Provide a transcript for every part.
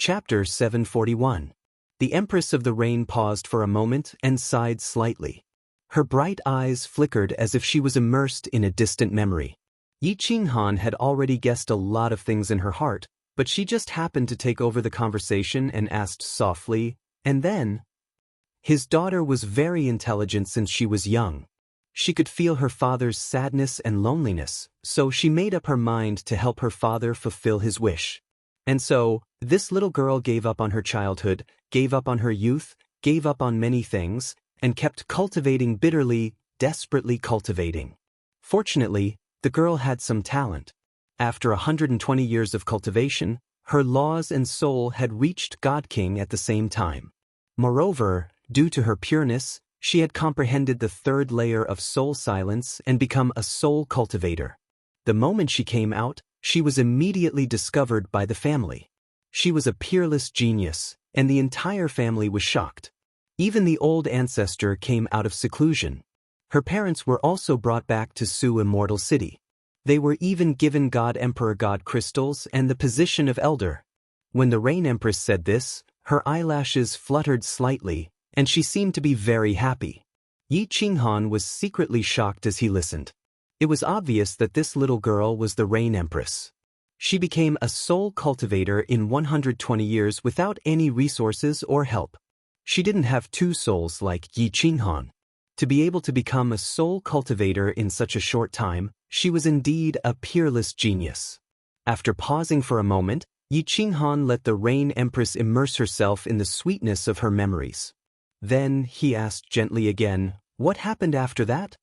Chapter 741. The Empress of the Rain paused for a moment and sighed slightly. Her bright eyes flickered as if she was immersed in a distant memory. Yi Qinghan had already guessed a lot of things in her heart, but she just happened to take over the conversation and asked softly, "And then?" His daughter was very intelligent since she was young. She could feel her father's sadness and loneliness, so she made up her mind to help her father fulfill his wish. And so, this little girl gave up on her childhood, gave up on her youth, gave up on many things, and kept cultivating bitterly, desperately cultivating. Fortunately, the girl had some talent. After 120 years of cultivation, her laws and soul had reached God King at the same time. Moreover, due to her pureness, she had comprehended the third layer of soul silence and become a soul cultivator. The moment she came out, she was immediately discovered by the family. She was a peerless genius, and the entire family was shocked. Even the old ancestor came out of seclusion. Her parents were also brought back to Su Immortal City. They were even given God Emperor God crystals and the position of elder. When the Rain Empress said this, her eyelashes fluttered slightly, and she seemed to be very happy. Yi Qinghan was secretly shocked as he listened. It was obvious that this little girl was the Rain Empress. She became a soul cultivator in 120 years without any resources or help. She didn't have two souls like Yi Qinghan. To be able to become a soul cultivator in such a short time, she was indeed a peerless genius. After pausing for a moment, Yi Qinghan let the Rain Empress immerse herself in the sweetness of her memories. Then, he asked gently again, "What happened after that?"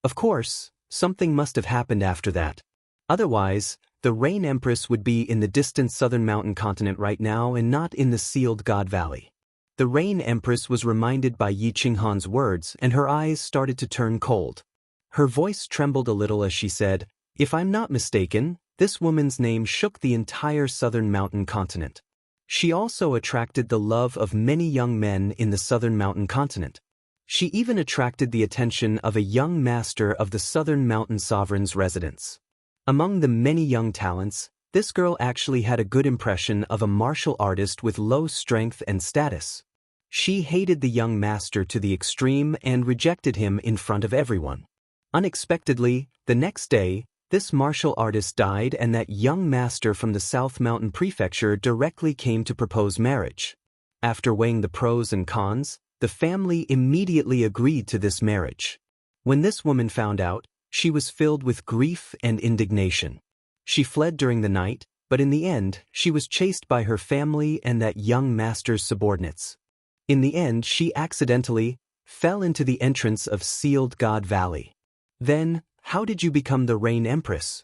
Of course, something must have happened after that. Otherwise, the Rain Empress would be in the distant southern mountain continent right now and not in the sealed God Valley. The Rain Empress was reminded by Yi Qinghan's words, and her eyes started to turn cold. Her voice trembled a little as she said, "If I'm not mistaken, this woman's name shook the entire southern mountain continent. She also attracted the love of many young men in the southern mountain continent. She even attracted the attention of a young master of the southern mountain sovereign's residence. Among the many young talents, this girl actually had a good impression of a martial artist with low strength and status. She hated the young master to the extreme and rejected him in front of everyone. Unexpectedly, the next day, this martial artist died and that young master from the South Mountain Prefecture directly came to propose marriage. After weighing the pros and cons, the family immediately agreed to this marriage. When this woman found out, she was filled with grief and indignation. She fled during the night, but in the end, she was chased by her family and that young master's subordinates. In the end, she accidentally fell into the entrance of Sealed God Valley. Then, how did you become the Rain Empress?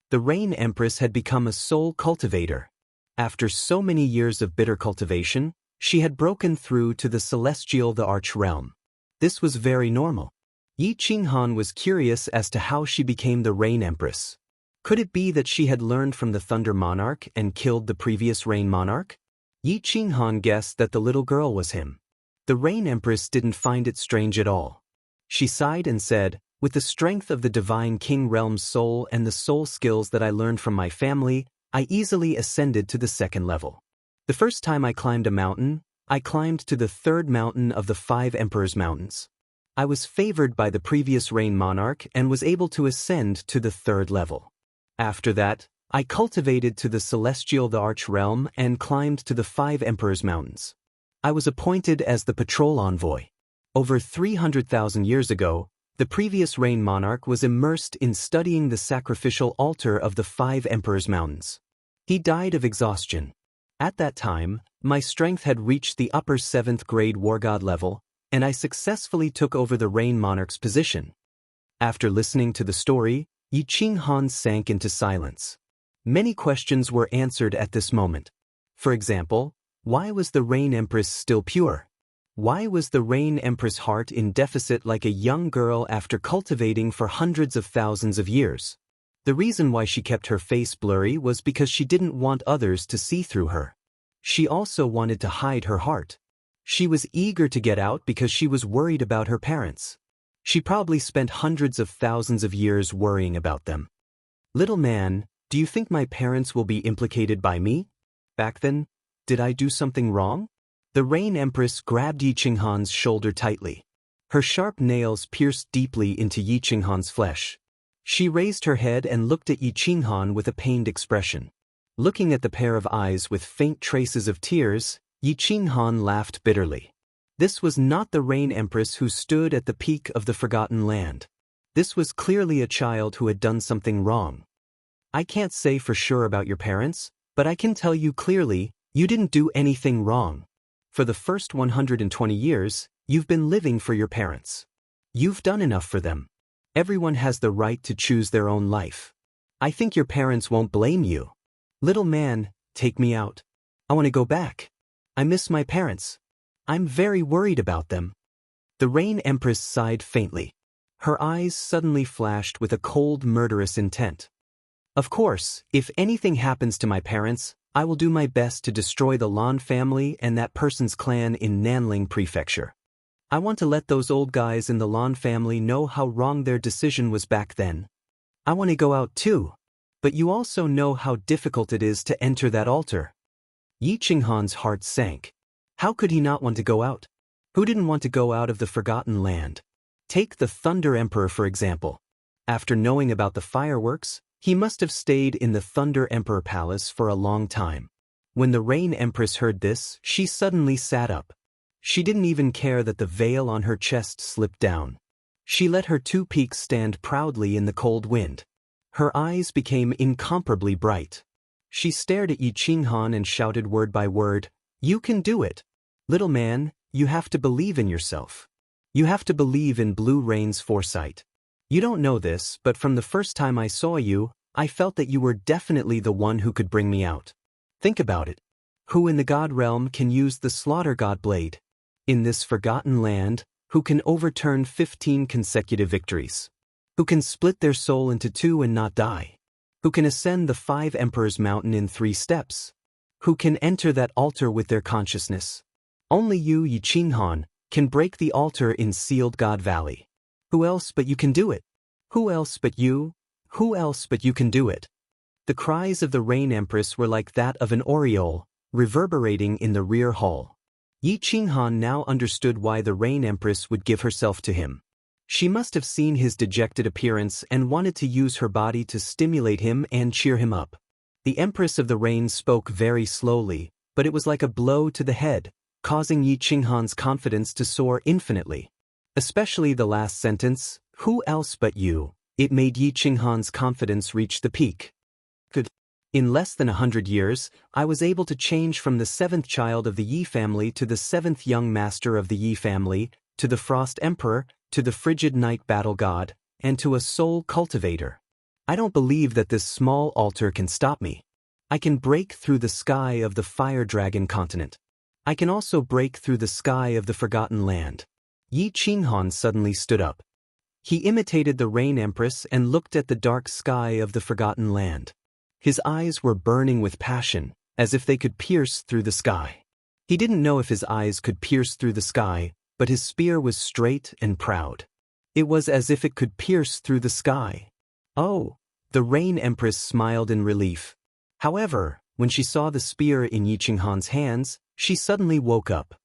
The Rain Empress had become a soul cultivator. After so many years of bitter cultivation, she had broken through to the celestial the Arch realm. This was very normal. Yi Qinghan was curious as to how she became the Rain Empress. Could it be that she had learned from the Thunder Monarch and killed the previous Rain Monarch? Yi Qinghan guessed that the little girl was him. The Rain Empress didn't find it strange at all. She sighed and said, "With the strength of the Divine King Realm's soul and the soul skills that I learned from my family, I easily ascended to the second level. The first time I climbed a mountain, I climbed to the third mountain of the 5 Emperors' Mountains. I was favored by the previous Rain Monarch and was able to ascend to the third level. After that, I cultivated to the Celestial the Arch Realm and climbed to the 5 Emperors' Mountains. I was appointed as the patrol envoy. Over 300,000 years ago, the previous Rain Monarch was immersed in studying the sacrificial altar of the 5 Emperors' Mountains. He died of exhaustion. At that time, my strength had reached the upper 7th grade war god level, and I successfully took over the Rain Monarch's position." After listening to the story, Yi Qinghan sank into silence. Many questions were answered at this moment. For example, why was the Rain Empress still pure? Why was the Rain Empress' heart in deficit like a young girl after cultivating for hundreds of thousands of years? The reason why she kept her face blurry was because she didn't want others to see through her. She also wanted to hide her heart. She was eager to get out because she was worried about her parents. She probably spent hundreds of thousands of years worrying about them. "Little man, do you think my parents will be implicated by me?" Back then, Did I do something wrong? The Rain Empress grabbed Yi Qinghan's shoulder tightly. Her sharp nails pierced deeply into Yi Qinghan's flesh. She raised her head and looked at Yi Qinghan with a pained expression. Looking at the pair of eyes with faint traces of tears, Yi Qinghan laughed bitterly. This was not the Rain Empress who stood at the peak of the Forgotten Land. This was clearly a child who had done something wrong. I can't say for sure about your parents, but I can tell you clearly, you didn't do anything wrong. For the first 120 years, you've been living for your parents. You've done enough for them. Everyone has the right to choose their own life. I think your parents won't blame you. Little man, take me out. I want to go back. I miss my parents. I'm very worried about them. The Rain Empress sighed faintly. Her eyes suddenly flashed with a cold, murderous intent. Of course, if anything happens to my parents, I will do my best to destroy the Lan family and that person's clan in Nanling Prefecture. I want to let those old guys in the Lan family know how wrong their decision was back then. I want to go out too. But you also know how difficult it is to enter that altar. Yi Qinghan's heart sank. How could he not want to go out? Who didn't want to go out of the Forgotten Land? Take the Thunder Emperor for example. After knowing about the fireworks, he must have stayed in the Thunder Emperor Palace for a long time. When the Rain Empress heard this, she suddenly sat up. She didn't even care that the veil on her chest slipped down. She let her two peaks stand proudly in the cold wind. Her eyes became incomparably bright. She stared at Yi Qinghan and shouted word by word, "You can do it. Little man, you have to believe in yourself. You have to believe in Blue Rain's foresight. You don't know this, but from the first time I saw you, I felt that you were definitely the one who could bring me out. Think about it. Who in the God realm can use the Slaughter God Blade? In this Forgotten Land, who can overturn 15 consecutive victories? Who can split their soul into two and not die? Who can ascend the 5 Emperors Mountain in 3 steps? Who can enter that altar with their consciousness? Only you, Yi Qinghan, can break the altar in Sealed God Valley. Who else but you can do it? Who else but you? Who else but you can do it?" The cries of the Rain Empress were like that of an aureole, reverberating in the rear hall. Yi Qinghan now understood why the Rain Empress would give herself to him. She must have seen his dejected appearance and wanted to use her body to stimulate him and cheer him up. The Empress of the Rain spoke very slowly, but it was like a blow to the head, causing Yi Qinghan's confidence to soar infinitely. Especially the last sentence, "Who else but you?" It made Yi Qinghan's confidence reach the peak. Good. In less than 100 years, I was able to change from the 7th child of the Yi family to the 7th young master of the Yi family, to the Frost Emperor, to the Frigid Night Battle God, and to a soul cultivator. I don't believe that this small altar can stop me. I can break through the sky of the Fire Dragon continent. I can also break through the sky of the Forgotten Land. Yi Qinghan suddenly stood up. He imitated the Rain Empress and looked at the dark sky of the Forgotten Land. His eyes were burning with passion, as if they could pierce through the sky. He didn't know if his eyes could pierce through the sky, but his spear was straight and proud. It was as if it could pierce through the sky. Oh, the Rain Empress smiled in relief. However, when she saw the spear in Yi Qinghan's hands, she suddenly woke up.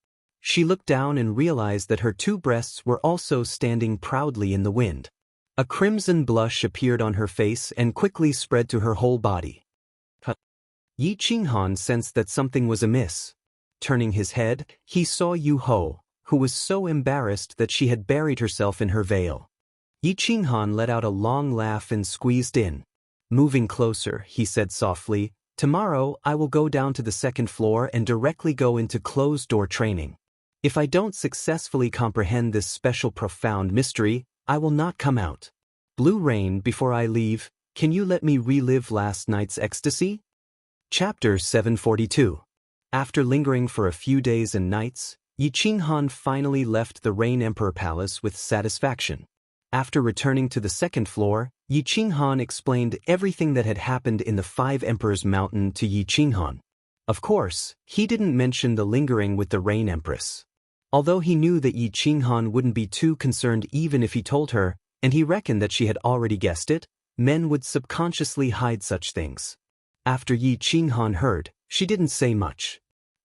She looked down and realized that her 2 breasts were also standing proudly in the wind. A crimson blush appeared on her face and quickly spread to her whole body. Yi Qinghan sensed that something was amiss. Turning his head, he saw Yu Ho, who was so embarrassed that she had buried herself in her veil. Yi Qinghan let out a long laugh and squeezed in. Moving closer, he said softly, "Tomorrow I will go down to the 2nd floor and directly go into closed-door training. If I don't successfully comprehend this special profound mystery, I will not come out. Blue Rain, before I leave, can you let me relive last night's ecstasy?" Chapter 742. After lingering for a few days and nights, Yi Qinghan finally left the Rain Emperor Palace with satisfaction. After returning to the 2nd floor, Yi Qinghan explained everything that had happened in the 5 Emperors Mountain to Yi Qinghan. Of course, he didn't mention the lingering with the Rain Empress. Although he knew that Yi Qinghan wouldn't be too concerned even if he told her, and he reckoned that she had already guessed it, men would subconsciously hide such things. After Yi Qinghan heard, she didn't say much.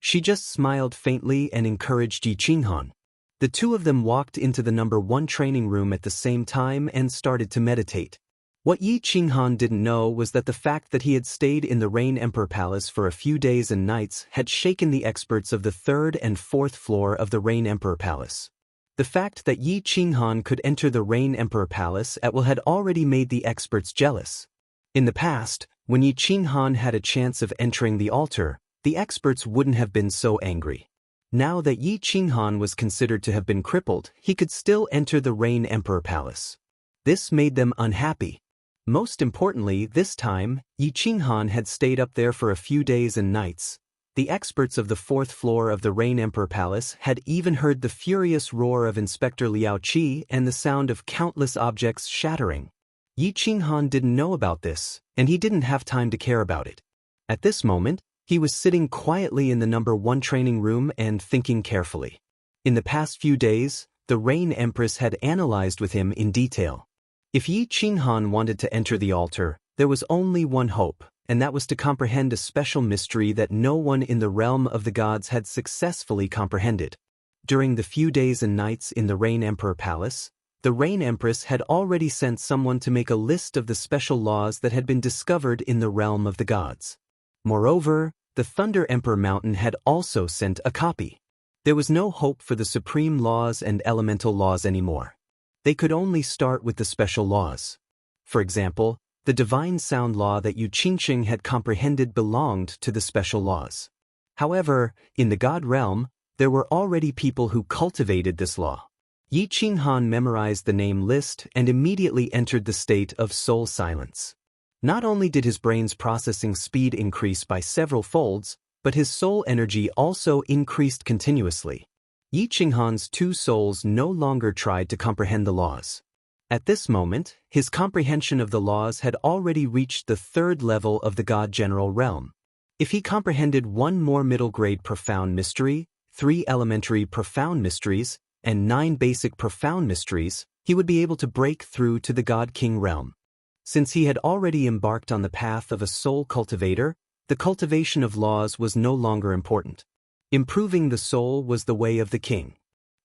She just smiled faintly and encouraged Yi Qinghan. The two of them walked into the number 1 training room at the same time and started to meditate. What Yi Qinghan didn't know was that the fact that he had stayed in the Rain Emperor Palace for a few days and nights had shaken the experts of the 3rd and 4th floor of the Rain Emperor Palace. The fact that Yi Qinghan could enter the Rain Emperor Palace at will had already made the experts jealous. In the past, when Yi Qinghan had a chance of entering the altar, the experts wouldn't have been so angry. Now that Yi Qinghan was considered to have been crippled, he could still enter the Rain Emperor Palace. This made them unhappy. Most importantly, this time, Yi Qinghan had stayed up there for a few days and nights. The experts of the 4th floor of the Rain Emperor Palace had even heard the furious roar of Inspector Liao Qi and the sound of countless objects shattering. Yi Qinghan didn't know about this, and he didn't have time to care about it. At this moment, he was sitting quietly in the number 1 training room and thinking carefully. In the past few days, the Rain Empress had analyzed with him in detail. If Yi Qinghan wanted to enter the altar, there was only one hope, and that was to comprehend a special mystery that no one in the realm of the gods had successfully comprehended. During the few days and nights in the Rain Emperor Palace, the Rain Empress had already sent someone to make a list of the special laws that had been discovered in the realm of the gods. Moreover, the Thunder Emperor Mountain had also sent a copy. There was no hope for the supreme laws and elemental laws anymore. They could only start with the special laws. For example, the divine sound law that Yu Qingxing had comprehended belonged to the special laws. However, in the god realm, there were already people who cultivated this law. Yi Qinghan memorized the name list and immediately entered the state of soul silence. Not only did his brain's processing speed increase by several folds, but his soul energy also increased continuously. Yi Qinghan's 2 souls no longer tried to comprehend the laws. At this moment, his comprehension of the laws had already reached the 3rd level of the God General realm. If he comprehended 1 more middle-grade profound mystery, 3 elementary profound mysteries, and 9 basic profound mysteries, he would be able to break through to the God King realm. Since he had already embarked on the path of a soul cultivator, the cultivation of laws was no longer important. Improving the soul was the way of the king.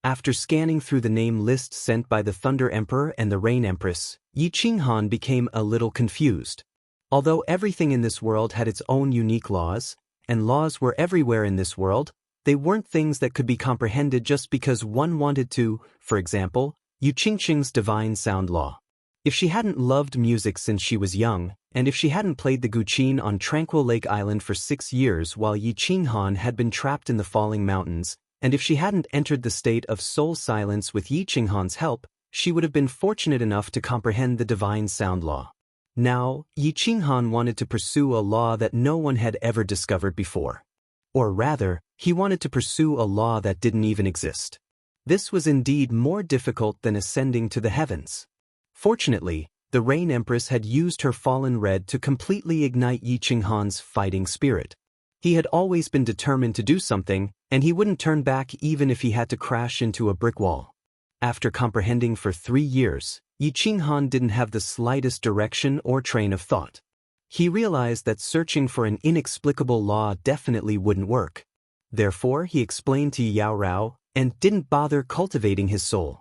After scanning through the name list sent by the Thunder Emperor and the Rain Empress, Yi Qinghan became a little confused. Although everything in this world had its own unique laws, and laws were everywhere in this world, they weren't things that could be comprehended just because one wanted to. For example, Yu Qingxing's divine sound law. If she hadn't loved music since she was young, and if she hadn't played the guqin on Tranquil Lake Island for 6 years while Yi Qinghan had been trapped in the falling mountains, and if she hadn't entered the state of soul silence with Yi Qinghan's help, she would have been fortunate enough to comprehend the divine sound law. Now, Yi Qinghan wanted to pursue a law that no one had ever discovered before. Or rather, he wanted to pursue a law that didn't even exist. This was indeed more difficult than ascending to the heavens. Fortunately, the Rain Empress had used her fallen red to completely ignite Yi Qinghan's fighting spirit. He had always been determined to do something, and he wouldn't turn back even if he had to crash into a brick wall. After comprehending for 3 years, Yi Qinghan didn't have the slightest direction or train of thought. He realized that searching for an inexplicable law definitely wouldn't work. Therefore, he explained to Yao Rao and didn't bother cultivating his soul.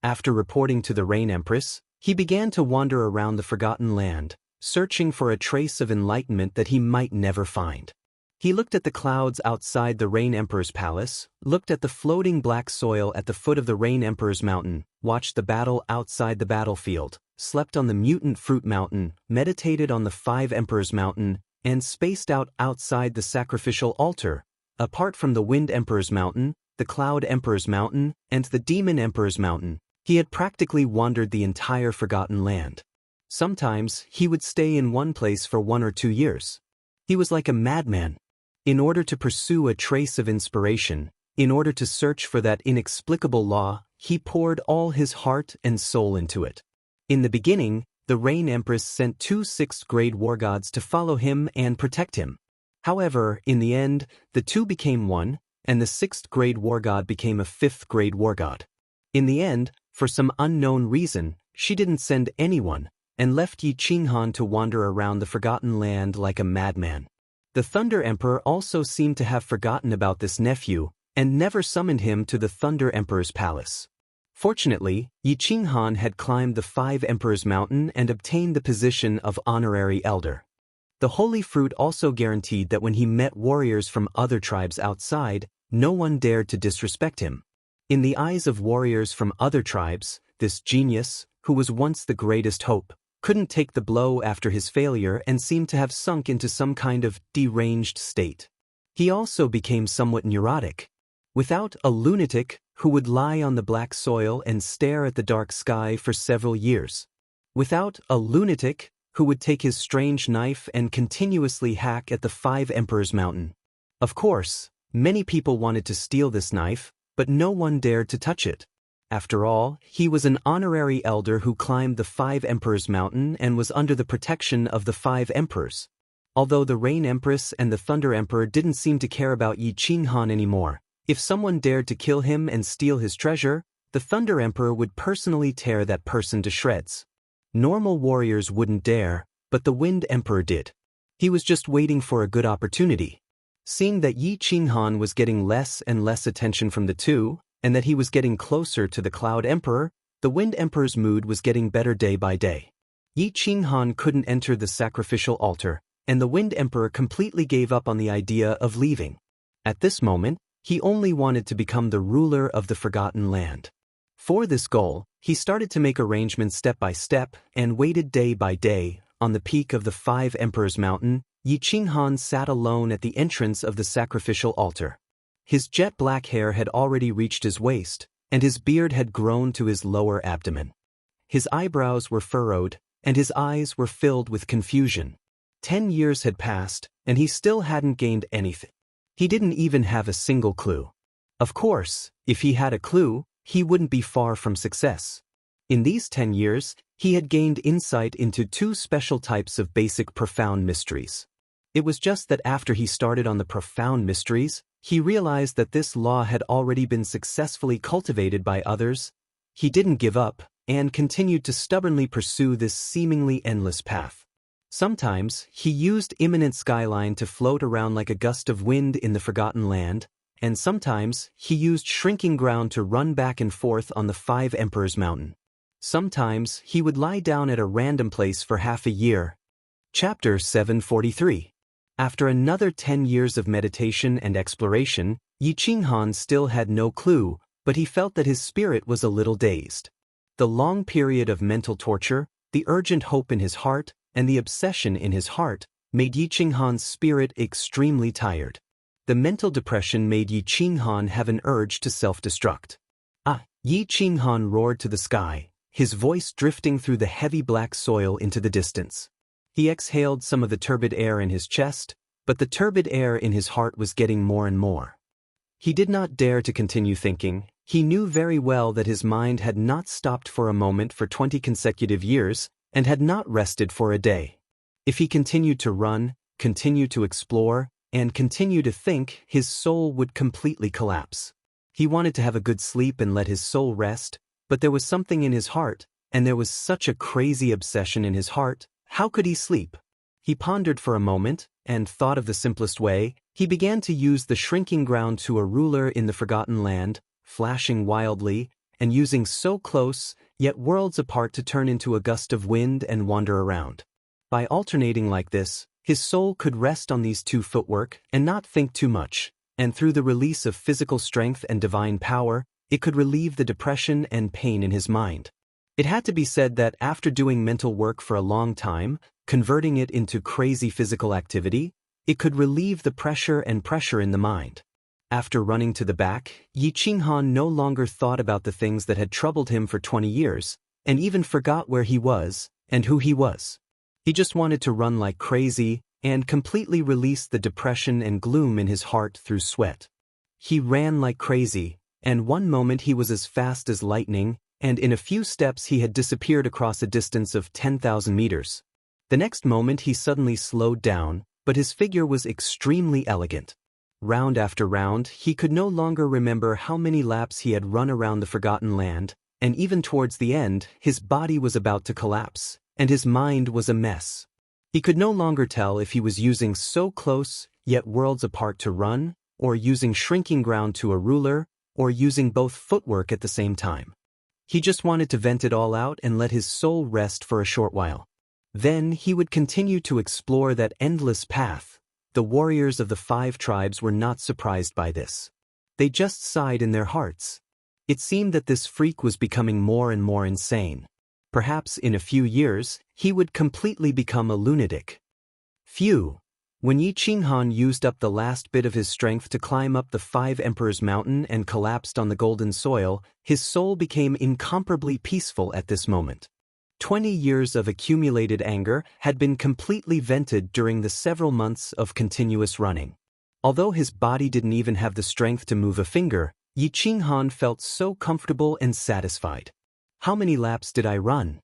After reporting to the Rain Empress, he began to wander around the Forgotten Land, searching for a trace of enlightenment that he might never find. He looked at the clouds outside the Rain Emperor's palace, looked at the floating black soil at the foot of the Rain Emperor's mountain, watched the battle outside the battlefield, slept on the Mutant Fruit Mountain, meditated on the 5 Emperors Mountain, and spaced out outside the sacrificial altar, apart from the Wind Emperor's Mountain, the Cloud Emperor's Mountain, and the Demon Emperor's Mountain. He had practically wandered the entire Forgotten Land. Sometimes, he would stay in one place for 1 or 2 years. He was like a madman. In order to pursue a trace of inspiration, in order to search for that inexplicable law, he poured all his heart and soul into it. In the beginning, the Rain Empress sent 2 6th-grade war gods to follow him and protect him. However, in the end, the 2 became 1, and the 6th-grade war god became a 5th-grade war god. In the end, for some unknown reason, she didn't send anyone, and left Yi Qinghan to wander around the Forgotten Land like a madman. The Thunder Emperor also seemed to have forgotten about this nephew, and never summoned him to the Thunder Emperor's palace. Fortunately, Yi Qinghan had climbed the 5 Emperors Mountain and obtained the position of honorary elder. The holy fruit also guaranteed that when he met warriors from other tribes outside, no one dared to disrespect him. In the eyes of warriors from other tribes, this genius, who was once the greatest hope, couldn't take the blow after his failure and seemed to have sunk into some kind of deranged state. He also became somewhat neurotic. Without a lunatic who would lie on the black soil and stare at the dark sky for several years. Without a lunatic who would take his strange knife and continuously hack at the 5 Emperors Mountain. Of course, many people wanted to steal this knife, but no one dared to touch it. After all, he was an honorary elder who climbed the 5 Emperors Mountain and was under the protection of the 5 Emperors. Although the Rain Empress and the Thunder Emperor didn't seem to care about Yi Qinghan anymore, if someone dared to kill him and steal his treasure, the Thunder Emperor would personally tear that person to shreds. Normal warriors wouldn't dare, but the Wind Emperor did. He was just waiting for a good opportunity. Seeing that Yi Qinghan was getting less and less attention from the two, and that he was getting closer to the Cloud Emperor, the Wind Emperor's mood was getting better day by day. Yi Qinghan couldn't enter the sacrificial altar, and the Wind Emperor completely gave up on the idea of leaving. At this moment, he only wanted to become the ruler of the Forgotten Land. For this goal, he started to make arrangements step by step and waited day by day. On the peak of the 5 Emperors Mountain, Yi Qinghan sat alone at the entrance of the sacrificial altar. His jet black hair had already reached his waist, and his beard had grown to his lower abdomen. His eyebrows were furrowed, and his eyes were filled with confusion. 10 years had passed, and he still hadn't gained anything. He didn't even have a single clue. Of course, if he had a clue, he wouldn't be far from success. In these 10 years, he had gained insight into 2 special types of basic profound mysteries. It was just that after he started on the profound mysteries, he realized that this law had already been successfully cultivated by others. He didn't give up, and continued to stubbornly pursue this seemingly endless path. Sometimes, he used imminent skyline to float around like a gust of wind in the Forgotten Land, and sometimes, he used shrinking ground to run back and forth on the 5 Emperors Mountain. Sometimes, he would lie down at a random place for half a year. Chapter 743. After another 10 years of meditation and exploration, Yi Qinghan still had no clue, but he felt that his spirit was a little dazed. The long period of mental torture, the urgent hope in his heart, and the obsession in his heart, made Yi Qinghan's spirit extremely tired. The mental depression made Yi Qinghan have an urge to self-destruct. Yi Qinghan roared to the sky, his voice drifting through the heavy black soil into the distance. He exhaled some of the turbid air in his chest, but the turbid air in his heart was getting more and more. He did not dare to continue thinking. He knew very well that his mind had not stopped for a moment for 20 consecutive years, and had not rested for a day. If he continued to run, continue to explore, and continue to think, his soul would completely collapse. He wanted to have a good sleep and let his soul rest, but there was something in his heart, and there was such a crazy obsession in his heart. How could he sleep? He pondered for a moment, and thought of the simplest way. He began to use the shrinking ground to a ruler in the Forgotten Land, flashing wildly, and using so close, yet worlds apart to turn into a gust of wind and wander around. By alternating like this, his soul could rest on these 2 footwork and not think too much, and through the release of physical strength and divine power, it could relieve the depression and pain in his mind. It had to be said that after doing mental work for a long time, converting it into crazy physical activity, it could relieve the pressure in the mind. After running to the back, Yi Qinghan no longer thought about the things that had troubled him for 20 years, and even forgot where he was and who he was. He just wanted to run like crazy and completely release the depression and gloom in his heart through sweat. He ran like crazy, and one moment he was as fast as lightning, and in a few steps he had disappeared across a distance of 10,000 meters. The next moment he suddenly slowed down, but his figure was extremely elegant. Round after round, he could no longer remember how many laps he had run around the Forgotten Land, and even towards the end, his body was about to collapse, and his mind was a mess. He could no longer tell if he was using so close, yet worlds apart to run, or using shrinking ground to a ruler, or using both footwork at the same time. He just wanted to vent it all out and let his soul rest for a short while. Then he would continue to explore that endless path. The warriors of the 5 tribes were not surprised by this. They just sighed in their hearts. It seemed that this freak was becoming more and more insane. Perhaps in a few years, he would completely become a lunatic. Phew! When Yi Qinghan used up the last bit of his strength to climb up the 5 Emperors' Mountain and collapsed on the golden soil, his soul became incomparably peaceful at this moment. 20 years of accumulated anger had been completely vented during the several months of continuous running. Although his body didn't even have the strength to move a finger, Yi Qinghan felt so comfortable and satisfied. How many laps did I run?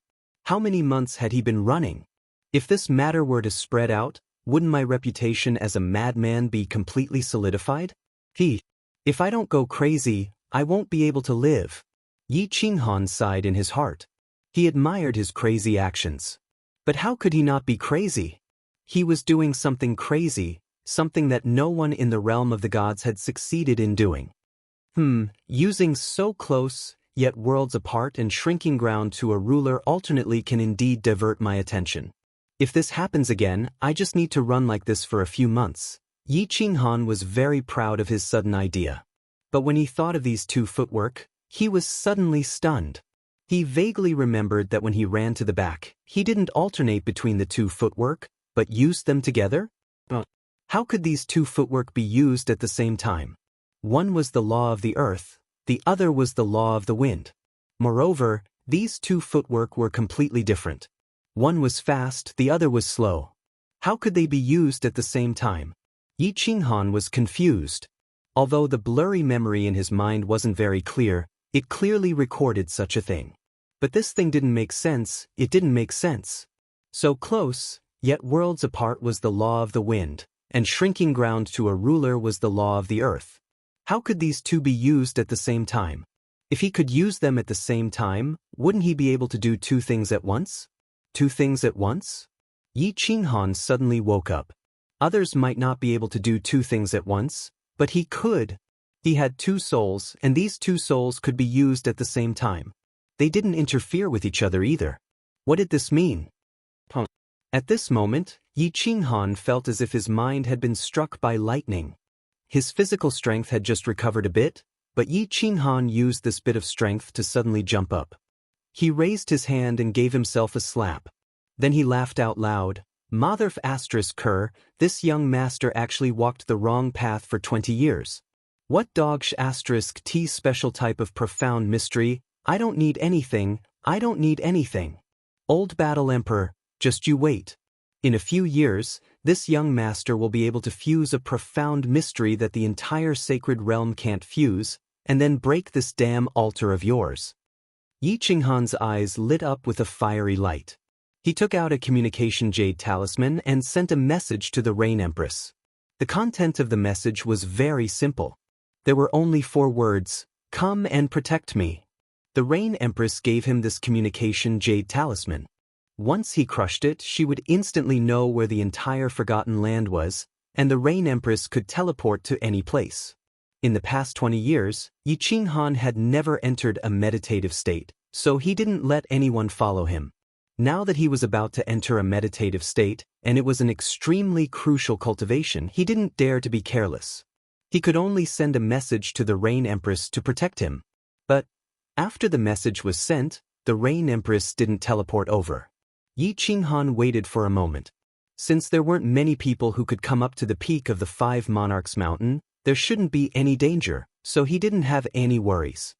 How many months had he been running? If this matter were to spread out, wouldn't my reputation as a madman be completely solidified? If I don't go crazy, I won't be able to live. Yi Qinghan sighed in his heart. He admired his crazy actions. But how could he not be crazy? He was doing something crazy, something that no one in the realm of the gods had succeeded in doing. Using so close, yet worlds apart and shrinking ground to a ruler alternately can indeed divert my attention. If this happens again, I just need to run like this for a few months. Yi Qinghan was very proud of his sudden idea. But when he thought of these 2 footwork, he was suddenly stunned. He vaguely remembered that when he ran to the back, he didn't alternate between the 2 footwork, but used them together? How could these 2 footwork be used at the same time? One was the law of the earth, the other was the law of the wind. Moreover, these 2 footwork were completely different. One was fast, the other was slow. How could they be used at the same time? Yi Qinghan was confused. Although the blurry memory in his mind wasn't very clear, it clearly recorded such a thing. But this thing didn't make sense, it didn't make sense. So close, yet worlds apart was the law of the wind, and shrinking ground to a ruler was the law of the earth. How could these 2 be used at the same time? If he could use them at the same time, wouldn't he be able to do 2 things at once? 2 things at once? Yi Qinghan suddenly woke up. Others might not be able to do 2 things at once, but he could. He had 2 souls, and these 2 souls could be used at the same time. They didn't interfere with each other either. What did this mean? At this moment, Yi Qinghan felt as if his mind had been struck by lightning. His physical strength had just recovered a bit, but Yi Qinghan used this bit of strength to suddenly jump up. He raised his hand and gave himself a slap. Then he laughed out loud. Motherf ***, this young master actually walked the wrong path for 20 years. What dogsh ***t special type of profound mystery? I don't need anything, I don't need anything. Old Battle Emperor, just you wait. In a few years, this young master will be able to fuse a profound mystery that the entire sacred realm can't fuse, and then break this damn altar of yours. Yi Qinghan's eyes lit up with a fiery light. He took out a communication jade talisman and sent a message to the Rain Empress. The content of the message was very simple. There were only 4 words: "Come and protect me." The Rain Empress gave him this communication jade talisman. Once he crushed it, she would instantly know where the entire forgotten land was, and the Rain Empress could teleport to any place. In the past 20 years, Yi Qinghan had never entered a meditative state, so he didn't let anyone follow him. Now that he was about to enter a meditative state, and it was an extremely crucial cultivation, he didn't dare to be careless. He could only send a message to the Rain Empress to protect him. But after the message was sent, the Rain Empress didn't teleport over. Yi Qinghan waited for a moment. Since there weren't many people who could come up to the peak of the 5 Monarchs Mountain, there shouldn't be any danger, so he didn't have any worries.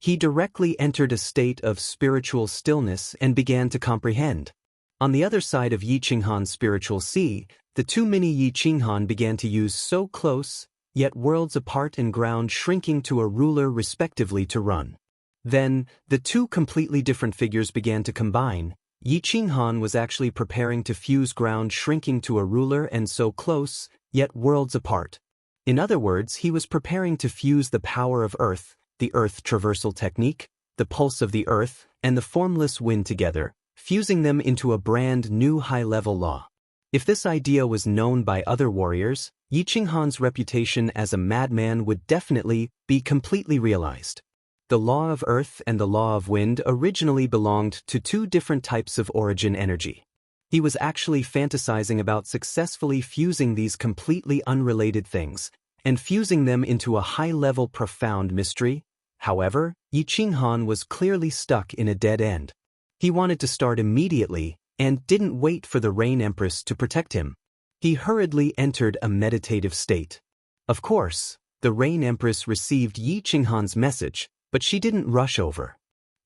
He directly entered a state of spiritual stillness and began to comprehend. On the other side of Yi Qinghan's spiritual sea, the 2 mini Yi Qinghan began to use so close, yet worlds apart and ground shrinking to a ruler respectively to run. Then, the 2 completely different figures began to combine. Yi Qinghan was actually preparing to fuse ground shrinking to a ruler and so close, yet worlds apart. In other words, he was preparing to fuse the power of earth, the earth traversal technique, the pulse of the earth, and the formless wind together, fusing them into a brand new high-level law. If this idea was known by other warriors, Yi Qinghan's reputation as a madman would definitely be completely realized. The law of earth and the law of wind originally belonged to two different types of origin energy. He was actually fantasizing about successfully fusing these completely unrelated things, and fusing them into a high-level profound mystery. However, Yi Qinghan was clearly stuck in a dead end. He wanted to start immediately, and didn't wait for the Rain Empress to protect him. He hurriedly entered a meditative state. Of course, the Rain Empress received Yi Qinghan's message, but she didn't rush over.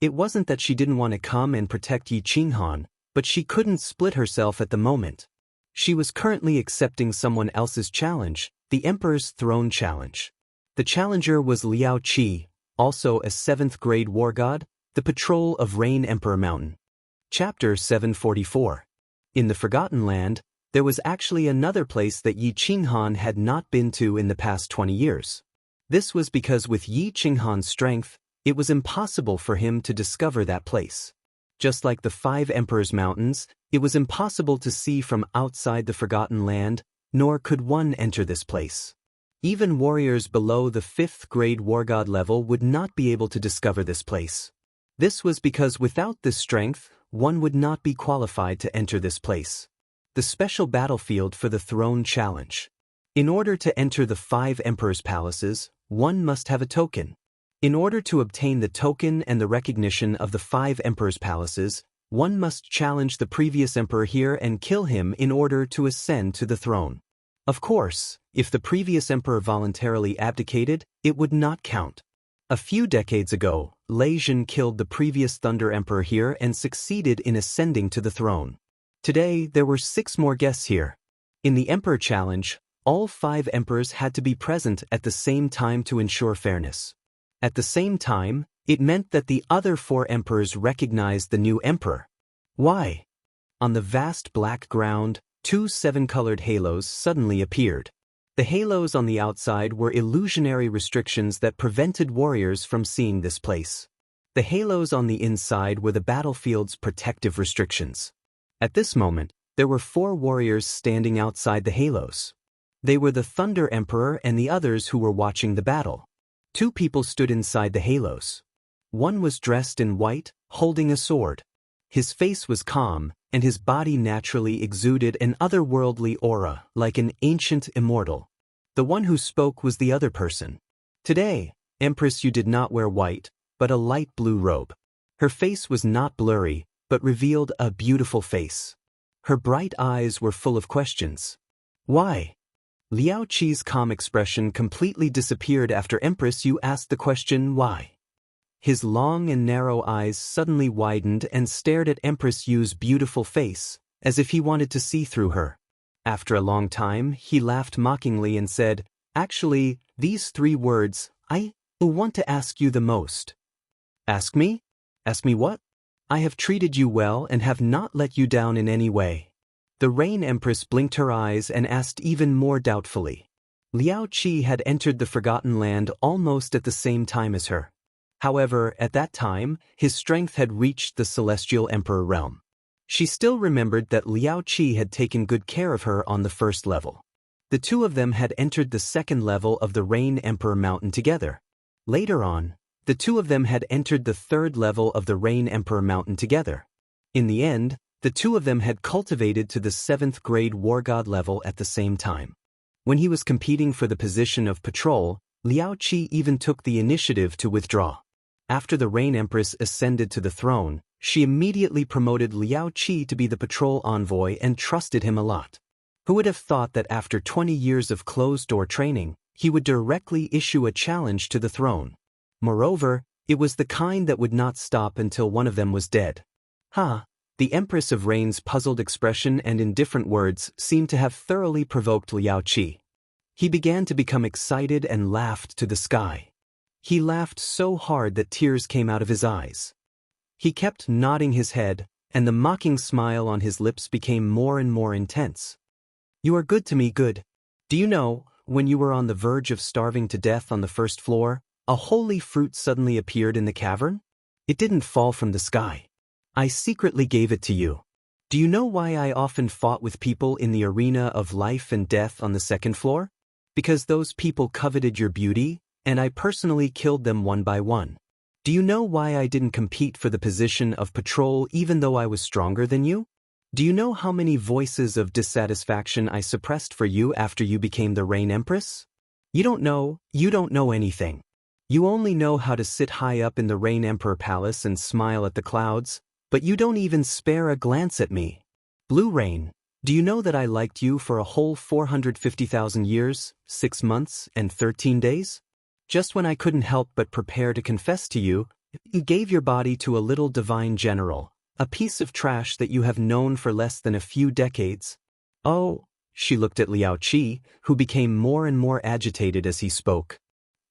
It wasn't that she didn't want to come and protect Yi Qinghan, but she couldn't split herself at the moment. She was currently accepting someone else's challenge, the Emperor's Throne Challenge. The challenger was Liao Qi, also a 7th grade war god, the patrol of Rain Emperor Mountain. Chapter 744. In the Forgotten Land, there was actually another place that Yi Qinghan had not been to in the past 20 years. This was because with Yi Qinghan's strength, it was impossible for him to discover that place. Just like the 5 Emperors' Mountains, it was impossible to see from outside the Forgotten Land, nor could one enter this place. Even warriors below the 5th grade war god level would not be able to discover this place. This was because without this strength, one would not be qualified to enter this place. The special battlefield for the Throne Challenge. In order to enter the 5 Emperors' Palaces, one must have a token. In order to obtain the token and the recognition of the 5 Emperors' Palaces, one must challenge the previous emperor here and kill him in order to ascend to the throne. Of course, if the previous emperor voluntarily abdicated, it would not count. A few decades ago, Lei Jin killed the previous Thunder Emperor here and succeeded in ascending to the throne. Today, there were 6 more guests here. In the Emperor Challenge, all 5 emperors had to be present at the same time to ensure fairness. At the same time, it meant that the other 4 emperors recognized the new emperor. Why? On the vast black ground, 2 7-colored halos suddenly appeared. The halos on the outside were illusionary restrictions that prevented warriors from seeing this place. The halos on the inside were the battlefield's protective restrictions. At this moment, there were 4 warriors standing outside the halos. They were the Thunder Emperor and the others who were watching the battle. 2 people stood inside the halos. One was dressed in white, holding a sword. His face was calm, and his body naturally exuded an otherworldly aura, like an ancient immortal. The one who spoke was the other person. Today, Empress, you did not wear white, but a light blue robe. Her face was not blurry, but revealed a beautiful face. Her bright eyes were full of questions. Why? Liao Qi's calm expression completely disappeared after Empress Yu asked the question why. His long and narrow eyes suddenly widened and stared at Empress Yu's beautiful face, as if he wanted to see through her. After a long time, he laughed mockingly and said, "Actually, these 3 words, I want to ask you the most." Ask me? Ask me what? I have treated you well and have not let you down in any way. The Rain Empress blinked her eyes and asked even more doubtfully. Liao Qi had entered the Forgotten Land almost at the same time as her. However, at that time, his strength had reached the Celestial Emperor realm. She still remembered that Liao Qi had taken good care of her on the 1st level. The 2 of them had entered the 2nd level of the Rain Emperor Mountain together. Later on, the 2 of them had entered the 3rd level of the Rain Emperor Mountain together. In the end, the 2 of them had cultivated to the 7th grade war god level at the same time. When he was competing for the position of patrol, Liao Qi even took the initiative to withdraw. After the Rain Empress ascended to the throne, she immediately promoted Liao Qi to be the patrol envoy and trusted him a lot. Who would have thought that after 20 years of closed-door training, he would directly issue a challenge to the throne? Moreover, it was the kind that would not stop until one of them was dead. The Empress of Rain's puzzled expression and indifferent words seemed to have thoroughly provoked Liao Qi. He began to become excited and laughed to the sky. He laughed so hard that tears came out of his eyes. He kept nodding his head, and the mocking smile on his lips became more and more intense. "You are good to me, good. Do you know, when you were on the verge of starving to death on the 1st floor, a holy fruit suddenly appeared in the cavern? It didn't fall from the sky. I secretly gave it to you. Do you know why I often fought with people in the arena of life and death on the second floor? Because those people coveted your beauty, and I personally killed them one by one. Do you know why I didn't compete for the position of patrol even though I was stronger than you? Do you know how many voices of dissatisfaction I suppressed for you after you became the Rain Empress? You don't know anything. You only know how to sit high up in the Rain Emperor Palace and smile at the clouds, but you don't even spare a glance at me. Blue Rain, do you know that I liked you for a whole 450,000 years, 6 months, and 13 days? Just when I couldn't help but prepare to confess to you, you gave your body to a little divine general, a piece of trash that you have known for less than a few decades. Oh, she looked at Liao Qi, who became more and more agitated as he spoke.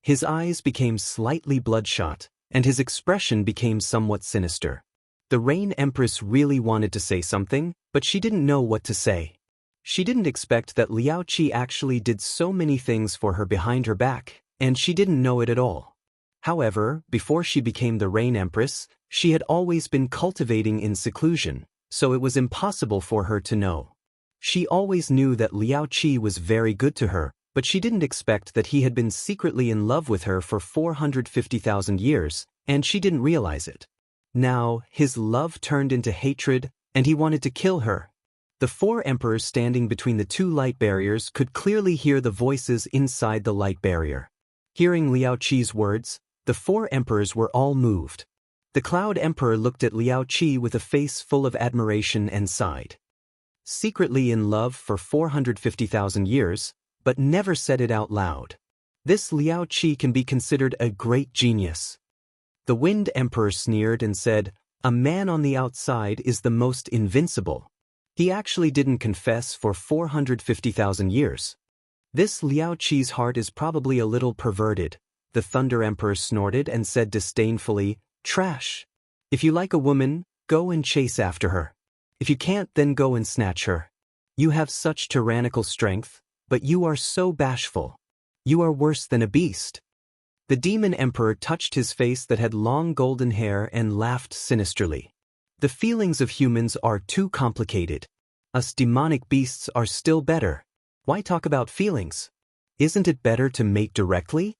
His eyes became slightly bloodshot, and his expression became somewhat sinister. The Rain Empress really wanted to say something, but she didn't know what to say. She didn't expect that Liao Qi actually did so many things for her behind her back, and she didn't know it at all. However, before she became the Rain Empress, she had always been cultivating in seclusion, so it was impossible for her to know. She always knew that Liao Qi was very good to her, but she didn't expect that he had been secretly in love with her for 450,000 years, and she didn't realize it. Now, his love turned into hatred, and he wanted to kill her. The 4 emperors standing between the 2 light barriers could clearly hear the voices inside the light barrier. Hearing Liao Qi's words, the 4 emperors were all moved. The Cloud Emperor looked at Liao Qi with a face full of admiration and sighed. Secretly in love for 450,000 years, but never said it out loud. This Liao Qi can be considered a great genius. The Wind Emperor sneered and said, "A man on the outside is the most invincible." He actually didn't confess for 450,000 years. This Liao Qi's heart is probably a little perverted. The Thunder Emperor snorted and said disdainfully, "Trash. If you like a woman, go and chase after her. If you can't, then go and snatch her. You have such tyrannical strength, but you are so bashful. You are worse than a beast." The Demon Emperor touched his face that had long golden hair and laughed sinisterly. The feelings of humans are too complicated. Us demonic beasts are still better. Why talk about feelings? Isn't it better to mate directly?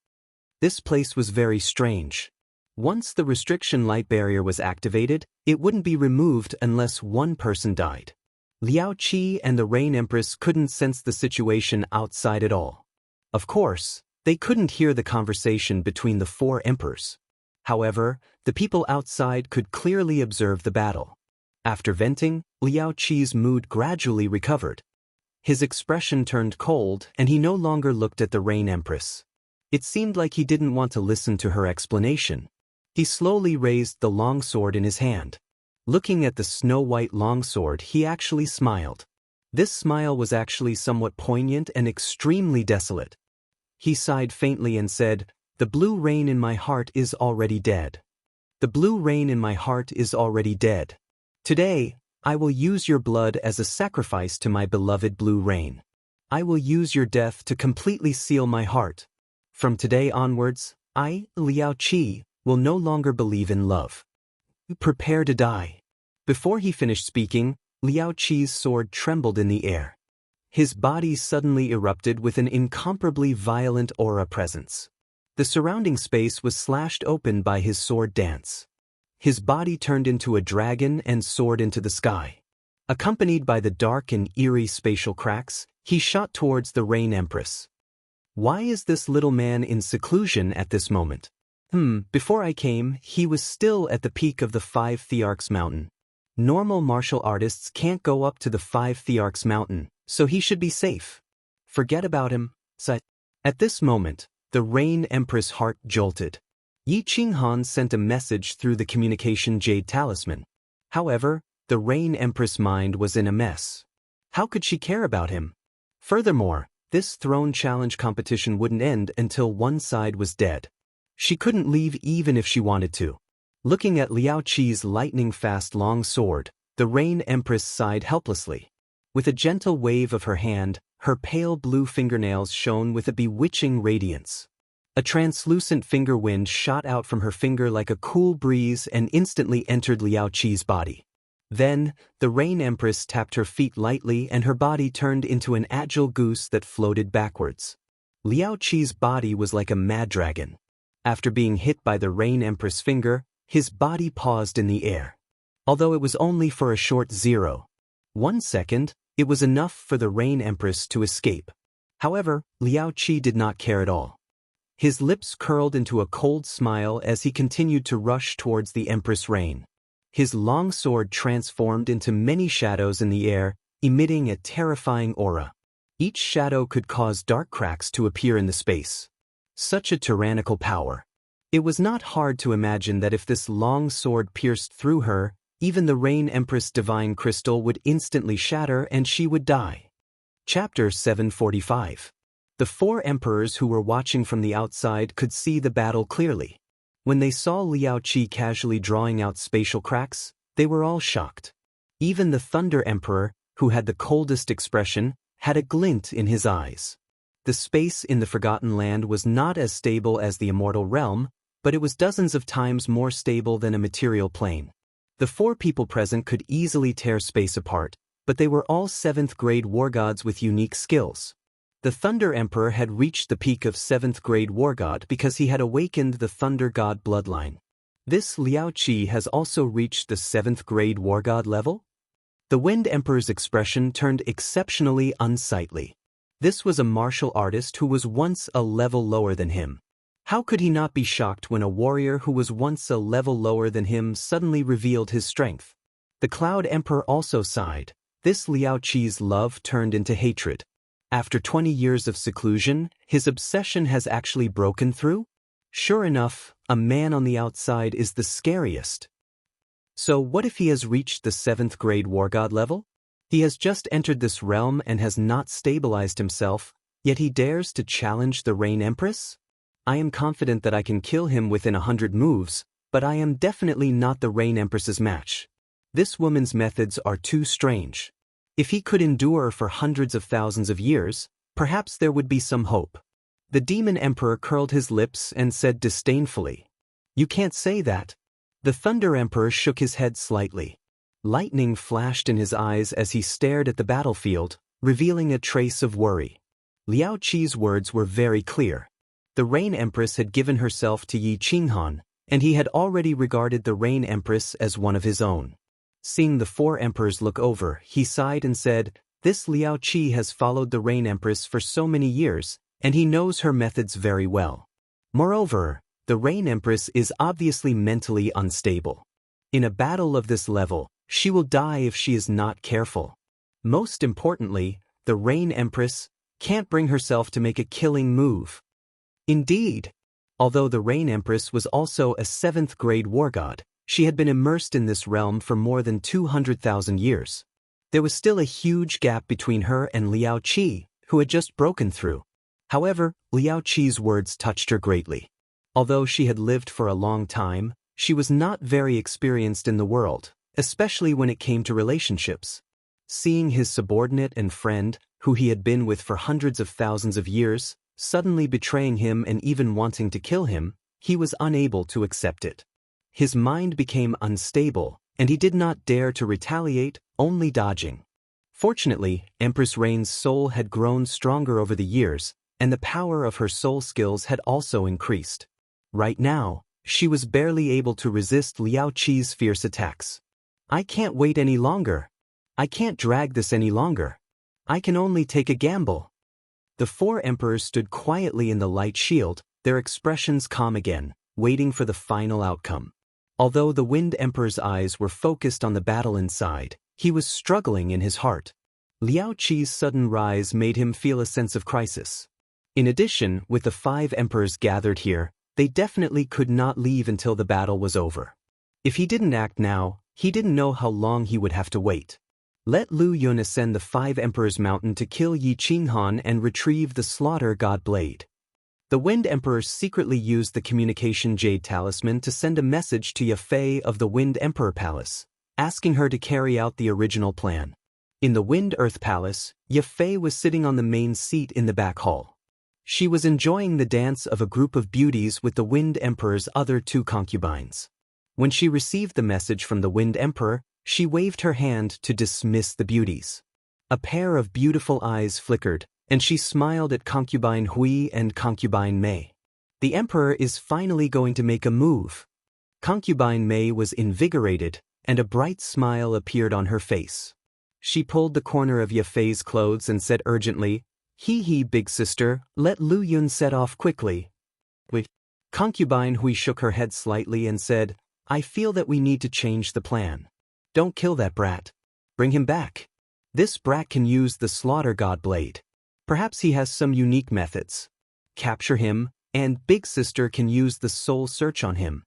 This place was very strange. Once the restriction light barrier was activated, it wouldn't be removed unless one person died. Liao Qi and the Rain Empress couldn't sense the situation outside at all. Of course, they couldn't hear the conversation between the 4 emperors. However, the people outside could clearly observe the battle. After venting, Liao Qi's mood gradually recovered. His expression turned cold, and he no longer looked at the Rain Empress. It seemed like he didn't want to listen to her explanation. He slowly raised the longsword in his hand. Looking at the snow-white longsword, he actually smiled. This smile was actually somewhat poignant and extremely desolate. He sighed faintly and said, "The blue rain in my heart is already dead. The blue rain in my heart is already dead. Today, I will use your blood as a sacrifice to my beloved blue rain. I will use your death to completely seal my heart. From today onwards, I, Liao Qi, will no longer believe in love. Prepare to die." Before he finished speaking, Liao Qi's sword trembled in the air. His body suddenly erupted with an incomparably violent aura presence. The surrounding space was slashed open by his sword dance. His body turned into a dragon and soared into the sky. Accompanied by the dark and eerie spatial cracks, he shot towards the Rain Empress. Why is this little man in seclusion at this moment? Before I came, he was still at the peak of the 5 Thearchs Mountain. Normal martial artists can't go up to the 5 Thearchs Mountain, so he should be safe. Forget about him, At this moment, the Rain Empress' heart jolted. Yi Qinghan sent a message through the communication jade talisman. However, the Rain Empress' mind was in a mess. How could she care about him? Furthermore, this throne challenge competition wouldn't end until one side was dead. She couldn't leave even if she wanted to. Looking at Liao Qi's lightning-fast long sword, the Rain Empress sighed helplessly. With a gentle wave of her hand, her pale blue fingernails shone with a bewitching radiance. A translucent finger wind shot out from her finger like a cool breeze and instantly entered Liao Qi's body. Then, the Rain Empress tapped her feet lightly and her body turned into an agile goose that floated backwards. Liao Qi's body was like a mad dragon. After being hit by the Rain Empress finger, his body paused in the air. Although it was only for a short 0.1 second, it was enough for the Rain Empress to escape. However, Liao Qi did not care at all. His lips curled into a cold smile as he continued to rush towards the Empress Rain. His long sword transformed into many shadows in the air, emitting a terrifying aura. Each shadow could cause dark cracks to appear in the space. Such a tyrannical power. It was not hard to imagine that if this long sword pierced through her, even the Rain Empress Divine Crystal would instantly shatter and she would die. Chapter 745. The four emperors who were watching from the outside could see the battle clearly. When they saw Liao Qi casually drawing out spatial cracks, they were all shocked. Even the Thunder Emperor, who had the coldest expression, had a glint in his eyes. The space in the Forgotten Land was not as stable as the Immortal Realm, but it was dozens of times more stable than a material plane. The four people present could easily tear space apart, but they were all 7th-grade war gods with unique skills. The Thunder Emperor had reached the peak of 7th-grade war god because he had awakened the Thunder God bloodline. This Liao Qi has also reached the 7th-grade war god level? The Wind Emperor's expression turned exceptionally unsightly. This was a martial artist who was once a level lower than him. How could he not be shocked when a warrior who was once a level lower than him suddenly revealed his strength? The Cloud Emperor also sighed. This Liao Qi's love turned into hatred. After 20 years of seclusion, his obsession has actually broken through? Sure enough, a man on the outside is the scariest. So what if he has reached the 7th-grade war god level? He has just entered this realm and has not stabilized himself, yet he dares to challenge the Rain Empress? I am confident that I can kill him within 100 moves, but I am definitely not the Rain Empress's match. This woman's methods are too strange. If he could endure for hundreds of thousands of years, perhaps there would be some hope. The Demon Emperor curled his lips and said disdainfully, "You can't say that." The Thunder Emperor shook his head slightly. Lightning flashed in his eyes as he stared at the battlefield, revealing a trace of worry. Liao Qi's words were very clear. The Rain Empress had given herself to Yi Qinghan, and he had already regarded the Rain Empress as one of his own. Seeing the four emperors look over, he sighed and said, "This Liao Qi has followed the Rain Empress for so many years, and he knows her methods very well. Moreover, the Rain Empress is obviously mentally unstable. In a battle of this level, she will die if she is not careful. Most importantly, the Rain Empress can't bring herself to make a killing move." Indeed, although the Rain Empress was also a 7th-grade war god, she had been immersed in this realm for more than 200,000 years. There was still a huge gap between her and Liao Qi, who had just broken through. However, Liao Qi's words touched her greatly. Although she had lived for a long time, she was not very experienced in the world, especially when it came to relationships. Seeing his subordinate and friend, who he had been with for hundreds of thousands of years, suddenly betraying him and even wanting to kill him, he was unable to accept it. His mind became unstable, and he did not dare to retaliate, only dodging. Fortunately, Empress Rain's soul had grown stronger over the years, and the power of her soul skills had also increased. Right now, she was barely able to resist Liao Qi's fierce attacks. "I can't wait any longer. I can't drag this any longer. I can only take a gamble." The four emperors stood quietly in the light shield, their expressions calm again, waiting for the final outcome. Although the Wind Emperor's eyes were focused on the battle inside, he was struggling in his heart. Liao Qi's sudden rise made him feel a sense of crisis. In addition, with the 5 emperors gathered here, they definitely could not leave until the battle was over. If he didn't act now, he didn't know how long he would have to wait. Let Lu Yun ascend the 5 emperors' mountain to kill Yi Qinghan and retrieve the Slaughter God Blade. The Wind Emperor secretly used the Communication Jade Talisman to send a message to Yafei of the Wind Emperor Palace, asking her to carry out the original plan. In the Wind Earth Palace, Yafei was sitting on the main seat in the back hall. She was enjoying the dance of a group of beauties with the Wind Emperor's other 2 concubines. When she received the message from the Wind Emperor, She waved her hand to dismiss the beauties. A pair of beautiful eyes flickered, and she smiled at concubine Hui and concubine Mei. The emperor is finally going to make a move. Concubine Mei was invigorated, and a bright smile appeared on her face. She pulled the corner of Yafei's clothes and said urgently, "Hee, big sister, let Lu Yun set off quickly." Wait. Concubine Hui shook her head slightly and said, "I feel that we need to change the plan. Don't kill that brat. Bring him back. This brat can use the slaughter god blade. Perhaps he has some unique methods. Capture him, and big sister can use the soul search on him."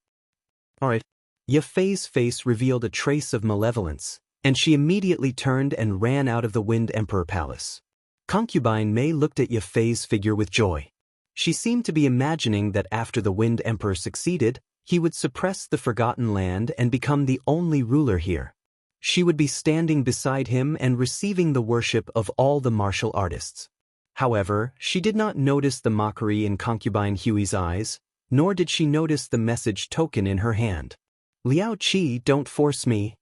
Alright. Yafei's face revealed a trace of malevolence, and she immediately turned and ran out of the Wind Emperor Palace. Concubine Mei looked at Yafei's figure with joy. She seemed to be imagining that after the Wind Emperor succeeded, he would suppress the Forgotten Land and become the only ruler here. She would be standing beside him and receiving the worship of all the martial artists. However, she did not notice the mockery in concubine Hui's eyes, nor did she notice the message token in her hand. "Liao Qi, don't force me."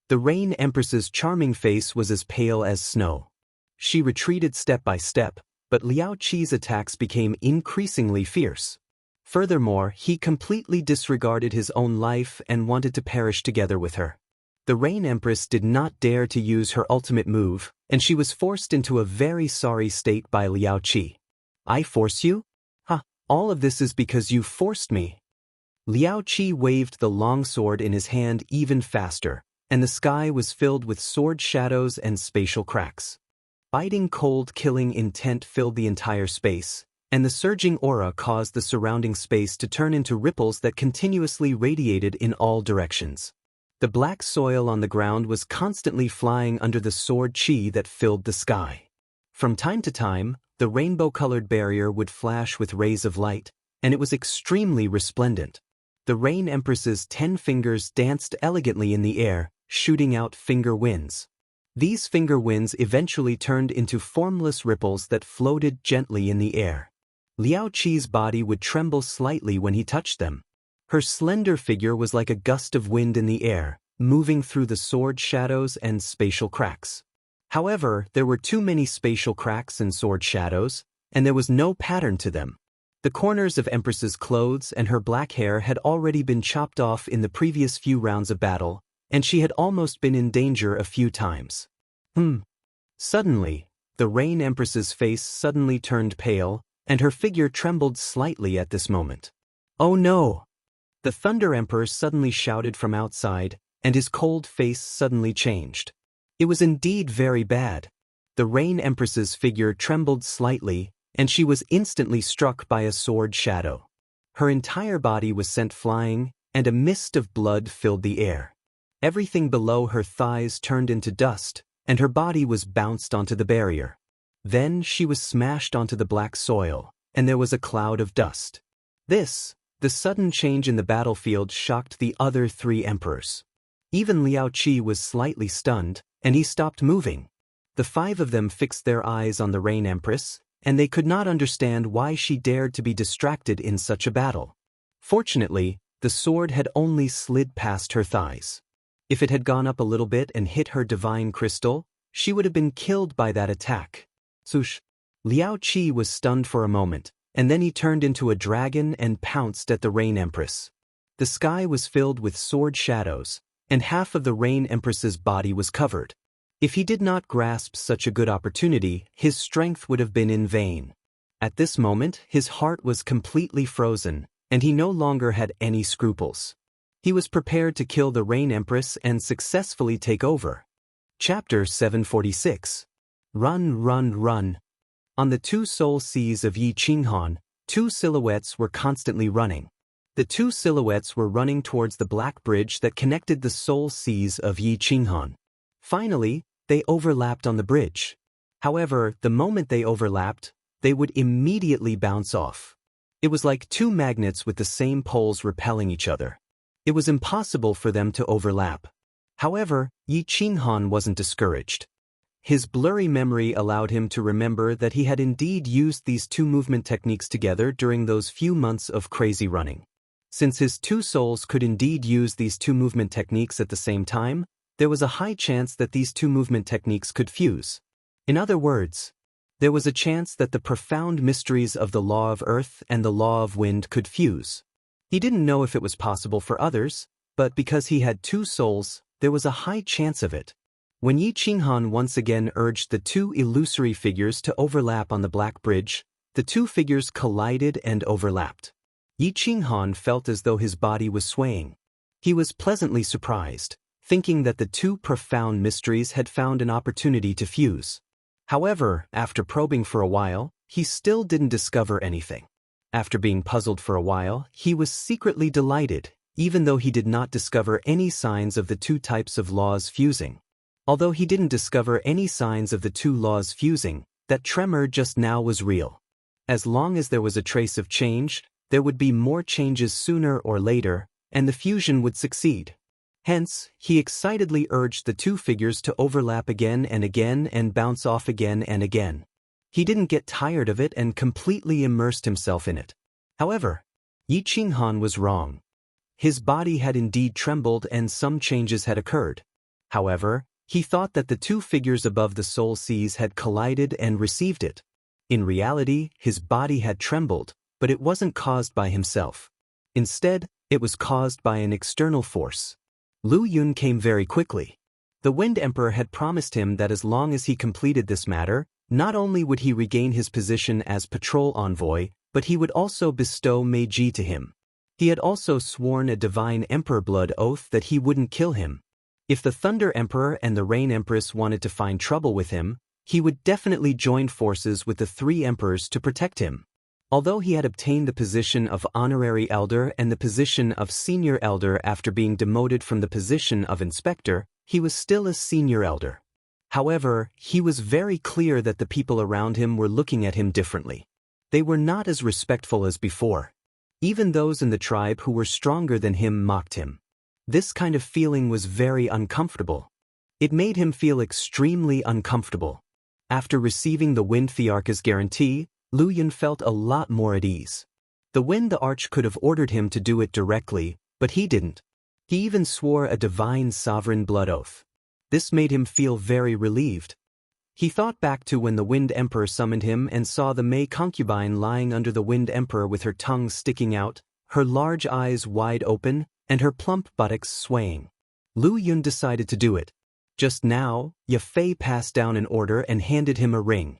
The Rain Empress's charming face was as pale as snow. She retreated step by step, but Liao Qi's attacks became increasingly fierce. Furthermore, he completely disregarded his own life and wanted to perish together with her. The Rain Empress did not dare to use her ultimate move, and she was forced into a very sorry state by Liao Qi. "I force you? Ha, all of this is because you forced me." Liao Qi waved the long sword in his hand even faster, and the sky was filled with sword shadows and spatial cracks. Biting cold killing intent filled the entire space, and the surging aura caused the surrounding space to turn into ripples that continuously radiated in all directions. The black soil on the ground was constantly flying under the sword chi that filled the sky. From time to time, the rainbow-colored barrier would flash with rays of light, and it was extremely resplendent. The Rain Empress's 10 fingers danced elegantly in the air, shooting out finger winds. These finger winds eventually turned into formless ripples that floated gently in the air. Liao Qi's body would tremble slightly when he touched them. Her slender figure was like a gust of wind in the air, moving through the sword shadows and spatial cracks. However, there were too many spatial cracks and sword shadows, and there was no pattern to them. The corners of Empress's clothes and her black hair had already been chopped off in the previous few rounds of battle, and she had almost been in danger a few times. Suddenly, the Rain Empress's face suddenly turned pale, and her figure trembled slightly at this moment. "Oh no!" The Thunder Emperor suddenly shouted from outside, and his cold face suddenly changed. It was indeed very bad. The Rain Empress's figure trembled slightly, and she was instantly struck by a sword shadow. Her entire body was sent flying, and a mist of blood filled the air. Everything below her thighs turned into dust, and her body was bounced onto the barrier. Then she was smashed onto the black soil, and there was a cloud of dust. The sudden change in the battlefield shocked the other 3 emperors. Even Liao Qi was slightly stunned, and he stopped moving. The 5 of them fixed their eyes on the Rain Empress, and they could not understand why she dared to be distracted in such a battle. Fortunately, the sword had only slid past her thighs. If it had gone up a little bit and hit her divine crystal, she would have been killed by that attack. Swoosh! Liao Qi was stunned for a moment, and then he turned into a dragon and pounced at the Rain Empress. The sky was filled with sword shadows, and half of the Rain Empress's body was covered. If he did not grasp such a good opportunity, his strength would have been in vain. At this moment, his heart was completely frozen, and he no longer had any scruples. He was prepared to kill the Rain Empress and successfully take over. Chapter 746. Run, run, run. On the 2 soul seas of Yi Qinghan, 2 silhouettes were constantly running. The 2 silhouettes were running towards the black bridge that connected the soul seas of Yi Qinghan. Finally, they overlapped on the bridge. However, the moment they overlapped, they would immediately bounce off. It was like 2 magnets with the same poles repelling each other. It was impossible for them to overlap. However, Yi Qinghan wasn't discouraged. His blurry memory allowed him to remember that he had indeed used these 2 movement techniques together during those few months of crazy running. Since his 2 souls could indeed use these 2 movement techniques at the same time, there was a high chance that these two movement techniques could fuse. In other words, there was a chance that the profound mysteries of the law of earth and the law of wind could fuse. He didn't know if it was possible for others, but because he had two souls, there was a high chance of it. When Yi Qinghan once again urged the two illusory figures to overlap on the black bridge, the two figures collided and overlapped. Yi Qinghan felt as though his body was swaying. He was pleasantly surprised, thinking that the two profound mysteries had found an opportunity to fuse. However, after probing for a while, he still didn't discover anything. After being puzzled for a while, he was secretly delighted, even though he did not discover any signs of the two types of laws fusing. Although he didn't discover any signs of the two laws fusing, that tremor just now was real. As long as there was a trace of change, there would be more changes sooner or later, and the fusion would succeed. Hence, he excitedly urged the two figures to overlap again and bounce off again and again. He didn't get tired of it and completely immersed himself in it. However, Yi Qinghan was wrong. His body had indeed trembled and some changes had occurred. However, he thought that the two figures above the soul seas had collided and received it. In reality, his body had trembled, but it wasn't caused by himself. Instead, it was caused by an external force. Lu Yun came very quickly. The Wind Emperor had promised him that as long as he completed this matter, not only would he regain his position as patrol envoy, but he would also bestow Meiji to him. He had also sworn a divine emperor blood oath that he wouldn't kill him. If the Thunder Emperor and the Rain Empress wanted to find trouble with him, he would definitely join forces with the three emperors to protect him. Although he had obtained the position of honorary elder and the position of senior elder after being demoted from the position of inspector, he was still a senior elder. However, he was very clear that the people around him were looking at him differently. They were not as respectful as before. Even those in the tribe who were stronger than him mocked him. This kind of feeling was very uncomfortable. It made him feel extremely uncomfortable. After receiving the Wind Thearch's guarantee, Lu Yun felt a lot more at ease. The Wind Arch could have ordered him to do it directly, but he didn't. He even swore a divine sovereign blood oath. This made him feel very relieved. He thought back to when the Wind Emperor summoned him and saw the Mei concubine lying under the Wind Emperor with her tongue sticking out, her large eyes wide open, and her plump buttocks swaying. Lu Yun decided to do it. Just now, Ye Fei passed down an order and handed him a ring.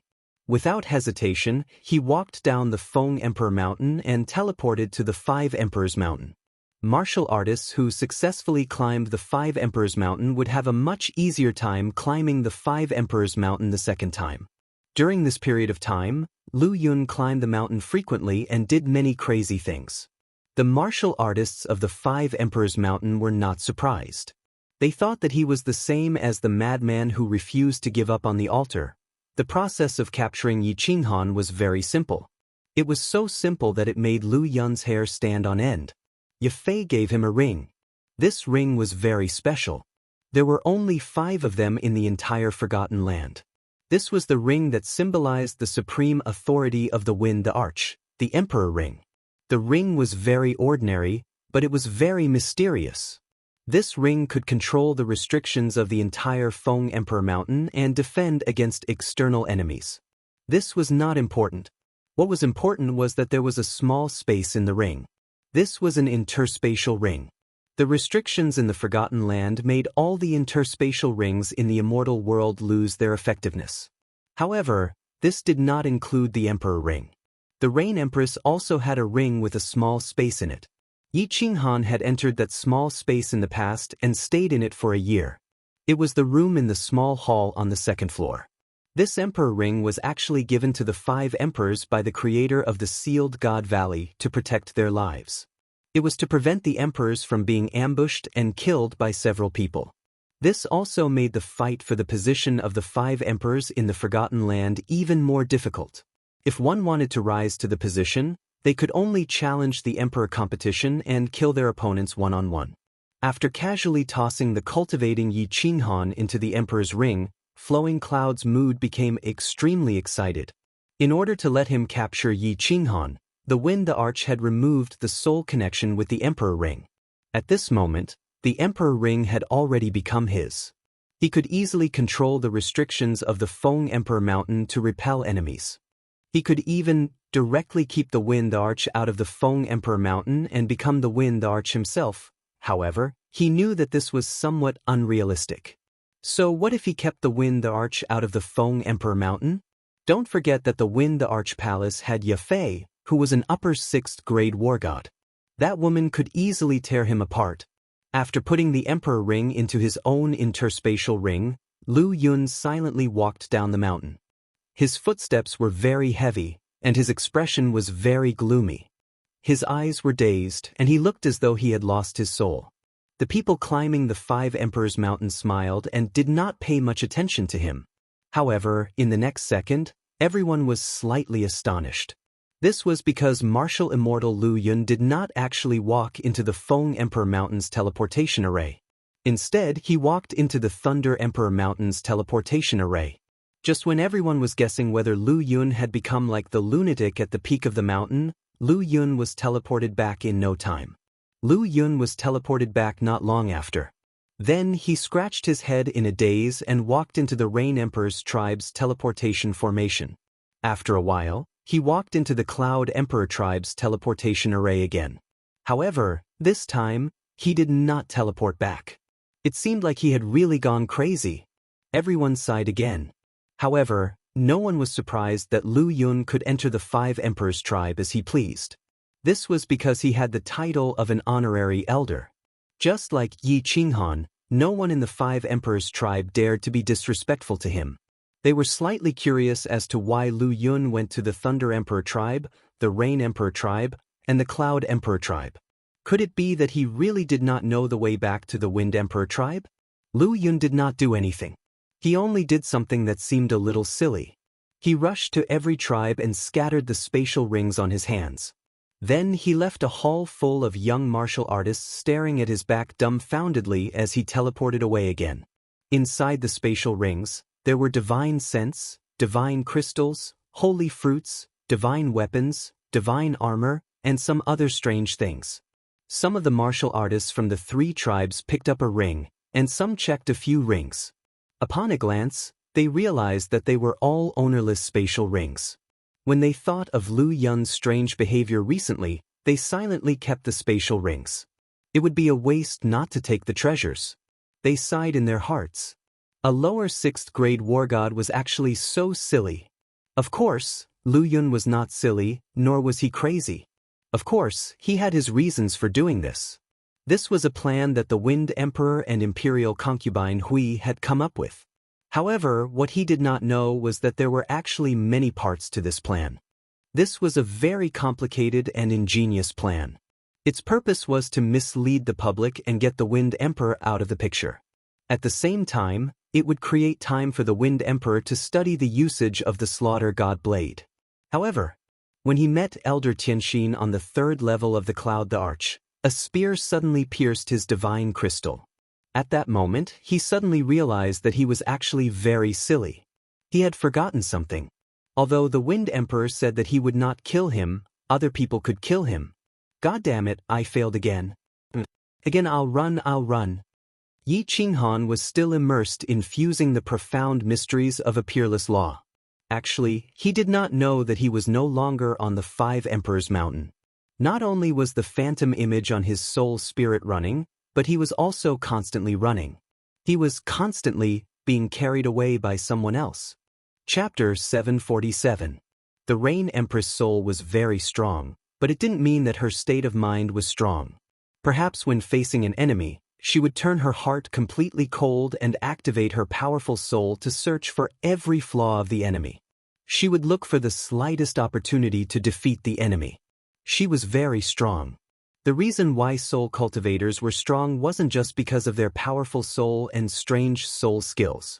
Without hesitation, he walked down the Feng Emperor Mountain and teleported to the Five Emperors Mountain. Martial artists who successfully climbed the Five Emperors Mountain would have a much easier time climbing the Five Emperors Mountain the second time. During this period of time, Lu Yun climbed the mountain frequently and did many crazy things. The martial artists of the Five Emperors Mountain were not surprised. They thought that he was the same as the madman who refused to give up on the altar. The process of capturing Yi Qinghan was very simple. It was so simple that it made Lu Yun's hair stand on end. Ye Fei gave him a ring. This ring was very special. There were only 5 of them in the entire Forgotten Land. This was the ring that symbolized the supreme authority of the Wind Arch, the Emperor Ring. The ring was very ordinary, but it was very mysterious. This ring could control the restrictions of the entire Feng Emperor Mountain and defend against external enemies. This was not important. What was important was that there was a small space in the ring. This was an interspatial ring. The restrictions in the Forgotten Land made all the interspatial rings in the immortal world lose their effectiveness. However, this did not include the Emperor Ring. The Rain Empress also had a ring with a small space in it. Yi Qinghan had entered that small space in the past and stayed in it for a year. It was the room in the small hall on the 2nd floor. This Emperor Ring was actually given to the 5 emperors by the creator of the Sealed God Valley to protect their lives. It was to prevent the emperors from being ambushed and killed by several people. This also made the fight for the position of the 5 emperors in the Forgotten Land even more difficult. If one wanted to rise to the position, they could only challenge the emperor competition and kill their opponents one-on-one. After casually tossing the cultivating Yi Qinghan into the emperor's ring, Flowing Cloud's mood became extremely excited. In order to let him capture Yi Qinghan, the Wind Arch had removed the soul connection with the Emperor Ring. At this moment, The Emperor Ring had already become his. He could easily control the restrictions of the Feng Emperor Mountain to repel enemies. He could even directly keep the Wind Arch out of the Feng Emperor Mountain and become the Wind Arch himself. However, he knew that this was somewhat unrealistic. So what if he kept the Wind Arch out of the Feng Emperor Mountain? Don't forget that the Wind Arch Palace had Yafei, who was an upper 6th grade war god. That woman could easily tear him apart. After putting the Emperor Ring into his own interspatial ring, Lu Yun silently walked down the mountain. His footsteps were very heavy, and his expression was very gloomy. His eyes were dazed, and he looked as though he had lost his soul. The people climbing the 5 Emperors Mountain smiled and did not pay much attention to him. However, in the next second, everyone was slightly astonished. This was because martial immortal Lu Yun did not actually walk into the Feng Emperor Mountain's teleportation array. Instead, he walked into the Thunder Emperor Mountain's teleportation array. Just when everyone was guessing whether Lu Yun had become like the lunatic at the peak of the mountain, Lu Yun was teleported back in no time. Lu Yun was teleported back not long after. Then he scratched his head in a daze and walked into the Rain Emperor's tribe's teleportation formation. After a while, he walked into the Cloud Emperor tribe's teleportation array again. However, this time, he did not teleport back. It seemed like he had really gone crazy. Everyone sighed again. However, no one was surprised that Lu Yun could enter the 5 Emperors tribe as he pleased. This was because he had the title of an honorary elder. Just like Yi Qinghan, no one in the 5 Emperors tribe dared to be disrespectful to him. They were slightly curious as to why Lu Yun went to the Thunder Emperor tribe, the Rain Emperor tribe, and the Cloud Emperor tribe. Could it be that he really did not know the way back to the Wind Emperor tribe? Lu Yun did not do anything. He only did something that seemed a little silly. He rushed to every tribe and scattered the spatial rings on his hands. Then he left a hall full of young martial artists staring at his back dumbfoundedly as he teleported away again. Inside the spatial rings, there were divine scents, divine crystals, holy fruits, divine weapons, divine armor, and some other strange things. Some of the martial artists from the 3 tribes picked up a ring, and some checked a few rings. Upon a glance, they realized that they were all ownerless spatial rings. When they thought of Lu Yun's strange behavior recently, they silently kept the spatial rings. It would be a waste not to take the treasures. They sighed in their hearts. A lower 6th grade war god was actually so silly. Of course, Lu Yun was not silly, nor was he crazy. Of course, he had his reasons for doing this. This was a plan that the Wind Emperor and Imperial concubine Hui had come up with. However, what he did not know was that there were actually many parts to this plan. This was a very complicated and ingenious plan. Its purpose was to mislead the public and get the Wind Emperor out of the picture. At the same time, it would create time for the Wind Emperor to study the usage of the Slaughter God Blade. However, when he met Elder Tianxin on the 3rd level of the Cloud Arch, a spear suddenly pierced his divine crystal. At that moment, he suddenly realized that he was actually very silly. He had forgotten something. Although the Wind Emperor said that he would not kill him, other people could kill him. God damn it, I failed again. Again, I'll run. Yi Qinghan was still immersed in fusing the profound mysteries of a peerless law. Actually, he did not know that he was no longer on the 5 Emperors Mountain. Not only was the phantom image on his soul spirit running, but he was also constantly running. He was constantly being carried away by someone else. Chapter 747. The Rain Empress' soul was very strong, but it didn't mean that her state of mind was strong. Perhaps when facing an enemy, she would turn her heart completely cold and activate her powerful soul to search for every flaw of the enemy. She would look for the slightest opportunity to defeat the enemy. She was very strong. The reason why soul cultivators were strong wasn't just because of their powerful soul and strange soul skills.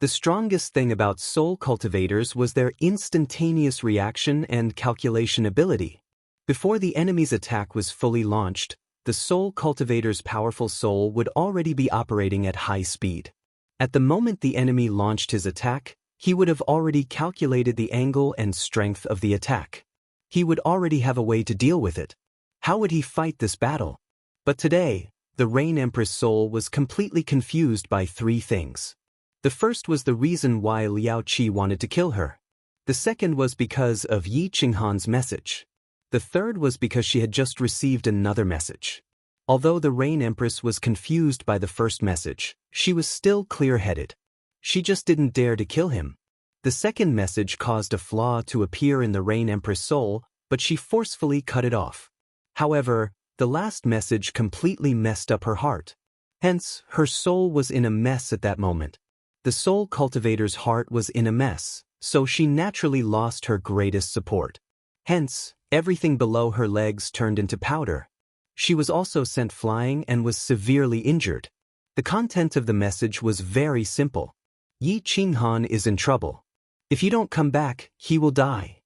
The strongest thing about soul cultivators was their instantaneous reaction and calculation ability. Before the enemy's attack was fully launched, the soul cultivator's powerful soul would already be operating at high speed. At the moment the enemy launched his attack, he would have already calculated the angle and strength of the attack. He would already have a way to deal with it. How would he fight this battle? But today, the Rain Empress soul was completely confused by three things. The first was the reason why Liao Qi wanted to kill her. The second was because of Yi Qinghan's message. The third was because she had just received another message. Although the Rain Empress was confused by the first message, she was still clear-headed. She just didn't dare to kill him. The second message caused a flaw to appear in the Rain Empress soul, but she forcefully cut it off. However, the last message completely messed up her heart. Hence, her soul was in a mess at that moment. The soul cultivator's heart was in a mess, so she naturally lost her greatest support. Hence, everything below her legs turned into powder. She was also sent flying and was severely injured. The content of the message was very simple. Yi Qinghan is in trouble. If you don't come back, he will die.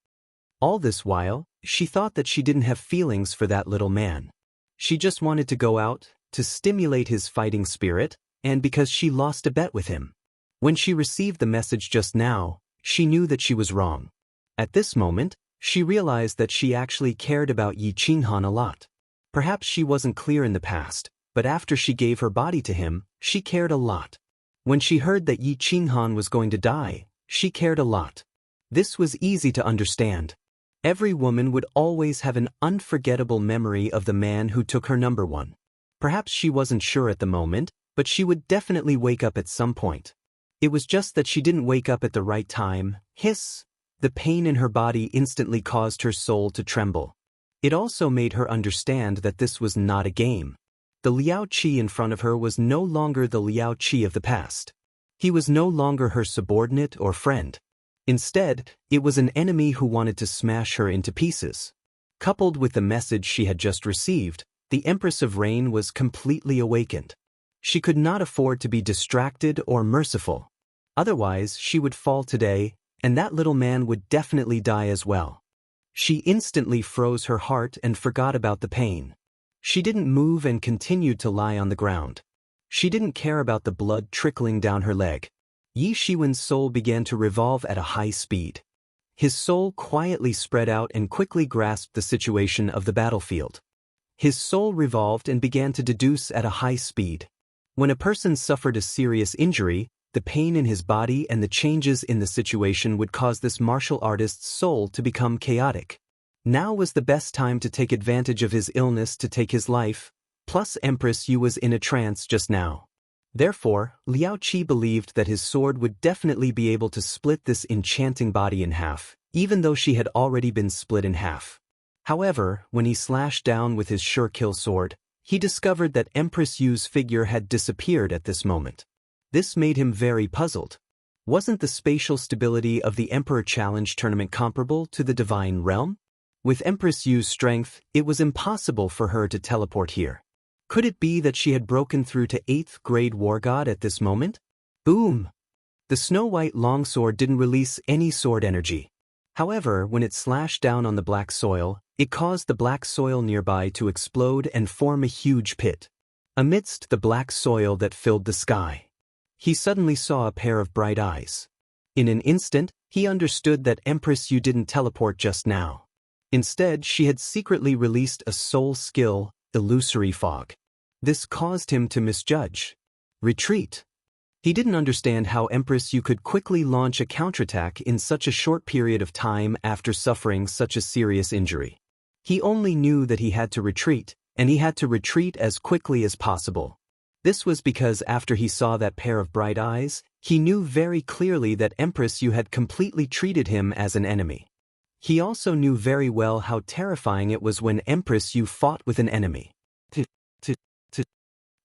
All this while, she thought that she didn't have feelings for that little man. She just wanted to go out, to stimulate his fighting spirit, and because she lost a bet with him. When she received the message just now, she knew that she was wrong. At this moment, she realized that she actually cared about Yi Qinghan a lot. Perhaps she wasn't clear in the past, but after she gave her body to him, she cared a lot. When she heard that Yi Qinghan was going to die, she cared a lot. This was easy to understand. Every woman would always have an unforgettable memory of the man who took her number one. Perhaps she wasn't sure at the moment, but she would definitely wake up at some point. It was just that she didn't wake up at the right time. Hiss! The pain in her body instantly caused her soul to tremble. It also made her understand that this was not a game. The Liao Qi in front of her was no longer the Liao Qi of the past. He was no longer her subordinate or friend. Instead, it was an enemy who wanted to smash her into pieces. Coupled with the message she had just received, the Empress of Rain was completely awakened. She could not afford to be distracted or merciful. Otherwise, she would fall today, and that little man would definitely die as well. She instantly froze her heart and forgot about the pain. She didn't move and continued to lie on the ground. She didn't care about the blood trickling down her leg. Yi Shiwen's soul began to revolve at a high speed. His soul quietly spread out and quickly grasped the situation of the battlefield. His soul revolved and began to deduce at a high speed. When a person suffered a serious injury, the pain in his body and the changes in the situation would cause this martial artist's soul to become chaotic. Now was the best time to take advantage of his illness to take his life, plus Empress Yu was in a trance just now. Therefore, Liao Qi believed that his sword would definitely be able to split this enchanting body in half, even though she had already been split in half. However, when he slashed down with his sure-kill sword, he discovered that Empress Yu's figure had disappeared at this moment. This made him very puzzled. Wasn't the spatial stability of the Emperor Challenge tournament comparable to the Divine Realm? With Empress Yu's strength, it was impossible for her to teleport here. Could it be that she had broken through to 8th grade War God at this moment? Boom! The snow-white longsword didn't release any sword energy. However, when it slashed down on the black soil, it caused the black soil nearby to explode and form a huge pit. Amidst the black soil that filled the sky, he suddenly saw a pair of bright eyes. In an instant, he understood that Empress Yu didn't teleport just now. Instead, she had secretly released a soul skill, Illusory Fog. This caused him to misjudge. Retreat. He didn't understand how Empress Yu could quickly launch a counterattack in such a short period of time after suffering such a serious injury. He only knew that he had to retreat, and he had to retreat as quickly as possible. This was because after he saw that pair of bright eyes, he knew very clearly that Empress Yu had completely treated him as an enemy. He also knew very well how terrifying it was when Empress Yu fought with an enemy.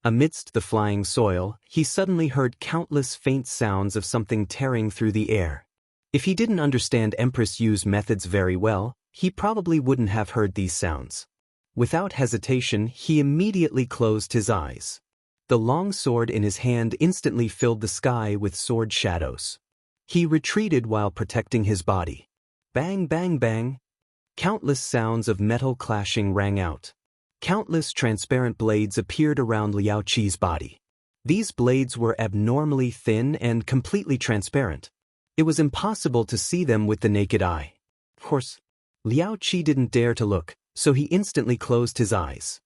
Amidst the flying soil, he suddenly heard countless faint sounds of something tearing through the air. If he didn't understand Empress Yu's methods very well, he probably wouldn't have heard these sounds. Without hesitation, he immediately closed his eyes. The long sword in his hand instantly filled the sky with sword shadows. He retreated while protecting his body. Bang, bang, bang. Countless sounds of metal clashing rang out. Countless transparent blades appeared around Liao Qi's body. These blades were abnormally thin and completely transparent. It was impossible to see them with the naked eye. Of course, Liao Qi didn't dare to look, so he instantly closed his eyes.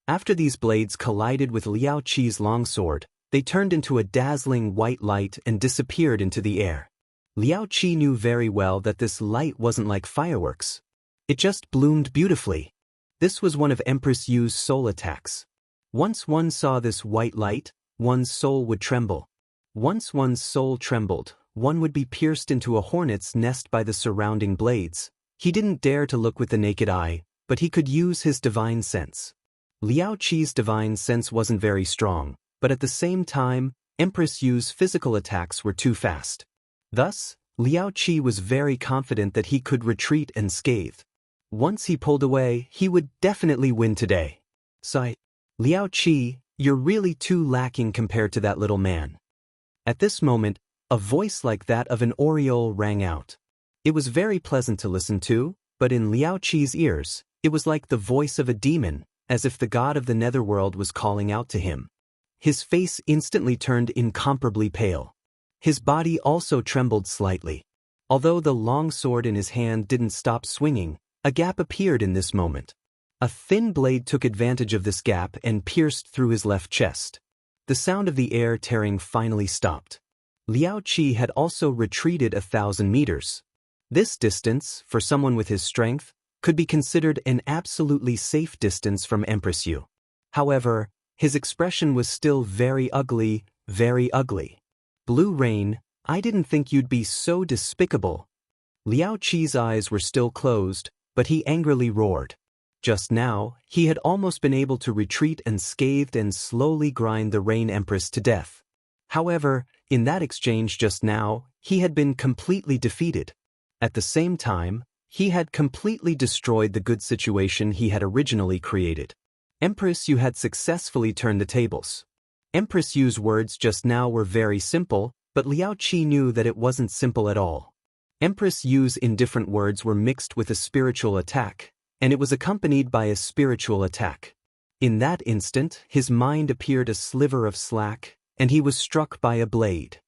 After these blades collided with Liao Qi's longsword, they turned into a dazzling white light and disappeared into the air. Liao Qi knew very well that this light wasn't like fireworks. It just bloomed beautifully. This was one of Empress Yu's soul attacks. Once one saw this white light, one's soul would tremble. Once one's soul trembled, one would be pierced into a hornet's nest by the surrounding blades. He didn't dare to look with the naked eye, but he could use his divine sense. Liao Qi's divine sense wasn't very strong, but at the same time, Empress Yu's physical attacks were too fast. Thus, Liao Qi was very confident that he could retreat unscathed. Once he pulled away, he would definitely win today. Sigh. Liao Qi, you're really too lacking compared to that little man. At this moment, a voice like that of an oriole rang out. It was very pleasant to listen to, but in Liao Qi's ears, it was like the voice of a demon, as if the god of the netherworld was calling out to him. His face instantly turned incomparably pale. His body also trembled slightly. Although the long sword in his hand didn't stop swinging, a gap appeared in this moment. A thin blade took advantage of this gap and pierced through his left chest. The sound of the air tearing finally stopped. Liao Qi had also retreated 1,000 meters. This distance, for someone with his strength, could be considered an absolutely safe distance from Empress Yu. However, his expression was still very ugly, very ugly. Blue Rain, I didn't think you'd be so despicable. Liao Qi's eyes were still closed, but he angrily roared. Just now, he had almost been able to retreat unscathed and slowly grind the Rain Empress to death. However, in that exchange just now, he had been completely defeated. At the same time, he had completely destroyed the good situation he had originally created. Empress Yu had successfully turned the tables. Empress Yu's words just now were very simple, but Liao Qi knew that it wasn't simple at all. Empress Yu's indifferent words were mixed with a spiritual attack, and it was accompanied by a spiritual attack. In that instant, his mind appeared a sliver of slack, and he was struck by a blade.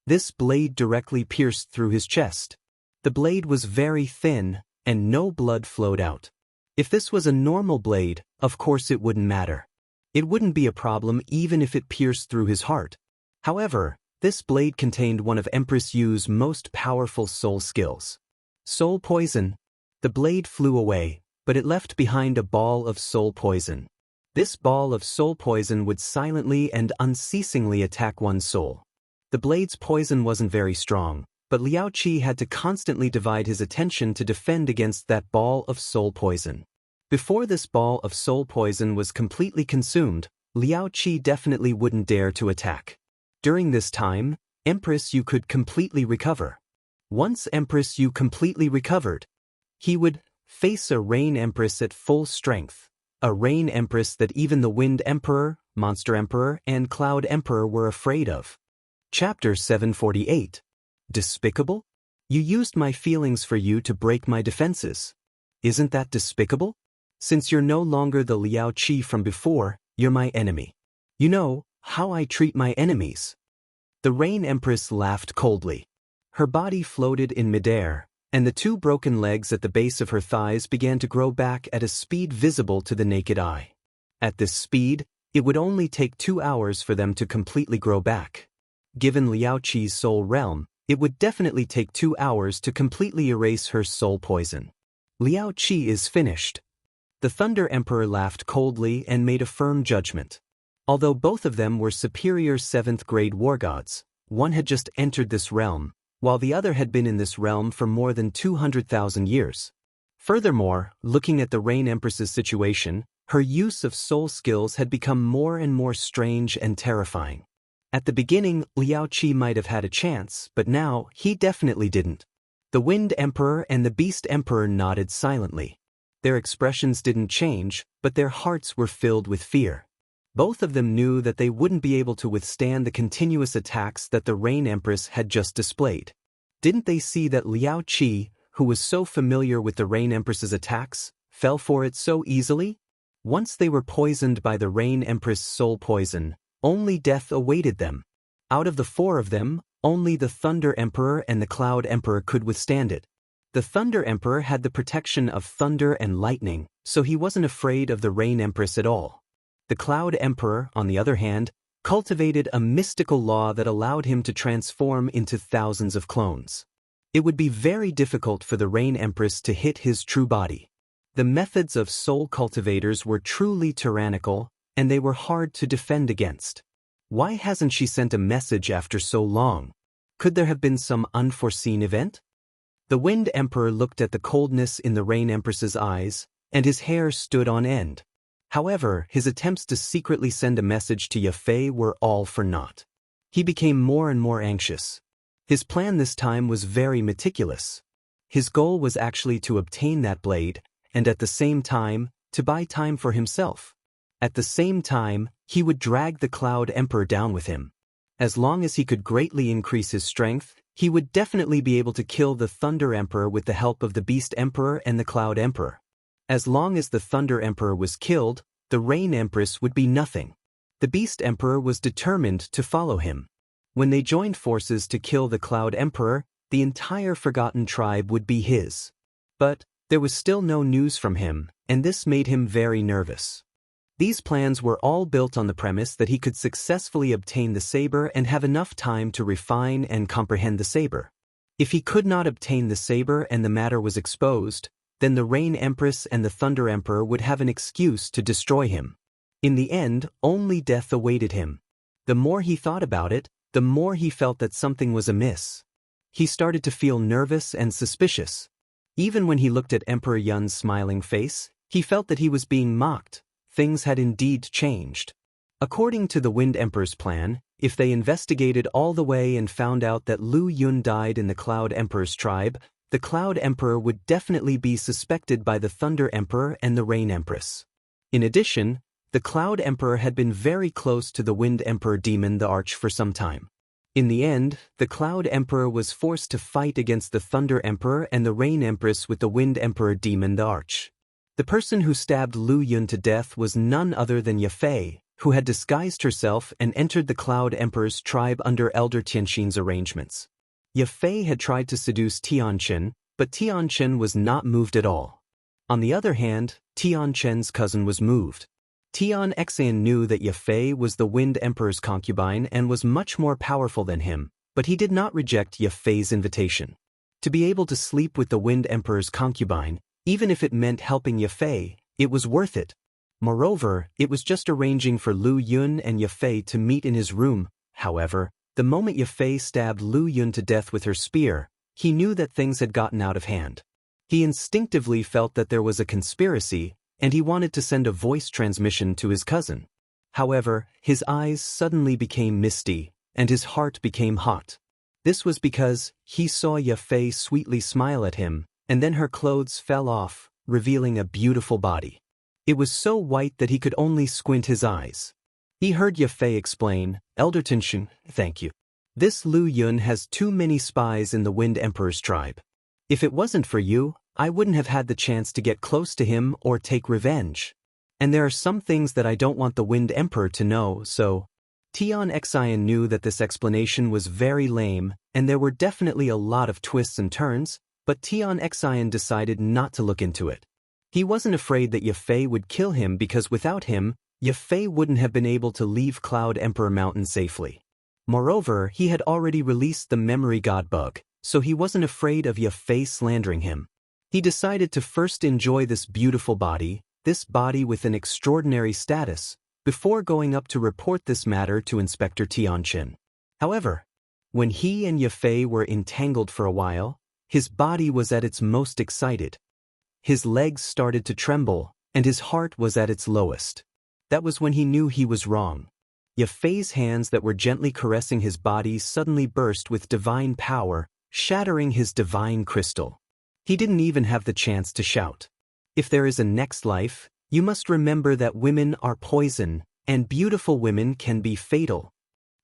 This blade directly pierced through his chest. The blade was very thin, and no blood flowed out. If this was a normal blade, of course it wouldn't matter. It wouldn't be a problem even if it pierced through his heart. However, this blade contained one of Empress Yu's most powerful soul skills. Soul poison. The blade flew away, but it left behind a ball of soul poison. This ball of soul poison would silently and unceasingly attack one's soul. The blade's poison wasn't very strong, but Liao Qi had to constantly divide his attention to defend against that ball of soul poison. Before this ball of soul poison was completely consumed, Liao Qi definitely wouldn't dare to attack. During this time, Empress Yu could completely recover. Once Empress Yu completely recovered, he would face a Rain Empress at full strength, a Rain Empress that even the Wind Emperor, Monster Emperor, and Cloud Emperor were afraid of. Chapter 748. Despicable? You used my feelings for you to break my defenses. Isn't that despicable? Since you're no longer the Liao Qi from before, you're my enemy. You know how I treat my enemies. The Rain Empress laughed coldly. Her body floated in midair, and the two broken legs at the base of her thighs began to grow back at a speed visible to the naked eye. At this speed, it would only take 2 hours for them to completely grow back. Given Liao Qi's soul realm, it would definitely take 2 hours to completely erase her soul poison. Liao Qi is finished. The Thunder Emperor laughed coldly and made a firm judgment. Although both of them were superior 7th-grade war gods, one had just entered this realm, while the other had been in this realm for more than 200,000 years. Furthermore, looking at the Rain Empress's situation, her use of soul skills had become more and more strange and terrifying. At the beginning, Liao Qi might have had a chance, but now, he definitely didn't. The Wind Emperor and the Beast Emperor nodded silently. Their expressions didn't change, but their hearts were filled with fear. Both of them knew that they wouldn't be able to withstand the continuous attacks that the Rain Empress had just displayed. Didn't they see that Liao Qi, who was so familiar with the Rain Empress's attacks, fell for it so easily? Once they were poisoned by the Rain Empress' soul poison, only death awaited them. Out of the 4 of them, only the Thunder Emperor and the Cloud Emperor could withstand it. The Thunder Emperor had the protection of thunder and lightning, so he wasn't afraid of the Rain Empress at all. The Cloud Emperor, on the other hand, cultivated a mystical law that allowed him to transform into thousands of clones. It would be very difficult for the Rain Empress to hit his true body. The methods of soul cultivators were truly tyrannical, and they were hard to defend against. Why hasn't she sent a message after so long? Could there have been some unforeseen event? The Wind Emperor looked at the coldness in the Rain Empress's eyes, and his hair stood on end. However, his attempts to secretly send a message to Yafei were all for naught. He became more and more anxious. His plan this time was very meticulous. His goal was actually to obtain that blade, and at the same time, to buy time for himself. At the same time, he would drag the Cloud Emperor down with him. As long as he could greatly increase his strength, he would definitely be able to kill the Thunder Emperor with the help of the Beast Emperor and the Cloud Emperor. As long as the Thunder Emperor was killed, the Rain Empress would be nothing. The Beast Emperor was determined to follow him. When they joined forces to kill the Cloud Emperor, the entire Forgotten Tribe would be his. But there was still no news from him, and this made him very nervous. These plans were all built on the premise that he could successfully obtain the saber and have enough time to refine and comprehend the saber. If he could not obtain the saber and the matter was exposed, then the Rain Empress and the Thunder Emperor would have an excuse to destroy him. In the end, only death awaited him. The more he thought about it, the more he felt that something was amiss. He started to feel nervous and suspicious. Even when he looked at Emperor Yun's smiling face, he felt that he was being mocked. Things had indeed changed. According to the Wind Emperor's plan, if they investigated all the way and found out that Lu Yun died in the Cloud Emperor's tribe, the Cloud Emperor would definitely be suspected by the Thunder Emperor and the Rain Empress. In addition, the Cloud Emperor had been very close to the Wind Emperor Demon the Arch for some time. In the end, the Cloud Emperor was forced to fight against the Thunder Emperor and the Rain Empress with the Wind Emperor Demon the Arch. The person who stabbed Lu Yun to death was none other than Yafei, who had disguised herself and entered the Cloud Emperor's tribe under Elder Tianxin's arrangements. Yafei had tried to seduce Tianchen, but Tianchen was not moved at all. On the other hand, Tianchen's cousin was moved. Tianxian knew that Yafei was the Wind Emperor's concubine and was much more powerful than him, but he did not reject Yafei's invitation. To be able to sleep with the Wind Emperor's concubine, even if it meant helping Yafei, it was worth it. Moreover, it was just arranging for Lu Yun and Yafei to meet in his room. However, the moment Yafei stabbed Lu Yun to death with her spear, he knew that things had gotten out of hand. He instinctively felt that there was a conspiracy, and he wanted to send a voice transmission to his cousin. However, his eyes suddenly became misty, and his heart became hot. This was because he saw Yafei sweetly smile at him, and then her clothes fell off, revealing a beautiful body. It was so white that he could only squint his eyes. He heard Yafei explain, "Elder Tianxin, thank you. This Lu Yun has too many spies in the Wind Emperor's tribe. If it wasn't for you, I wouldn't have had the chance to get close to him or take revenge. And there are some things that I don't want the Wind Emperor to know, so..." Tianxian knew that this explanation was very lame, and there were definitely a lot of twists and turns, but Tianxian decided not to look into it. He wasn't afraid that Yafei would kill him because without him, Yafei wouldn't have been able to leave Cloud Emperor Mountain safely. Moreover, he had already released the memory god bug, so he wasn't afraid of Yafei slandering him. He decided to first enjoy this beautiful body, this body with an extraordinary status, before going up to report this matter to Inspector Tianchen. However, when he and Yafei were entangled for a while, his body was at its most excited. His legs started to tremble, and his heart was at its lowest. That was when he knew he was wrong. Yafei's hands that were gently caressing his body suddenly burst with divine power, shattering his divine crystal. He didn't even have the chance to shout. If there is a next life, you must remember that women are poison, and beautiful women can be fatal.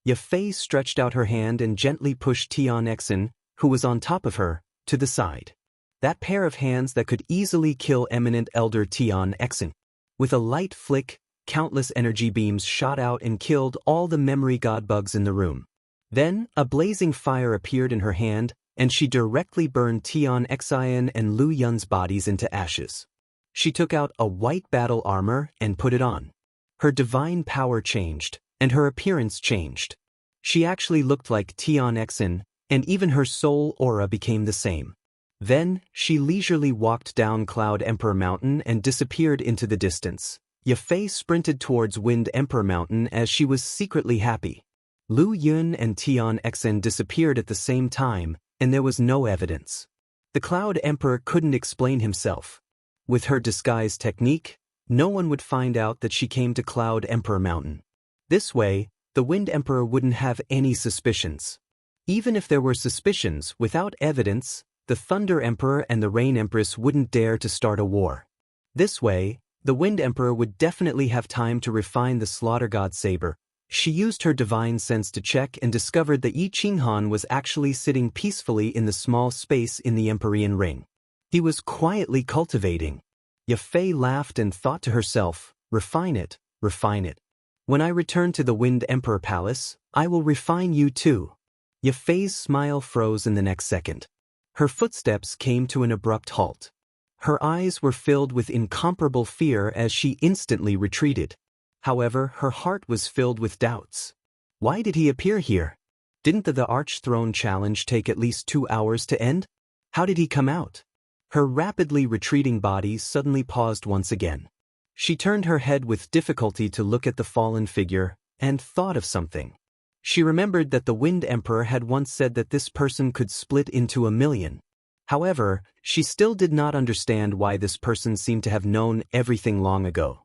Yafei stretched out her hand and gently pushed Tianxian, who was on top of her, to the side. That pair of hands that could easily kill eminent elder Tianxian. With a light flick, countless energy beams shot out and killed all the memory god bugs in the room. Then, a blazing fire appeared in her hand, and she directly burned Tianxian and Lu Yun's bodies into ashes. She took out a white battle armor and put it on. Her divine power changed, and her appearance changed. She actually looked like Tian Xen, and even her soul aura became the same. Then, she leisurely walked down Cloud Emperor Mountain and disappeared into the distance. Yafei sprinted towards Wind Emperor Mountain as she was secretly happy. Lu Yun and Tian Xen disappeared at the same time, and there was no evidence. The Cloud Emperor couldn't explain himself. With her disguise technique, no one would find out that she came to Cloud Emperor Mountain. This way, the Wind Emperor wouldn't have any suspicions. Even if there were suspicions, without evidence, the Thunder Emperor and the Rain Empress wouldn't dare to start a war. This way, the Wind Emperor would definitely have time to refine the Slaughter God Saber. She used her divine sense to check and discovered that Yi Qinghan was actually sitting peacefully in the small space in the Empyrean ring. He was quietly cultivating. Yafei laughed and thought to herself, refine it, refine it. When I return to the Wind Emperor Palace, I will refine you too. Yafei's smile froze in the next second. Her footsteps came to an abrupt halt. Her eyes were filled with incomparable fear as she instantly retreated. However, her heart was filled with doubts. Why did he appear here? Didn't the Archthrone challenge take at least 2 hours to end? How did he come out? Her rapidly retreating body suddenly paused once again. She turned her head with difficulty to look at the fallen figure, and thought of something. She remembered that the Wind Emperor had once said that this person could split into 1,000,000. However, she still did not understand why this person seemed to have known everything long ago.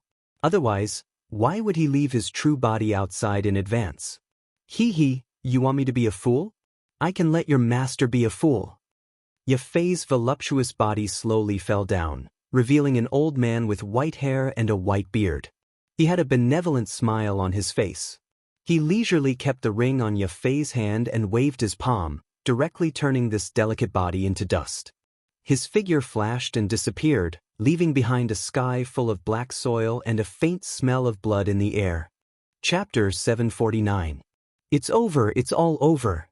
Otherwise, why would he leave his true body outside in advance? Hee, you want me to be a fool? I can let your master be a fool. Yafei's voluptuous body slowly fell down, revealing an old man with white hair and a white beard. He had a benevolent smile on his face. He leisurely kept the ring on Yafei's hand and waved his palm, directly turning this delicate body into dust. His figure flashed and disappeared, leaving behind a sky full of black soil and a faint smell of blood in the air. Chapter 749. It's over, it's all over.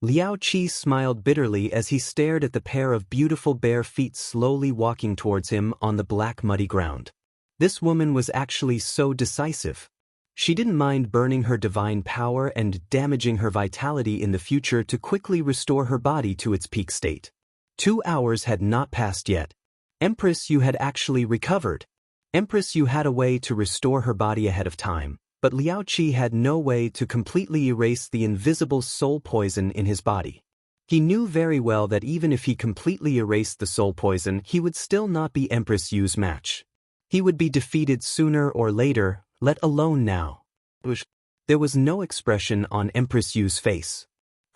Liao Qi smiled bitterly as he stared at the pair of beautiful bare feet slowly walking towards him on the black muddy ground. This woman was actually so decisive. She didn't mind burning her divine power and damaging her vitality in the future to quickly restore her body to its peak state. 2 hours had not passed yet. Empress, you had actually recovered. Empress, you had a way to restore her body ahead of time, but Liao Qi had no way to completely erase the invisible soul poison in his body. He knew very well that even if he completely erased the soul poison, he would still not be Empress Yu's match. He would be defeated sooner or later, let alone now. There was no expression on Empress Yu's face.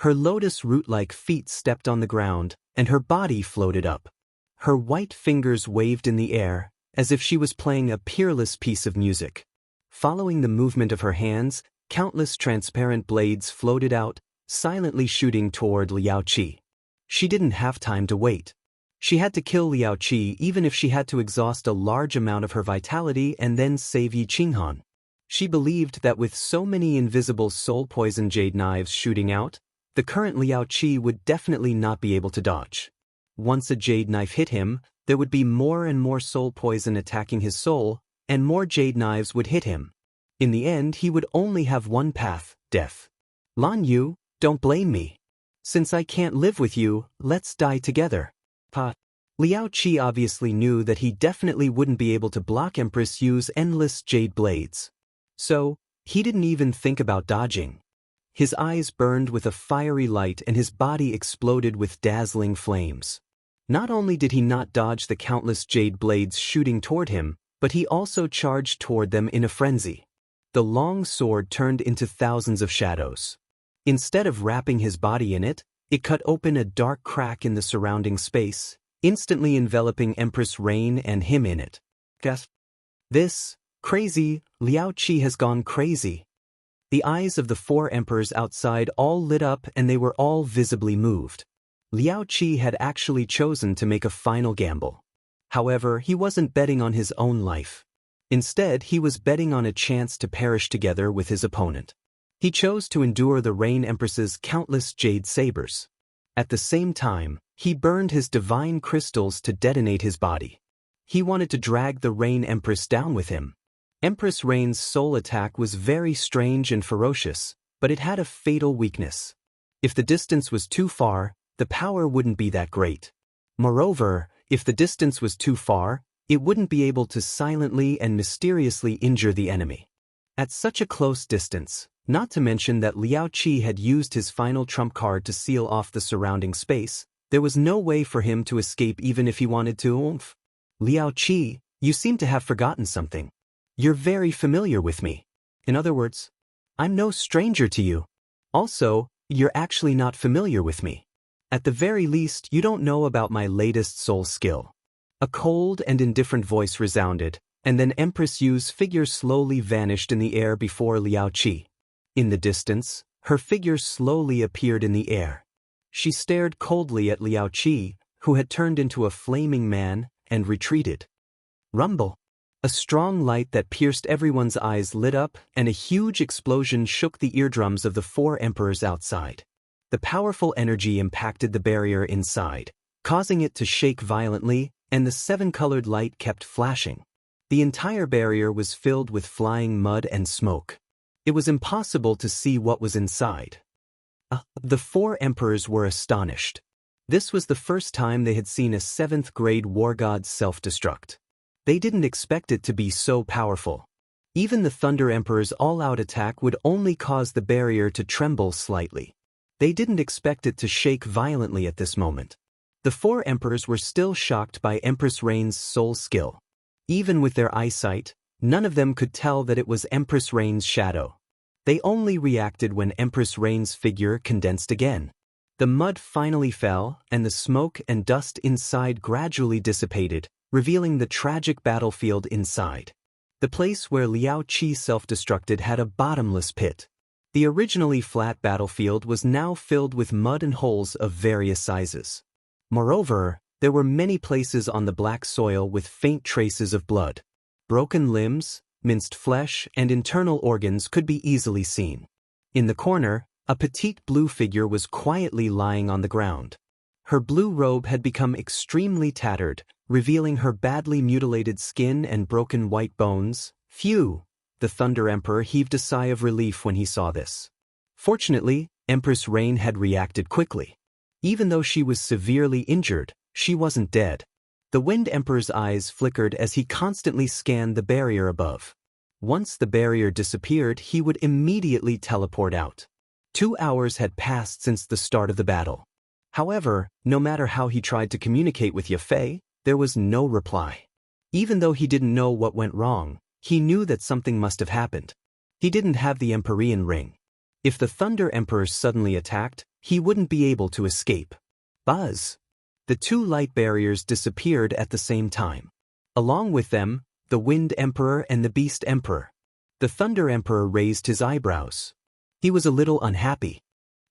Her lotus root-like feet stepped on the ground, and her body floated up. Her white fingers waved in the air, as if she was playing a peerless piece of music. Following the movement of her hands, countless transparent blades floated out, silently shooting toward Liao Qi. She didn't have time to wait. She had to kill Liao Qi even if she had to exhaust a large amount of her vitality and then save Yi Qinghan. She believed that with so many invisible soul poison jade knives shooting out, the current Liao Qi would definitely not be able to dodge. Once a jade knife hit him, there would be more and more soul poison attacking his soul, and more jade knives would hit him. In the end, he would only have one path, death. Lan Yu, don't blame me. Since I can't live with you, let's die together. Liao Qi obviously knew that he definitely wouldn't be able to block Empress Yu's endless jade blades. So, he didn't even think about dodging. His eyes burned with a fiery light and his body exploded with dazzling flames. Not only did he not dodge the countless jade blades shooting toward him, but he also charged toward them in a frenzy. The long sword turned into thousands of shadows. Instead of wrapping his body in it, it cut open a dark crack in the surrounding space, instantly enveloping Empress Rain and him in it. Gasp. This, crazy, Liao Qi has gone crazy. The eyes of the 4 emperors outside all lit up and they were all visibly moved. Liao Qi had actually chosen to make a final gamble. However, he wasn't betting on his own life. Instead, he was betting on a chance to perish together with his opponent. He chose to endure the Rain Empress's countless jade sabers. At the same time, he burned his divine crystals to detonate his body. He wanted to drag the Rain Empress down with him. Empress Rain's soul attack was very strange and ferocious, but it had a fatal weakness. If the distance was too far, the power wouldn't be that great. Moreover, if the distance was too far, it wouldn't be able to silently and mysteriously injure the enemy. At such a close distance, not to mention that Liao Qi had used his final trump card to seal off the surrounding space, there was no way for him to escape even if he wanted to. Liao Qi, you seem to have forgotten something. You're very familiar with me. In other words, I'm no stranger to you. Also, you're actually not familiar with me. At the very least, you don't know about my latest soul skill. A cold and indifferent voice resounded, and then Empress Yu's figure slowly vanished in the air before Liao Qi. In the distance, her figure slowly appeared in the air. She stared coldly at Liao Qi, who had turned into a flaming man, and retreated. Rumble. A strong light that pierced everyone's eyes lit up, and a huge explosion shook the eardrums of the 4 emperors outside. The powerful energy impacted the barrier inside, causing it to shake violently, and the 7-colored light kept flashing. The entire barrier was filled with flying mud and smoke. It was impossible to see what was inside. The 4 emperors were astonished. This was the first time they had seen a 7th-grade war god self-destruct. They didn't expect it to be so powerful. Even the Thunder Emperor's all-out attack would only cause the barrier to tremble slightly. They didn't expect it to shake violently at this moment. The 4 emperors were still shocked by Empress Rain's soul skill. Even with their eyesight, none of them could tell that it was Empress Rain's shadow. They only reacted when Empress Rain's figure condensed again. The mud finally fell, and the smoke and dust inside gradually dissipated, revealing the tragic battlefield inside. The place where Liao Qi self-destructed had a bottomless pit. The originally flat battlefield was now filled with mud and holes of various sizes. Moreover, there were many places on the black soil with faint traces of blood. Broken limbs, minced flesh, and internal organs could be easily seen. In the corner, a petite blue figure was quietly lying on the ground. Her blue robe had become extremely tattered, revealing her badly mutilated skin and broken white bones. Phew! The Thunder Emperor heaved a sigh of relief when he saw this. Fortunately, Empress Rain had reacted quickly. Even though she was severely injured, she wasn't dead. The Wind Emperor's eyes flickered as he constantly scanned the barrier above. Once the barrier disappeared, he would immediately teleport out. 2 hours had passed since the start of the battle. However, no matter how he tried to communicate with Ye Fei, there was no reply. Even though he didn't know what went wrong, he knew that something must have happened. He didn't have the Empyrean ring. If the Thunder Emperor suddenly attacked, he wouldn't be able to escape. Buzz! The 2 light barriers disappeared at the same time. Along with them, the Wind Emperor and the Beast Emperor. The Thunder Emperor raised his eyebrows. He was a little unhappy.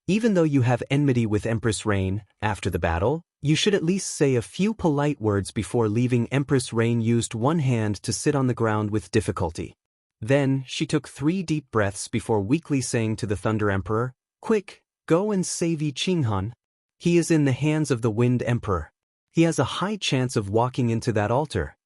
Even though you have enmity with Empress Rain, after the battle, you should at least say a few polite words before leaving. Empress Rain used one hand to sit on the ground with difficulty. Then, she took 3 deep breaths before weakly saying to the Thunder Emperor, "Quick, go and save Yi Qinghan. He is in the hands of the Wind Emperor. He has a high chance of walking into that altar."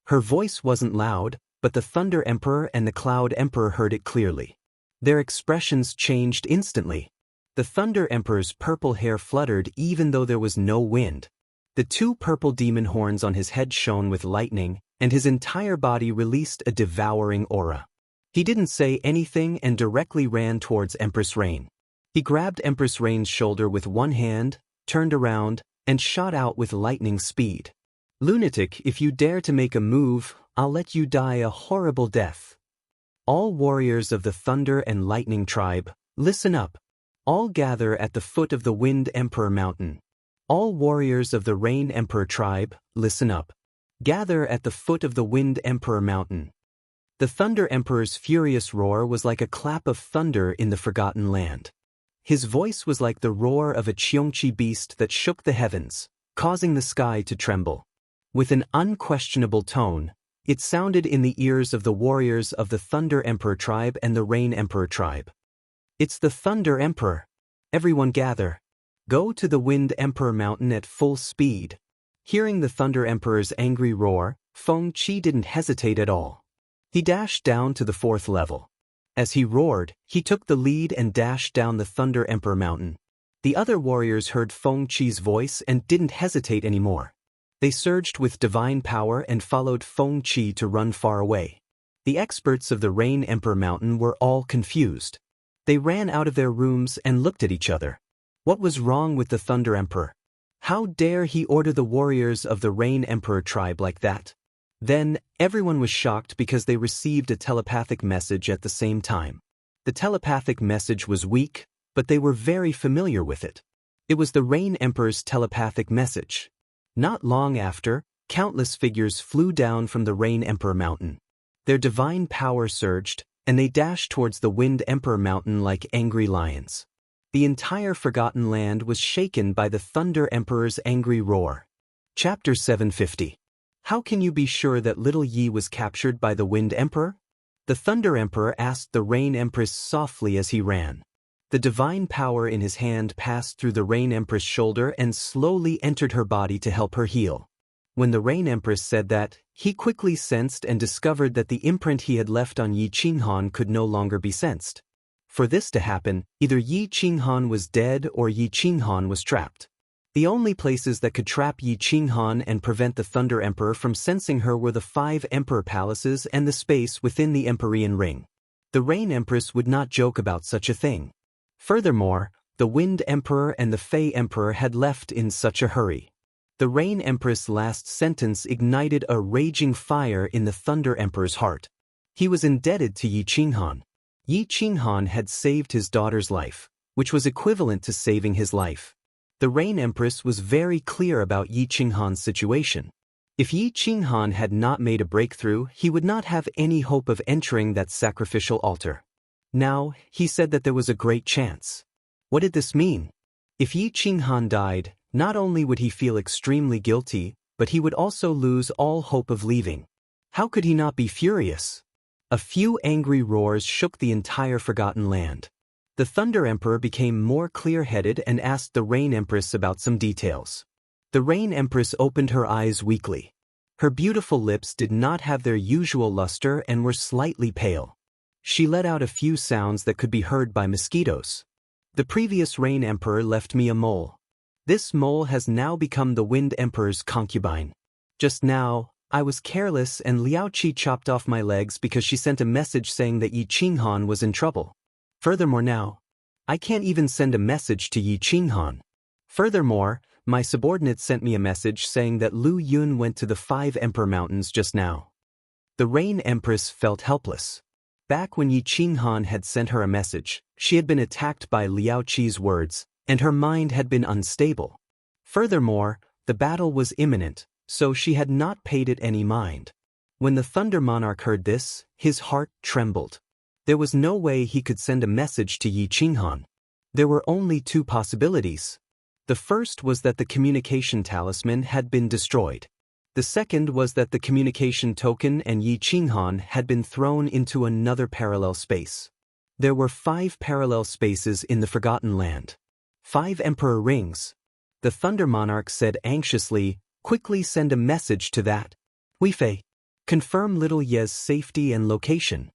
Her voice wasn't loud, but the Thunder Emperor and the Cloud Emperor heard it clearly. Their expressions changed instantly. The Thunder Emperor's purple hair fluttered even though there was no wind. The 2 purple demon horns on his head shone with lightning, and his entire body released a devouring aura. He didn't say anything and directly ran towards Empress Rain. He grabbed Empress Rain's shoulder with one hand, turned around, and shot out with lightning speed. "Lunatic, if you dare to make a move, I'll let you die a horrible death. All warriors of the Thunder and Lightning tribe, listen up. All gather at the foot of the Wind Emperor Mountain. All warriors of the Rain Emperor tribe, listen up. Gather at the foot of the Wind Emperor Mountain." The Thunder Emperor's furious roar was like a clap of thunder in the Forgotten Land. His voice was like the roar of a Xianxia beast that shook the heavens, causing the sky to tremble. With an unquestionable tone, it sounded in the ears of the warriors of the Thunder Emperor tribe and the Rain Emperor tribe. "It's the Thunder Emperor. Everyone gather. Go to the Wind Emperor Mountain at full speed." Hearing the Thunder Emperor's angry roar, Feng Qi didn't hesitate at all. He dashed down to the 4th level. As he roared, he took the lead and dashed down the Thunder Emperor mountain. The other warriors heard Feng Qi's voice and didn't hesitate anymore. They surged with divine power and followed Feng Qi to run far away. The experts of the Rain Emperor mountain were all confused. They ran out of their rooms and looked at each other. What was wrong with the Thunder Emperor? How dare he order the warriors of the Rain Emperor tribe like that? Then, everyone was shocked because they received a telepathic message at the same time. The telepathic message was weak, but they were very familiar with it. It was the Rain Emperor's telepathic message. Not long after, countless figures flew down from the Rain Emperor mountain. Their divine power surged, and they dashed towards the Wind Emperor mountain like angry lions. The entire Forgotten Land was shaken by the Thunder Emperor's angry roar. Chapter 750. How can you be sure that little Yi was captured by the Wind Emperor? The Thunder Emperor asked the Rain Empress softly as he ran. The divine power in his hand passed through the Rain Empress' shoulder and slowly entered her body to help her heal. When the Rain Empress said that, he quickly sensed and discovered that the imprint he had left on Yi Qinghan could no longer be sensed. For this to happen, either Yi Qinghan was dead or Yi Qinghan was trapped. The only places that could trap Yi Qinghan and prevent the Thunder Emperor from sensing her were the 5 Emperor palaces and the space within the Empyrean Ring. The Rain Empress would not joke about such a thing. Furthermore, the Wind Emperor and the Fey Emperor had left in such a hurry. The Rain Empress' last sentence ignited a raging fire in the Thunder Emperor's heart. He was indebted to Yi Qinghan. Yi Qinghan had saved his daughter's life, which was equivalent to saving his life. The Rain Empress was very clear about Yi Qinghan's situation. If Yi Qinghan had not made a breakthrough, he would not have any hope of entering that sacrificial altar. Now, he said that there was a great chance. What did this mean? If Yi Qinghan died, not only would he feel extremely guilty, but he would also lose all hope of leaving. How could he not be furious? A few angry roars shook the entire Forgotten Land. The Thunder Emperor became more clear-headed and asked the Rain Empress about some details. The Rain Empress opened her eyes weakly. Her beautiful lips did not have their usual luster and were slightly pale. She let out a few sounds that could be heard by mosquitoes. The previous Rain Emperor left me a mole. This mole has now become the Wind Emperor's concubine. Just now, I was careless and Liaoqi chopped off my legs because she sent a message saying that Yi Qinghan was in trouble. Furthermore now, I can't even send a message to Yi Qinghan. Furthermore, my subordinate sent me a message saying that Lu Yun went to the 5 Emperor Mountains just now. The Rain Empress felt helpless. Back when Yi Qinghan had sent her a message, she had been attacked by Liaoqi's words, and her mind had been unstable. Furthermore, the battle was imminent, so she had not paid it any mind. When the Thunder Monarch heard this, his heart trembled. There was no way he could send a message to Yi Qinghan. There were only 2 possibilities. The first was that the communication talisman had been destroyed. The second was that the communication token and Yi Qinghan had been thrown into another parallel space. There were 5 parallel spaces in the Forgotten Land. 5 Emperor rings. The Thunder Monarch said anxiously, "Quickly send a message to that. Weifei. Confirm little Ye's safety and location."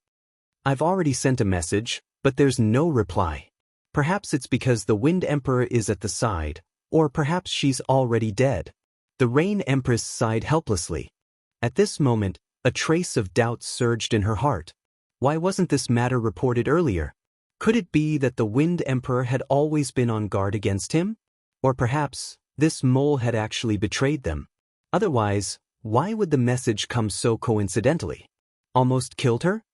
I've already sent a message, but there's no reply. Perhaps it's because the Wind Emperor is at the side, or perhaps she's already dead. The Rain Empress sighed helplessly. At this moment, a trace of doubt surged in her heart. Why wasn't this matter reported earlier? Could it be that the Wind Emperor had always been on guard against him? Or perhaps, this mole had actually betrayed them. Otherwise, why would the message come so coincidentally? Almost killed her?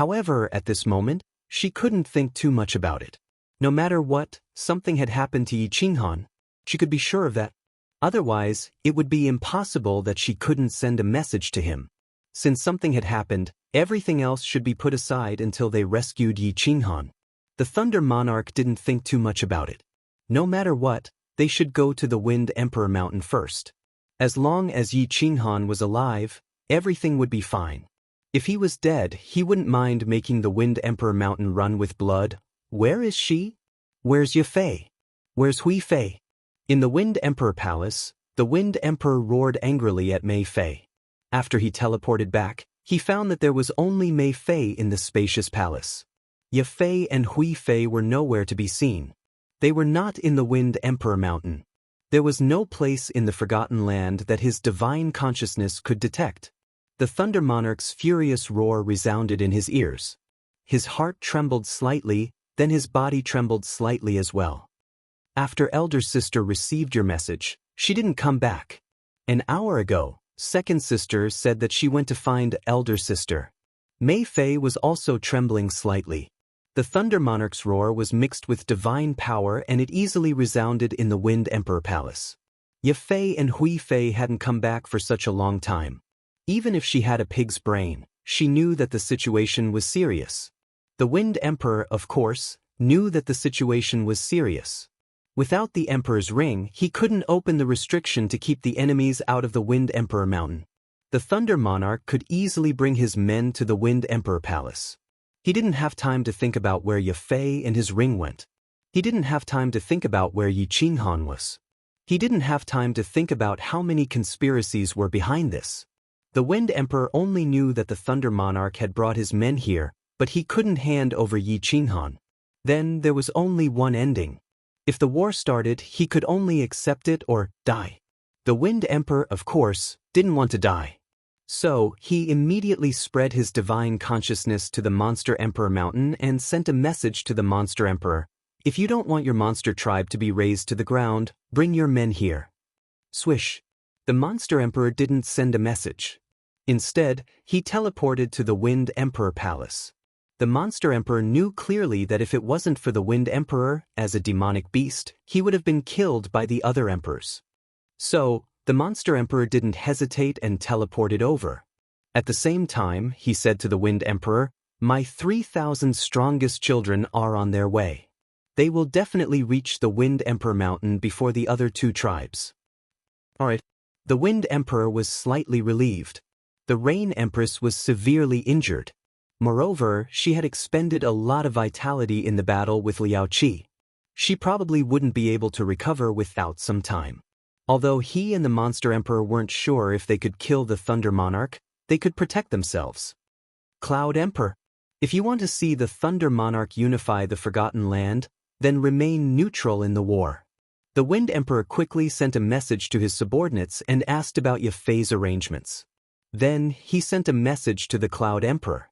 However, at this moment, she couldn't think too much about it. No matter what, something had happened to Yi Qinghan. She could be sure of that. Otherwise, it would be impossible that she couldn't send a message to him. Since something had happened, everything else should be put aside until they rescued Yi Qinghan. The Thunder Monarch didn't think too much about it. No matter what, they should go to the Wind Emperor Mountain first. As long as Yi Qinghan was alive, everything would be fine. If he was dead, he wouldn't mind making the Wind Emperor Mountain run with blood. Where is she? Where's Yefei? Where's Huifei? In the Wind Emperor Palace, the Wind Emperor roared angrily at Mei Fei. After he teleported back, he found that there was only Mei Fei in the spacious palace. Ye Fei and Hui Fei were nowhere to be seen. They were not in the Wind Emperor Mountain. There was no place in the Forgotten Land that his divine consciousness could detect. The Thunder Monarch's furious roar resounded in his ears. His heart trembled slightly, then his body trembled slightly as well. After elder sister received your message, she didn't come back. An hour ago, second sister said that she went to find elder sister. Mei Fei was also trembling slightly. The Thunder Monarch's roar was mixed with divine power and it easily resounded in the Wind Emperor Palace. Ye Fei and Hui Fei hadn't come back for such a long time. Even if she had a pig's brain, she knew that the situation was serious. The Wind Emperor, of course, knew that the situation was serious. Without the Emperor's ring, he couldn't open the restriction to keep the enemies out of the Wind Emperor Mountain. The Thunder Monarch could easily bring his men to the Wind Emperor Palace. He didn't have time to think about where Ye Fei and his ring went. He didn't have time to think about where Yi Qinghan was. He didn't have time to think about how many conspiracies were behind this. The Wind Emperor only knew that the Thunder Monarch had brought his men here, but he couldn't hand over Yi Qinghan. Then there was only one ending. If the war started, he could only accept it or die. The Wind Emperor, of course, didn't want to die. So, he immediately spread his divine consciousness to the Monster Emperor Mountain and sent a message to the Monster Emperor. If you don't want your monster tribe to be razed to the ground, bring your men here. Swish. The Monster Emperor didn't send a message. Instead, he teleported to the Wind Emperor Palace. The Monster Emperor knew clearly that if it wasn't for the Wind Emperor, as a demonic beast, he would have been killed by the other emperors. So, the Monster Emperor didn't hesitate and teleported over. At the same time, he said to the Wind Emperor, "My 3,000 strongest children are on their way. They will definitely reach the Wind Emperor Mountain before the other two tribes." Alright. The Wind Emperor was slightly relieved. The Rain Empress was severely injured. Moreover, she had expended a lot of vitality in the battle with Liao Qi. She probably wouldn't be able to recover without some time. Although he and the Monster Emperor weren't sure if they could kill the Thunder Monarch, they could protect themselves. Cloud Emperor. If you want to see the Thunder Monarch unify the Forgotten Land, then remain neutral in the war. The Wind Emperor quickly sent a message to his subordinates and asked about Ye Fei's arrangements. Then, he sent a message to the Cloud Emperor.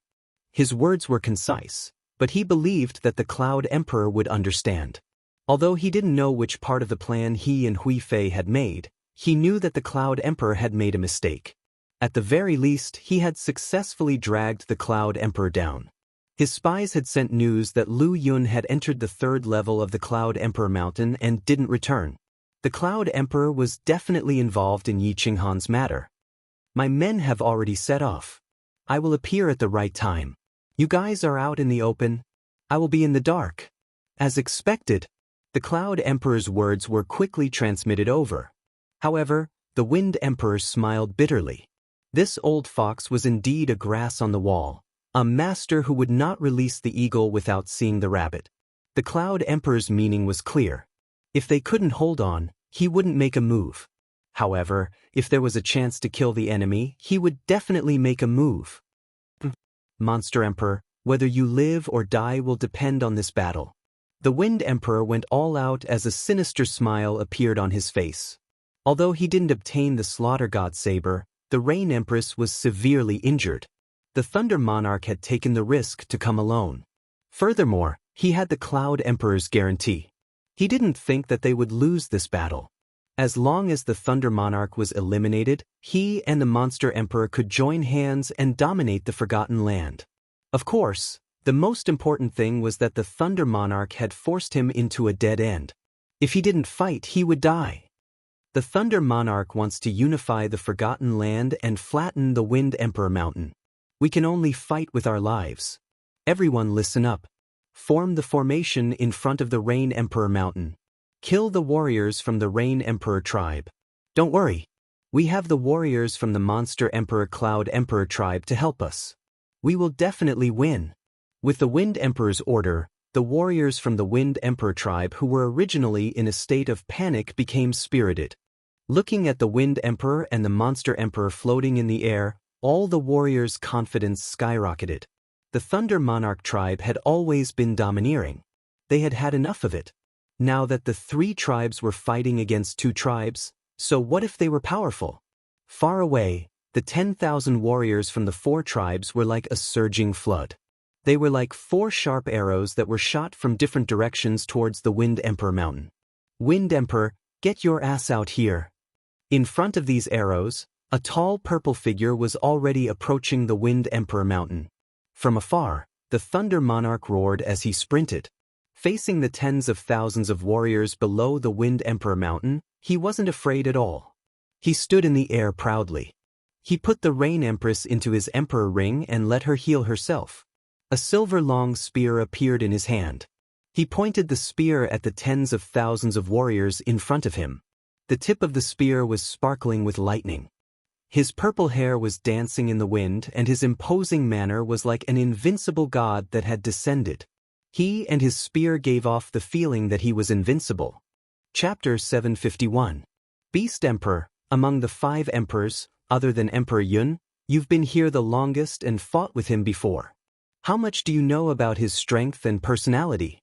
His words were concise, but he believed that the Cloud Emperor would understand. Although he didn't know which part of the plan he and Hui Fei had made, he knew that the Cloud Emperor had made a mistake. At the very least, he had successfully dragged the Cloud Emperor down. His spies had sent news that Lu Yun had entered the 3rd level of the Cloud Emperor Mountain and didn't return. The Cloud Emperor was definitely involved in Yi Qinghan's matter. My men have already set off. I will appear at the right time. You guys are out in the open. I will be in the dark. As expected, the Cloud Emperor's words were quickly transmitted over. However, the Wind Emperor smiled bitterly. This old fox was indeed a grass on the wall, a master who would not release the eagle without seeing the rabbit. The Cloud Emperor's meaning was clear. If they couldn't hold on, he wouldn't make a move. However, if there was a chance to kill the enemy, he would definitely make a move. Monster Emperor, whether you live or die will depend on this battle. The Wind Emperor went all out as a sinister smile appeared on his face. Although he didn't obtain the Slaughter God Saber, the Rain Empress was severely injured. The Thunder Monarch had taken the risk to come alone. Furthermore, he had the Cloud Emperor's guarantee. He didn't think that they would lose this battle. As long as the Thunder Monarch was eliminated, he and the Monster Emperor could join hands and dominate the Forgotten Land. Of course, the most important thing was that the Thunder Monarch had forced him into a dead end. If he didn't fight, he would die. The Thunder Monarch wants to unify the Forgotten Land and flatten the Wind Emperor Mountain. We can only fight with our lives. Everyone listen up. Form the formation in front of the Rain Emperor Mountain. Kill the warriors from the Rain Emperor tribe. Don't worry. We have the warriors from the Monster Emperor Cloud Emperor tribe to help us. We will definitely win. With the Wind Emperor's order, the warriors from the Wind Emperor tribe who were originally in a state of panic became spirited. Looking at the Wind Emperor and the Monster Emperor floating in the air, All the warriors' confidence skyrocketed. The Thunder Monarch tribe had always been domineering. They had had enough of it. Now that the 3 tribes were fighting against 2 tribes, so what if they were powerful? Far away, the 10,000 warriors from the 4 tribes were like a surging flood. They were like 4 sharp arrows that were shot from different directions towards the Wind Emperor mountain. Wind Emperor, get your ass out here. In front of these arrows, a tall purple figure was already approaching the Wind Emperor mountain. From afar, the Thunder Monarch roared as he sprinted. Facing the tens of thousands of warriors below the Wind Emperor mountain, he wasn't afraid at all. He stood in the air proudly. He put the Rain Empress into his Emperor ring and let her heal herself. A silver-long spear appeared in his hand. He pointed the spear at the tens of thousands of warriors in front of him. The tip of the spear was sparkling with lightning. His purple hair was dancing in the wind, and his imposing manner was like an invincible god that had descended. He and his spear gave off the feeling that he was invincible. Chapter 751. Beast Emperor. Among the 5 emperors, other than Emperor Yun, you've been here the longest and fought with him before. How much do you know about his strength and personality?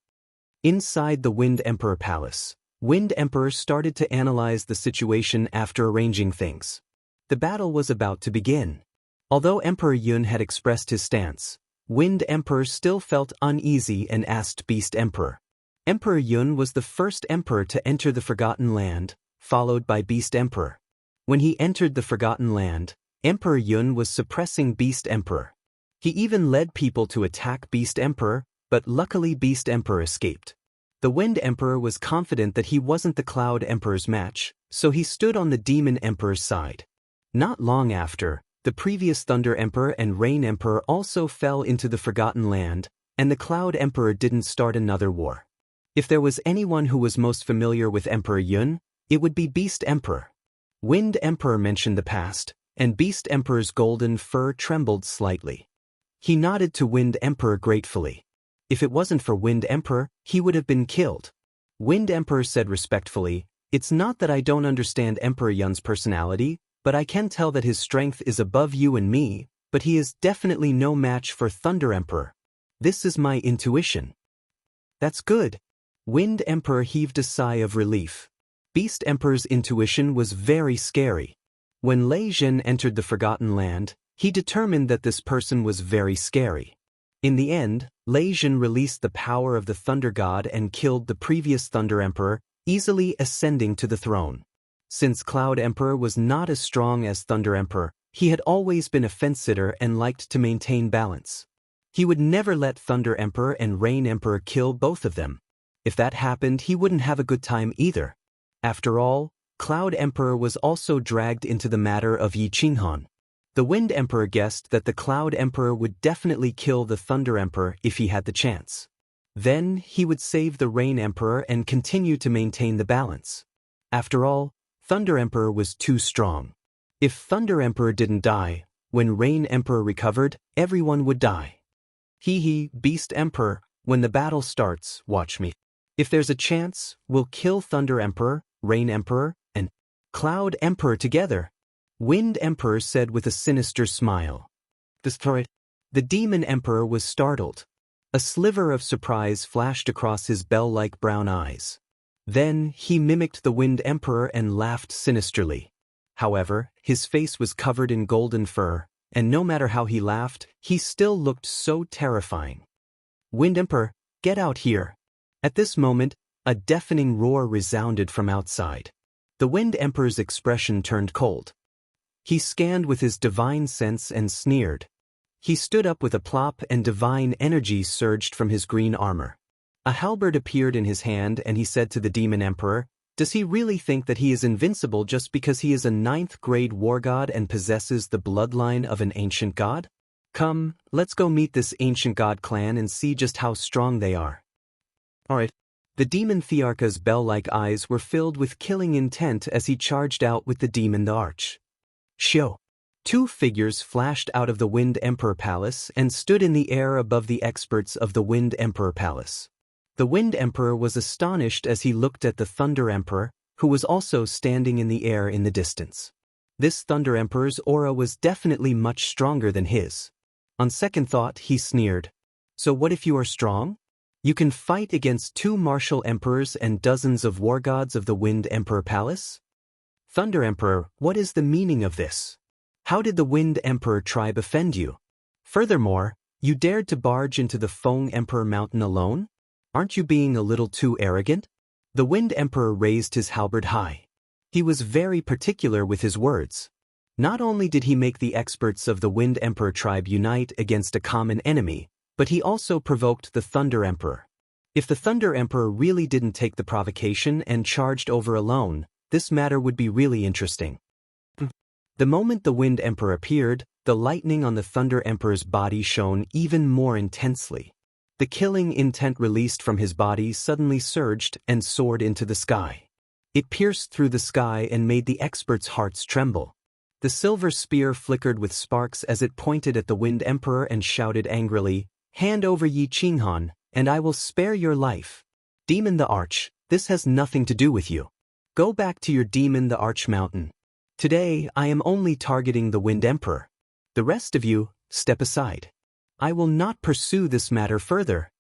Inside the Wind Emperor Palace, Wind Emperor started to analyze the situation after arranging things. The battle was about to begin. Although Emperor Yun had expressed his stance, Wind Emperor still felt uneasy and asked Beast Emperor. Emperor Yun was the first emperor to enter the Forgotten Land, followed by Beast Emperor. When he entered the Forgotten Land, Emperor Yun was suppressing Beast Emperor. He even led people to attack Beast Emperor, but luckily Beast Emperor escaped. The Wind Emperor was confident that he wasn't the Cloud Emperor's match, so he stood on the Demon Emperor's side. Not long after, the previous Thunder Emperor and Rain Emperor also fell into the Forgotten Land, and the Cloud Emperor didn't start another war. If there was anyone who was most familiar with Emperor Yun, it would be Beast Emperor. Wind Emperor mentioned the past, and Beast Emperor's golden fur trembled slightly. He nodded to Wind Emperor gratefully. If it wasn't for Wind Emperor, he would have been killed. Wind Emperor said respectfully, "It's not that I don't understand Emperor Yun's personality, but I can tell that his strength is above you and me, but he is definitely no match for Thunder Emperor. This is my intuition." "That's good." Wind Emperor heaved a sigh of relief. Beast Emperor's intuition was very scary. When Lei Jin entered the Forgotten Land, he determined that this person was very scary. In the end, Lei Jin released the power of the Thunder God and killed the previous Thunder Emperor, easily ascending to the throne. Since Cloud Emperor was not as strong as Thunder Emperor, he had always been a fence-sitter and liked to maintain balance. He would never let Thunder Emperor and Rain Emperor kill both of them. If that happened, he wouldn't have a good time either. After all, Cloud Emperor was also dragged into the matter of Yi Qinghan. The Wind Emperor guessed that the Cloud Emperor would definitely kill the Thunder Emperor if he had the chance. Then, he would save the Rain Emperor and continue to maintain the balance. After all, Thunder Emperor was too strong. If Thunder Emperor didn't die, when Rain Emperor recovered, everyone would die. Beast Emperor, when the battle starts, watch me. If there's a chance, we'll kill Thunder Emperor, Rain Emperor, and Cloud Emperor together. Wind Emperor said with a sinister smile. The Demon Emperor was startled. A sliver of surprise flashed across his bell-like brown eyes. Then, he mimicked the Wind Emperor and laughed sinisterly. However, his face was covered in golden fur, and no matter how he laughed, he still looked so terrifying. "Wind Emperor, get out here." At this moment, a deafening roar resounded from outside. The Wind Emperor's expression turned cold. He scanned with his divine sense and sneered. He stood up with a plop and divine energy surged from his green armor. A halberd appeared in his hand and he said to the Demon Emperor, "Does he really think that he is invincible just because he is a 9th-grade war god and possesses the bloodline of an ancient god? Come, let's go meet this ancient god clan and see just how strong they are." Alright. The Demon Thearka's bell-like eyes were filled with killing intent as he charged out with the Demon the Arch. Shio. 2 figures flashed out of the Wind Emperor Palace and stood in the air above the experts of the Wind Emperor Palace. The Wind Emperor was astonished as he looked at the Thunder Emperor, who was also standing in the air in the distance. This Thunder Emperor's aura was definitely much stronger than his. On second thought, he sneered. So what if you are strong? You can fight against 2 martial emperors and dozens of war gods of the Wind Emperor Palace? Thunder Emperor, what is the meaning of this? How did the Wind Emperor tribe offend you? Furthermore, you dared to barge into the Feng Emperor Mountain alone? Aren't you being a little too arrogant? The Wind Emperor raised his halberd high. He was very particular with his words. Not only did he make the experts of the Wind Emperor tribe unite against a common enemy, but he also provoked the Thunder Emperor. If the Thunder Emperor really didn't take the provocation and charged over alone, this matter would be really interesting. The moment the Wind Emperor appeared, the lightning on the Thunder Emperor's body shone even more intensely. The killing intent released from his body suddenly surged and soared into the sky. It pierced through the sky and made the experts' hearts tremble. The silver spear flickered with sparks as it pointed at the Wind Emperor and shouted angrily, "Hand over Yi Qinghan, and I will spare your life. Demon the Arch, this has nothing to do with you. Go back to your Demon the Arch mountain. Today, I am only targeting the Wind Emperor. The rest of you, step aside. I will not pursue this matter further."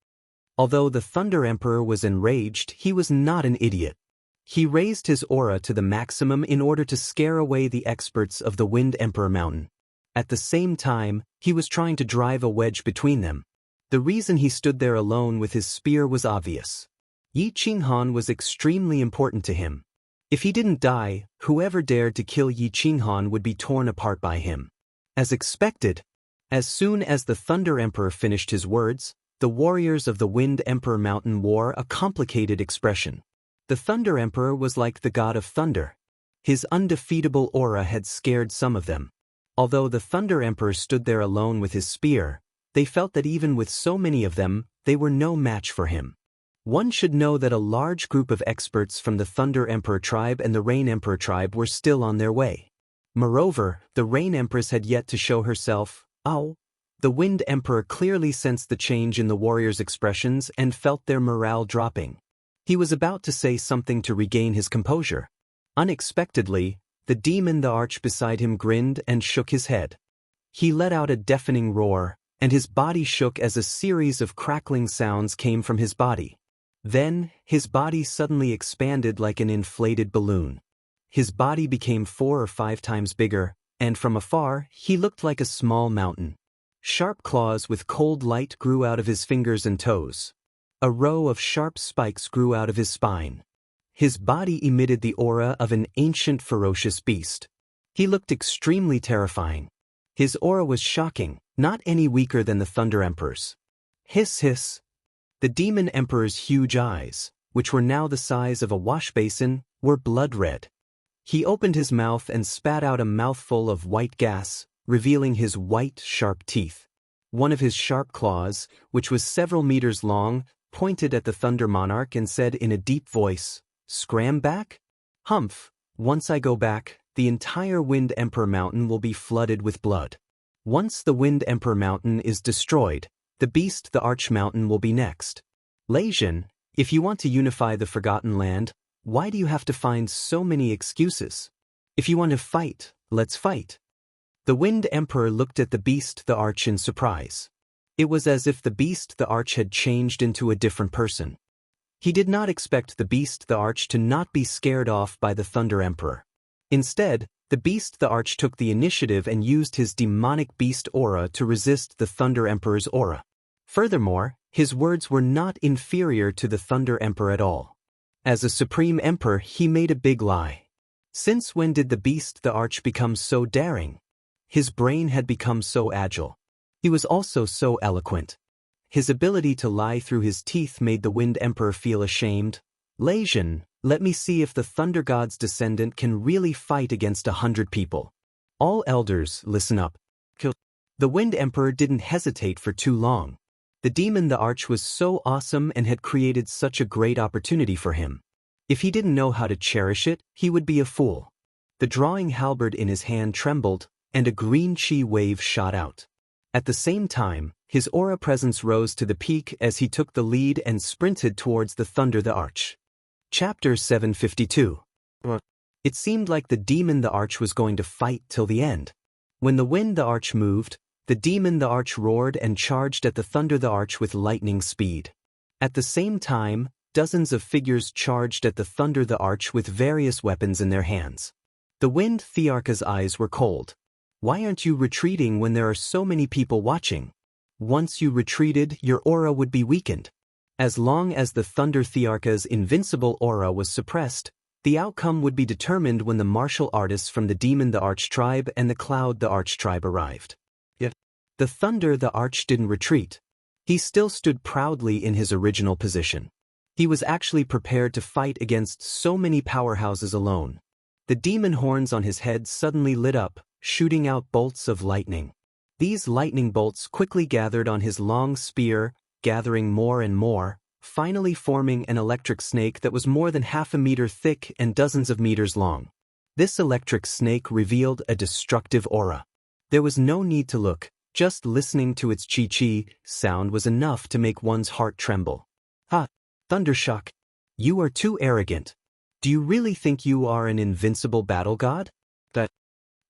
Although the Thunder Emperor was enraged, he was not an idiot. He raised his aura to the maximum in order to scare away the experts of the Wind Emperor Mountain. At the same time, he was trying to drive a wedge between them. The reason he stood there alone with his spear was obvious. Yi Qinghan was extremely important to him. If he didn't die, whoever dared to kill Yi Qinghan would be torn apart by him. As expected, as soon as the Thunder Emperor finished his words, the warriors of the Wind Emperor Mountain wore a complicated expression. The Thunder Emperor was like the god of thunder. His undefeatable aura had scared some of them. Although the Thunder Emperor stood there alone with his spear, they felt that even with so many of them, they were no match for him. One should know that a large group of experts from the Thunder Emperor tribe and the Rain Emperor tribe were still on their way. Moreover, the Rain Empress had yet to show herself. The Wind Emperor clearly sensed the change in the warriors' expressions and felt their morale dropping. He was about to say something to regain his composure. Unexpectedly, the Demon the Arch beside him grinned and shook his head. He let out a deafening roar, and his body shook as a series of crackling sounds came from his body. Then, his body suddenly expanded like an inflated balloon. His body became 4 or 5 times bigger, and from afar, he looked like a small mountain. Sharp claws with cold light grew out of his fingers and toes. A row of sharp spikes grew out of his spine. His body emitted the aura of an ancient ferocious beast. He looked extremely terrifying. His aura was shocking, not any weaker than the Thunder Emperor's. Hiss hiss. The Demon Emperor's huge eyes, which were now the size of a wash basin, were blood red. He opened his mouth and spat out a mouthful of white gas, revealing his white, sharp teeth. One of his sharp claws, which was several meters long, pointed at the Thunder Monarch and said in a deep voice, "Scram back? Humph, once I go back, the entire Wind Emperor Mountain will be flooded with blood. Once the Wind Emperor Mountain is destroyed, the Beast the Arch Mountain will be next. Leijin, if you want to unify the Forgotten Land, why do you have to find so many excuses? If you want to fight, let's fight." The Wind Emperor looked at the Beast the Arch in surprise. It was as if the Beast the Arch had changed into a different person. He did not expect the Beast the Arch to not be scared off by the Thunder Emperor. Instead, the Beast the Arch took the initiative and used his demonic beast aura to resist the Thunder Emperor's aura. Furthermore, his words were not inferior to the Thunder Emperor at all. As a Supreme Emperor, he made a big lie. Since when did the Beast the Arch become so daring? His brain had become so agile. He was also so eloquent. His ability to lie through his teeth made the Wind Emperor feel ashamed. "Leijin, let me see if the Thunder God's descendant can really fight against 100 people. All elders, listen up." The Wind Emperor didn't hesitate for too long. The Demon the Arch was so awesome and had created such a great opportunity for him. If he didn't know how to cherish it, he would be a fool. The drawing halberd in his hand trembled, and a green chi wave shot out. At the same time, his aura presence rose to the peak as he took the lead and sprinted towards the Thunder the Arch. Chapter 752. It seemed like the demon the arch was going to fight till the end. When the wind the arch moved, the demon the arch roared and charged at the thunder the arch with lightning speed. At the same time, dozens of figures charged at the thunder the arch with various weapons in their hands. The wind Thearka's eyes were cold. Why aren't you retreating when there are so many people watching? Once you retreated, your aura would be weakened. As long as the thunder Thearka's invincible aura was suppressed, the outcome would be determined when the martial artists from the demon the arch tribe and the cloud the arch tribe arrived. Yet, the thunder the arch didn't retreat. He still stood proudly in his original position. He was actually prepared to fight against so many powerhouses alone. The demon horns on his head suddenly lit up, shooting out bolts of lightning. These lightning bolts quickly gathered on his long spear, gathering more and more, finally forming an electric snake that was more than half a meter thick and dozens of meters long. This electric snake revealed a destructive aura. There was no need to look, just listening to its chi-chi sound was enough to make one's heart tremble. Ha! Thundershock! You are too arrogant. Do you really think you are an invincible battle god?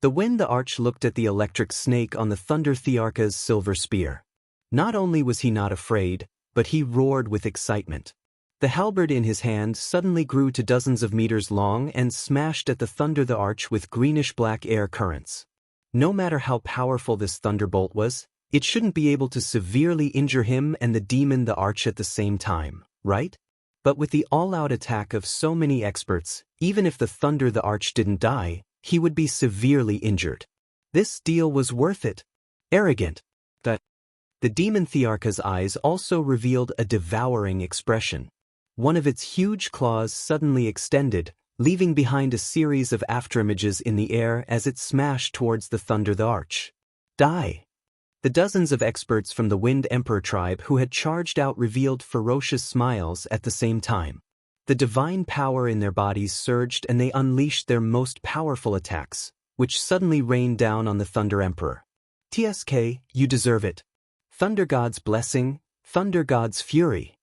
The wind the arch looked at the electric snake on the thunder Thearka's silver spear. Not only was he not afraid, but he roared with excitement. The halberd in his hand suddenly grew to dozens of meters long and smashed at the thunder the arch with greenish-black air currents. No matter how powerful this thunderbolt was, it shouldn't be able to severely injure him and the demon the arch at the same time, right? But with the all-out attack of so many experts, even if the thunder the arch didn't die, he would be severely injured. This deal was worth it. Arrogant. The demon Thearka's eyes also revealed a devouring expression. One of its huge claws suddenly extended, leaving behind a series of afterimages in the air as it smashed towards the thunder the arch. Die! The dozens of experts from the Wind Emperor tribe who had charged out revealed ferocious smiles at the same time. The divine power in their bodies surged and they unleashed their most powerful attacks, which suddenly rained down on the Thunder Emperor. TSK, you deserve it. Thunder God's blessing, Thunder God's fury.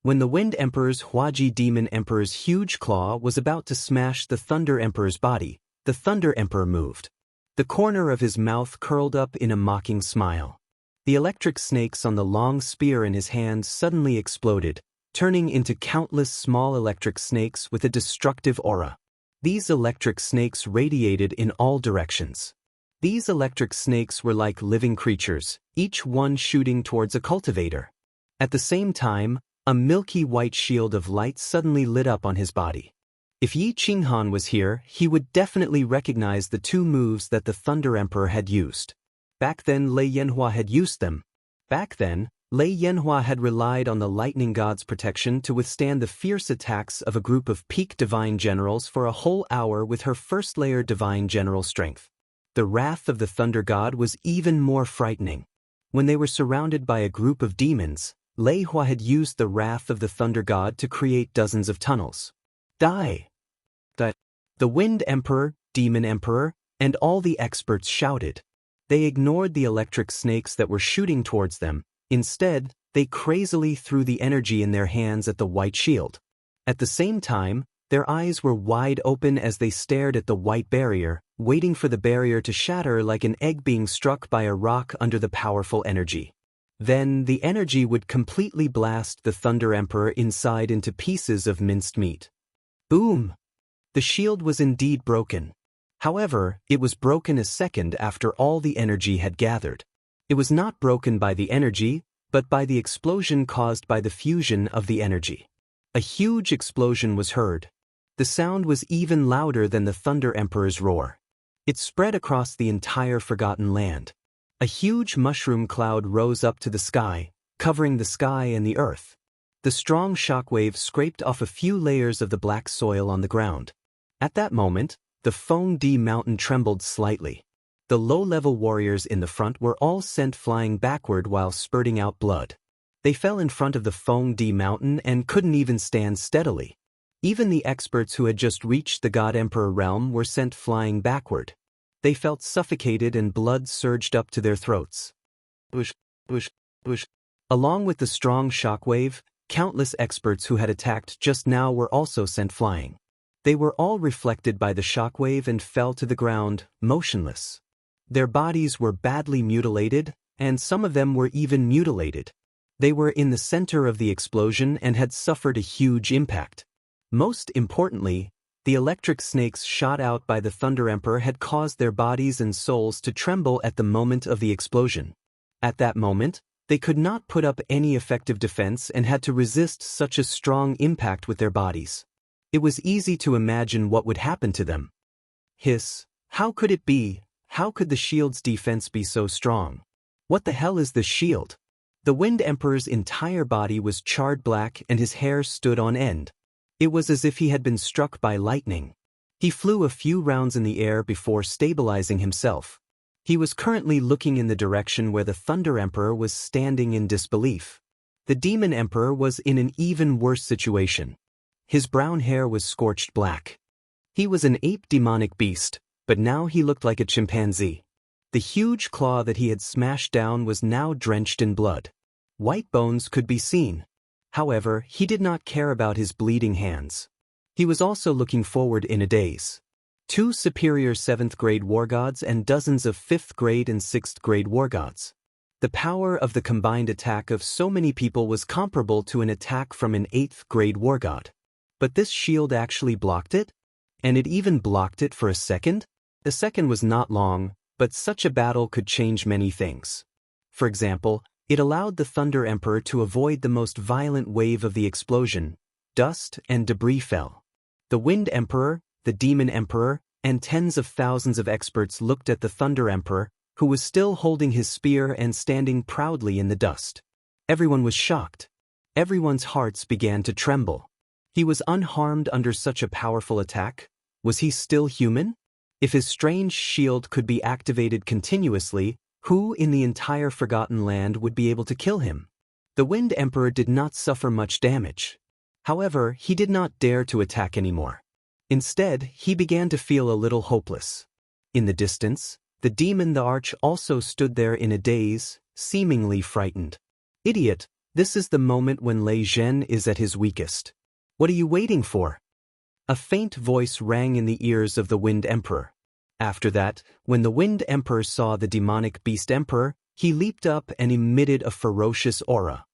When the Wind Emperor's Huaji Demon Emperor's huge claw was about to smash the Thunder Emperor's body, the Thunder Emperor moved. The corner of his mouth curled up in a mocking smile. The electric snakes on the long spear in his hand suddenly exploded, turning into countless small electric snakes with a destructive aura. These electric snakes radiated in all directions. These electric snakes were like living creatures, each one shooting towards a cultivator. At the same time, a milky white shield of light suddenly lit up on his body. If Yi Qinghan was here, he would definitely recognize the two moves that the Thunder Emperor had used. Back then Lei Yanhua had used them. Back then, Lei Yanhua had relied on the lightning god's protection to withstand the fierce attacks of a group of peak divine generals for a whole hour with her first-layer divine general strength. The wrath of the thunder god was even more frightening. When they were surrounded by a group of demons, Lei Hua had used the wrath of the thunder god to create dozens of tunnels. Die! The Wind Emperor, Demon Emperor, and all the experts shouted. They ignored the electric snakes that were shooting towards them. Instead, they crazily threw the energy in their hands at the white shield. At the same time, their eyes were wide open as they stared at the white barrier, waiting for the barrier to shatter like an egg being struck by a rock under the powerful energy. Then, the energy would completely blast the Thunder Emperor inside into pieces of minced meat. Boom! The shield was indeed broken. However, it was broken a second after all the energy had gathered. It was not broken by the energy, but by the explosion caused by the fusion of the energy. A huge explosion was heard. The sound was even louder than the Thunder Emperor's roar. It spread across the entire Forgotten Land. A huge mushroom cloud rose up to the sky, covering the sky and the earth. The strong shockwave scraped off a few layers of the black soil on the ground. At that moment, the Feng Di mountain trembled slightly. The low-level warriors in the front were all sent flying backward while spurting out blood. They fell in front of the Feng Di mountain and couldn't even stand steadily. Even the experts who had just reached the God Emperor realm were sent flying backward. They felt suffocated and blood surged up to their throats. Bush, bush, bush. Along with the strong shockwave, countless experts who had attacked just now were also sent flying. They were all reflected by the shockwave and fell to the ground, motionless. Their bodies were badly mutilated, and some of them were even mutilated. They were in the center of the explosion and had suffered a huge impact. Most importantly, the electric snakes shot out by the Thunder Emperor had caused their bodies and souls to tremble at the moment of the explosion. At that moment, they could not put up any effective defense and had to resist such a strong impact with their bodies. It was easy to imagine what would happen to them. Hiss, how could it be? How could the shield's defense be so strong? What the hell is this shield? The Wind Emperor's entire body was charred black and his hair stood on end. It was as if he had been struck by lightning. He flew a few rounds in the air before stabilizing himself. He was currently looking in the direction where the Thunder Emperor was standing in disbelief. The Demon Emperor was in an even worse situation. His brown hair was scorched black. He was an ape demonic beast, but now he looked like a chimpanzee. The huge claw that he had smashed down was now drenched in blood. White bones could be seen. However, he did not care about his bleeding hands. He was also looking forward in a daze. 2 superior 7th grade war gods and dozens of 5th grade and 6th grade war gods. The power of the combined attack of so many people was comparable to an attack from an 8th grade war god. But this shield actually blocked it? And it even blocked it for a second? The second was not long, but such a battle could change many things. For example, it allowed the Thunder Emperor to avoid the most violent wave of the explosion. Dust and debris fell. The Wind Emperor, the Demon Emperor, and tens of thousands of experts looked at the Thunder Emperor, who was still holding his spear and standing proudly in the dust. Everyone was shocked. Everyone's hearts began to tremble. He was unharmed under such a powerful attack. Was he still human? If his strange shield could be activated continuously, who in the entire Forgotten Land would be able to kill him? The Wind Emperor did not suffer much damage. However, he did not dare to attack anymore. Instead, he began to feel a little hopeless. In the distance, the demon the Arch also stood there in a daze, seemingly frightened. Idiot, this is the moment when Lei Zhen is at his weakest. What are you waiting for? A faint voice rang in the ears of the Wind Emperor. After that, when the Wind Emperor saw the demonic Beast Emperor, he leaped up and emitted a ferocious aura.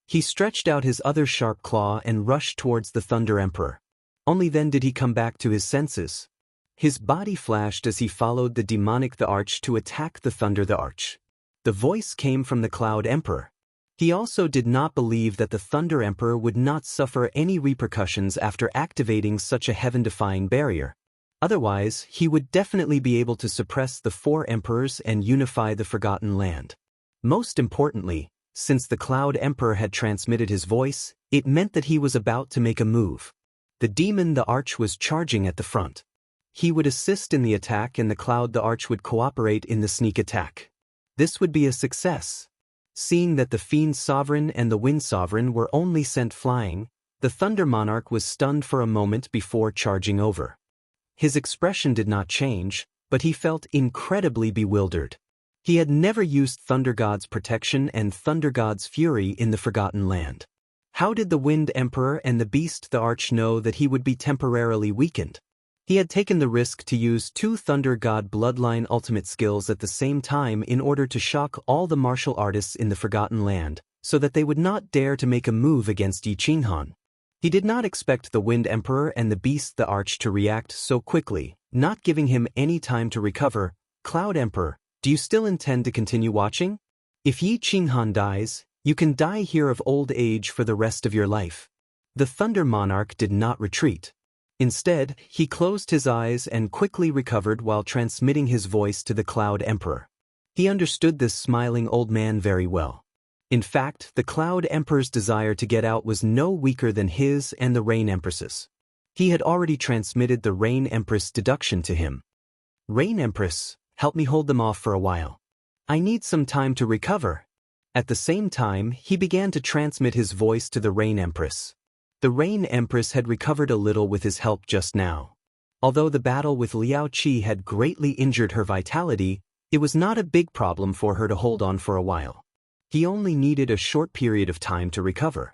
He stretched out his other sharp claw and rushed towards the Thunder Emperor. Only then did he come back to his senses. His body flashed as he followed the demonic the Arch to attack the Thunder the Arch. The voice came from the Cloud Emperor. He also did not believe that the Thunder Emperor would not suffer any repercussions after activating such a heaven-defying barrier. Otherwise, he would definitely be able to suppress the 4 emperors and unify the Forgotten Land. Most importantly, since the Cloud Emperor had transmitted his voice, it meant that he was about to make a move. The demon the Arch was charging at the front. He would assist in the attack and the Cloud the Arch would cooperate in the sneak attack. This would be a success. Seeing that the Fiend Sovereign and the Wind Sovereign were only sent flying, the Thunder Monarch was stunned for a moment before charging over. His expression did not change, but he felt incredibly bewildered. He had never used Thunder God's protection and Thunder God's fury in the Forgotten Land. How did the Wind Emperor and the Beast the Arch know that he would be temporarily weakened? He had taken the risk to use 2 Thunder God bloodline ultimate skills at the same time in order to shock all the martial artists in the Forgotten Land, so that they would not dare to make a move against Yi Qinghan. He did not expect the Wind Emperor and the Beast the Arch to react so quickly, not giving him any time to recover. Cloud Emperor, do you still intend to continue watching? If Yi Qinghan dies, you can die here of old age for the rest of your life. The Thunder Monarch did not retreat. Instead, he closed his eyes and quickly recovered while transmitting his voice to the Cloud Emperor. He understood this smiling old man very well. In fact, the Cloud Emperor's desire to get out was no weaker than his and the Rain Empress's. He had already transmitted the Rain Empress deduction to him. Rain Empress, help me hold them off for a while. I need some time to recover. At the same time, he began to transmit his voice to the Rain Empress. The Rain Empress had recovered a little with his help just now. Although the battle with Liao Qi had greatly injured her vitality, it was not a big problem for her to hold on for a while. He only needed a short period of time to recover.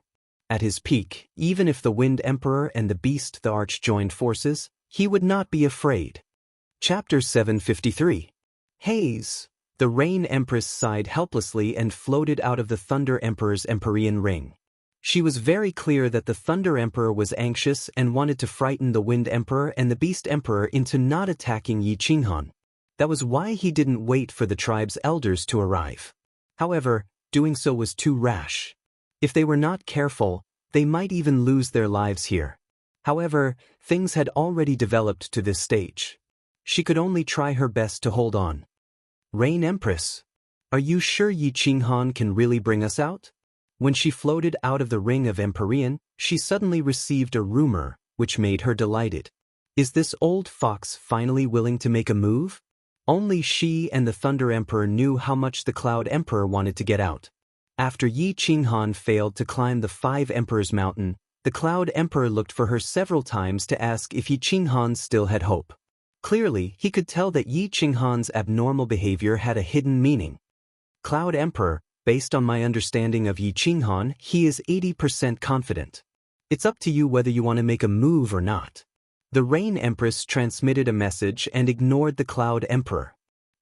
At his peak, even if the Wind Emperor and the Beast the Arch joined forces, he would not be afraid. Chapter 753. Haze. The Rain Empress sighed helplessly and floated out of the Thunder Emperor's Empyrean ring. She was very clear that the Thunder Emperor was anxious and wanted to frighten the Wind Emperor and the Beast Emperor into not attacking Yi Qinghan. That was why he didn't wait for the tribe's elders to arrive. However, doing so was too rash. If they were not careful, they might even lose their lives here. However, things had already developed to this stage. She could only try her best to hold on. Rain Empress, are you sure Yi Qinghan can really bring us out? When she floated out of the ring of Empyrean, she suddenly received a rumor, which made her delighted. Is this old fox finally willing to make a move? Only she and the Thunder Emperor knew how much the Cloud Emperor wanted to get out. After Yi Qinghan failed to climb the Five Emperors Mountain, the Cloud Emperor looked for her several times to ask if Yi Qinghan still had hope. Clearly, he could tell that Yi Qinghan's abnormal behavior had a hidden meaning. Cloud Emperor, based on my understanding of Yi Qinghan, he is 80% confident. It's up to you whether you want to make a move or not. The Rain Empress transmitted a message and ignored the Cloud Emperor.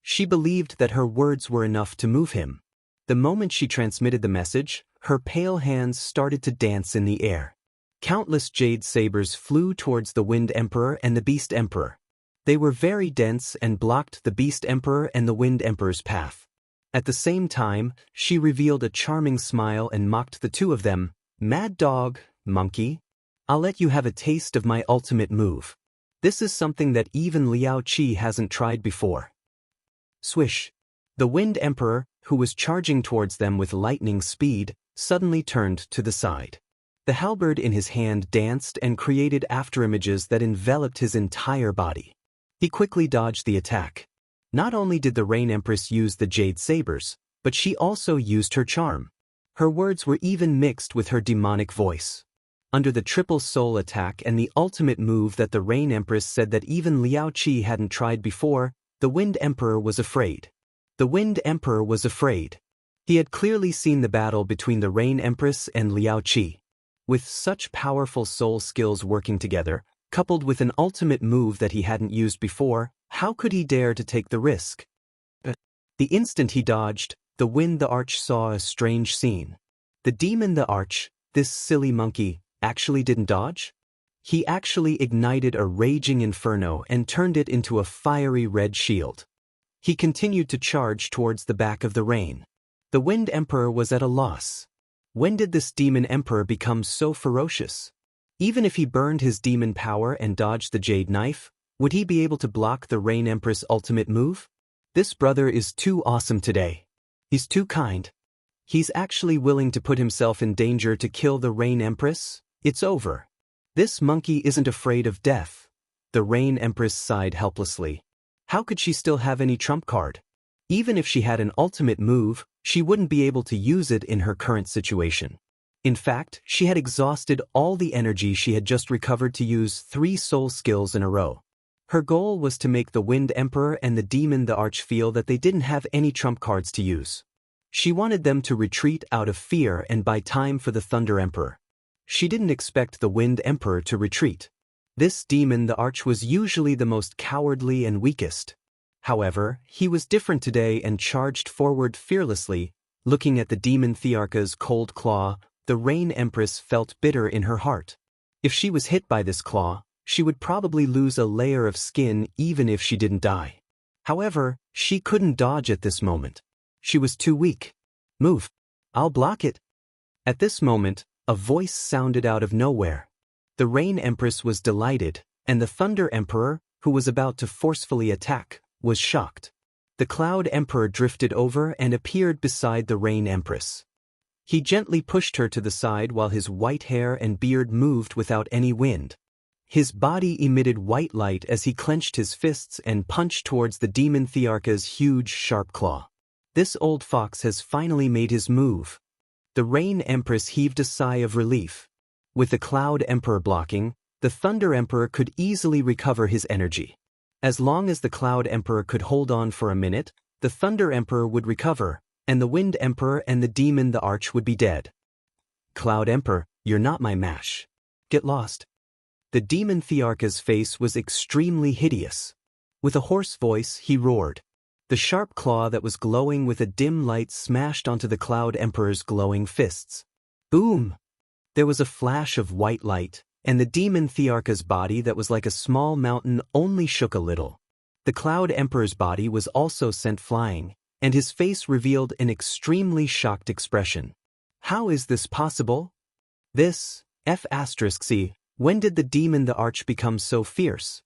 She believed that her words were enough to move him. The moment she transmitted the message, her pale hands started to dance in the air. Countless jade sabers flew towards the Wind Emperor and the Beast Emperor. They were very dense and blocked the Beast Emperor and the Wind Emperor's path. At the same time, she revealed a charming smile and mocked the two of them. Mad dog, monkey. I'll let you have a taste of my ultimate move. This is something that even Liao Qi hasn't tried before. Swish. The Wind Emperor, who was charging towards them with lightning speed, suddenly turned to the side. The halberd in his hand danced and created afterimages that enveloped his entire body. He quickly dodged the attack. Not only did the Rain Empress use the jade sabers, but she also used her charm. Her words were even mixed with her demonic voice. Under the triple soul attack and the ultimate move that the Rain Empress said that even Liao Qi hadn't tried before, the Wind Emperor was afraid. The Wind Emperor was afraid. He had clearly seen the battle between the Rain Empress and Liao Qi. With such powerful soul skills working together, coupled with an ultimate move that he hadn't used before, how could he dare to take the risk? The instant he dodged, the Wind the Arch saw a strange scene. The demon the Arch, this silly monkey, actually didn't dodge? He actually ignited a raging inferno and turned it into a fiery red shield. He continued to charge towards the back of the rain. The Wind Emperor was at a loss. When did this demon emperor become so ferocious? Even if he burned his demon power and dodged the jade knife, would he be able to block the Rain Empress' ultimate move? This brother is too awesome today. He's too kind. He's actually willing to put himself in danger to kill the Rain Empress? It's over. This monkey isn't afraid of death. The Rain Empress sighed helplessly. How could she still have any trump card? Even if she had an ultimate move, she wouldn't be able to use it in her current situation. In fact, she had exhausted all the energy she had just recovered to use 3 soul skills in a row. Her goal was to make the Wind Emperor and the Demon the Arch feel that they didn't have any trump cards to use. She wanted them to retreat out of fear and buy time for the Thunder Emperor. She didn't expect the Wind Emperor to retreat. This Demon the Arch was usually the most cowardly and weakest. However, he was different today and charged forward fearlessly. Looking at the Demon Thearcha's cold claw, the Rain Empress felt bitter in her heart. If she was hit by this claw, she would probably lose a layer of skin even if she didn't die. However, she couldn't dodge at this moment. She was too weak. Move. I'll block it. At this moment, a voice sounded out of nowhere. The Rain Empress was delighted, and the Thunder Emperor, who was about to forcefully attack, was shocked. The Cloud Emperor drifted over and appeared beside the Rain Empress. He gently pushed her to the side while his white hair and beard moved without any wind. His body emitted white light as he clenched his fists and punched towards the Demon Thearcha's huge, sharp claw. This old fox has finally made his move. The Rain Empress heaved a sigh of relief. With the Cloud Emperor blocking, the Thunder Emperor could easily recover his energy. As long as the Cloud Emperor could hold on for a minute, the Thunder Emperor would recover, and the Wind Emperor and the Demon the Arch would be dead. Cloud Emperor, you're not my match. Get lost. The demon Thearcha's face was extremely hideous. With a hoarse voice, he roared. The sharp claw that was glowing with a dim light smashed onto the Cloud Emperor's glowing fists. Boom! There was a flash of white light, and the demon Thearcha's body that was like a small mountain only shook a little. The Cloud Emperor's body was also sent flying, and his face revealed an extremely shocked expression. How is this possible? This, F***C, when did the demon the Arch become so fierce?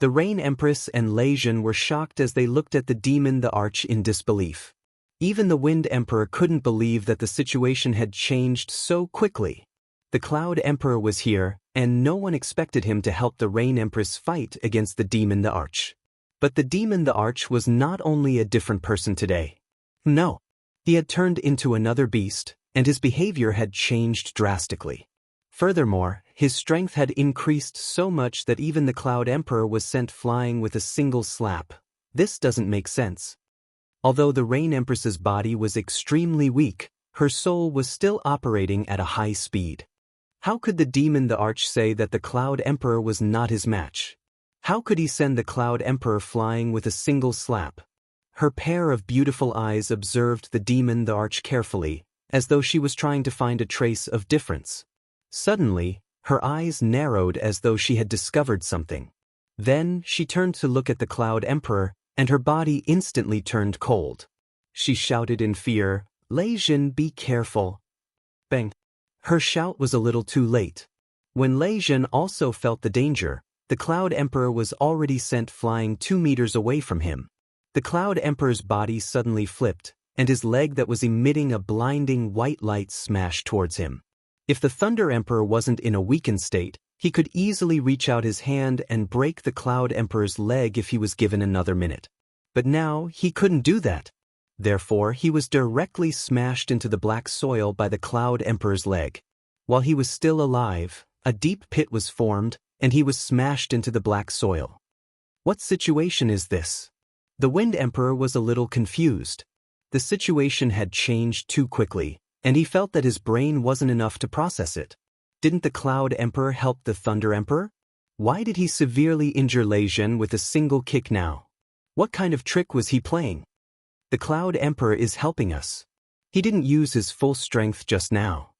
The Rain Empress and Lei Jin were shocked as they looked at the demon the Arch in disbelief. Even the Wind Emperor couldn't believe that the situation had changed so quickly. The Cloud Emperor was here, and no one expected him to help the Rain Empress fight against the demon the Arch. But the demon the Arch was not only a different person today. No. He had turned into another beast, and his behavior had changed drastically. Furthermore, his strength had increased so much that even the Cloud Emperor was sent flying with a single slap. This doesn't make sense. Although the Rain Empress's body was extremely weak, her soul was still operating at a high speed. How could the demon the Arch say that the Cloud Emperor was not his match? How could he send the Cloud Emperor flying with a single slap? Her pair of beautiful eyes observed the demon the Arch carefully, as though she was trying to find a trace of difference. Suddenly, her eyes narrowed as though she had discovered something. Then, she turned to look at the Cloud Emperor, and her body instantly turned cold. She shouted in fear, "Lei Jin, be careful." Bang! Her shout was a little too late. When Lei Jin also felt the danger, the Cloud Emperor was already sent flying 2 meters away from him. The Cloud Emperor's body suddenly flipped, and his leg that was emitting a blinding white light smashed towards him. If the Thunder Emperor wasn't in a weakened state, he could easily reach out his hand and break the Cloud Emperor's leg if he was given another minute. But now, he couldn't do that. Therefore, he was directly smashed into the black soil by the Cloud Emperor's leg. While he was still alive, a deep pit was formed, and he was smashed into the black soil. What situation is this? The Wind Emperor was a little confused. The situation had changed too quickly, and he felt that his brain wasn't enough to process it. Didn't the Cloud Emperor help the Thunder Emperor? Why did he severely injure Lei Jin with a single kick now? What kind of trick was he playing? The Cloud Emperor is helping us. He didn't use his full strength just now.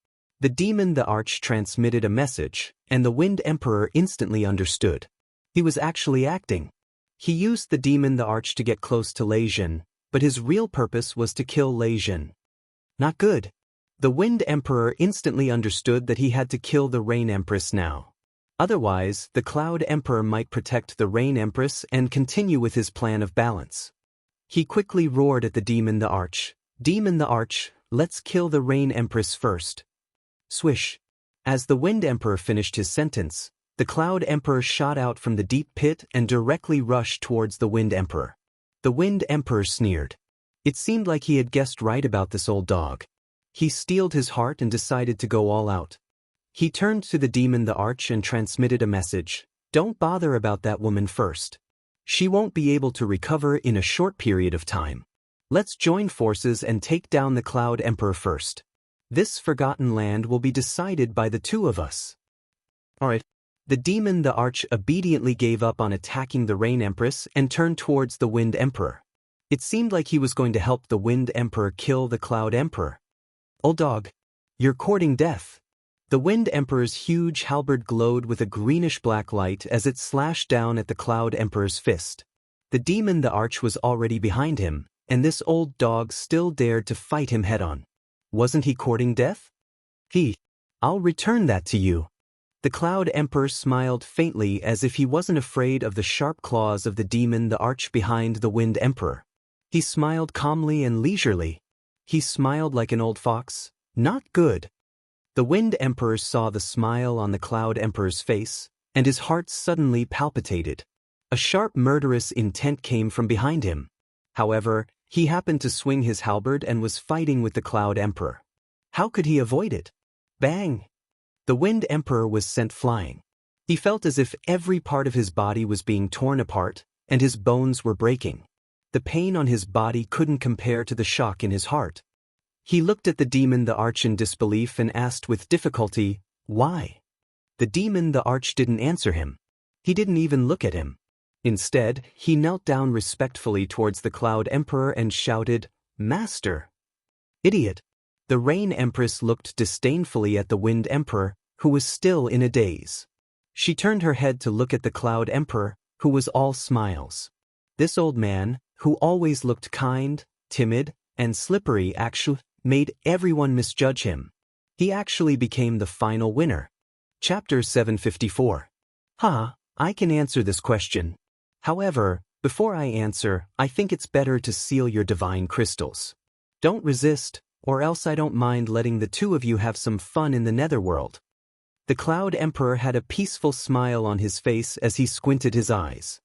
The demon the Arch transmitted a message, and the Wind Emperor instantly understood. He was actually acting. He used the demon the Arch to get close to Lei Jin, but his real purpose was to kill Lei Jin. Not good. The Wind Emperor instantly understood that he had to kill the Rain Empress now. Otherwise, the Cloud Emperor might protect the Rain Empress and continue with his plan of balance. He quickly roared at the demon the Arch. "Demon the Arch, let's kill the Rain Empress first." Swish. As the Wind Emperor finished his sentence, the Cloud Emperor shot out from the deep pit and directly rushed towards the Wind Emperor. The Wind Emperor sneered. It seemed like he had guessed right about this old dog. He steeled his heart and decided to go all out. He turned to the demon the Arch and transmitted a message. "Don't bother about that woman first. She won't be able to recover in a short period of time. Let's join forces and take down the Cloud Emperor first. This forgotten land will be decided by the two of us." Alright. The demon the Arch obediently gave up on attacking the Rain Empress and turned towards the Wind Emperor. It seemed like he was going to help the Wind Emperor kill the Cloud Emperor. "Old dog, you're courting death." The Wind Emperor's huge halberd glowed with a greenish-black light as it slashed down at the Cloud Emperor's fist. The demon the Arch was already behind him, and this old dog still dared to fight him head-on. Wasn't he courting death? I'll return that to you. The Cloud Emperor smiled faintly as if he wasn't afraid of the sharp claws of the demon the Arch behind the Wind Emperor. He smiled calmly and leisurely. He smiled like an old fox. Not good. The Wind Emperor saw the smile on the Cloud Emperor's face, and his heart suddenly palpitated. A sharp murderous intent came from behind him. However, he happened to swing his halberd and was fighting with the Cloud Emperor. How could he avoid it? Bang! The Wind Emperor was sent flying. He felt as if every part of his body was being torn apart, and his bones were breaking. The pain on his body couldn't compare to the shock in his heart. He looked at the demon the arch in disbelief and asked with difficulty, "Why?" The demon the arch didn't answer him. He didn't even look at him. Instead, he knelt down respectfully towards the Cloud Emperor and shouted, "Master!" "Idiot!" The Rain Empress looked disdainfully at the Wind Emperor, who was still in a daze. She turned her head to look at the Cloud Emperor, who was all smiles. This old man, who always looked kind, timid, and slippery, actually made everyone misjudge him. He actually became the final winner. Chapter 754. I can answer this question. However, before I answer, I think it's better to seal your divine crystals. Don't resist, or else I don't mind letting the two of you have some fun in the netherworld. The Cloud Emperor had a peaceful smile on his face as he squinted his eyes.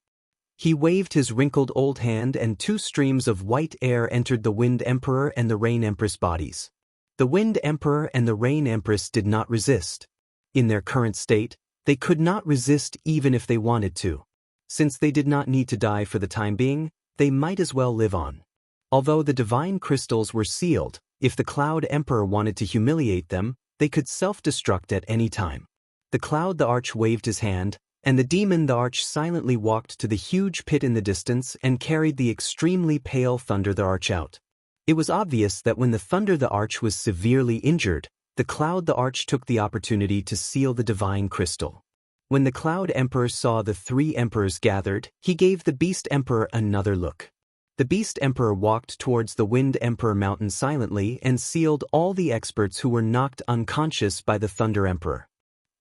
He waved his wrinkled old hand and two streams of white air entered the Wind Emperor and the Rain Empress bodies. The Wind Emperor and the Rain Empress did not resist. In their current state, they could not resist even if they wanted to. Since they did not need to die for the time being, they might as well live on. Although the divine crystals were sealed, if the Cloud Emperor wanted to humiliate them, they could self-destruct at any time. The Cloud the Arch waved his hand, and the demon the Arch silently walked to the huge pit in the distance and carried the extremely pale Thunder the Arch out. It was obvious that when the Thunder the Arch was severely injured, the Cloud the Arch took the opportunity to seal the divine crystal. When the Cloud Emperor saw the three emperors gathered, he gave the Beast Emperor another look. The Beast Emperor walked towards the Wind Emperor mountain silently and sealed all the experts who were knocked unconscious by the Thunder Emperor.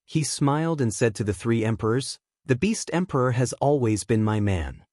He smiled and said to the three emperors, "The Beast Emperor has always been my man.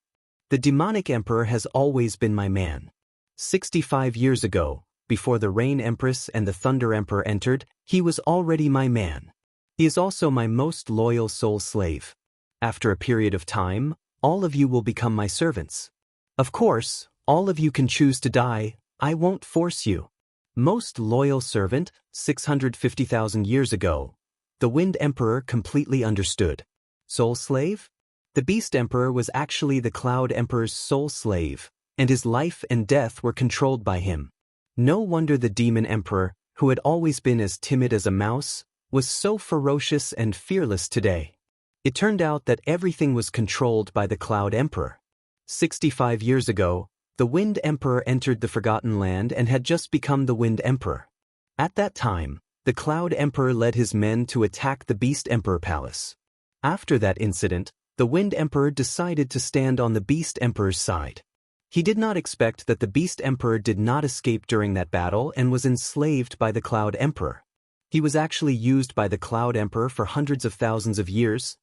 The Demonic Emperor has always been my man. 65 years ago, before the Rain Empress and the Thunder Emperor entered, he was already my man. He is also my most loyal soul slave. After a period of time, all of you will become my servants. Of course, all of you can choose to die. I won't force you." Most loyal servant, 650,000 years ago. The Wind Emperor completely understood. Soul slave? The Beast Emperor was actually the Cloud Emperor's soul slave, and his life and death were controlled by him. No wonder the Demon Emperor, who had always been as timid as a mouse, was so ferocious and fearless today. It turned out that everything was controlled by the Cloud Emperor. 65 years ago, the Wind Emperor entered the Forgotten Land and had just become the Wind Emperor. At that time, the Cloud Emperor led his men to attack the Beast Emperor Palace. After that incident, the Wind Emperor decided to stand on the Beast Emperor's side. He did not expect that the Beast Emperor did not escape during that battle and was enslaved by the Cloud Emperor. He was actually used by the Cloud Emperor for hundreds of thousands of years.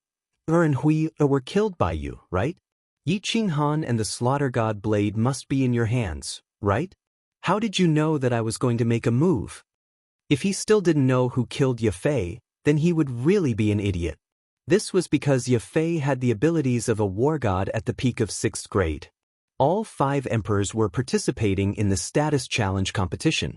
And Hui were killed by you, right? Yi Qinghan and the Slaughter God Blade must be in your hands, right? How did you know that I was going to make a move? If he still didn't know who killed Ye Fei, then he would really be an idiot. This was because Ye Fei had the abilities of a war god at the peak of 6th grade. All 5 emperors were participating in the status challenge competition.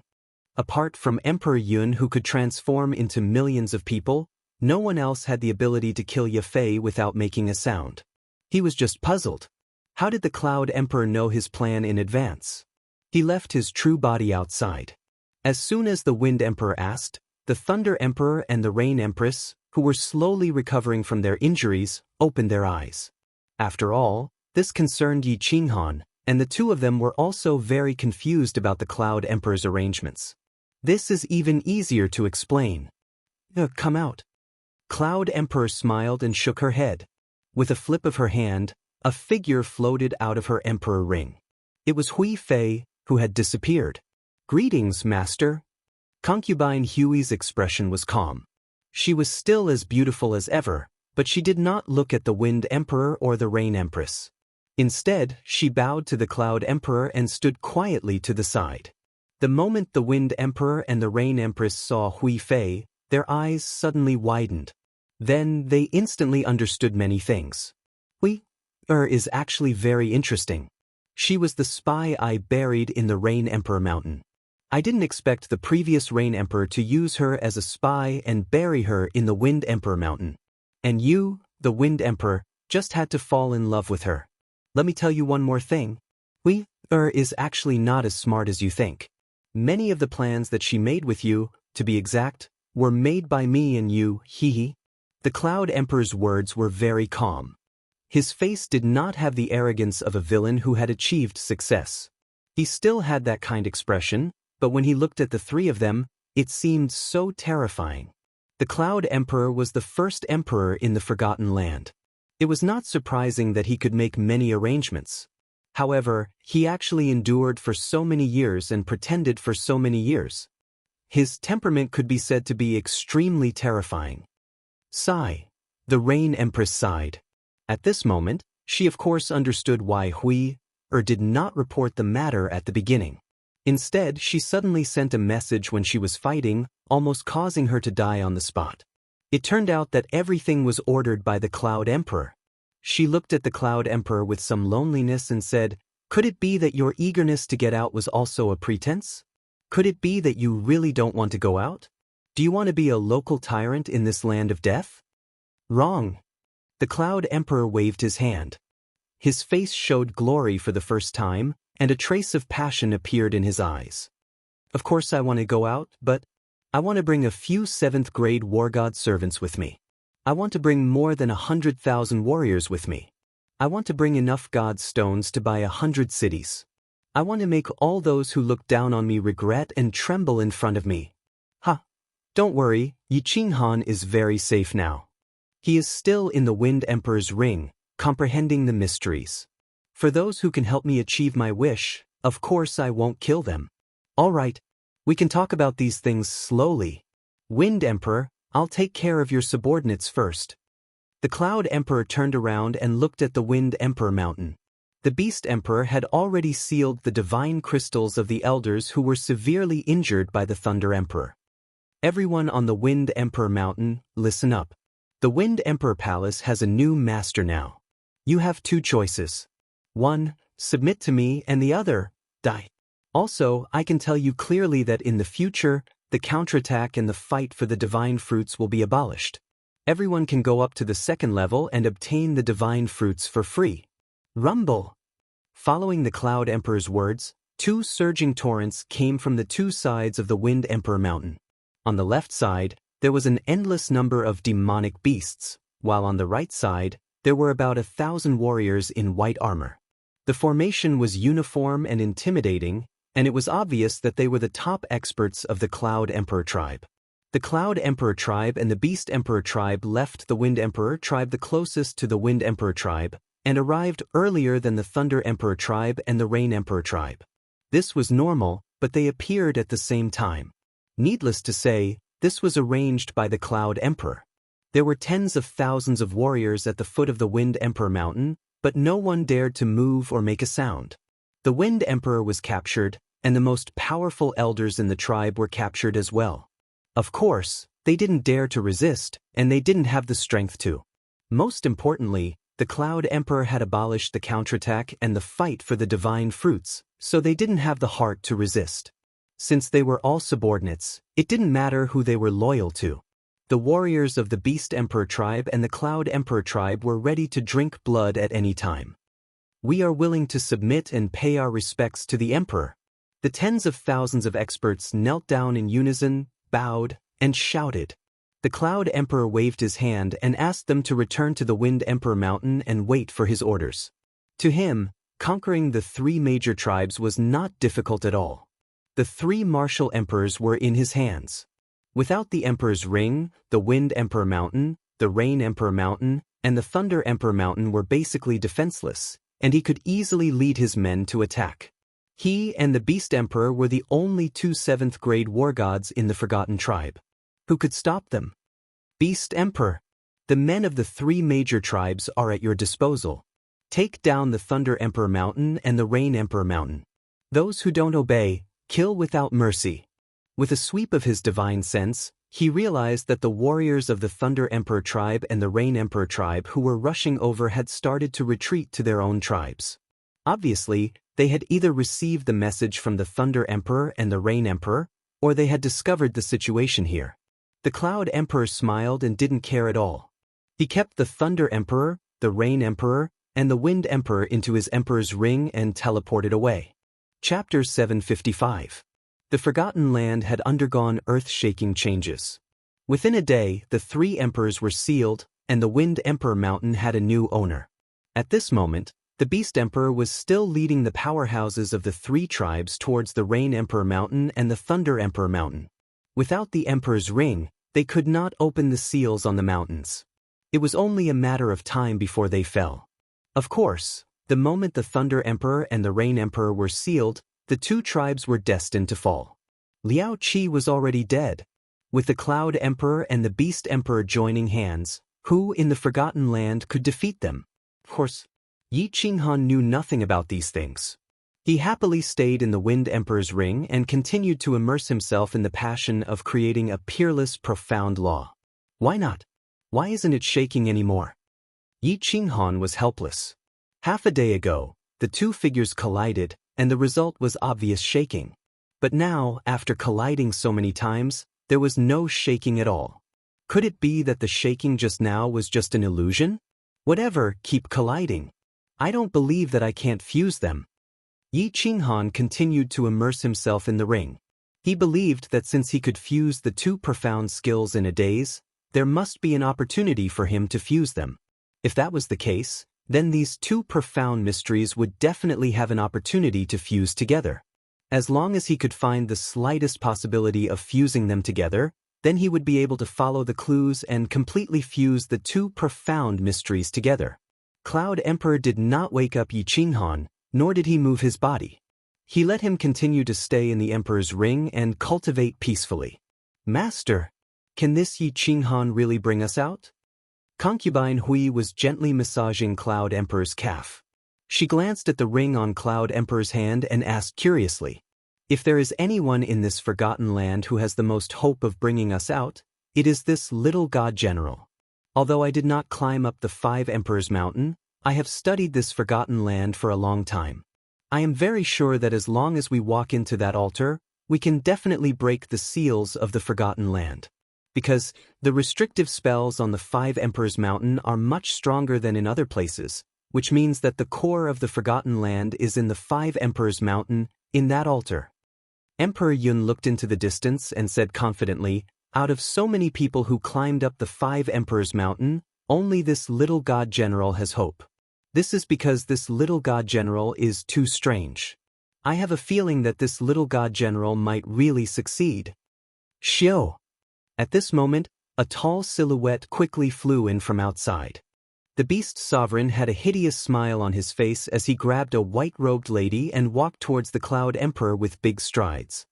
Apart from Emperor Yun, who could transform into millions of people, no one else had the ability to kill Ye Fei without making a sound. He was just puzzled. How did the Cloud Emperor know his plan in advance? He left his true body outside. As soon as the Wind Emperor asked, the Thunder Emperor and the Rain Empress, who were slowly recovering from their injuries, opened their eyes. After all, this concerned Yi Qinghan, and the two of them were also very confused about the Cloud Emperor's arrangements. This is even easier to explain. Come out. Cloud Emperor smiled and shook her head. With a flip of her hand, a figure floated out of her emperor ring. It was Hui Fei, who had disappeared. "Greetings, master." Concubine Hui's expression was calm. She was still as beautiful as ever, but she did not look at the Wind Emperor or the Rain Empress. Instead, she bowed to the Cloud Emperor and stood quietly to the side. The moment the Wind Emperor and the Rain Empress saw Hui Fei, their eyes suddenly widened. Then they instantly understood many things. Hui is actually very interesting. She was the spy I buried in the Rain Emperor mountain. I didn't expect the previous Rain Emperor to use her as a spy and bury her in the Wind Emperor mountain. And you, the Wind Emperor, just had to fall in love with her. Let me tell you one more thing. Hui is actually not as smart as you think. Many of the plans that she made with you, to be exact, were made by me and you, hee. The Cloud Emperor's words were very calm. His face did not have the arrogance of a villain who had achieved success. He still had that kind expression, but when he looked at the three of them, it seemed so terrifying. The Cloud Emperor was the first emperor in the Forgotten Land. It was not surprising that he could make many arrangements. However, he actually endured for so many years and pretended for so many years. His temperament could be said to be extremely terrifying. Sigh. The Rain Empress sighed. At this moment, she of course understood why did not report the matter at the beginning. Instead, she suddenly sent a message when she was fighting, almost causing her to die on the spot. It turned out that everything was ordered by the Cloud Emperor. She looked at the Cloud Emperor with some loneliness and said, "Could it be that your eagerness to get out was also a pretense? Could it be that you really don't want to go out? Do you want to be a local tyrant in this land of death?" Wrong. The Cloud Emperor waved his hand. His face showed glory for the first time, and a trace of passion appeared in his eyes. Of course I want to go out, but I want to bring a few 7th grade war god servants with me. I want to bring more than 100,000 warriors with me. I want to bring enough god stones to buy 100 cities. I want to make all those who look down on me regret and tremble in front of me. Don't worry, Yiqinghan is very safe now. He is still in the Wind Emperor's ring, comprehending the mysteries. For those who can help me achieve my wish, of course I won't kill them. All right, we can talk about these things slowly. Wind Emperor, I'll take care of your subordinates first. The Cloud Emperor turned around and looked at the Wind Emperor mountain. The Beast Emperor had already sealed the divine crystals of the elders who were severely injured by the Thunder Emperor. Everyone on the Wind Emperor mountain, listen up. The Wind Emperor Palace has a new master now. You have two choices. One, submit to me, and the other, die. Also, I can tell you clearly that in the future, the counterattack and the fight for the divine fruits will be abolished. Everyone can go up to the 2nd level and obtain the divine fruits for free. Rumble. Following the Cloud Emperor's words, 2 surging torrents came from the 2 sides of the Wind Emperor mountain. On the left side, there was an endless number of demonic beasts, while on the right side, there were about 1,000 warriors in white armor. The formation was uniform and intimidating, and it was obvious that they were the top experts of the Cloud Emperor tribe. The Cloud Emperor tribe and the Beast Emperor tribe left the Wind Emperor tribe the closest to the Wind Emperor tribe, and arrived earlier than the Thunder Emperor tribe and the Rain Emperor tribe. This was normal, but they appeared at the same time. Needless to say, this was arranged by the Cloud Emperor. There were tens of thousands of warriors at the foot of the Wind Emperor mountain, but no one dared to move or make a sound. The Wind Emperor was captured, and the most powerful elders in the tribe were captured as well. Of course, they didn't dare to resist, and they didn't have the strength to. Most importantly, the Cloud Emperor had abolished the counterattack and the fight for the divine fruits, so they didn't have the heart to resist. Since they were all subordinates, it didn't matter who they were loyal to. The warriors of the Beast Emperor tribe and the Cloud Emperor tribe were ready to drink blood at any time. We are willing to submit and pay our respects to the Emperor. The tens of thousands of experts knelt down in unison, bowed, and shouted. The Cloud Emperor waved his hand and asked them to return to the Wind Emperor mountain and wait for his orders. To him, conquering the 3 major tribes was not difficult at all. The 3 martial emperors were in his hands. Without the Emperor's ring, the Wind Emperor mountain, the Rain Emperor mountain, and the Thunder Emperor mountain were basically defenseless, and he could easily lead his men to attack. He and the Beast Emperor were the only 2 7th grade war gods in the Forgotten Tribe. Who could stop them? Beast Emperor. The men of the 3 major tribes are at your disposal. Take down the Thunder Emperor mountain and the Rain Emperor mountain. Those who don't obey, kill without mercy. With a sweep of his divine sense, he realized that the warriors of the Thunder Emperor tribe and the Rain Emperor tribe who were rushing over had started to retreat to their own tribes. Obviously, they had either received the message from the Thunder Emperor and the Rain Emperor, or they had discovered the situation here. The Cloud Emperor smiled and didn't care at all. He kept the Thunder Emperor, the Rain Emperor, and the Wind Emperor into his Emperor's ring and teleported away. Chapter 755. The Forgotten Land had undergone earth-shaking changes. Within a day, the 3 emperors were sealed, and the Wind Emperor Mountain had a new owner. At this moment, the Beast Emperor was still leading the powerhouses of the 3 tribes towards the Rain Emperor Mountain and the Thunder Emperor Mountain. Without the Emperor's ring, they could not open the seals on the mountains. It was only a matter of time before they fell. Of course, the moment the Thunder Emperor and the Rain Emperor were sealed, the 2 tribes were destined to fall. Liao Qi was already dead. With the Cloud Emperor and the Beast Emperor joining hands, who in the Forgotten Land could defeat them? Of course, Yi Qinghan knew nothing about these things. He happily stayed in the Wind Emperor's ring and continued to immerse himself in the passion of creating a peerless, profound law. Why not? Why isn't it shaking anymore? Yi Qinghan was helpless. Half a day ago, the 2 figures collided, and the result was obvious shaking. But now, after colliding so many times, there was no shaking at all. Could it be that the shaking just now was just an illusion? Whatever, keep colliding. I don't believe that I can't fuse them. Yi Qinghan continued to immerse himself in the ring. He believed that since he could fuse the 2 profound skills in a daze, there must be an opportunity for him to fuse them. If that was the case, then these 2 profound mysteries would definitely have an opportunity to fuse together. As long as he could find the slightest possibility of fusing them together, then he would be able to follow the clues and completely fuse the 2 profound mysteries together. Cloud Emperor did not wake up Yi Qinghan, nor did he move his body. He let him continue to stay in the Emperor's ring and cultivate peacefully. Master, can this Yi Qinghan really bring us out? Concubine Hui was gently massaging Cloud Emperor's calf. She glanced at the ring on Cloud Emperor's hand and asked curiously, "If there is anyone in this Forgotten Land who has the most hope of bringing us out, it is this little god general. Although I did not climb up the 5 Emperors Mountain, I have studied this Forgotten Land for a long time. I am very sure that as long as we walk into that altar, we can definitely break the seals of the Forgotten Land. Because the restrictive spells on the 5 Emperors Mountain are much stronger than in other places, which means that the core of the Forgotten Land is in the 5 Emperors Mountain, in that altar." Emperor Yun looked into the distance and said confidently, "Out of so many people who climbed up the 5 Emperors Mountain, only this little god general has hope. This is because this little god general is too strange. I have a feeling that this little god general might really succeed." Xiao. At this moment, a tall silhouette quickly flew in from outside. The Beast Sovereign had a hideous smile on his face as he grabbed a white-robed lady and walked towards the Cloud Emperor with big strides.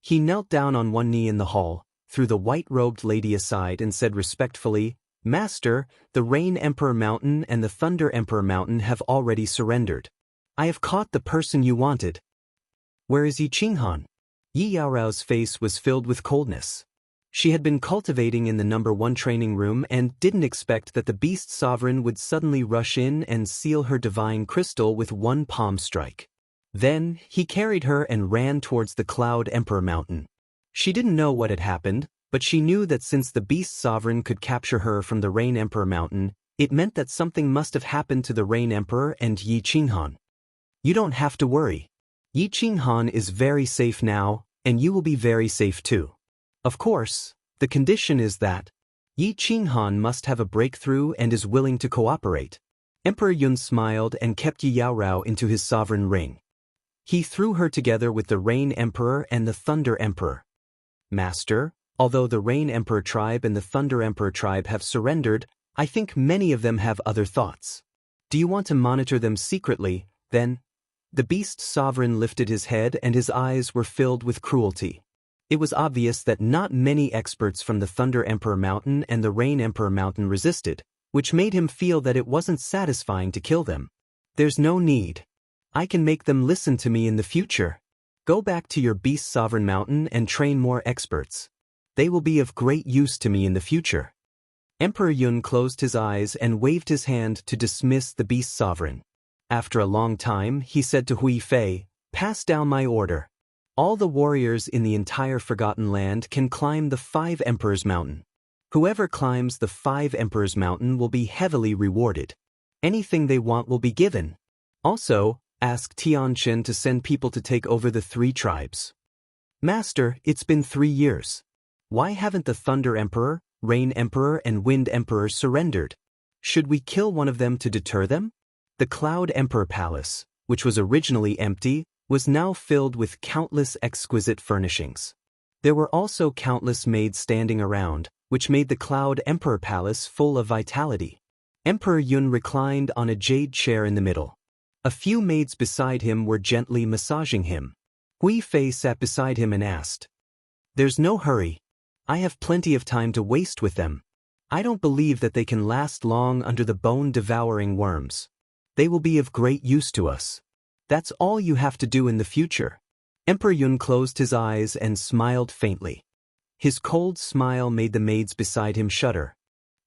He knelt down on one knee in the hall, threw the white-robed lady aside and said respectfully, "Master, the Rain Emperor Mountain and the Thunder Emperor Mountain have already surrendered. I have caught the person you wanted." "Where is Yi Qinghan?" Yi Yaorao's face was filled with coldness. She had been cultivating in the number 1 training room and didn't expect that the Beast Sovereign would suddenly rush in and seal her divine crystal with one palm strike. Then, he carried her and ran towards the Cloud Emperor Mountain. She didn't know what had happened, but she knew that since the Beast Sovereign could capture her from the Rain Emperor Mountain, it meant that something must have happened to the Rain Emperor and Yi Qinghan. "You don't have to worry. Yi Qinghan is very safe now, and you will be very safe too. Of course, the condition is that Yi Qinghan must have a breakthrough and is willing to cooperate." Emperor Yun smiled and kept Yi Yaorao into his sovereign ring. He threw her together with the Rain Emperor and the Thunder Emperor. "Master, although the Rain Emperor tribe and the Thunder Emperor tribe have surrendered, I think many of them have other thoughts. Do you want to monitor them secretly, then?" The Beast Sovereign lifted his head and his eyes were filled with cruelty. It was obvious that not many experts from the Thunder Emperor Mountain and the Rain Emperor Mountain resisted, which made him feel that it wasn't satisfying to kill them. "There's no need. I can make them listen to me in the future. Go back to your Beast Sovereign Mountain and train more experts. They will be of great use to me in the future." Emperor Yun closed his eyes and waved his hand to dismiss the Beast Sovereign. After a long time, he said to Hui Fei, "Pass down my order. All the warriors in the entire Forgotten Land can climb the 5 Emperors Mountain. Whoever climbs the 5 Emperors Mountain will be heavily rewarded. Anything they want will be given. Also, ask Tianqin to send people to take over the 3 tribes." Master, it's been 3 years. Why haven't the Thunder Emperor, Rain Emperor and Wind Emperor surrendered? Should we kill one of them to deter them? The Cloud Emperor Palace, which was originally empty, was now filled with countless exquisite furnishings. There were also countless maids standing around, which made the Cloud Emperor Palace full of vitality. Emperor Yun reclined on a jade chair in the middle. A few maids beside him were gently massaging him. Hui Fei sat beside him and asked, "There's no hurry. I have plenty of time to waste with them. I don't believe that they can last long under the bone-devouring worms. They will be of great use to us. That's all you have to do in the future." Emperor Yun closed his eyes and smiled faintly. His cold smile made the maids beside him shudder.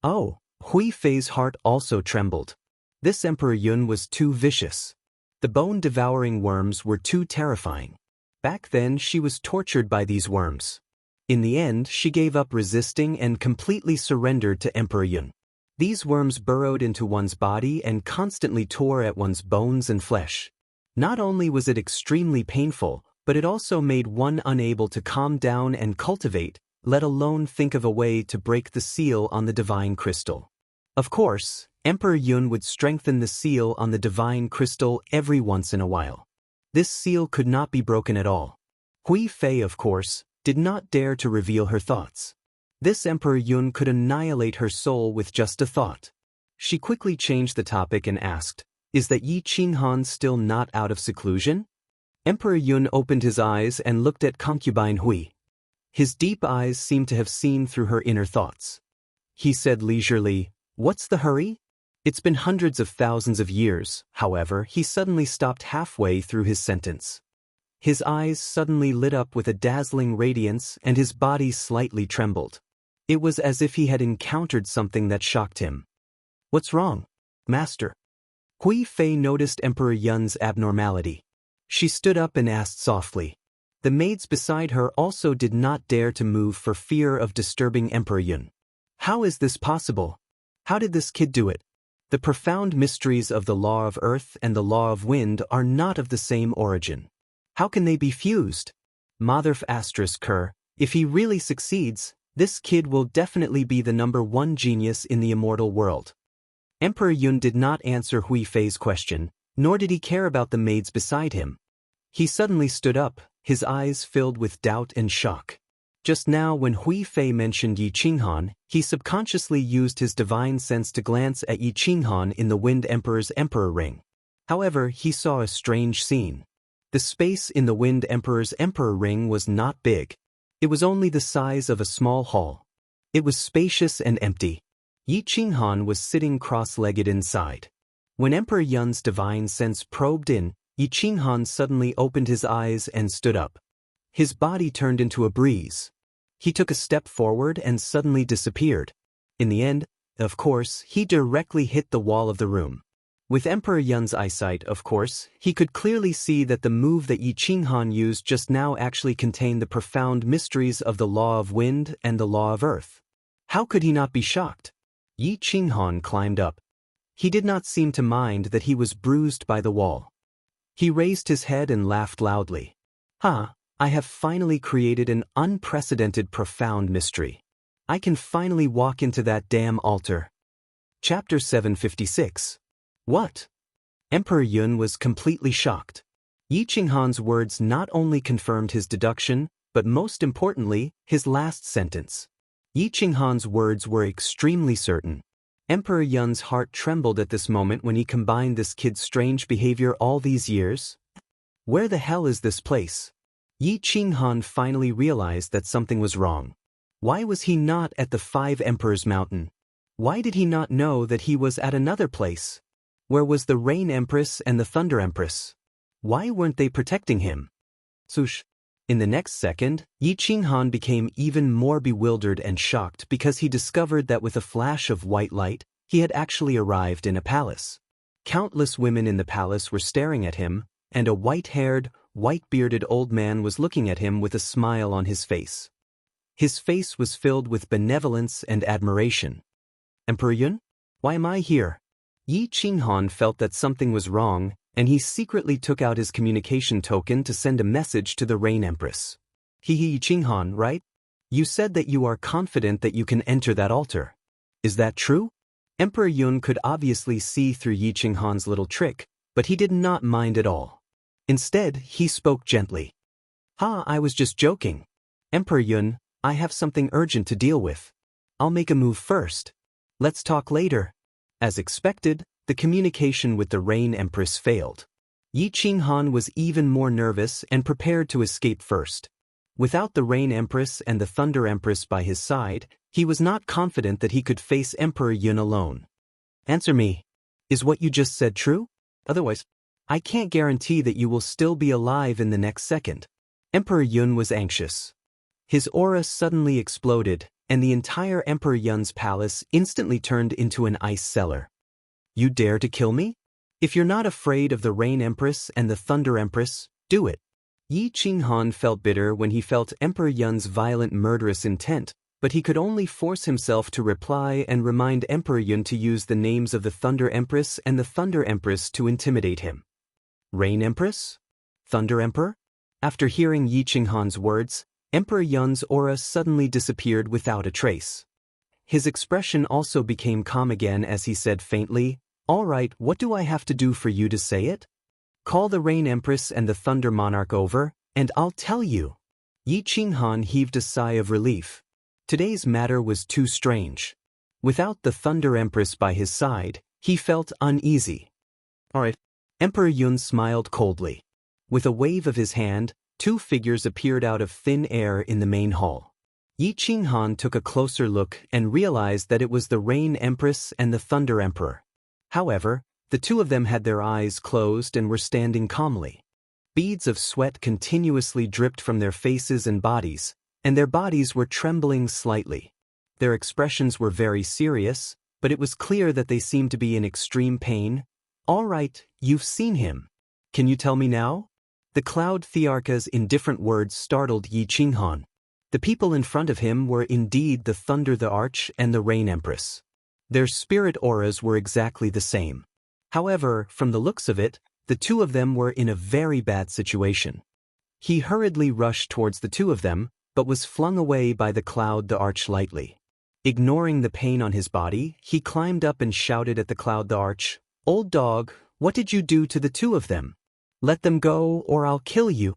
Oh, Hui Fei's heart also trembled. This Emperor Yun was too vicious. The bone-devouring worms were too terrifying. Back then she was tortured by these worms. In the end, she gave up resisting and completely surrendered to Emperor Yun. These worms burrowed into one's body and constantly tore at one's bones and flesh. Not only was it extremely painful, but it also made one unable to calm down and cultivate, let alone think of a way to break the seal on the divine crystal. Of course, Emperor Yun would strengthen the seal on the divine crystal every once in a while. This seal could not be broken at all. Hui Fei, of course, did not dare to reveal her thoughts. This Emperor Yun could annihilate her soul with just a thought. She quickly changed the topic and asked, "Is that Yi Qinghan still not out of seclusion?" Emperor Yun opened his eyes and looked at concubine Hui. His deep eyes seemed to have seen through her inner thoughts. He said leisurely, "What's the hurry?" It's been hundreds of thousands of years. However, he suddenly stopped halfway through his sentence. His eyes suddenly lit up with a dazzling radiance and his body slightly trembled. It was as if he had encountered something that shocked him. "What's wrong, Master?" Hui Fei noticed Emperor Yun's abnormality. She stood up and asked softly. The maids beside her also did not dare to move for fear of disturbing Emperor Yun. How is this possible? How did this kid do it? The profound mysteries of the law of earth and the law of wind are not of the same origin. How can they be fused? Motherf asterisk Kerr, if he really succeeds, this kid will definitely be the #1 genius in the immortal world. Emperor Yun did not answer Hui Fei's question, nor did he care about the maids beside him. He suddenly stood up, his eyes filled with doubt and shock. Just now when Hui Fei mentioned Yi Qinghan, he subconsciously used his divine sense to glance at Yi Qinghan in the Wind Emperor's Emperor Ring. However, he saw a strange scene. The space in the Wind Emperor's Emperor Ring was not big. It was only the size of a small hall. It was spacious and empty. Yi Qinghan was sitting cross-legged inside. When Emperor Yun's divine sense probed in, Yi Qinghan suddenly opened his eyes and stood up. His body turned into a breeze. He took a step forward and suddenly disappeared. In the end, of course, he directly hit the wall of the room. With Emperor Yun's eyesight, of course, he could clearly see that the move that Yi Qinghan used just now actually contained the profound mysteries of the law of wind and the law of earth. How could he not be shocked? Yi Qinghan climbed up. He did not seem to mind that he was bruised by the wall. He raised his head and laughed loudly. I have finally created an unprecedented profound mystery. I can finally walk into that damn altar. Chapter 756. What? Emperor Yun was completely shocked. Yi Qinghan's words not only confirmed his deduction, but most importantly, his last sentence. Yi Qinghan's words were extremely certain. Emperor Yun's heart trembled at this moment when he combined this kid's strange behavior all these years. Where the hell is this place? Yi Qinghan finally realized that something was wrong. Why was he not at the 5 Emperors Mountain? Why did he not know that he was at another place? Where was the Rain Empress and the Thunder Empress? Why weren't they protecting him? Swoosh. In the next second, Yi Qinghan became even more bewildered and shocked because he discovered that with a flash of white light, he had actually arrived in a palace. Countless women in the palace were staring at him, and a white-haired, white-bearded old man was looking at him with a smile on his face. His face was filled with benevolence and admiration. Emperor Yun? Why am I here? Yi Qinghan felt that something was wrong, and he secretly took out his communication token to send a message to the Rain Empress. Yi Qinghan, right? You said that you are confident that you can enter that altar. Is that true? Emperor Yun could obviously see through Yi Qinghan's little trick, but he did not mind at all. Instead, he spoke gently. I was just joking. Emperor Yun, I have something urgent to deal with. I'll make a move first. Let's talk later. As expected, the communication with the Rain Empress failed. Yi Qinghan was even more nervous and prepared to escape first. Without the Rain Empress and the Thunder Empress by his side, he was not confident that he could face Emperor Yun alone. Answer me. Is what you just said true? Otherwise, I can't guarantee that you will still be alive in the next second. Emperor Yun was anxious. His aura suddenly exploded, and the entire Emperor Yun's palace instantly turned into an ice cellar. You dare to kill me? If you're not afraid of the Rain Empress and the Thunder Empress, do it. Yi Qinghan felt bitter when he felt Emperor Yun's violent murderous intent, but he could only force himself to reply and remind Emperor Yun to use the names of the Thunder Empress and the Thunder Empress to intimidate him. Rain Empress? Thunder Emperor? After hearing Yi Qinghan's words, Emperor Yun's aura suddenly disappeared without a trace. His expression also became calm again as he said faintly, "All right, what do I have to do for you to say it? Call the Rain Empress and the Thunder Monarch over, and I'll tell you." Yi Qinghan heaved a sigh of relief. Today's matter was too strange. Without the Thunder Empress by his side, he felt uneasy. All right. Emperor Yun smiled coldly. With a wave of his hand, two figures appeared out of thin air in the main hall. Yi Qinghan took a closer look and realized that it was the Rain Empress and the Thunder Emperor. However, the two of them had their eyes closed and were standing calmly. Beads of sweat continuously dripped from their faces and bodies, and their bodies were trembling slightly. Their expressions were very serious, but it was clear that they seemed to be in extreme pain. All right, you've seen him. Can you tell me now? The Cloud Thearchas in different words startled Yi Qinghan. The people in front of him were indeed the Thunder the Arch and the Rain Empress. Their spirit auras were exactly the same. However, from the looks of it, the two of them were in a very bad situation. He hurriedly rushed towards the two of them, but was flung away by the Cloud the Arch lightly. Ignoring the pain on his body, he climbed up and shouted at the Cloud the Arch, "Old dog, what did you do to the two of them? Let them go or I'll kill you."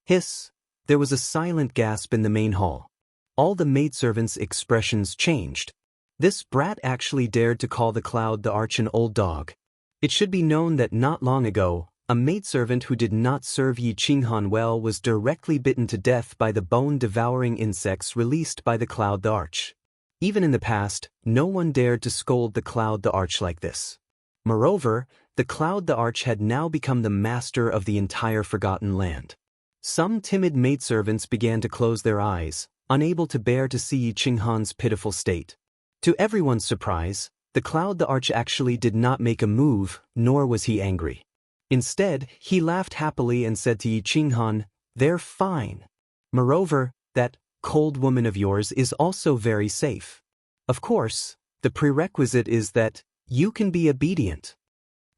Hiss! There was a silent gasp in the main hall. All the maidservants' expressions changed. This brat actually dared to call the Cloud the Arch an old dog. It should be known that not long ago, a maidservant who did not serve Yi Qinghan well was directly bitten to death by the bone-devouring insects released by the Cloud the Arch. Even in the past, no one dared to scold the Cloud the Arch like this. Moreover, the Cloud the Arch had now become the master of the entire Forgotten Land. Some timid maidservants began to close their eyes, unable to bear to see Yi Qinghan's pitiful state. To everyone's surprise, the Cloud the Arch actually did not make a move, nor was he angry. Instead, he laughed happily and said to Yi Qinghan, "They're fine. Moreover, that cold woman of yours is also very safe. Of course, the prerequisite is that you can be obedient."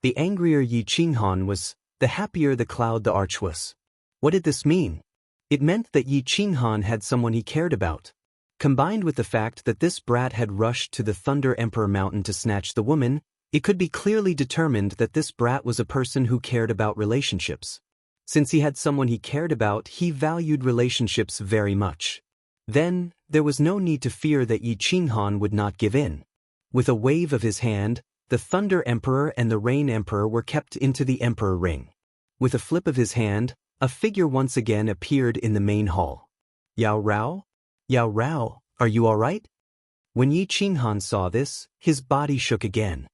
The angrier Yi Qinghan was, the happier the Cloud the Arch was. What did this mean? It meant that Yi Qinghan had someone he cared about. Combined with the fact that this brat had rushed to the Thunder Emperor Mountain to snatch the woman, it could be clearly determined that this brat was a person who cared about relationships. Since he had someone he cared about, he valued relationships very much. Then, there was no need to fear that Yi Qinghan would not give in. With a wave of his hand, the Thunder Emperor and the Rain Emperor were kept into the Emperor Ring. With a flip of his hand, a figure once again appeared in the main hall. "Yao Rao? Yao Rao, are you all right?" When Yi Qinghan saw this, his body shook again.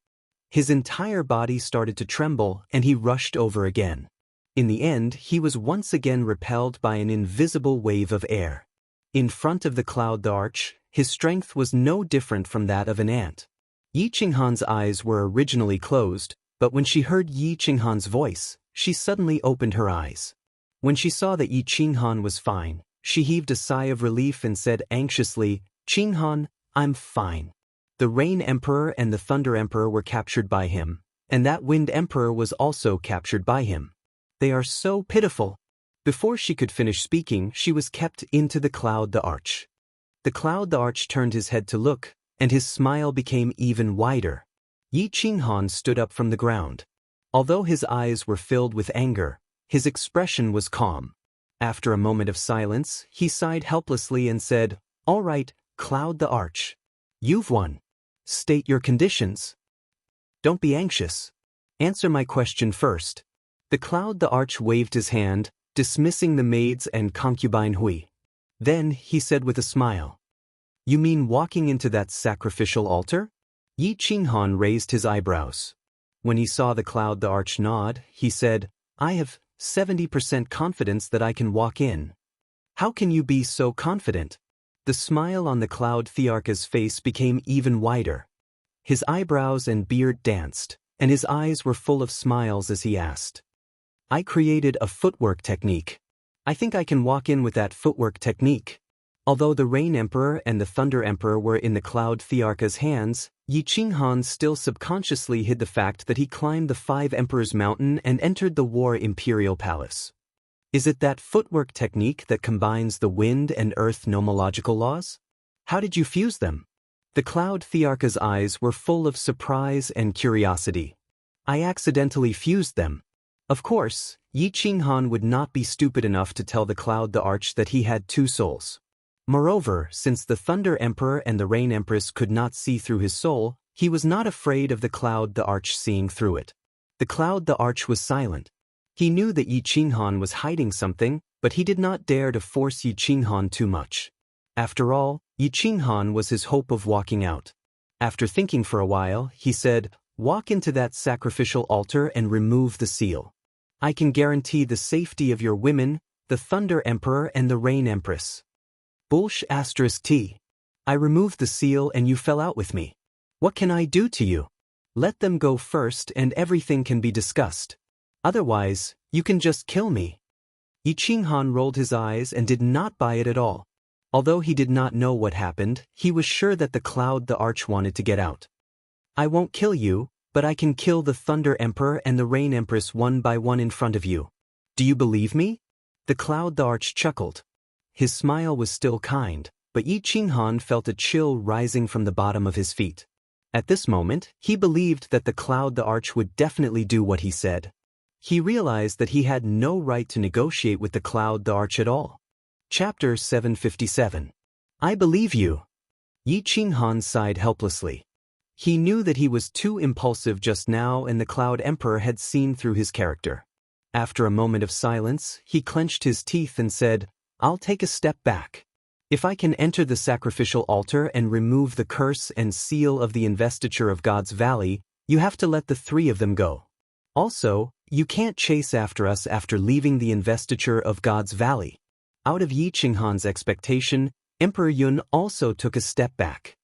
His entire body started to tremble and he rushed over again. In the end, he was once again repelled by an invisible wave of air. In front of the Cloud the Arch, his strength was no different from that of an ant. Yi Qinghan's eyes were originally closed, but when she heard Yi Qinghan's voice, she suddenly opened her eyes. When she saw that Yi Qinghan was fine, she heaved a sigh of relief and said anxiously, "Qinghan, I'm fine." The Rain Emperor and the Thunder Emperor were captured by him, and that Wind Emperor was also captured by him. They are so pitiful. Before she could finish speaking, she was kept into the cloud the arch. The cloud the arch turned his head to look, and his smile became even wider. Yi Qinghan stood up from the ground. Although his eyes were filled with anger, his expression was calm. After a moment of silence, he sighed helplessly and said, "All right, cloud the arch. You've won. State your conditions. Don't be anxious. Answer my question first." The cloud the arch waved his hand, dismissing the maids and concubine Hui. Then he said with a smile, "You mean walking into that sacrificial altar?" Yi Qinghan raised his eyebrows. When he saw the cloud the arch nod, he said, "I have 70% confidence that I can walk in." "How can you be so confident?" The smile on the cloud thearch's face became even wider. His eyebrows and beard danced, and his eyes were full of smiles as he asked, "I created a footwork technique. I think I can walk in with that footwork technique." Although the Rain Emperor and the Thunder Emperor were in the Cloud Thearch's hands, Yi Qinghan still subconsciously hid the fact that he climbed the Five Emperors Mountain and entered the War Imperial Palace. Is it that footwork technique that combines the wind and earth nomological laws? How did you fuse them? The Cloud Thearch's eyes were full of surprise and curiosity. "I accidentally fused them." Of course, Yi Qinghan would not be stupid enough to tell the Cloud the Arch that he had two souls. Moreover, since the Thunder Emperor and the Rain Empress could not see through his soul, he was not afraid of the Cloud the Arch seeing through it. The Cloud the Arch was silent. He knew that Yi Qinghan was hiding something, but he did not dare to force Yi Qinghan too much. After all, Yi Qinghan was his hope of walking out. After thinking for a while, he said, "Walk into that sacrificial altar and remove the seal. I can guarantee the safety of your women, the Thunder Emperor and the Rain Empress." Bullsh *T. "I removed the seal and you fell out with me. What can I do to you? Let them go first and everything can be discussed. Otherwise, you can just kill me." Yi Qinghan rolled his eyes and did not buy it at all. Although he did not know what happened, he was sure that the Cloud the Arch wanted to get out. "I won't kill you, but I can kill the Thunder Emperor and the Rain Empress one by one in front of you. Do you believe me?" The Cloud the Arch chuckled. His smile was still kind, but Yi Qinghan felt a chill rising from the bottom of his feet. At this moment, he believed that the Cloud the Arch would definitely do what he said. He realized that he had no right to negotiate with the Cloud the Arch at all. Chapter 757. "I believe you." Yi Qinghan sighed helplessly. He knew that he was too impulsive just now and the Cloud Emperor had seen through his character. After a moment of silence, he clenched his teeth and said, "I'll take a step back. If I can enter the sacrificial altar and remove the curse and seal of the investiture of God's Valley, you have to let the three of them go. Also, you can't chase after us after leaving the investiture of God's Valley." Out of Yi Qinghan's expectation, Emperor Yun also took a step back.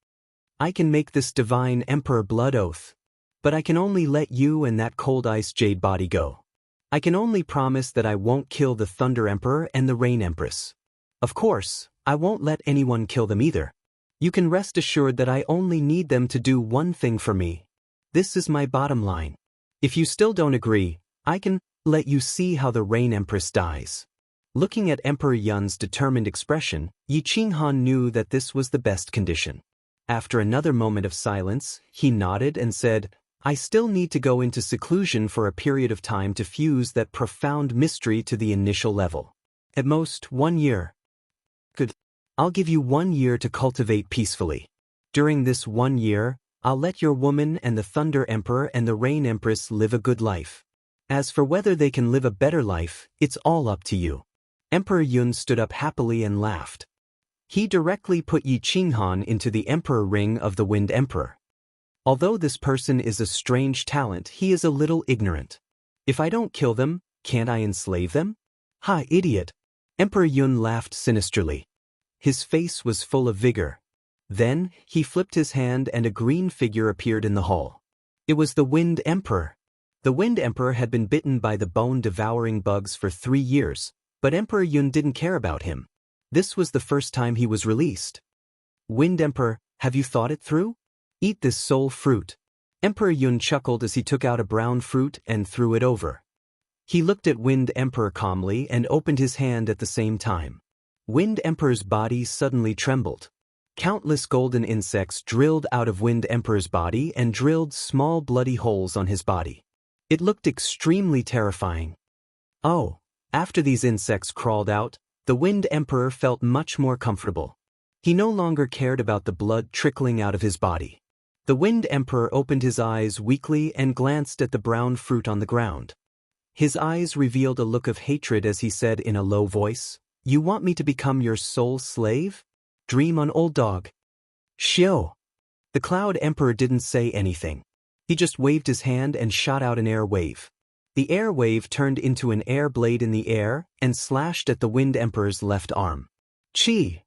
"I can make this divine emperor blood oath. But I can only let you and that cold ice jade body go. I can only promise that I won't kill the Thunder Emperor and the Rain Empress. Of course, I won't let anyone kill them either. You can rest assured that I only need them to do one thing for me. This is my bottom line. If you still don't agree, I can let you see how the Rain Empress dies." Looking at Emperor Yun's determined expression, Yi Qinghan knew that this was the best condition. After another moment of silence, he nodded and said, "I still need to go into seclusion for a period of time to fuse that profound mystery to the initial level. At most 1 year. Good. I'll give you 1 year to cultivate peacefully. During this 1 year, I'll let your woman and the Thunder Emperor and the Rain Empress live a good life. As for whether they can live a better life, it's all up to you." Emperor Yun stood up happily and laughed. He directly put Yi Qinghan into the Emperor Ring of the Wind Emperor. Although this person is a strange talent, he is a little ignorant. If I don't kill them, can't I enslave them? Ha, idiot! Emperor Yun laughed sinisterly. His face was full of vigor. Then, he flipped his hand and a green figure appeared in the hall. It was the Wind Emperor. The Wind Emperor had been bitten by the bone-devouring bugs for 3 years, but Emperor Yun didn't care about him. This was the first time he was released. "Wind Emperor, have you thought it through? Eat this soul fruit." Emperor Yun chuckled as he took out a brown fruit and threw it over. He looked at Wind Emperor calmly and opened his hand at the same time. Wind Emperor's body suddenly trembled. Countless golden insects drilled out of Wind Emperor's body and drilled small bloody holes on his body. It looked extremely terrifying. Oh, after these insects crawled out, the Wind Emperor felt much more comfortable. He no longer cared about the blood trickling out of his body. The Wind Emperor opened his eyes weakly and glanced at the brown fruit on the ground. His eyes revealed a look of hatred as he said in a low voice, "You want me to become your sole slave? Dream on, old dog." Shio! The Cloud Emperor didn't say anything. He just waved his hand and shot out an air wave. The air wave turned into an air blade in the air and slashed at the Wind Emperor's left arm. Chi!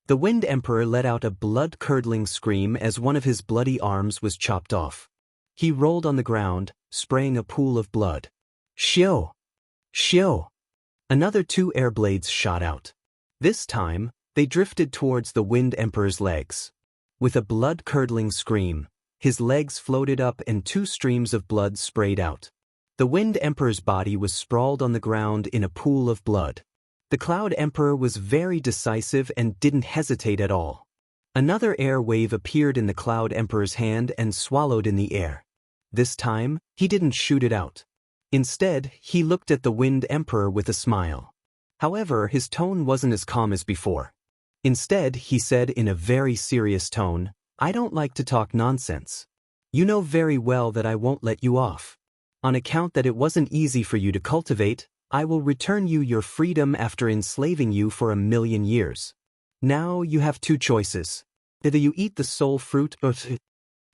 The Wind Emperor let out a blood-curdling scream as one of his bloody arms was chopped off. He rolled on the ground, spraying a pool of blood. Shio! Shio! Another 2 air blades shot out. This time, they drifted towards the Wind Emperor's legs. With a blood-curdling scream, his legs floated up and 2 streams of blood sprayed out. The Wind Emperor's body was sprawled on the ground in a pool of blood. The Cloud Emperor was very decisive and didn't hesitate at all. Another air wave appeared in the Cloud Emperor's hand and swallowed in the air. This time, he didn't shoot it out. Instead, he looked at the Wind Emperor with a smile. However, his tone wasn't as calm as before. Instead, he said in a very serious tone, "I don't like to talk nonsense. You know very well that I won't let you off. On account that it wasn't easy for you to cultivate, I will return you your freedom after enslaving you for 1,000,000 years. Now you have 2 choices. Either you eat the soul fruit or..."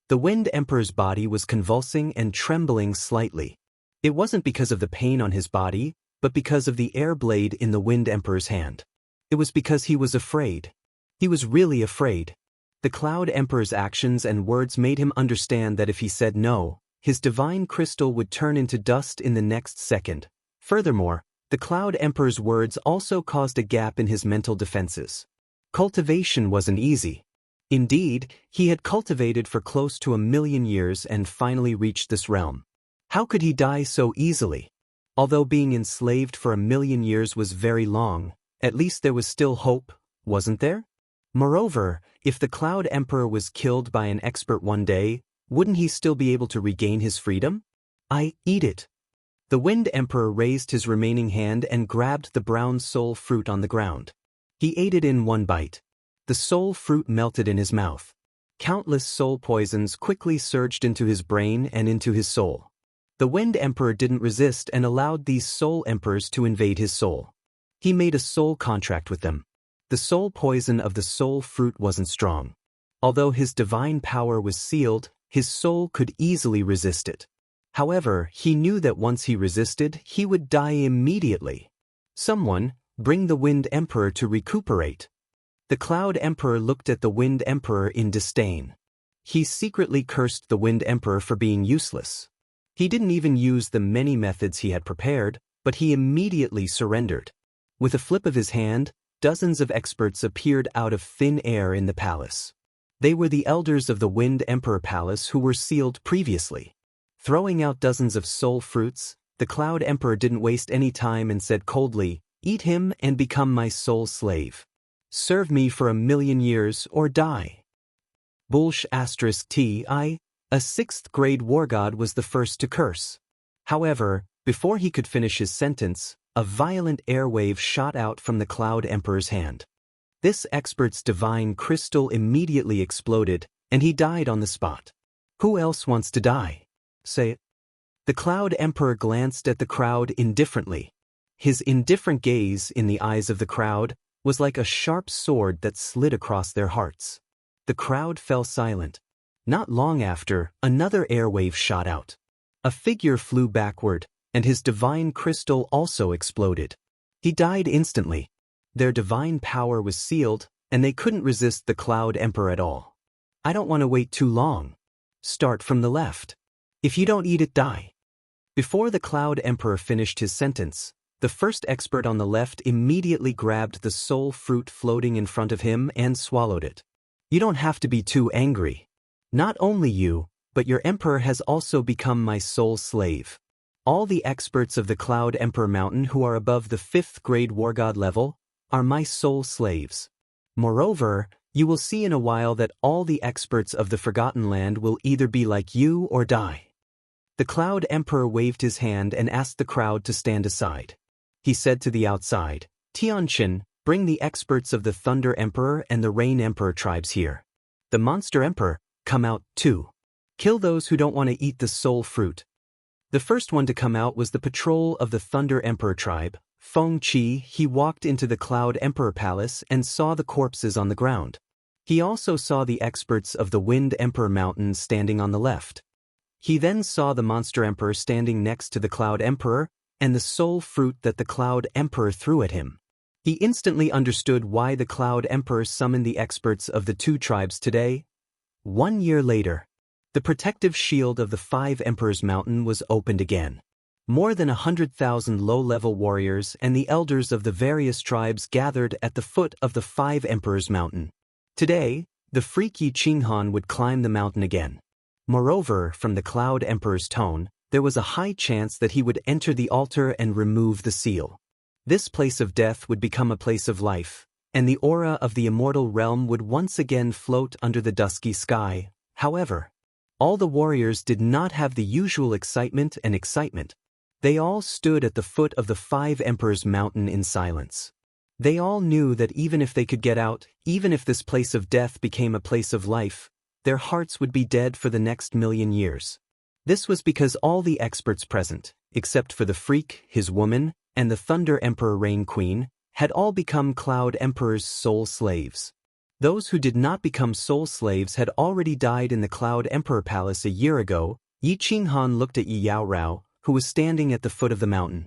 The Wind Emperor's body was convulsing and trembling slightly. It wasn't because of the pain on his body, but because of the air blade in the Wind Emperor's hand. It was because he was afraid. He was really afraid. The Cloud Emperor's actions and words made him understand that if he said no, his divine crystal would turn into dust in the next second. Furthermore, the Cloud Emperor's words also caused a gap in his mental defenses. Cultivation wasn't easy. Indeed, he had cultivated for close to 1,000,000 years and finally reached this realm. How could he die so easily? Although being enslaved for 1,000,000 years was very long, at least there was still hope, wasn't there? Moreover, if the Cloud Emperor was killed by an expert one day, wouldn't he still be able to regain his freedom? I eat it. The Wind Emperor raised his remaining hand and grabbed the brown soul fruit on the ground. He ate it in one bite. The soul fruit melted in his mouth. Countless soul poisons quickly surged into his brain and into his soul. The Wind Emperor didn't resist and allowed these soul emperors to invade his soul. He made a soul contract with them. The soul poison of the soul fruit wasn't strong. Although his divine power was sealed, his soul could easily resist it. However, he knew that once he resisted, he would die immediately. Someone, bring the Wind Emperor to recuperate. The Cloud Emperor looked at the Wind Emperor in disdain. He secretly cursed the Wind Emperor for being useless. He didn't even use the many methods he had prepared, but he immediately surrendered. With a flip of his hand, dozens of experts appeared out of thin air in the palace. They were the elders of the Wind Emperor Palace who were sealed previously. Throwing out dozens of soul fruits, the Cloud Emperor didn't waste any time and said coldly, "Eat him and become my soul slave. Serve me for 1,000,000 years or die." Bulsh *Ti, a 6th grade war god, was the first to curse. However, before he could finish his sentence, a violent airwave shot out from the Cloud Emperor's hand. This expert's divine crystal immediately exploded, and he died on the spot. Who else wants to die? Say it. The Cloud Emperor glanced at the crowd indifferently. His indifferent gaze in the eyes of the crowd was like a sharp sword that slid across their hearts. The crowd fell silent. Not long after, another airwave shot out. A figure flew backward, and his divine crystal also exploded. He died instantly. Their divine power was sealed, and they couldn't resist the Cloud Emperor at all. I don't want to wait too long. Start from the left. If you don't eat it, die. Before the Cloud Emperor finished his sentence, the first expert on the left immediately grabbed the soul fruit floating in front of him and swallowed it. You don't have to be too angry. Not only you, but your emperor has also become my soul slave. All the experts of the Cloud Emperor Mountain who are above the 5th grade war god level are my sole slaves. Moreover, you will see in a while that all the experts of the Forgotten Land will either be like you or die." The Cloud Emperor waved his hand and asked the crowd to stand aside. He said to the outside, "Tianqin, bring the experts of the Thunder Emperor and the Rain Emperor tribes here. The Monster Emperor, come out too. Kill those who don't want to eat the soul fruit." The first one to come out was the patrol of the Thunder Emperor tribe, Feng Qi. He walked into the Cloud Emperor Palace and saw the corpses on the ground. He also saw the experts of the Wind Emperor Mountain standing on the left. He then saw the Monster Emperor standing next to the Cloud Emperor and the soul fruit that the Cloud Emperor threw at him. He instantly understood why the Cloud Emperor summoned the experts of the two tribes today. 1 year later, the protective shield of the 5 Emperors Mountain was opened again. More than 100,000 low-level warriors and the elders of the various tribes gathered at the foot of the 5 Emperors Mountain. Today, the freak Yi Qinghan would climb the mountain again. Moreover, from the Cloud Emperor's tone, there was a high chance that he would enter the altar and remove the seal. This place of death would become a place of life, and the aura of the immortal realm would once again float under the dusky sky. However, all the warriors did not have the usual excitement. They all stood at the foot of the 5 Emperors Mountain in silence. They all knew that even if they could get out, even if this place of death became a place of life, their hearts would be dead for the next 1,000,000 years. This was because all the experts present, except for the freak, his woman, and the Thunder Emperor Rain Queen, had all become Cloud Emperor's soul slaves. Those who did not become soul slaves had already died in the Cloud Emperor Palace a year ago. Yi Qinghan looked at Yi Yaorao, who was standing at the foot of the mountain.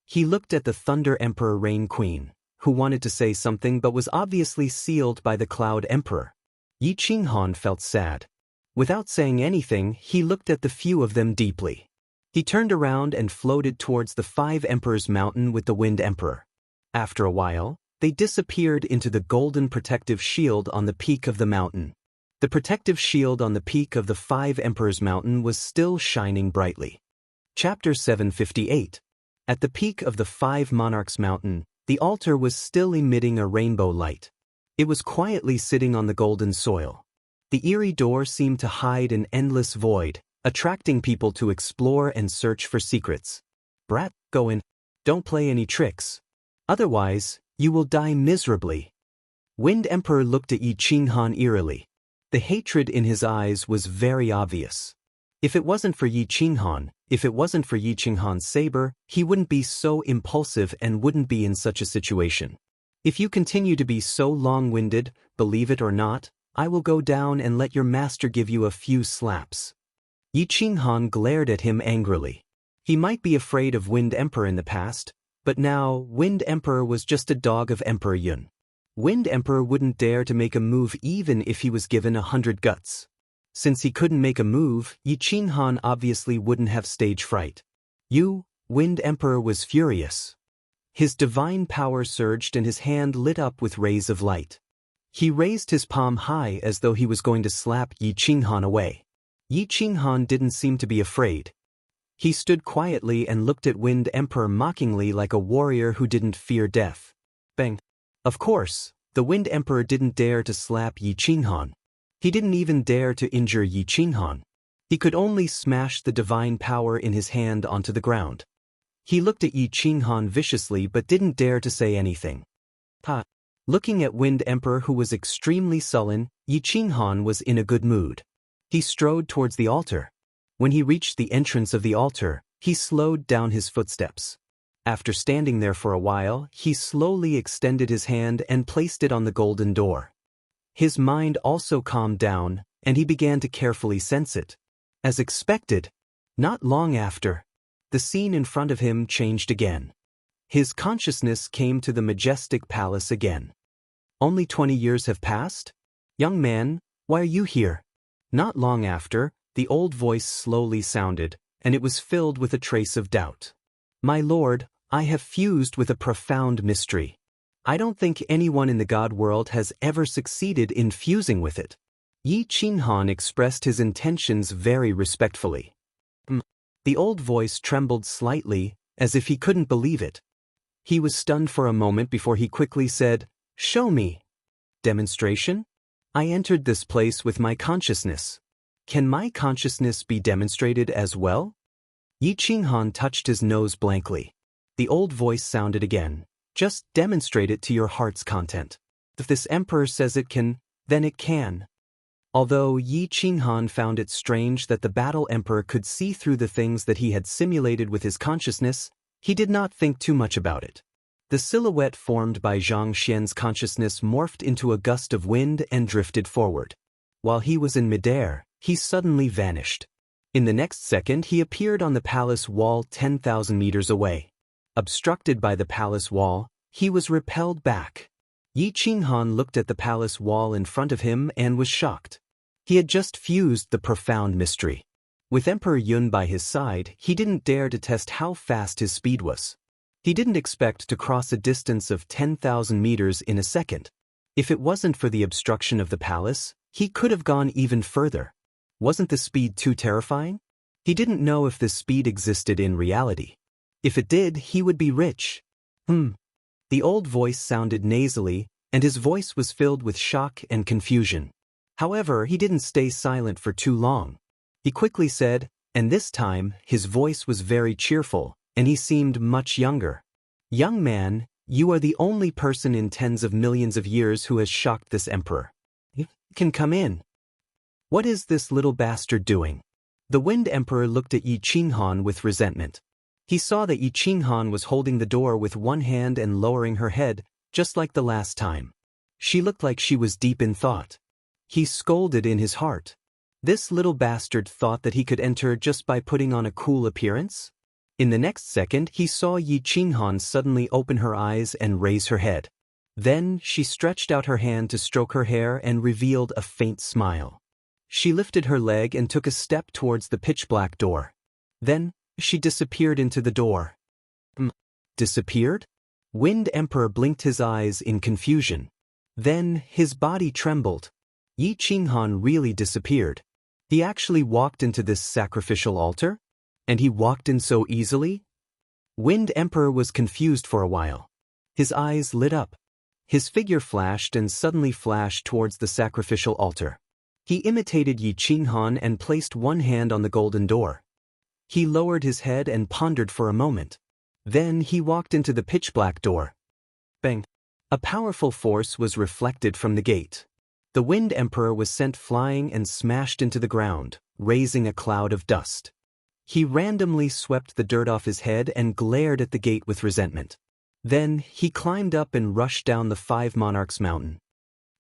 He looked at the Thunder Emperor Rain Queen, who wanted to say something but was obviously sealed by the Cloud Emperor. Yi Qinghan felt sad. Without saying anything, he looked at the few of them deeply. He turned around and floated towards the 5 Emperors Mountain with the Wind Emperor. After a while, they disappeared into the golden protective shield on the peak of the mountain. The protective shield on the peak of the 5 Emperors Mountain was still shining brightly. Chapter 758. At the peak of the 5 Monarchs Mountain, the altar was still emitting a rainbow light. It was quietly sitting on the golden soil. The eerie door seemed to hide an endless void, attracting people to explore and search for secrets. "Brat, go in. Don't play any tricks. Otherwise, you will die miserably." Wind Emperor looked at Yi Qinghan eerily. The hatred in his eyes was very obvious. If it wasn't for Yi Qinghan's saber, he wouldn't be so impulsive and wouldn't be in such a situation. "If you continue to be so long-winded, believe it or not, I will go down and let your master give you a few slaps." Yi Qinghan glared at him angrily. He might be afraid of Wind Emperor in the past, but now Wind Emperor was just a dog of Emperor Yun. Wind Emperor wouldn't dare to make a move even if he was given 100 guts. Since he couldn't make a move, Yi Qinghan obviously wouldn't have stage fright. Wind Emperor was furious. His divine power surged and his hand lit up with rays of light. He raised his palm high as though he was going to slap Yi Qinghan away. Yi Qinghan didn't seem to be afraid. He stood quietly and looked at Wind Emperor mockingly like a warrior who didn't fear death. Bang! Of course, the Wind Emperor didn't dare to slap Yi Qinghan. He didn't even dare to injure Yi Qinghan. He could only smash the divine power in his hand onto the ground. He looked at Yi Qinghan viciously but didn't dare to say anything. Looking at Wind Emperor, who was extremely sullen, Yi Qinghan was in a good mood. He strode towards the altar. When he reached the entrance of the altar, he slowed down his footsteps. After standing there for a while, he slowly extended his hand and placed it on the golden door. His mind also calmed down, and he began to carefully sense it. As expected, not long after, the scene in front of him changed again. His consciousness came to the majestic palace again. "Only 20 years have passed? Young man, why are you here?" Not long after, the old voice slowly sounded, and it was filled with a trace of doubt. "My lord, I have fused with a profound mystery. I don't think anyone in the god world has ever succeeded in fusing with it." Yi Qinghan expressed his intentions very respectfully. The old voice trembled slightly, as if he couldn't believe it. He was stunned for a moment before he quickly said, "Show me." "Demonstration? I entered this place with my consciousness. Can my consciousness be demonstrated as well?" Yi Qinghan touched his nose blankly. The old voice sounded again. "Just demonstrate it to your heart's content. If this emperor says it can, then it can." Although Yi Qinghan found it strange that the battle emperor could see through the things that he had simulated with his consciousness, he did not think too much about it. The silhouette formed by Zhang Xian's consciousness morphed into a gust of wind and drifted forward. While he was in midair, he suddenly vanished. In the next second he appeared on the palace wall 10,000 meters away. Obstructed by the palace wall, he was repelled back. Yi Qinghan looked at the palace wall in front of him and was shocked. He had just fused the profound mystery. With Emperor Yun by his side, he didn't dare to test how fast his speed was. He didn't expect to cross a distance of 10,000 meters in a second. If it wasn't for the obstruction of the palace, he could have gone even further. Wasn't the speed too terrifying? He didn't know if this speed existed in reality. If it did, he would be rich. The old voice sounded nasally, and his voice was filled with shock and confusion. However, he didn't stay silent for too long. He quickly said, and this time, his voice was very cheerful, and he seemed much younger. "Young man, you are the only person in tens of millions of years who has shocked this emperor. You can come in." "What is this little bastard doing?" The Wind Emperor looked at Yi Qinghan with resentment. He saw that Yi Qinghan was holding the door with one hand and lowering her head, just like the last time. She looked like she was deep in thought. He scolded in his heart. This little bastard thought that he could enter just by putting on a cool appearance? In the next second, he saw Yi Qinghan suddenly open her eyes and raise her head. Then, she stretched out her hand to stroke her hair and revealed a faint smile. She lifted her leg and took a step towards the pitch-black door. Then, she disappeared into the door. Disappeared? Wind Emperor blinked his eyes in confusion. Then, his body trembled. Yi Qinghan really disappeared. He actually walked into this sacrificial altar? And he walked in so easily? Wind Emperor was confused for a while. His eyes lit up. His figure flashed and suddenly flashed towards the sacrificial altar. He imitated Yi Qinghan and placed one hand on the golden door. He lowered his head and pondered for a moment. Then he walked into the pitch-black door. Bang! A powerful force was reflected from the gate. The Wind Emperor was sent flying and smashed into the ground, raising a cloud of dust. He randomly swept the dirt off his head and glared at the gate with resentment. Then, he climbed up and rushed down the 5 Monarchs Mountain.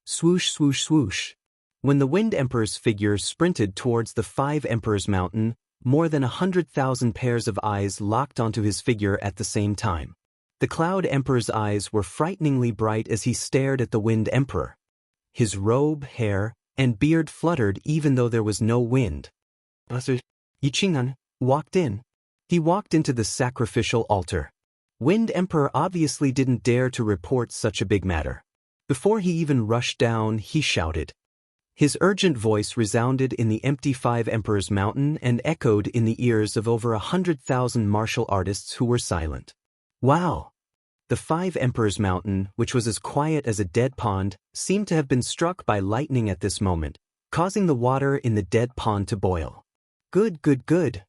Swoosh, swoosh, swoosh. When the Wind Emperor's figure sprinted towards the 5 Emperors Mountain, more than 100,000 pairs of eyes locked onto his figure at the same time. The Cloud Emperor's eyes were frighteningly bright as he stared at the Wind Emperor. His robe, hair, and beard fluttered even though there was no wind. Yi Qinghan walked in. He walked into the sacrificial altar. Wind Emperor obviously didn't dare to report such a big matter. Before he even rushed down, he shouted. His urgent voice resounded in the empty 5 Emperors Mountain and echoed in the ears of over 100,000 martial artists who were silent. Wow! The 5 Emperors Mountain, which was as quiet as a dead pond, seemed to have been struck by lightning at this moment, causing the water in the dead pond to boil. Good, good, good.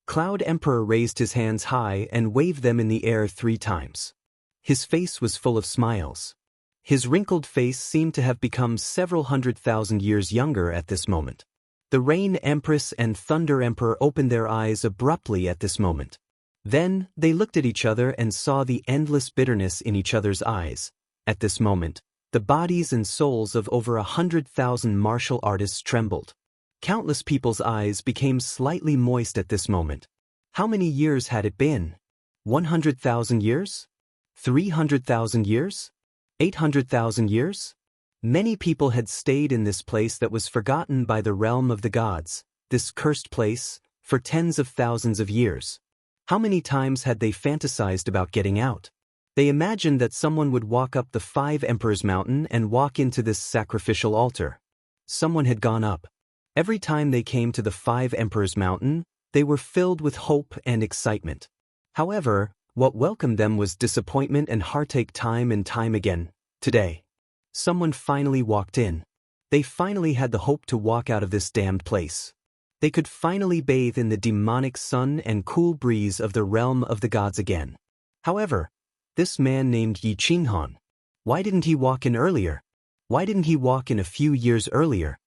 Cloud Emperor raised his hands high and waved them in the air 3 times. His face was full of smiles. His wrinkled face seemed to have become several 100,000 years younger at this moment. The Rain Empress and Thunder Emperor opened their eyes abruptly at this moment. Then, they looked at each other and saw the endless bitterness in each other's eyes. At this moment, the bodies and souls of over 100,000 martial artists trembled. Countless people's eyes became slightly moist at this moment. How many years had it been? 100,000 years? 300,000 years? 800,000 years? Many people had stayed in this place that was forgotten by the realm of the gods, this cursed place, for tens of thousands of years. How many times had they fantasized about getting out? They imagined that someone would walk up the 5 Emperors Mountain and walk into this sacrificial altar. Someone had gone up. Every time they came to the 5 Emperors Mountain, They were filled with hope and excitement. However, what welcomed them was disappointment and heartache time and time again. Today, someone finally walked in. They finally had the hope to walk out of this damned place. They could finally bathe in the demonic sun and cool breeze of the realm of the gods again. However, this man named Yi Qinghan, why didn't he walk in earlier? Why didn't he walk in a few years earlier?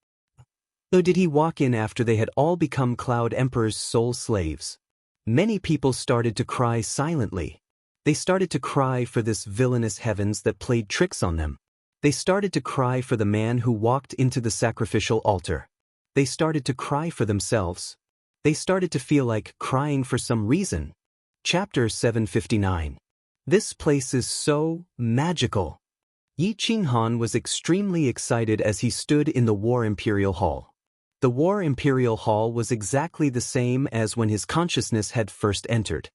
Or did he walk in after they had all become Cloud Emperor's sole slaves? Many people started to cry silently. They started to cry for this villainous heavens that played tricks on them. They started to cry for the man who walked into the sacrificial altar. They started to cry for themselves. They started to feel like crying for some reason. Chapter 759. This place is so magical. Yi Qinghan was extremely excited as he stood in the War Imperial Hall. The War Imperial Hall was exactly the same as when his consciousness had first entered.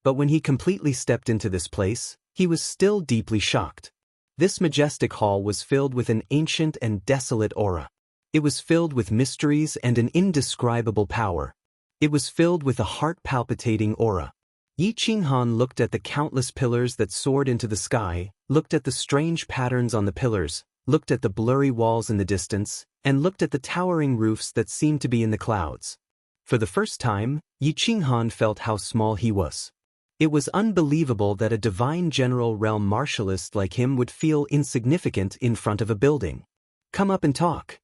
But when he completely stepped into this place, he was still deeply shocked. This majestic hall was filled with an ancient and desolate aura. It was filled with mysteries and an indescribable power. It was filled with a heart-palpitating aura. Yi Qinghan looked at the countless pillars that soared into the sky, looked at the strange patterns on the pillars, looked at the blurry walls in the distance, and looked at the towering roofs that seemed to be in the clouds. For the first time, Yi Qinghan felt how small he was. It was unbelievable that a divine general realm martialist like him would feel insignificant in front of a building. "Come up and talk."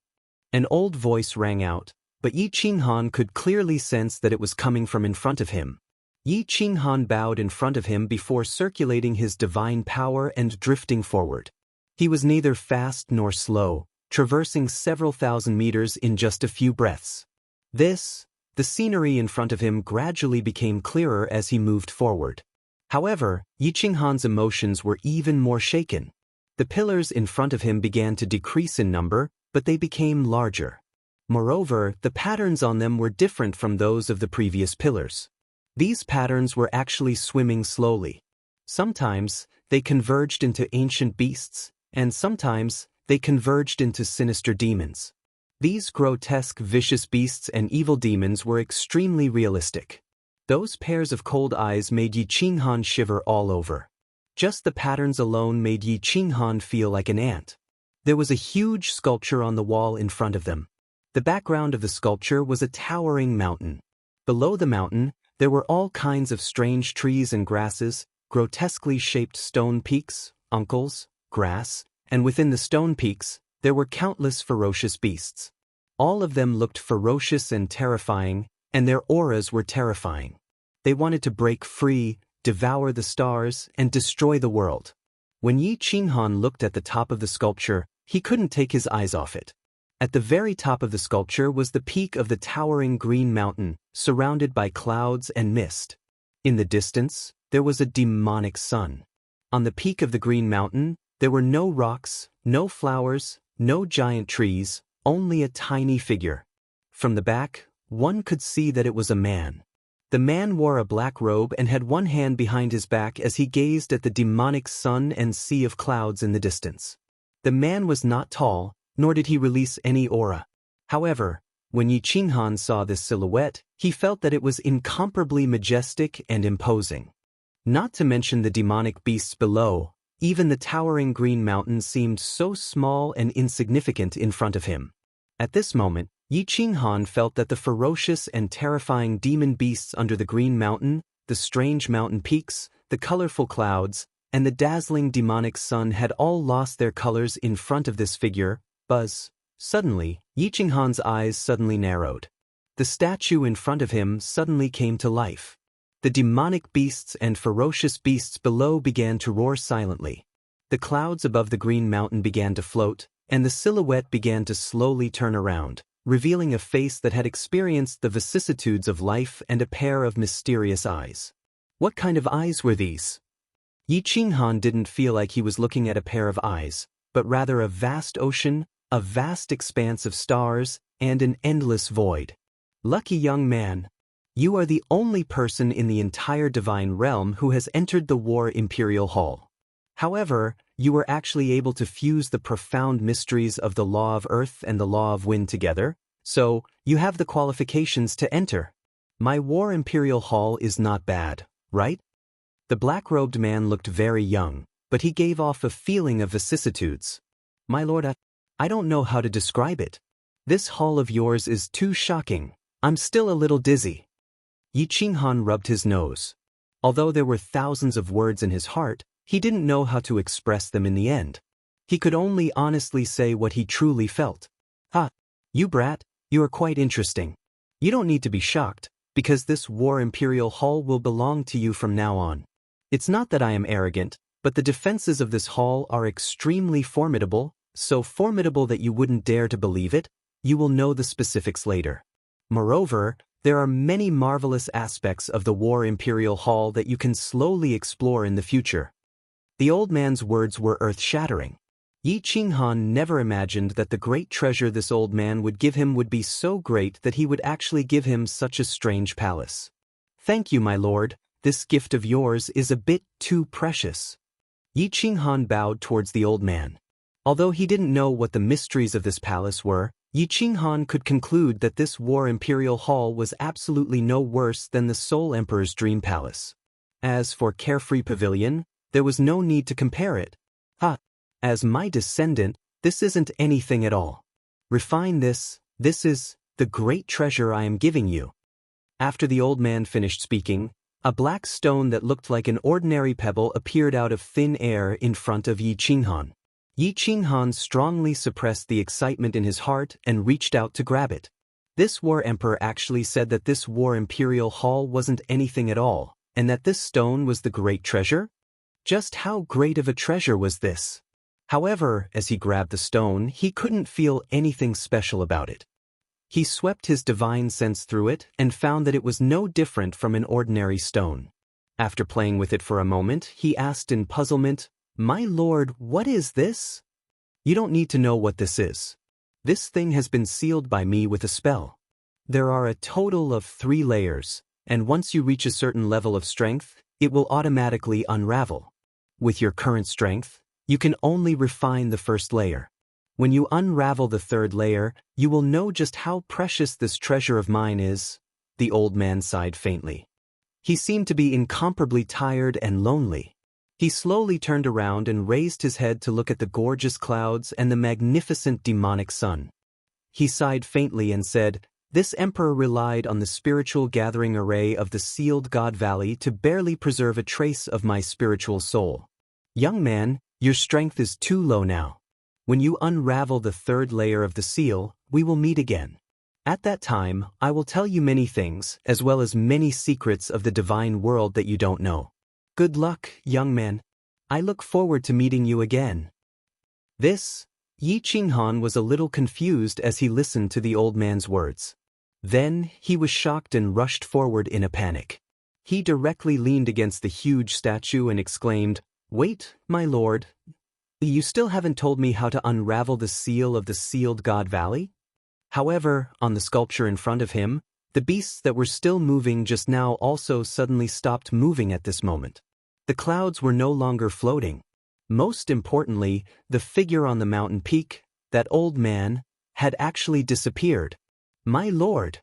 An old voice rang out, but Yi Qinghan could clearly sense that it was coming from in front of him. Yi Qinghan bowed in front of him before circulating his divine power and drifting forward. He was neither fast nor slow, traversing several thousand meters in just a few breaths. The scenery in front of him gradually became clearer as he moved forward. However, Yi Qinghan's emotions were even more shaken. The pillars in front of him began to decrease in number, but they became larger. Moreover, the patterns on them were different from those of the previous pillars. These patterns were actually swimming slowly. Sometimes, they converged into ancient beasts, and sometimes, they converged into sinister demons. These grotesque, vicious beasts and evil demons were extremely realistic. Those pairs of cold eyes made Yi Qinghan shiver all over. Just the patterns alone made Yi Qinghan feel like an ant. There was a huge sculpture on the wall in front of them. The background of the sculpture was a towering mountain. Below the mountain, there were all kinds of strange trees and grasses, grotesquely shaped stone peaks, uncles, grass, and within the stone peaks, there were countless ferocious beasts. All of them looked ferocious and terrifying, and their auras were terrifying. They wanted to break free, devour the stars, and destroy the world. When Yi Qinghan looked at the top of the sculpture, he couldn't take his eyes off it. At the very top of the sculpture was the peak of the towering green mountain, surrounded by clouds and mist. In the distance, there was a demonic sun. On the peak of the green mountain, there were no rocks, no flowers, no giant trees, only a tiny figure. From the back, one could see that it was a man. The man wore a black robe and had one hand behind his back as he gazed at the demonic sun and sea of clouds in the distance. The man was not tall, nor did he release any aura. However, when Yi Qinghan saw this silhouette, he felt that it was incomparably majestic and imposing. Not to mention the demonic beasts below, even the towering green mountain seemed so small and insignificant in front of him. At this moment, Yi Qinghan felt that the ferocious and terrifying demon beasts under the green mountain, the strange mountain peaks, the colorful clouds, and the dazzling demonic sun had all lost their colors in front of this figure. Buzz. Suddenly, Yi Qinghan's eyes suddenly narrowed. The statue in front of him suddenly came to life. The demonic beasts and ferocious beasts below began to roar silently. The clouds above the green mountain began to float, and the silhouette began to slowly turn around, revealing a face that had experienced the vicissitudes of life and a pair of mysterious eyes. What kind of eyes were these? Yi Qinghan didn't feel like he was looking at a pair of eyes, but rather a vast ocean, a vast expanse of stars, and an endless void. Lucky young man. You are the only person in the entire divine realm who has entered the War Imperial Hall. However, you were actually able to fuse the profound mysteries of the law of earth and the law of wind together, so you have the qualifications to enter. My war imperial hall is not bad, right? The black-robed man looked very young, but he gave off a feeling of vicissitudes. My lord, I don't know how to describe it. This hall of yours is too shocking. I'm still a little dizzy. Yi Qinghan rubbed his nose. Although there were thousands of words in his heart, he didn't know how to express them in the end. He could only honestly say what he truly felt. Ah, you brat, you are quite interesting. You don't need to be shocked, because this war imperial hall will belong to you from now on. It's not that I am arrogant, but the defenses of this hall are extremely formidable, so formidable that you wouldn't dare to believe it. You will know the specifics later. Moreover, there are many marvelous aspects of the War Imperial Hall that you can slowly explore in the future. The old man's words were earth-shattering. Yi Qinghan never imagined that the great treasure this old man would give him would be so great that he would actually give him such a strange palace. Thank you, my lord, this gift of yours is a bit too precious. Yi Qinghan bowed towards the old man. Although he didn't know what the mysteries of this palace were, Yi Qinghan could conclude that this War Imperial Hall was absolutely no worse than the Soul Emperor's dream palace. As for Carefree Pavilion, there was no need to compare it. As my descendant, this isn't anything at all. Refine this is the great treasure I am giving you. After the old man finished speaking, a black stone that looked like an ordinary pebble appeared out of thin air in front of Yi Qinghan. Yi Qinghan strongly suppressed the excitement in his heart and reached out to grab it. This war emperor actually said that this War Imperial Hall wasn't anything at all, and that this stone was the great treasure? Just how great of a treasure was this? However, as he grabbed the stone, he couldn't feel anything special about it. He swept his divine sense through it and found that it was no different from an ordinary stone. After playing with it for a moment, he asked in puzzlement, "My lord, what is this?" "You don't need to know what this is. This thing has been sealed by me with a spell. There are a total of 3 layers, and once you reach a certain level of strength, it will automatically unravel. With your current strength, you can only refine the first layer. When you unravel the 3rd layer, you will know just how precious this treasure of mine is." The old man sighed faintly. He seemed to be incomparably tired and lonely. He slowly turned around and raised his head to look at the gorgeous clouds and the magnificent demonic sun. He sighed faintly and said, "This emperor relied on the spiritual gathering array of the sealed God Valley to barely preserve a trace of my spiritual soul. Young man, your strength is too low now. When you unravel the 3rd layer of the seal, we will meet again. At that time, I will tell you many things, as well as many secrets of the divine world that you don't know. Good luck, young man. I look forward to meeting you again." Yi Qinghan was a little confused as he listened to the old man's words. Then, he was shocked and rushed forward in a panic. He directly leaned against the huge statue and exclaimed, "Wait, my lord. You still haven't told me how to unravel the seal of the sealed God Valley?" However, on the sculpture in front of him, the beasts that were still moving just now also suddenly stopped moving at this moment. The clouds were no longer floating. Most importantly, the figure on the mountain peak, that old man, had actually disappeared. "My lord."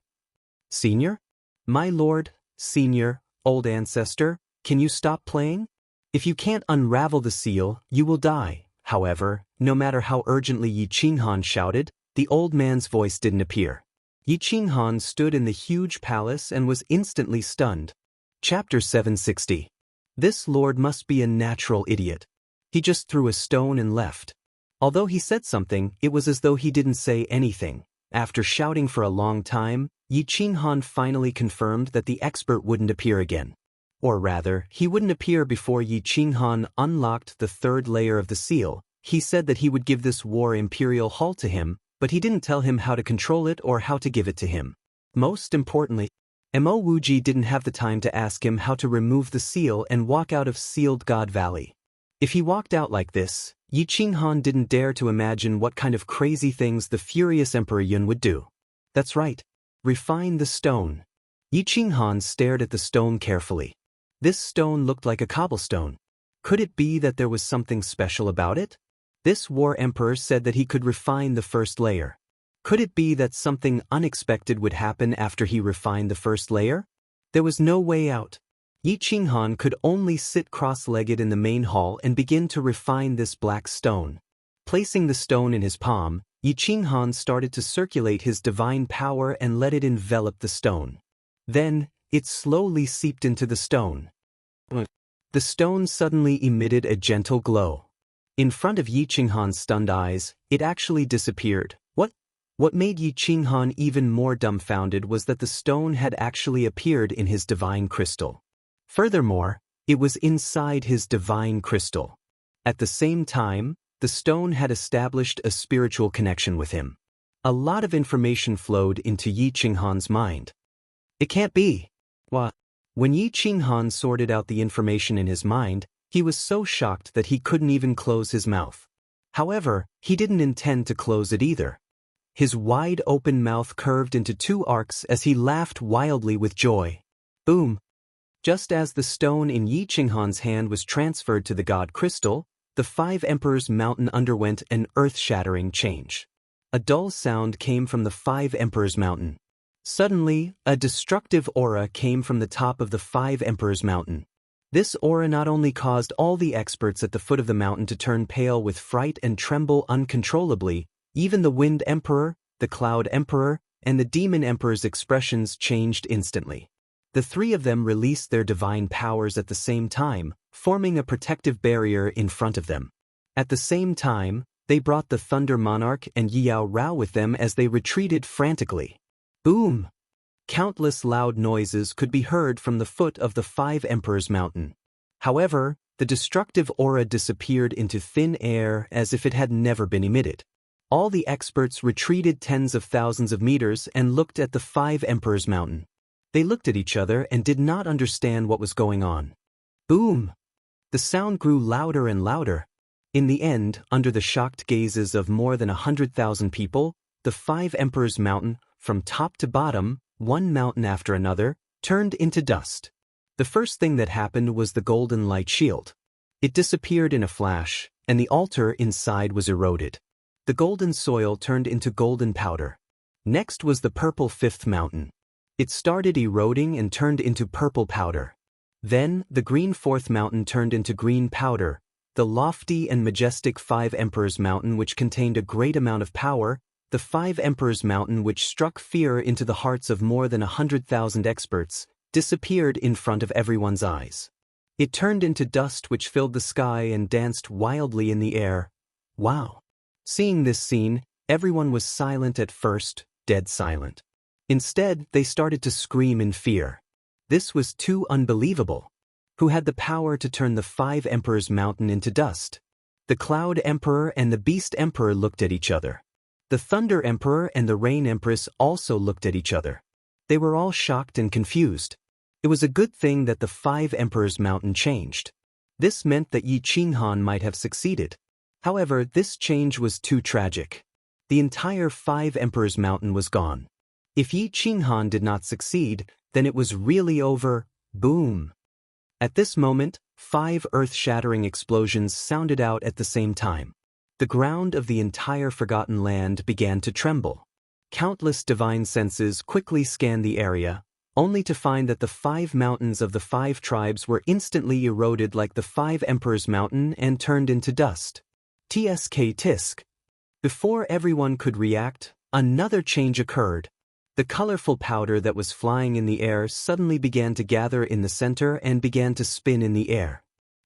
"Senior? My lord, senior, old ancestor, can you stop playing? If you can't unravel the seal, you will die." However, no matter how urgently Yi Qinghan shouted, the old man's voice didn't appear. Yi Qinghan stood in the huge palace and was instantly stunned. Chapter 760. This lord must be a natural idiot. He just threw a stone and left. Although he said something, it was as though he didn't say anything. After shouting for a long time, Yi Qinghan finally confirmed that the expert wouldn't appear again. Or rather, he wouldn't appear before Yi Qinghan unlocked the 3rd layer of the seal. He said that he would give this War Imperial Hall to him, but he didn't tell him how to control it or how to give it to him. Most importantly, Mo Wuji didn't have the time to ask him how to remove the seal and walk out of Sealed God Valley. If he walked out like this, Yi Qinghan didn't dare to imagine what kind of crazy things the furious Emperor Yun would do. That's right. Refine the stone. Yi Qinghan stared at the stone carefully. This stone looked like a cobblestone. Could it be that there was something special about it? This war emperor said that he could refine the 1st layer. Could it be that something unexpected would happen after he refined the first layer? There was no way out. Yi Qinghan could only sit cross-legged in the main hall and begin to refine this black stone. Placing the stone in his palm, Yi Qinghan started to circulate his divine power and let it envelop the stone. Then, it slowly seeped into the stone. The stone suddenly emitted a gentle glow. In front of Yi Qinghan's stunned eyes, it actually disappeared. What made Yi Qinghan even more dumbfounded was that the stone had actually appeared in his divine crystal. Furthermore, it was inside his divine crystal. At the same time, the stone had established a spiritual connection with him. A lot of information flowed into Yi Qinghan's mind. It can't be. What? When Yi Qinghan sorted out the information in his mind, he was so shocked that he couldn't even close his mouth. However, he didn't intend to close it either. His wide-open mouth curved into two arcs as he laughed wildly with joy. Boom! Just as the stone in Yi Qinghan's hand was transferred to the god crystal, the Five Emperors Mountain underwent an earth-shattering change. A dull sound came from the Five Emperors Mountain. Suddenly, a destructive aura came from the top of the Five Emperors Mountain. This aura not only caused all the experts at the foot of the mountain to turn pale with fright and tremble uncontrollably, even the Wind Emperor, the Cloud Emperor, and the Demon Emperor's expressions changed instantly. The three of them released their divine powers at the same time, forming a protective barrier in front of them. At the same time, they brought the Thunder Monarch and Yao Rao with them as they retreated frantically. Boom! Countless loud noises could be heard from the foot of the Five Emperors Mountain. However, the destructive aura disappeared into thin air as if it had never been emitted. All the experts retreated tens of thousands of meters and looked at the Five Emperors Mountain. They looked at each other and did not understand what was going on. Boom! The sound grew louder and louder. In the end, under the shocked gazes of more than 100,000 people, the Five Emperors Mountain, from top to bottom, one mountain after another, turned into dust. The first thing that happened was the golden light shield. It disappeared in a flash, and the altar inside was eroded. The golden soil turned into golden powder. Next was the purple fifth mountain. It started eroding and turned into purple powder. Then, the green fourth mountain turned into green powder. The lofty and majestic Five Emperors Mountain, which contained a great amount of power, the Five Emperors Mountain, which struck fear into the hearts of more than 100,000 experts, disappeared in front of everyone's eyes. It turned into dust which filled the sky and danced wildly in the air. Wow! Seeing this scene, everyone was silent at first, dead silent. Instead, they started to scream in fear. This was too unbelievable. Who had the power to turn the Five Emperors Mountain into dust? The Cloud Emperor and the Beast Emperor looked at each other. The Thunder Emperor and the Rain Empress also looked at each other. They were all shocked and confused. It was a good thing that the Five Emperors Mountain changed. This meant that Yi Qinghan might have succeeded. However, this change was too tragic. The entire Five Emperors Mountain was gone. If Yi Qinghan did not succeed, then it was really over. Boom! At this moment, 5 earth-shattering explosions sounded out at the same time. The ground of the entire forgotten land began to tremble. Countless divine senses quickly scanned the area, only to find that the 5 mountains of the 5 tribes were instantly eroded like the 5 Emperors Mountain and turned into dust. Tisk. Before everyone could react, another change occurred. The colorful powder that was flying in the air suddenly began to gather in the center and began to spin in the air.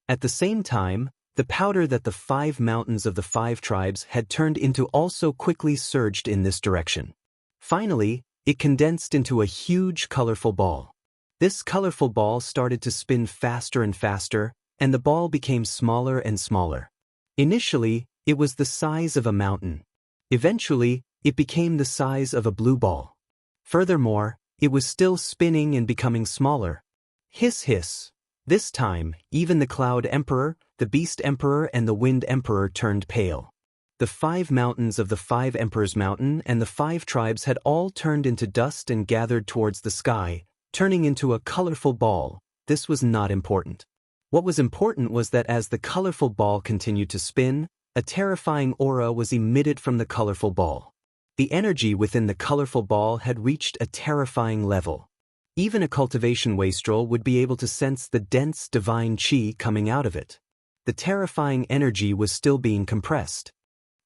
At the same time, the powder that the 5 mountains of the 5 tribes had turned into also quickly surged in this direction. Finally, it condensed into a huge colorful ball. This colorful ball started to spin faster and faster, and the ball became smaller and smaller. Initially, it was the size of a mountain. Eventually, it became the size of a blue ball. Furthermore, it was still spinning and becoming smaller. Hiss hiss. This time, even the Cloud Emperor, the Beast Emperor and the Wind Emperor turned pale. The 5 mountains of the 5 Emperors Mountain and the 5 tribes had all turned into dust and gathered towards the sky, turning into a colorful ball. This was not important. What was important was that as the colorful ball continued to spin, a terrifying aura was emitted from the colorful ball. The energy within the colorful ball had reached a terrifying level. Even a cultivation wastrel would be able to sense the dense divine qi coming out of it. The terrifying energy was still being compressed.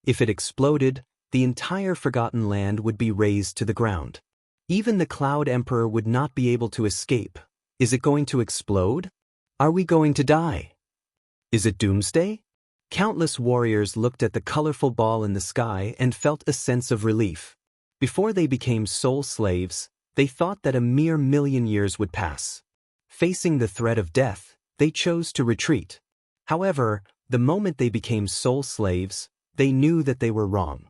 If it exploded, the entire Forgotten Land would be razed to the ground. Even the Cloud Emperor would not be able to escape. Is it going to explode? Are we going to die? Is it doomsday? Countless warriors looked at the colorful ball in the sky and felt a sense of relief. Before they became soul slaves, they thought that a mere 1,000,000 years would pass. Facing the threat of death, they chose to retreat. However, the moment they became soul slaves, they knew that they were wrong.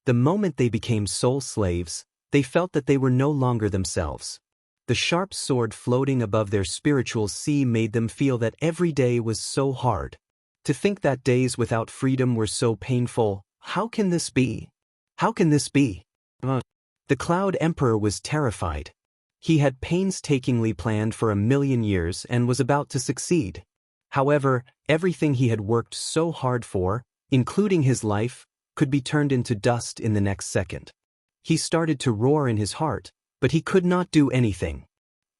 The moment they became soul slaves, they felt that they were no longer themselves. The sharp sword floating above their spiritual sea made them feel that every day was so hard. To think that days without freedom were so painful, how can this be? How can this be? The Cloud Emperor was terrified. He had painstakingly planned for 1,000,000 years and was about to succeed. However, everything he had worked so hard for, including his life, could be turned into dust in the next second. He started to roar in his heart, but he could not do anything.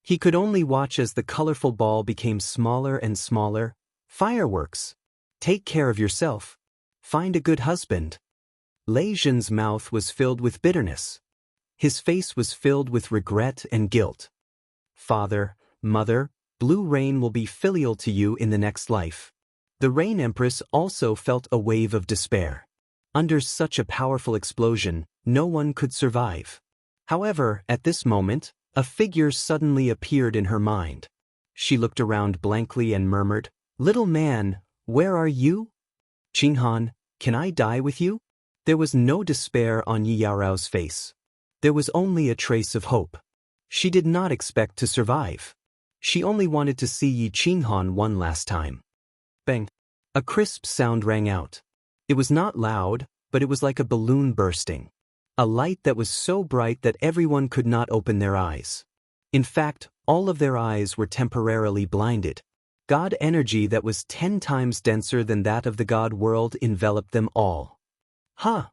He could only watch as the colorful ball became smaller and smaller. Fireworks. Take care of yourself. Find a good husband. Lei Zhen's mouth was filled with bitterness. His face was filled with regret and guilt. Father, mother, Blue Rain will be filial to you in the next life. The Rain Empress also felt a wave of despair. Under such a powerful explosion, no one could survive. However, at this moment, a figure suddenly appeared in her mind. She looked around blankly and murmured, "Little man, where are you? Qinghan, can I die with you?" There was no despair on Yi Yaorao's face. There was only a trace of hope. She did not expect to survive. She only wanted to see Yi Qinghan one last time. Bang! A crisp sound rang out. It was not loud, but it was like a balloon bursting. A light that was so bright that everyone could not open their eyes. In fact, all of their eyes were temporarily blinded. God energy that was 10 times denser than that of the God world enveloped them all. Huh!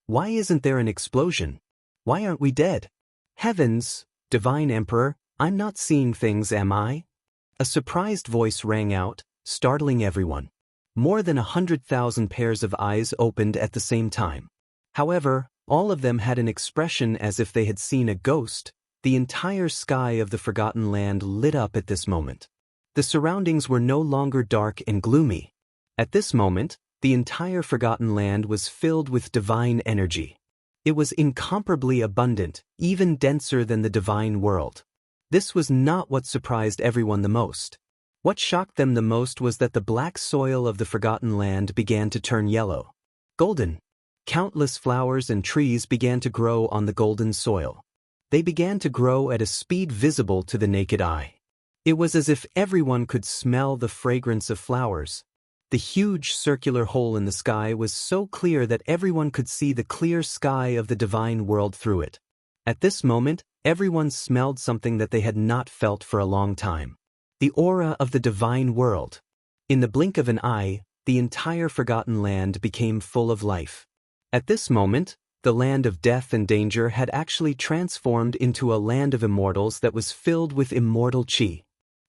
Why isn't there an explosion? Why aren't we dead? Heavens, Divine Emperor, I'm not seeing things, am I? A surprised voice rang out, startling everyone. More than 100,000 pairs of eyes opened at the same time. However, all of them had an expression as if they had seen a ghost. The entire sky of the Forgotten Land lit up at this moment. The surroundings were no longer dark and gloomy. At this moment, the entire Forgotten Land was filled with divine energy. It was incomparably abundant, even denser than the divine world. This was not what surprised everyone the most. What shocked them the most was that the black soil of the Forgotten Land began to turn yellow. Golden. Countless flowers and trees began to grow on the golden soil. They began to grow at a speed visible to the naked eye. It was as if everyone could smell the fragrance of flowers. The huge circular hole in the sky was so clear that everyone could see the clear sky of the divine world through it. At this moment, everyone smelled something that they had not felt for a long time. The aura of the divine world. In the blink of an eye, the entire Forgotten Land became full of life. At this moment, the land of death and danger had actually transformed into a land of immortals that was filled with immortal qi.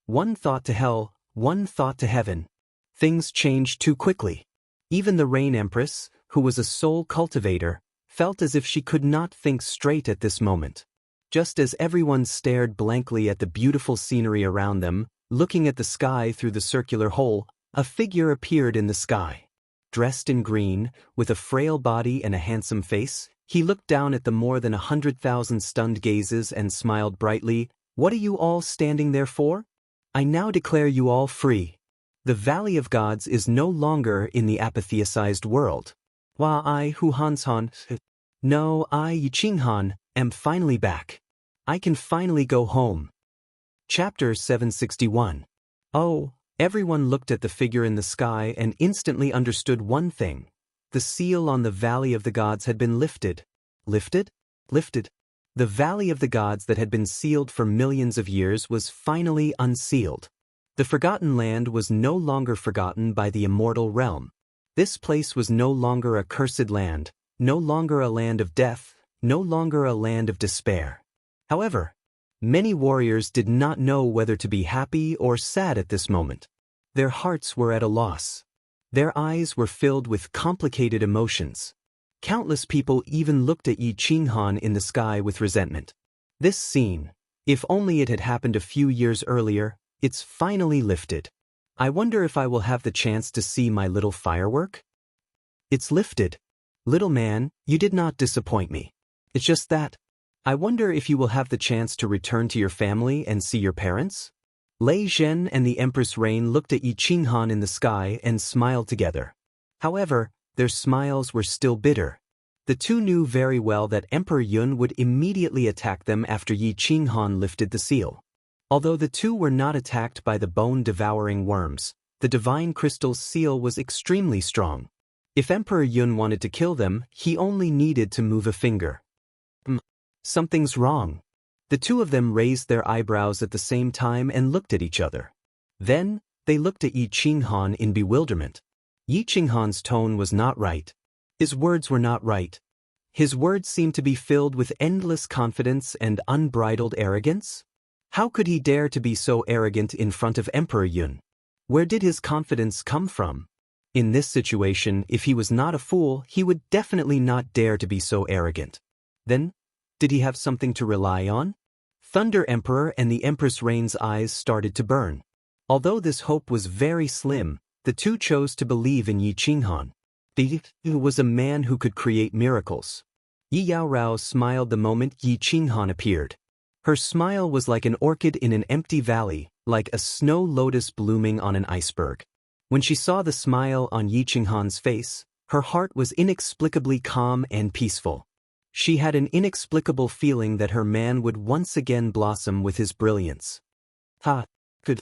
One thought to hell, one thought to heaven. Things changed too quickly. Even the Rain Empress, who was a soul cultivator, felt as if she could not think straight at this moment. Just as everyone stared blankly at the beautiful scenery around them, looking at the sky through the circular hole, a figure appeared in the sky. Dressed in green, with a frail body and a handsome face, he looked down at the more than 100,000 stunned gazes and smiled brightly. "What are you all standing there for? I now declare you all free. The Valley of Gods is no longer in the apatheicized world. Wa I Hu Hanshan, no I Yi Qinghan, am finally back. I can finally go home." Chapter 761. Oh, everyone looked at the figure in the sky and instantly understood one thing. The seal on the Valley of the Gods had been lifted. Lifted? Lifted. The Valley of the Gods that had been sealed for millions of years was finally unsealed. The Forgotten Land was no longer forgotten by the immortal realm. This place was no longer a cursed land, no longer a land of death, no longer a land of despair. However, many warriors did not know whether to be happy or sad at this moment. Their hearts were at a loss. Their eyes were filled with complicated emotions. Countless people even looked at Yi Qinghan in the sky with resentment. This scene, if only it had happened a few years earlier, it's finally lifted. I wonder if I will have the chance to see my little firework? It's lifted. Little man, you did not disappoint me. It's just that. I wonder if you will have the chance to return to your family and see your parents? Lei Zhen and the Empress Rain looked at Yi Qinghan in the sky and smiled together. However, their smiles were still bitter. The two knew very well that Emperor Yun would immediately attack them after Yi Qinghan lifted the seal. Although the two were not attacked by the bone-devouring worms, the divine crystal's seal was extremely strong. If Emperor Yun wanted to kill them, he only needed to move a finger. Something's wrong. The two of them raised their eyebrows at the same time and looked at each other. Then, they looked at Yi Qinghan in bewilderment. Yi Qinghan's tone was not right. His words were not right. His words seemed to be filled with endless confidence and unbridled arrogance. How could he dare to be so arrogant in front of Emperor Yun? Where did his confidence come from? In this situation, if he was not a fool, he would definitely not dare to be so arrogant. Then, did he have something to rely on? Thunder Emperor and the Empress Rain's eyes started to burn. Although this hope was very slim, the two chose to believe in Yi Qinghan. He was a man who could create miracles. Yi Yaorao smiled the moment Yi Qinghan appeared. Her smile was like an orchid in an empty valley, like a snow lotus blooming on an iceberg. When she saw the smile on Yi Qinghan's face, her heart was inexplicably calm and peaceful. She had an inexplicable feeling that her man would once again blossom with his brilliance. Good.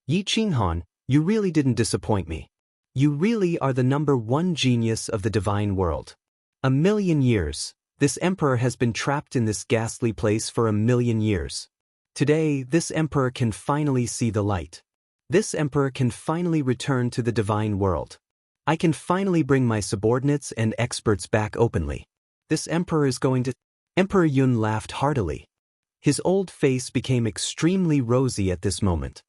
Yi Qinghan, you really didn't disappoint me. You really are the #1 genius of the divine world. 1,000,000 years, this emperor has been trapped in this ghastly place for 1,000,000 years. Today, this emperor can finally see the light. This emperor can finally return to the divine world. I can finally bring my subordinates and experts back openly. This emperor is going to... Emperor Yun laughed heartily. His old face became extremely rosy at this moment.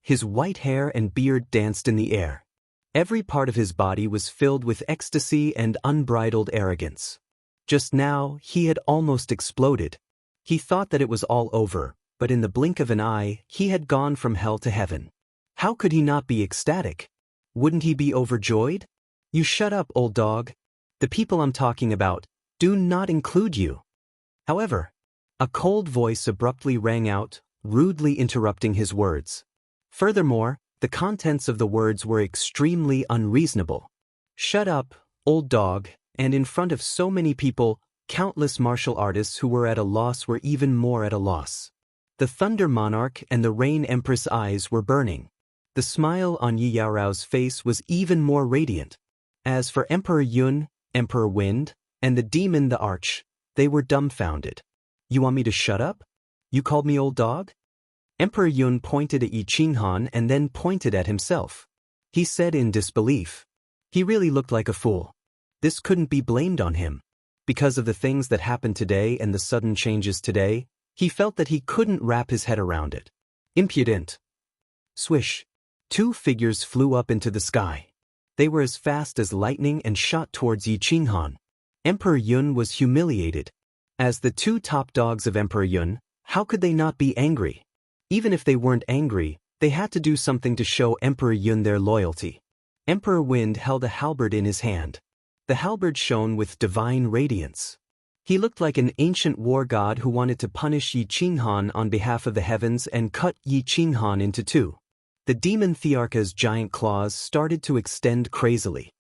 His white hair and beard danced in the air. Every part of his body was filled with ecstasy and unbridled arrogance. Just now, he had almost exploded. He thought that it was all over, but in the blink of an eye, he had gone from hell to heaven. How could he not be ecstatic? Wouldn't he be overjoyed? You shut up, old dog. The people I'm talking about do not include you. However, a cold voice abruptly rang out, rudely interrupting his words. Furthermore, the contents of the words were extremely unreasonable. Shut up, old dog, and in front of so many people, countless martial artists who were at a loss were even more at a loss. The Thunder Monarch and the Rain Empress eyes were burning. The smile on Yi Yaorao's face was even more radiant. As for Emperor Yun, Emperor Wind, and the demon the Arch, they were dumbfounded. You want me to shut up? You called me old dog? Emperor Yun pointed at Yi Qinghan and then pointed at himself. He said in disbelief. He really looked like a fool. This couldn't be blamed on him. Because of the things that happened today and the sudden changes today, he felt that he couldn't wrap his head around it. Impudent. Swish. Two figures flew up into the sky. They were as fast as lightning and shot towards Yi Qinghan. Emperor Yun was humiliated. As the two top dogs of Emperor Yun, how could they not be angry? Even if they weren't angry, they had to do something to show Emperor Yun their loyalty. Emperor Wind held a halberd in his hand. The halberd shone with divine radiance. He looked like an ancient war god who wanted to punish Yi Qinghan on behalf of the heavens and cut Yi Qinghan into two. The demon Thearka's giant claws started to extend crazily.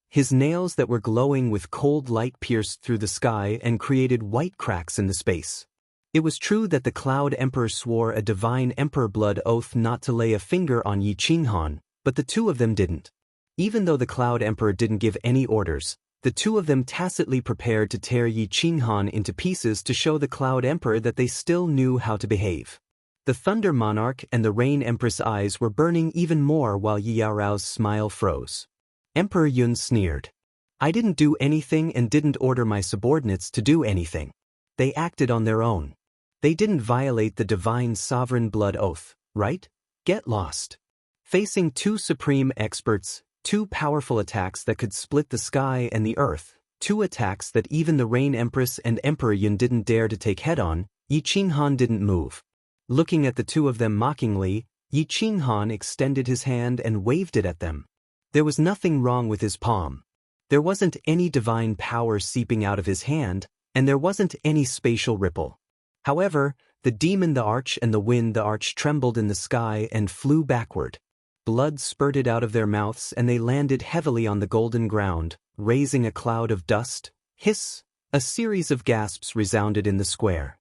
His nails that were glowing with cold light pierced through the sky and created white cracks in the space. It was true that the Cloud Emperor swore a divine emperor blood oath not to lay a finger on Yi Qinghan, but the two of them didn't. Even though the Cloud Emperor didn't give any orders, the two of them tacitly prepared to tear Yi Qinghan into pieces to show the Cloud Emperor that they still knew how to behave. The Thunder Monarch and the Rain Empress eyes were burning even more while Yi Yaorao's smile froze. Emperor Yun sneered. I didn't do anything and didn't order my subordinates to do anything. They acted on their own. They didn't violate the divine sovereign blood oath, right? Get lost. Facing two supreme experts, two powerful attacks that could split the sky and the earth, two attacks that even the Rain Empress and Emperor Yun didn't dare to take head-on, Yi Qinghan didn't move. Looking at the two of them mockingly, Yi Qinghan extended his hand and waved it at them. There was nothing wrong with his palm. There wasn't any divine power seeping out of his hand, and there wasn't any spatial ripple. However, the demon the arch and the wind the arch trembled in the sky and flew backward. Blood spurted out of their mouths and they landed heavily on the golden ground, raising a cloud of dust. Hiss! A series of gasps resounded in the square.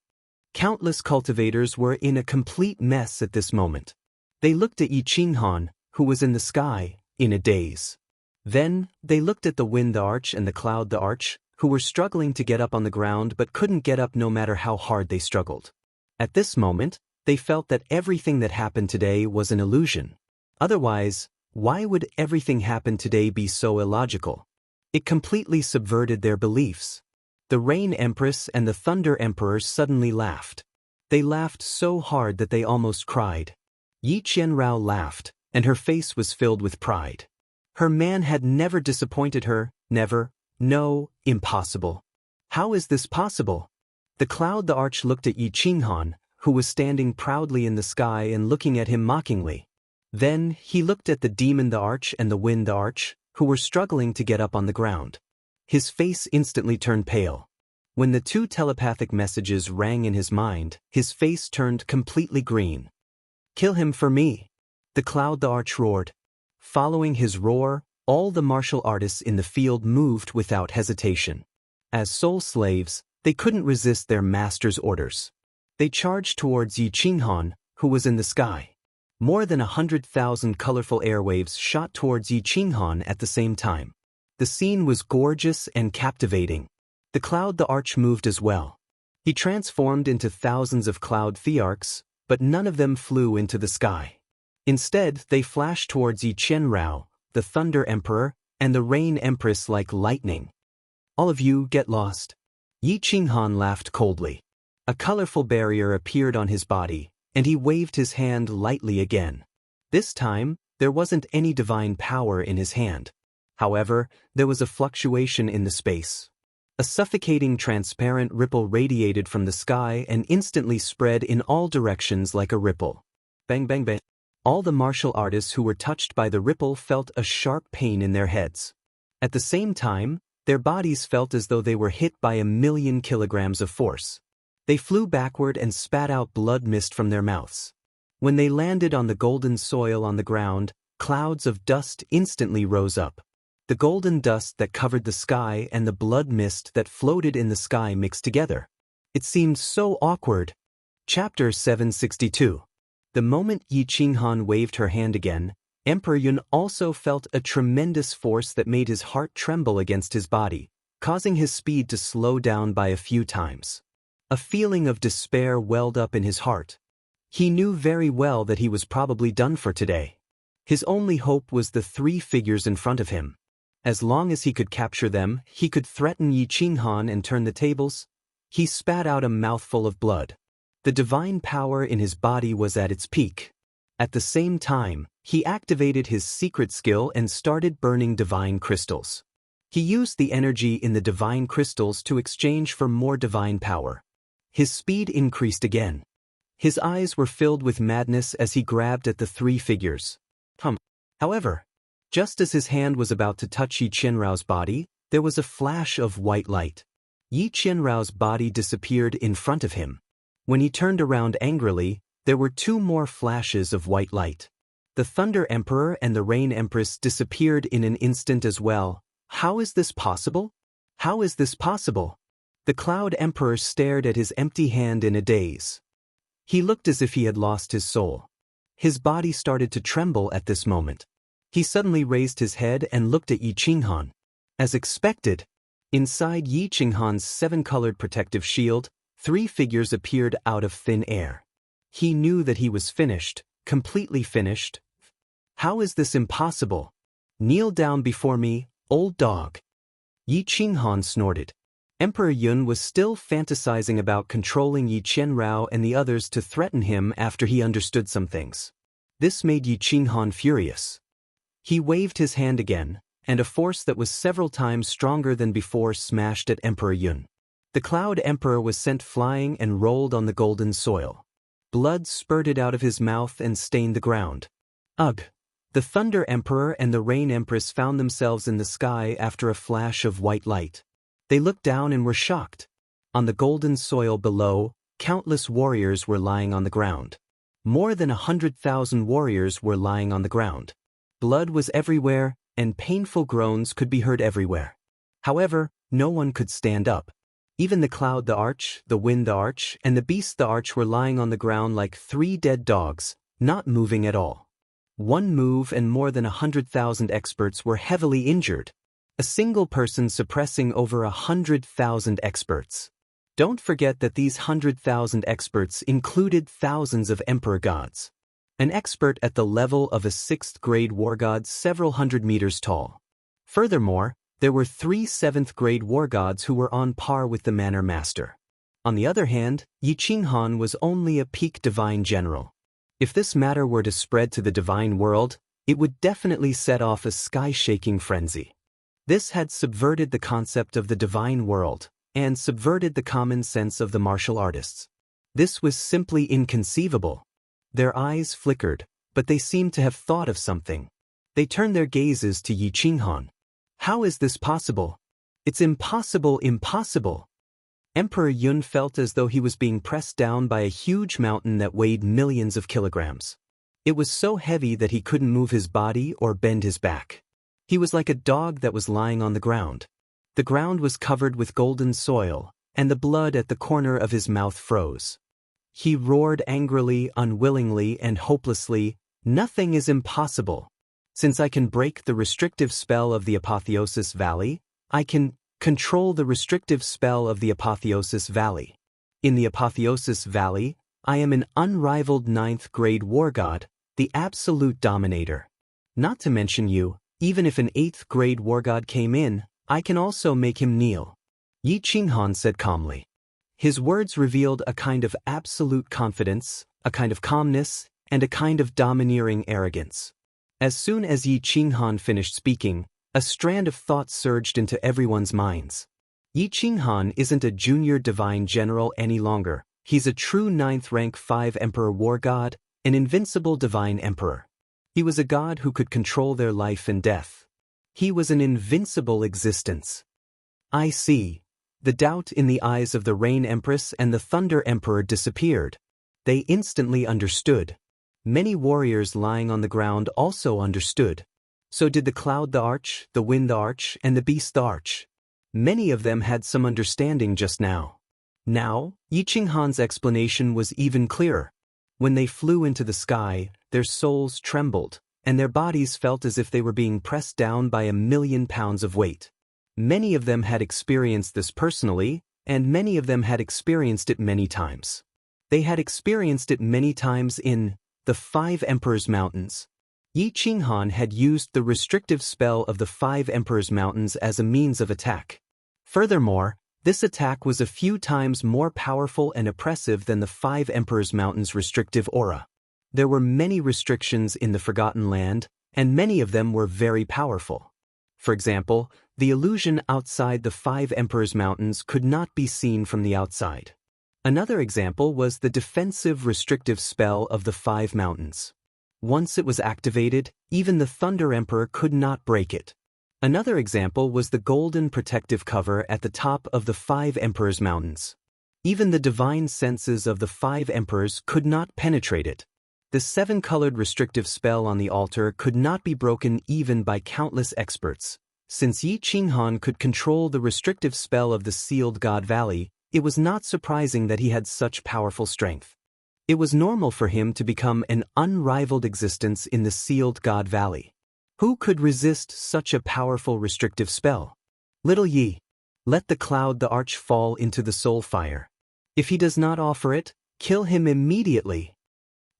Countless cultivators were in a complete mess at this moment. They looked at Yi Qinghan, who was in the sky, in a daze. Then, they looked at the wind the arch and the cloud the arch, who were struggling to get up on the ground but couldn't get up no matter how hard they struggled. At this moment, they felt that everything that happened today was an illusion. Otherwise, why would everything happen today be so illogical? It completely subverted their beliefs. The Rain Empress and the Thunder Emperor suddenly laughed. They laughed so hard that they almost cried. Yi Qianrao laughed, and her face was filled with pride. Her man had never disappointed her, never. No, impossible. How is this possible? The cloud the arch looked at Yi Qinghan, who was standing proudly in the sky and looking at him mockingly. Then, he looked at the demon the arch and the wind the arch, who were struggling to get up on the ground. His face instantly turned pale. When the two telepathic messages rang in his mind, his face turned completely green. Kill him for me! The cloud the arch roared. Following his roar, all the martial artists in the field moved without hesitation. As soul slaves, they couldn't resist their master's orders. They charged towards Yi Qinghan, who was in the sky. More than 100,000 colorful airwaves shot towards Yi Qinghan at the same time. The scene was gorgeous and captivating. The cloud the arch moved as well. He transformed into thousands of cloud thearchs, but none of them flew into the sky. Instead, they flashed towards Yi Qianrao, the Thunder Emperor, and the Rain Empress like lightning. All of you get lost. Yi Qinghan laughed coldly. A colorful barrier appeared on his body, and he waved his hand lightly again. This time, there wasn't any divine power in his hand. However, there was a fluctuation in the space. A suffocating transparent ripple radiated from the sky and instantly spread in all directions like a ripple. Bang bang bang. All the martial artists who were touched by the ripple felt a sharp pain in their heads. At the same time, their bodies felt as though they were hit by 1,000,000 kilograms of force. They flew backward and spat out blood mist from their mouths. When they landed on the golden soil on the ground, clouds of dust instantly rose up. The golden dust that covered the sky and the blood mist that floated in the sky mixed together. It seemed so awkward. Chapter 762. The moment Yi Qinghan waved her hand again, Emperor Yun also felt a tremendous force that made his heart tremble against his body, causing his speed to slow down by a few times. A feeling of despair welled up in his heart. He knew very well that he was probably done for today. His only hope was the three figures in front of him. As long as he could capture them, he could threaten Yi Qinghan and turn the tables. He spat out a mouthful of blood. The divine power in his body was at its peak. At the same time, he activated his secret skill and started burning divine crystals. He used the energy in the divine crystals to exchange for more divine power. His speed increased again. His eyes were filled with madness as he grabbed at the three figures. However, just as his hand was about to touch Yi Qianrao's body, there was a flash of white light. Yi Qianrao's body disappeared in front of him. When he turned around angrily, there were two more flashes of white light. The Thunder Emperor and the Rain Empress disappeared in an instant as well. How is this possible? How is this possible? The Cloud Emperor stared at his empty hand in a daze. He looked as if he had lost his soul. His body started to tremble at this moment. He suddenly raised his head and looked at Yi Qinghan. As expected, inside Yi Qinghan's seven-colored protective shield, three figures appeared out of thin air. He knew that he was finished, completely finished. How is this impossible? Kneel down before me, old dog. Yi Qinghan snorted. Emperor Yun was still fantasizing about controlling Yi Qianrao and the others to threaten him after he understood some things. This made Yi Qinghan furious. He waved his hand again, and a force that was several times stronger than before smashed at Emperor Yun. The Cloud Emperor was sent flying and rolled on the golden soil. Blood spurted out of his mouth and stained the ground. Ugh! The Thunder Emperor and the Rain Empress found themselves in the sky after a flash of white light. They looked down and were shocked. On the golden soil below, countless warriors were lying on the ground. More than 100,000 warriors were lying on the ground. Blood was everywhere, and painful groans could be heard everywhere. However, no one could stand up. Even the Cloud the Arch, the Wind the Arch, and the Beast the Arch were lying on the ground like 3 dead dogs, not moving at all. One move and more than 100,000 experts were heavily injured. A single person suppressing over 100,000 experts. Don't forget that these 100,000 experts included thousands of emperor gods. An expert at the level of a 6th grade war god several hundred meters tall. Furthermore, there were 3 7th grade war gods who were on par with the Manor Master. On the other hand, Yi Qinghan was only a peak divine general. If this matter were to spread to the divine world, it would definitely set off a sky-shaking frenzy. This had subverted the concept of the divine world, and subverted the common sense of the martial artists. This was simply inconceivable. Their eyes flickered, but they seemed to have thought of something. They turned their gazes to Yi Qinghan. How is this possible? It's impossible, impossible. Emperor Yun felt as though he was being pressed down by a huge mountain that weighed millions of kilograms. It was so heavy that he couldn't move his body or bend his back. He was like a dog that was lying on the ground. The ground was covered with golden soil, and the blood at the corner of his mouth froze. He roared angrily, unwillingly, and hopelessly, "Nothing is impossible. Since I can break the restrictive spell of the Apotheosis Valley, I can control the restrictive spell of the Apotheosis Valley. In the Apotheosis Valley, I am an unrivaled 9th grade war god, the absolute dominator. Not to mention you, even if an 8th grade war god came in, I can also make him kneel," Yi Qinghan said calmly. His words revealed a kind of absolute confidence, a kind of calmness, and a kind of domineering arrogance. As soon as Yi Qinghan finished speaking, a strand of thought surged into everyone's minds. Yi Qinghan isn't a junior divine general any longer. He's a true 9th rank 5 emperor war god, an invincible divine emperor. He was a god who could control their life and death. He was an invincible existence. I see. The doubt in the eyes of the Rain Empress and the Thunder Emperor disappeared. They instantly understood. Many warriors lying on the ground also understood. So did the Cloud the Arch, the Wind the Arch, and the Beast the Arch. Many of them had some understanding just now. Now, Yi Qinghan's explanation was even clearer. When they flew into the sky, their souls trembled, and their bodies felt as if they were being pressed down by 1,000,000 pounds of weight. Many of them had experienced this personally, and many of them had experienced it many times. They had experienced it many times in the 5 Emperors' Mountains. Yi Qinghan had used the restrictive spell of the 5 Emperors' Mountains as a means of attack. Furthermore, this attack was a few times more powerful and oppressive than the 5 Emperors' Mountains' restrictive aura. There were many restrictions in the Forgotten Land, and many of them were very powerful. For example, the illusion outside the 5 Emperors' Mountains could not be seen from the outside. Another example was the defensive restrictive spell of the 5 mountains. Once it was activated, even the Thunder Emperor could not break it. Another example was the golden protective cover at the top of the 5 Emperors' Mountains. Even the divine senses of the 5 Emperors could not penetrate it. The 7-colored restrictive spell on the altar could not be broken even by countless experts. Since Yi Qinghan could control the restrictive spell of the Sealed God Valley, it was not surprising that he had such powerful strength. It was normal for him to become an unrivaled existence in the Sealed God Valley. Who could resist such a powerful restrictive spell? Little Yi, let the Cloud the Arch fall into the soul fire. If he does not offer it, kill him immediately.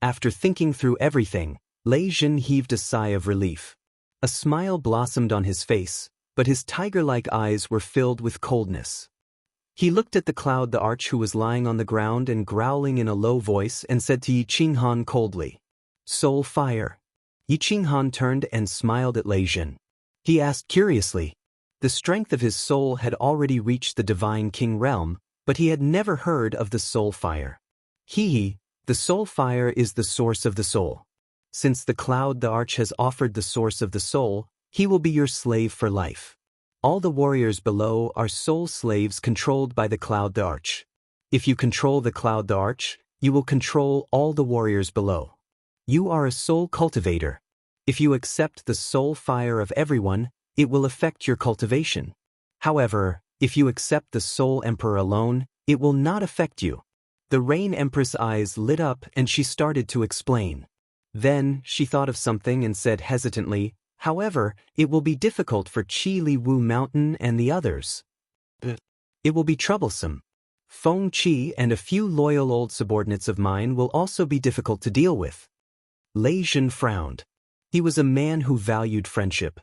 After thinking through everything, Lei Jin heaved a sigh of relief. A smile blossomed on his face, but his tiger-like eyes were filled with coldness. He looked at the cloud the arch who was lying on the ground and growling in a low voice and said to Yi Qinghan coldly, "Soul fire." Yi Qinghan turned and smiled at Lei Jin. He asked curiously. The strength of his soul had already reached the divine king realm, but he had never heard of the soul fire. The soul fire is the source of the soul. Since the cloud the arch has offered the source of the soul, he will be your slave for life. All the warriors below are soul slaves controlled by the cloud the arch. If you control the cloud the arch, you will control all the warriors below. You are a soul cultivator. If you accept the soul fire of everyone, it will affect your cultivation. However, if you accept the soul emperor alone, it will not affect you. The Rain Empress' eyes lit up and she started to explain. Then, she thought of something and said hesitantly, "However, it will be difficult for Qi Li Wu Mountain and the others. It will be troublesome. Feng Qi and a few loyal old subordinates of mine will also be difficult to deal with." Lei Jin frowned. He was a man who valued friendship.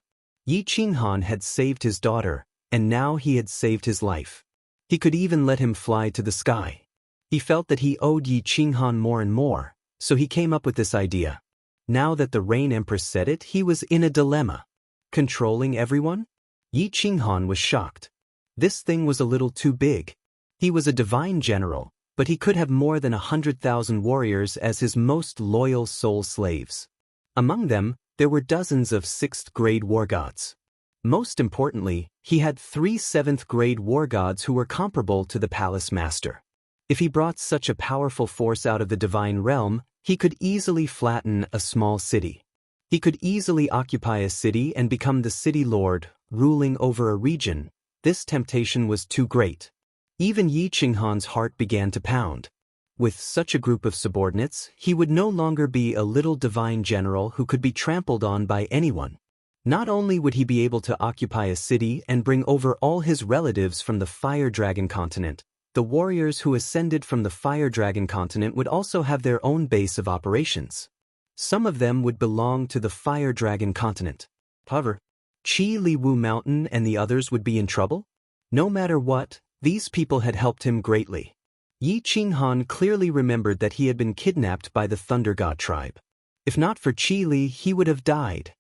Yi Qinghan had saved his daughter, and now he had saved his life. He could even let him fly to the sky. He felt that he owed Yi Qinghan more and more, so he came up with this idea. Now that the Rain Empress said it, he was in a dilemma. Controlling everyone? Yi Qinghan was shocked. This thing was a little too big. He was a divine general, but he could have more than 100,000 warriors as his most loyal soul slaves. Among them, there were dozens of 6th-grade war gods. Most importantly, he had 3 7th-grade war gods who were comparable to the palace master. If he brought such a powerful force out of the divine realm, he could easily flatten a small city. He could easily occupy a city and become the city lord, ruling over a region. This temptation was too great. Even Yi Qinghan's heart began to pound. With such a group of subordinates, he would no longer be a little divine general who could be trampled on by anyone. Not only would he be able to occupy a city and bring over all his relatives from the Fire Dragon continent, the warriors who ascended from the Fire Dragon continent would also have their own base of operations. Some of them would belong to the Fire Dragon continent. However, Qi Li Wu Mountain and the others would be in trouble? No matter what, these people had helped him greatly. Yi Qinghan clearly remembered that he had been kidnapped by the Thunder God tribe. If not for Qi Li, he would have died.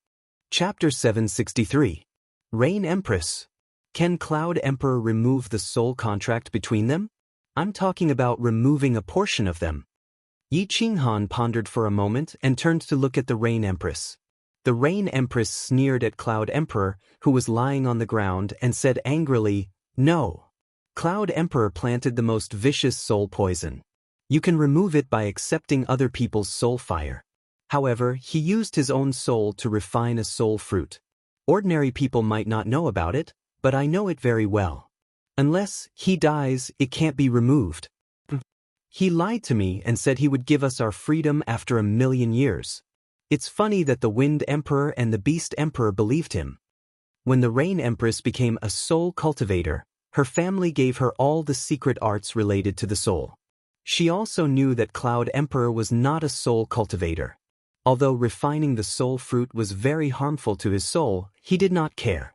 Chapter 763. Rain Empress. Can Cloud Emperor remove the soul contract between them? I'm talking about removing a portion of them. Yi Qinghan pondered for a moment and turned to look at the Rain Empress. The Rain Empress sneered at Cloud Emperor, who was lying on the ground, and said angrily, "No. Cloud Emperor planted the most vicious soul poison. You can remove it by accepting other people's soul fire. However, he used his own soul to refine a soul fruit. Ordinary people might not know about it, but I know it very well. Unless he dies, it can't be removed. He lied to me and said he would give us our freedom after 1,000,000 years. It's funny that the Wind Emperor and the Beast Emperor believed him." When the Rain Empress became a soul cultivator, her family gave her all the secret arts related to the soul. She also knew that Cloud Emperor was not a soul cultivator. Although refining the soul fruit was very harmful to his soul, he did not care.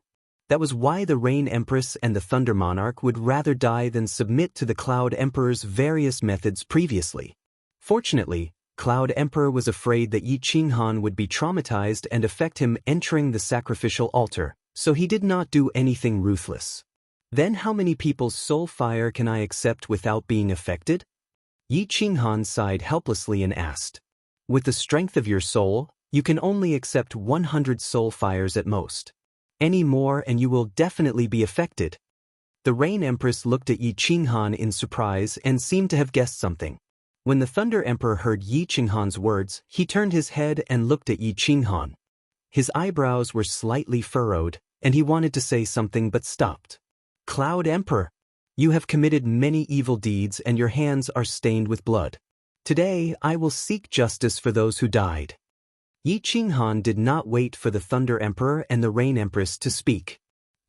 That was why the Rain Empress and the Thunder Monarch would rather die than submit to the Cloud Emperor's various methods previously. Fortunately, Cloud Emperor was afraid that Yi Qinghan would be traumatized and affect him entering the sacrificial altar, so he did not do anything ruthless. Then how many people's soul fire can I accept without being affected? Yi Qinghan sighed helplessly and asked. With the strength of your soul, you can only accept 100 soul fires at most. Any more and you will definitely be affected. The Rain Empress looked at Yi Qinghan in surprise and seemed to have guessed something. When the Thunder Emperor heard Yi Qinghan's words, he turned his head and looked at Yi Qinghan. His eyebrows were slightly furrowed, and he wanted to say something but stopped. Cloud Emperor, you have committed many evil deeds and your hands are stained with blood. Today I will seek justice for those who died. Yi Qinghan did not wait for the Thunder Emperor and the Rain Empress to speak.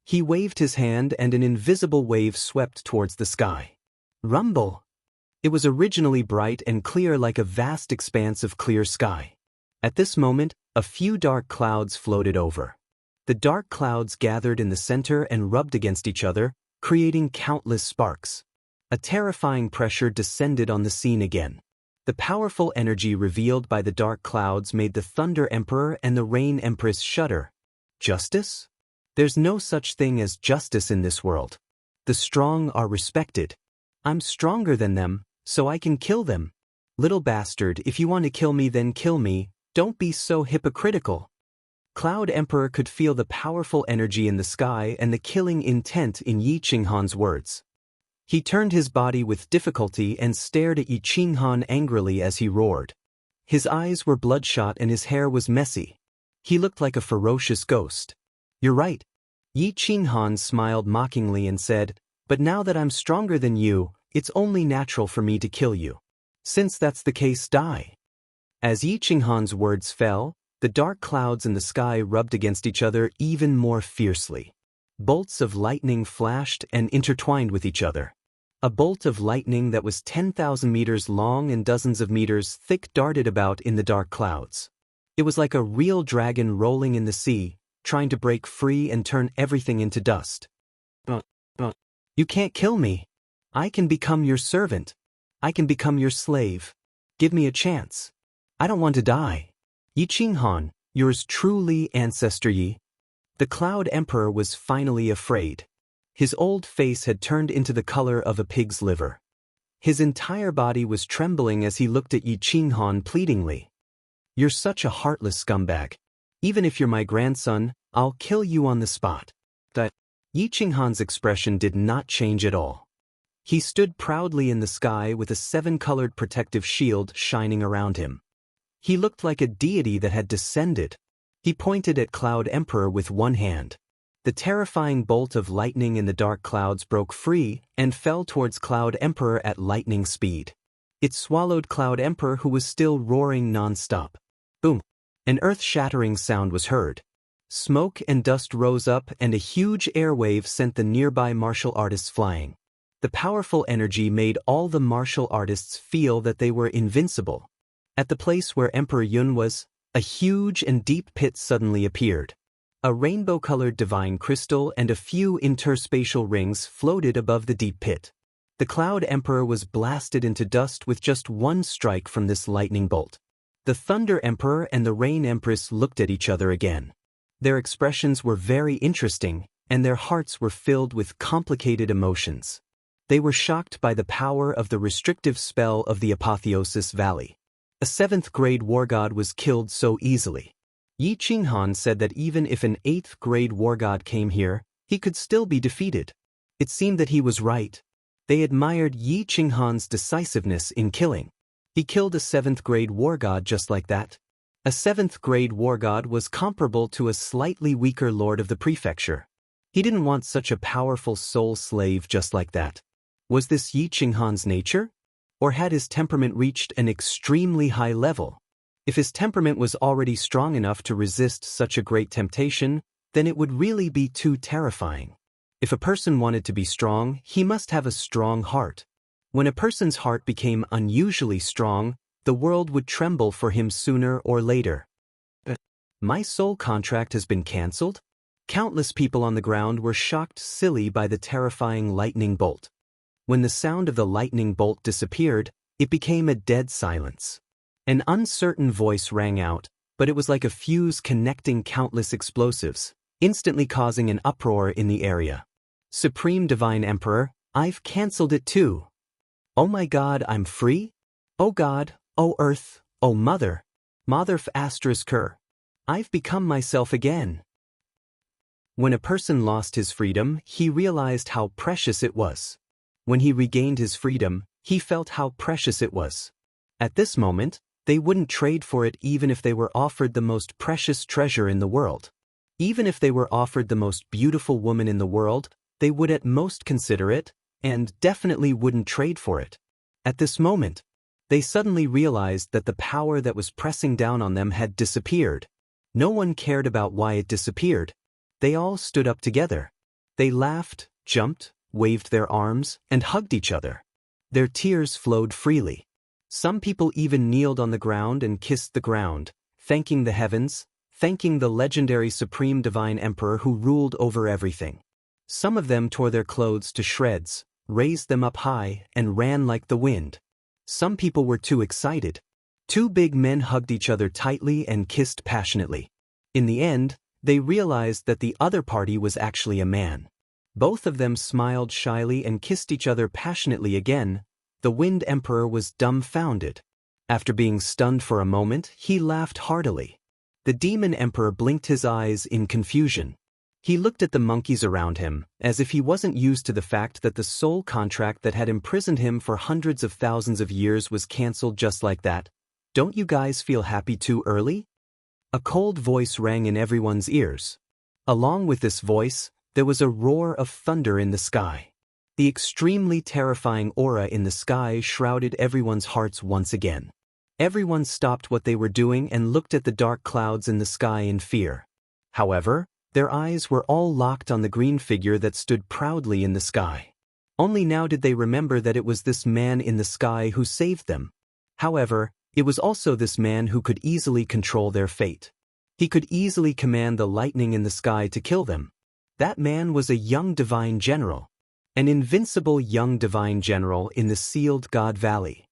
He waved his hand and an invisible wave swept towards the sky. Rumble! It was originally bright and clear like a vast expanse of clear sky. At this moment, a few dark clouds floated over. The dark clouds gathered in the center and rubbed against each other, creating countless sparks. A terrifying pressure descended on the scene again. The powerful energy revealed by the dark clouds made the Thunder Emperor and the Rain Empress shudder. Justice? There's no such thing as justice in this world. The strong are respected. I'm stronger than them, so I can kill them. Little bastard, if you want to kill me then kill me, don't be so hypocritical. Cloud Emperor could feel the powerful energy in the sky and the killing intent in Yi Qinghan's words. He turned his body with difficulty and stared at Yi Qinghan angrily as he roared. His eyes were bloodshot and his hair was messy. He looked like a ferocious ghost. You're right. Yi Qinghan smiled mockingly and said, but now that I'm stronger than you, it's only natural for me to kill you. Since that's the case, die. As Yi Qinghan's words fell, the dark clouds in the sky rubbed against each other even more fiercely. Bolts of lightning flashed and intertwined with each other. A bolt of lightning that was 10,000 meters long and dozens of meters thick darted about in the dark clouds. It was like a real dragon rolling in the sea, trying to break free and turn everything into dust. You can't kill me. I can become your servant. I can become your slave. Give me a chance. I don't want to die. Yi Qinghan, yours truly, Ancestor Yi. The Cloud Emperor was finally afraid. His old face had turned into the color of a pig's liver. His entire body was trembling as he looked at Yi Qinghan pleadingly. You're such a heartless scumbag. Even if you're my grandson, I'll kill you on the spot. Yi Qinghan's expression did not change at all. He stood proudly in the sky with a 7-colored protective shield shining around him. He looked like a deity that had descended. He pointed at Cloud Emperor with one hand. The terrifying bolt of lightning in the dark clouds broke free and fell towards Cloud Emperor at lightning speed. It swallowed Cloud Emperor, who was still roaring non-stop. Boom! An earth-shattering sound was heard. Smoke and dust rose up and a huge airwave sent the nearby martial artists flying. The powerful energy made all the martial artists feel that they were invincible. At the place where Emperor Yun was, a huge and deep pit suddenly appeared. A rainbow-colored divine crystal and a few interspatial rings floated above the deep pit. The Cloud Emperor was blasted into dust with just one strike from this lightning bolt. The Thunder Emperor and the Rain Empress looked at each other again. Their expressions were very interesting, and their hearts were filled with complicated emotions. They were shocked by the power of the restrictive spell of the Apotheosis Valley. A 7th-grade war god was killed so easily. Yi Qinghan said that even if an 8th-grade war god came here, he could still be defeated. It seemed that he was right. They admired Yi Qinghan's decisiveness in killing. He killed a 7th-grade war god just like that. A 7th-grade war god was comparable to a slightly weaker lord of the prefecture. He didn't want such a powerful soul slave just like that. Was this Yi Qinghan's nature? Or had his temperament reached an extremely high level? If his temperament was already strong enough to resist such a great temptation, then it would really be too terrifying. If a person wanted to be strong, he must have a strong heart. When a person's heart became unusually strong, the world would tremble for him sooner or later. My soul contract has been cancelled? Countless people on the ground were shocked silly by the terrifying lightning bolt. When the sound of the lightning bolt disappeared, it became a dead silence. An uncertain voice rang out, but it was like a fuse connecting countless explosives, instantly causing an uproar in the area. Supreme Divine Emperor, I've cancelled it too. Oh my God, I'm free? Oh God, oh Earth, oh Mother, Mother f ***, I've become myself again. When a person lost his freedom, he realized how precious it was. When he regained his freedom, he felt how precious it was. At this moment, they wouldn't trade for it even if they were offered the most precious treasure in the world. Even if they were offered the most beautiful woman in the world, they would at most consider it, and definitely wouldn't trade for it. At this moment, they suddenly realized that the power that was pressing down on them had disappeared. No one cared about why it disappeared. They all stood up together. They laughed, jumped, waved their arms, and hugged each other. Their tears flowed freely. Some people even kneeled on the ground and kissed the ground, thanking the heavens, thanking the legendary Supreme Divine Emperor who ruled over everything. Some of them tore their clothes to shreds, raised them up high, and ran like the wind. Some people were too excited. Two big men hugged each other tightly and kissed passionately. In the end, they realized that the other party was actually a man. Both of them smiled shyly and kissed each other passionately again. The Wind Emperor was dumbfounded. After being stunned for a moment, he laughed heartily. The Demon Emperor blinked his eyes in confusion. He looked at the monkeys around him, as if he wasn't used to the fact that the soul contract that had imprisoned him for hundreds of thousands of years was cancelled just like that. Don't you guys feel happy too early? A cold voice rang in everyone's ears. Along with this voice, there was a roar of thunder in the sky. The extremely terrifying aura in the sky shrouded everyone's hearts once again. Everyone stopped what they were doing and looked at the dark clouds in the sky in fear. However, their eyes were all locked on the green figure that stood proudly in the sky. Only now did they remember that it was this man in the sky who saved them. However, it was also this man who could easily control their fate. He could easily command the lightning in the sky to kill them. That man was a young divine general. An invincible young divine general in the sealed God Valley.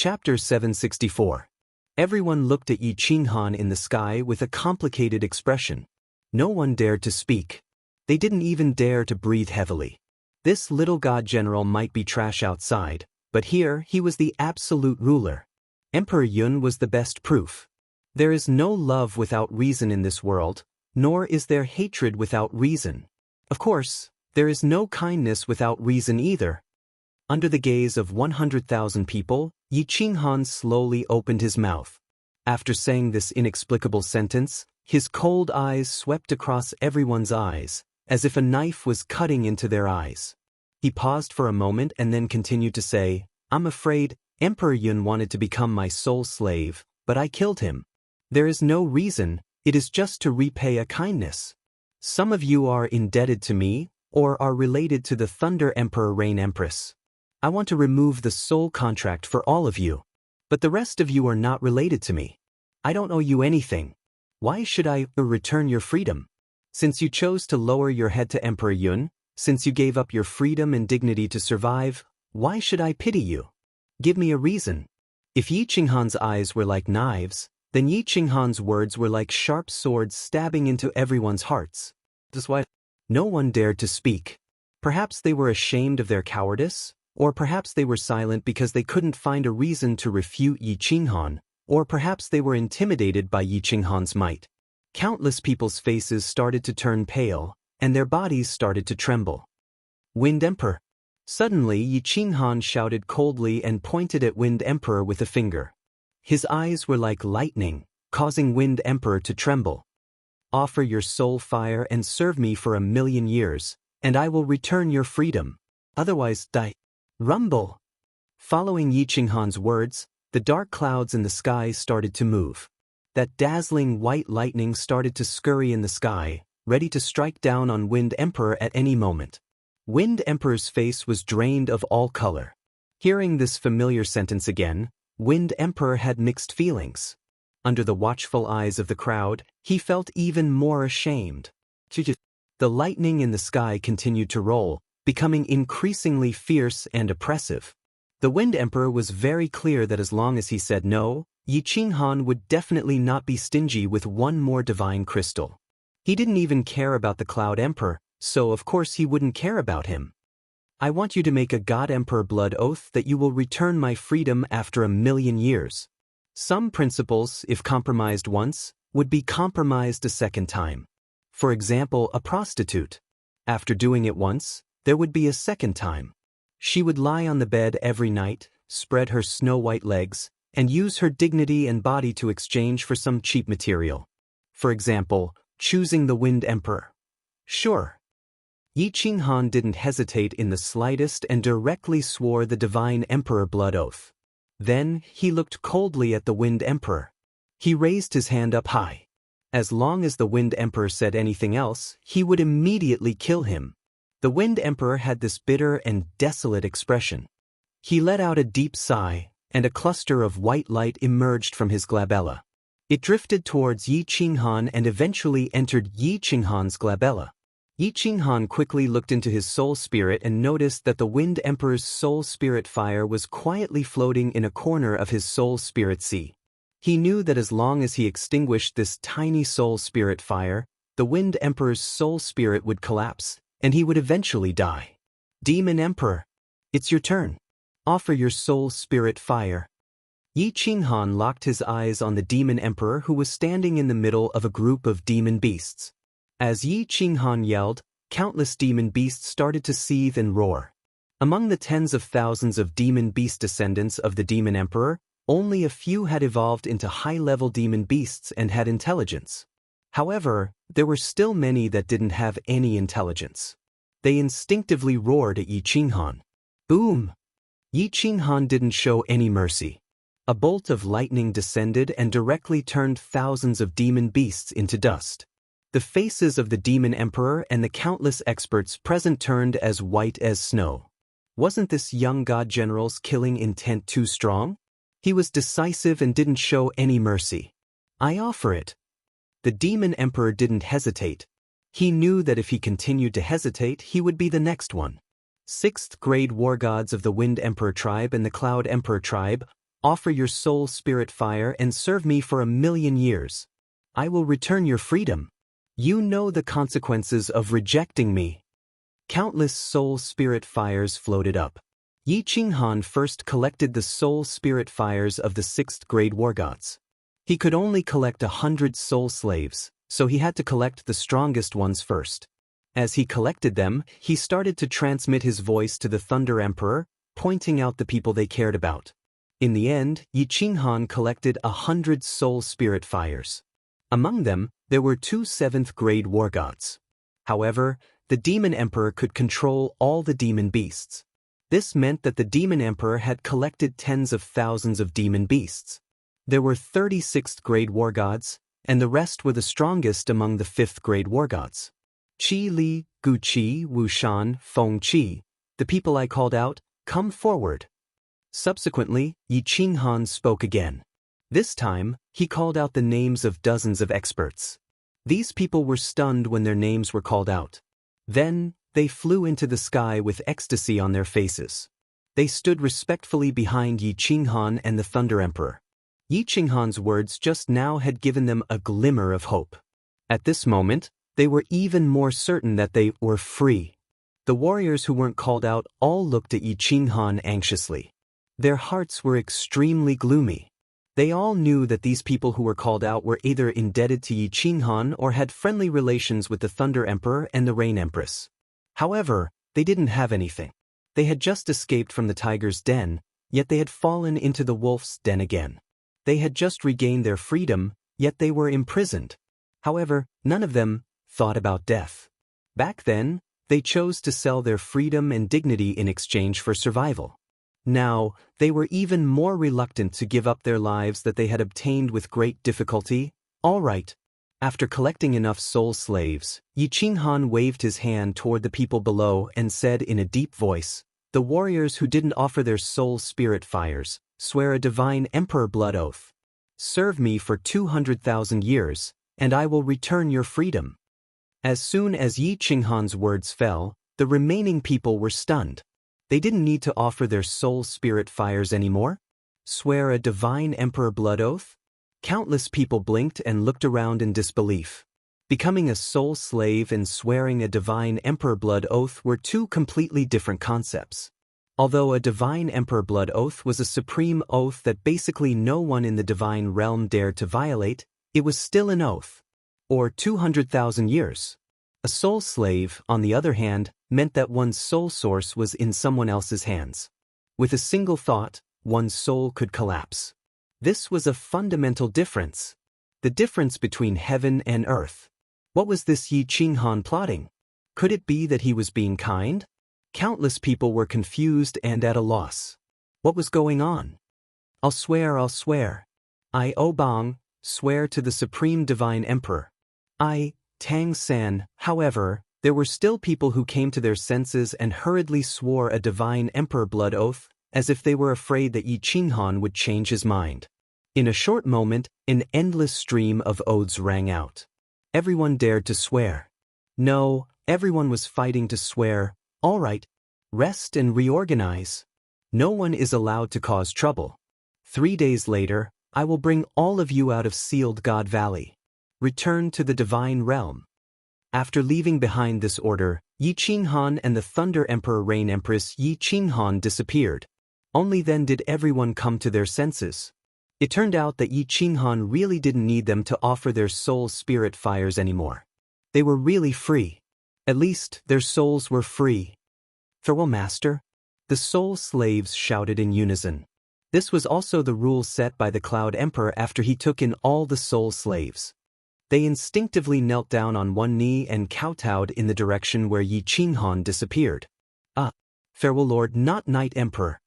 Chapter 764. Everyone looked at Yi Qinghan in the sky with a complicated expression. No one dared to speak. They didn't even dare to breathe heavily. This little god general might be trash outside, but here he was the absolute ruler. Emperor Yun was the best proof. There is no love without reason in this world, nor is there hatred without reason. Of course, there is no kindness without reason either. Under the gaze of 100,000 people, Yi Qinghan slowly opened his mouth. After saying this inexplicable sentence, his cold eyes swept across everyone's eyes, as if a knife was cutting into their eyes. He paused for a moment and then continued to say, "I'm afraid Emperor Yun wanted to become my sole slave, but I killed him. There is no reason, it is just to repay a kindness. Some of you are indebted to me, or are related to the Thunder Emperor Rain Empress. I want to remove the soul contract for all of you. But the rest of you are not related to me. I don't owe you anything. Why should I return your freedom? Since you chose to lower your head to Emperor Yun, since you gave up your freedom and dignity to survive, why should I pity you? Give me a reason." If Yi Qinghan's eyes were like knives, then Yi Qinghan's words were like sharp swords stabbing into everyone's hearts. That's why no one dared to speak. Perhaps they were ashamed of their cowardice, or perhaps they were silent because they couldn't find a reason to refute Yi Qinghan, or perhaps they were intimidated by Yi Qinghan's might. Countless people's faces started to turn pale, and their bodies started to tremble. Wind Emperor. Suddenly Yi Qinghan shouted coldly and pointed at Wind Emperor with a finger. His eyes were like lightning, causing Wind Emperor to tremble. "Offer your soul fire and serve me for 1,000,000 years, and I will return your freedom. Otherwise die." Rumble. Following Yi Qinghan's words, the dark clouds in the sky started to move. That dazzling white lightning started to scurry in the sky, ready to strike down on Wind Emperor at any moment. Wind Emperor's face was drained of all color. Hearing this familiar sentence again, Wind Emperor had mixed feelings. Under the watchful eyes of the crowd, he felt even more ashamed. The lightning in the sky continued to roll, becoming increasingly fierce and oppressive. The Wind Emperor was very clear that as long as he said no, Yi Qinghan would definitely not be stingy with one more divine crystal. He didn't even care about the Cloud Emperor, so of course he wouldn't care about him. "I want you to make a God Emperor blood oath that you will return my freedom after 1,000,000 years. Some principles, if compromised once, would be compromised a second time. For example, a prostitute. After doing it once, there would be a second time. She would lie on the bed every night, spread her snow-white legs, and use her dignity and body to exchange for some cheap material. For example, choosing the Wind Emperor. Sure. Yi Qinghan didn't hesitate in the slightest and directly swore the Divine Emperor blood oath. Then, he looked coldly at the Wind Emperor. He raised his hand up high. As long as the Wind Emperor said anything else, he would immediately kill him. The Wind Emperor had this bitter and desolate expression. He let out a deep sigh, and a cluster of white light emerged from his glabella. It drifted towards Yi Qinghan and eventually entered Yi Qinghan's glabella. Yi Qinghan quickly looked into his soul spirit and noticed that the Wind Emperor's soul spirit fire was quietly floating in a corner of his soul spirit sea. He knew that as long as he extinguished this tiny soul spirit fire, the Wind Emperor's soul spirit would collapse, and he would eventually die. Demon Emperor, it's your turn. Offer your soul spirit fire. Yi Qinghan locked his eyes on the Demon Emperor who was standing in the middle of a group of demon beasts. As Yi Qinghan yelled, countless demon beasts started to seethe and roar. Among the tens of thousands of demon beast descendants of the Demon Emperor, only a few had evolved into high-level demon beasts and had intelligence. However, there were still many that didn't have any intelligence. They instinctively roared at Yi Qinghan. Boom! Yi Qinghan didn't show any mercy. A bolt of lightning descended and directly turned thousands of demon beasts into dust. The faces of the Demon Emperor and the countless experts present turned as white as snow. Wasn't this young god general's killing intent too strong? He was decisive and didn't show any mercy. I offer it. The Demon Emperor didn't hesitate. He knew that if he continued to hesitate, he would be the next one. 6th grade war gods of the Wind Emperor tribe and the Cloud Emperor tribe, offer your soul spirit fire and serve me for 1,000,000 years. I will return your freedom. You know the consequences of rejecting me. Countless soul spirit fires floated up. Yi Qinghan first collected the soul spirit fires of the 6th grade war gods. He could only collect 100 soul slaves, so he had to collect the strongest ones first. As he collected them, he started to transmit his voice to the Thunder Emperor, pointing out the people they cared about. In the end, Yi Qinghan collected 100 soul spirit fires. Among them, there were 2 7th grade war gods. However, the Demon Emperor could control all the demon beasts. This meant that the Demon Emperor had collected tens of thousands of demon beasts. There were 36th grade war gods, and the rest were the strongest among the 5th grade war gods. Qi Li, Gu Qi, Wu Shan, Feng Qi, the people I called out, come forward. Subsequently, Yi Qinghan spoke again. This time, he called out the names of dozens of experts. These people were stunned when their names were called out. Then, they flew into the sky with ecstasy on their faces. They stood respectfully behind Yi Qinghan and the Thunder Emperor. Yi Qinghan's words just now had given them a glimmer of hope. At this moment, they were even more certain that they were free. The warriors who weren't called out all looked at Yi Qinghan anxiously. Their hearts were extremely gloomy. They all knew that these people who were called out were either indebted to Yi Qinghan or had friendly relations with the Thunder Emperor and the Rain Empress. However, they didn't have anything. They had just escaped from the tiger's den, yet they had fallen into the wolf's den again. They had just regained their freedom, yet they were imprisoned. However, none of them thought about death. Back then, they chose to sell their freedom and dignity in exchange for survival. Now, they were even more reluctant to give up their lives that they had obtained with great difficulty. All right. After collecting enough soul slaves, Yi Qinghan waved his hand toward the people below and said in a deep voice, "The warriors who didn't offer their soul spirit fires, swear a divine emperor blood oath. Serve me for 200,000 years, and I will return your freedom." As soon as Yi Qinghan's words fell, the remaining people were stunned. They didn't need to offer their soul spirit fires anymore. Swear a divine emperor blood oath? Countless people blinked and looked around in disbelief. Becoming a soul slave and swearing a divine emperor blood oath were two completely different concepts. Although a divine emperor blood oath was a supreme oath that basically no one in the divine realm dared to violate, it was still an oath. Or 200,000 years. A soul slave, on the other hand, meant that one's soul source was in someone else's hands. With a single thought, one's soul could collapse. This was a fundamental difference. The difference between heaven and earth. What was this Yi Qinghan plotting? Could it be that he was being kind? Countless people were confused and at a loss. What was going on? I'll swear. I, Obang, swear to the Supreme Divine Emperor. I, Tang San. However, there were still people who came to their senses and hurriedly swore a divine emperor blood oath, as if they were afraid that Yi Qinghan would change his mind. In a short moment, an endless stream of oaths rang out. Everyone dared to swear. No, everyone was fighting to swear. All right, rest and reorganize. No one is allowed to cause trouble. 3 days later, I will bring all of you out of Sealed God Valley. Return to the divine realm. After leaving behind this order, Yi Qinghan and the Thunder Emperor Rain Empress Yi Qinghan disappeared. Only then did everyone come to their senses. It turned out that Yi Qinghan really didn't need them to offer their soul spirit fires anymore. They were really free. At least, their souls were free. Farewell, Master. The soul slaves shouted in unison. This was also the rule set by the Cloud Emperor after he took in all the soul slaves. They instinctively knelt down on one knee and kowtowed in the direction where Yi Qinghan disappeared. Farewell, Lord, not Night Emperor.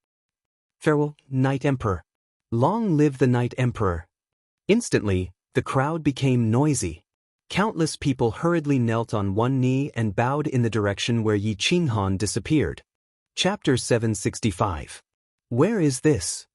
Farewell, Night Emperor. Long live the Night Emperor. Instantly, the crowd became noisy. Countless people hurriedly knelt on one knee and bowed in the direction where Yi Qinghan disappeared. Chapter 765. Where is this?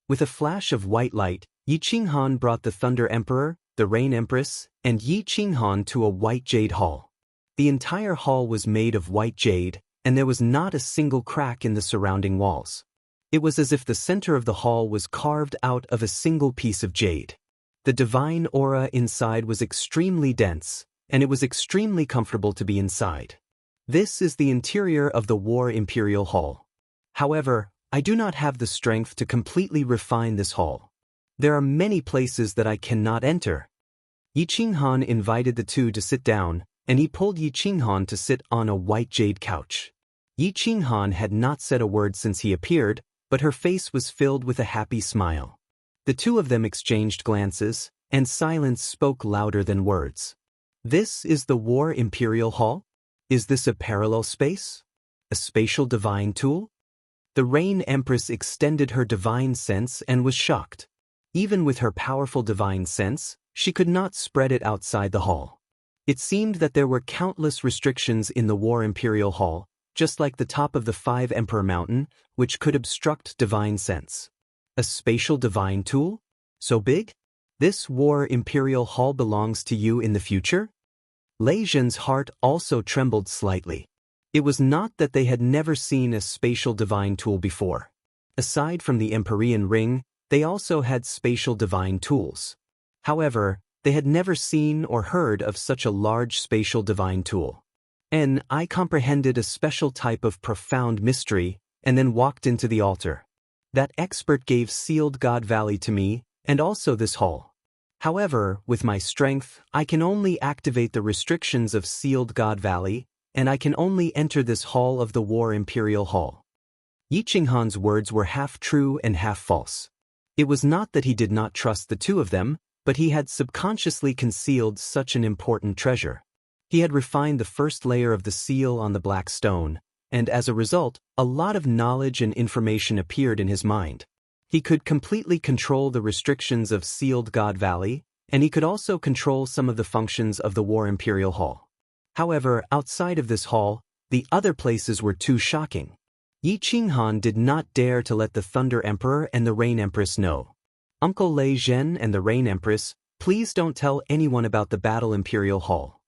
With a flash of white light, Yi Qinghan brought the Thunder Emperor, the Rain Empress, and Yi Qinghan to a white jade hall. The entire hall was made of white jade, and there was not a single crack in the surrounding walls. It was as if the center of the hall was carved out of a single piece of jade. The divine aura inside was extremely dense, and it was extremely comfortable to be inside. This is the interior of the War Imperial Hall. However, I do not have the strength to completely refine this hall. There are many places that I cannot enter. Yi Qinghan invited the two to sit down, and he pulled Yi Qinghan to sit on a white jade couch. Yi Qinghan had not said a word since he appeared, but her face was filled with a happy smile. The two of them exchanged glances, and silence spoke louder than words. This is the War Imperial Hall? Is this a parallel space? A spatial divine tool? The Rain Empress extended her divine sense and was shocked. Even with her powerful divine sense, she could not spread it outside the hall. It seemed that there were countless restrictions in the War Imperial Hall, just like the top of the 5 Emperor Mountain, which could obstruct divine sense. A spatial divine tool? So big? This War Imperial Hall belongs to you in the future? Lei Zhen's heart also trembled slightly. It was not that they had never seen a spatial divine tool before. Aside from the Empyrean Ring, they also had spatial divine tools. However, they had never seen or heard of such a large spatial divine tool. I comprehended a special type of profound mystery, and then walked into the altar. That expert gave Sealed God Valley to me, and also this hall. However, with my strength, I can only activate the restrictions of Sealed God Valley, and I can only enter this hall of the War Imperial Hall. Yi Qinghan's words were half true and half false. It was not that he did not trust the two of them, but he had subconsciously concealed such an important treasure. He had refined the first layer of the seal on the black stone, and as a result, a lot of knowledge and information appeared in his mind. He could completely control the restrictions of Sealed God Valley, and he could also control some of the functions of the War Imperial Hall. However, outside of this hall, the other places were too shocking. Yi Qinghan did not dare to let the Thunder Emperor and the Rain Empress know. Uncle Lei Zhen and the Rain Empress, please don't tell anyone about the Battle Imperial Hall.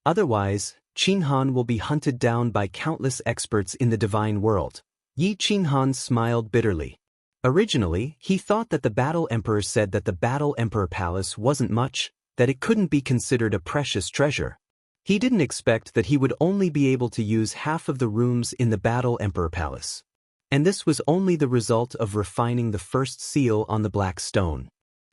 Otherwise, Qinghan will be hunted down by countless experts in the divine world. Yi Qinghan smiled bitterly. Originally, he thought that the Battle Emperor said that the Battle Emperor Palace wasn't much, that it couldn't be considered a precious treasure. He didn't expect that he would only be able to use half of the rooms in the Battle Emperor Palace. And this was only the result of refining the first seal on the black stone.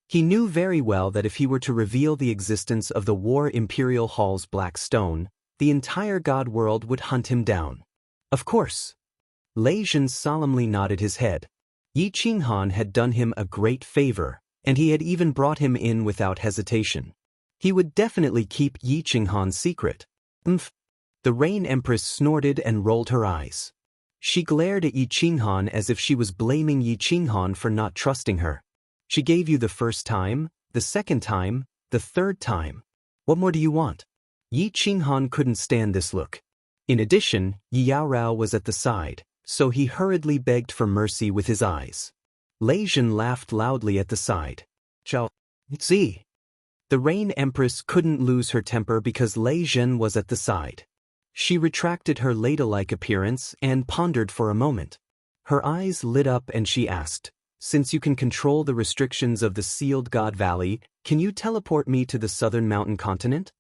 He knew very well that if he were to reveal the existence of the War Imperial Hall's black stone, the entire god world would hunt him down. Of course. Lei Zhen solemnly nodded his head. Yi Qinghan had done him a great favor, and he had even brought him in without hesitation. He would definitely keep Yi Qinghan's secret. The Rain Empress snorted and rolled her eyes. She glared at Yi Qinghan as if she was blaming Yi Qinghan for not trusting her. She gave you the first time, the second time, the third time. What more do you want? Yi Qinghan couldn't stand this look. In addition, Yi Yaorao was at the side, so he hurriedly begged for mercy with his eyes. Lei Zhen laughed loudly at the side. See? The Rain Empress couldn't lose her temper because Lei Zhen was at the side. She retracted her ladle-like appearance and pondered for a moment. Her eyes lit up and she asked, "Since you can control the restrictions of the Sealed God Valley, can you teleport me to the southern mountain continent?"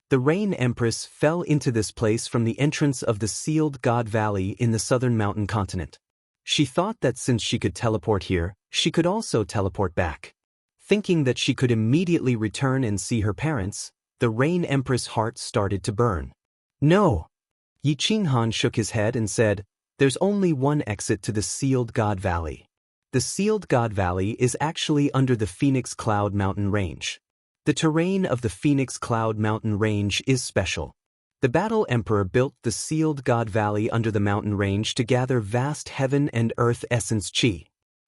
The Rain Empress fell into this place from the entrance of the Sealed God Valley in the southern mountain continent. She thought that since she could teleport here, she could also teleport back. Thinking that she could immediately return and see her parents, the Rain Empress' heart started to burn. "No!" Yi Qinghan shook his head and said, "There's only one exit to the Sealed God Valley. The Sealed God Valley is actually under the Phoenix Cloud Mountain Range. The terrain of the Phoenix Cloud Mountain Range is special. The Battle Emperor built the Sealed God Valley under the mountain range to gather vast heaven and earth essence chi.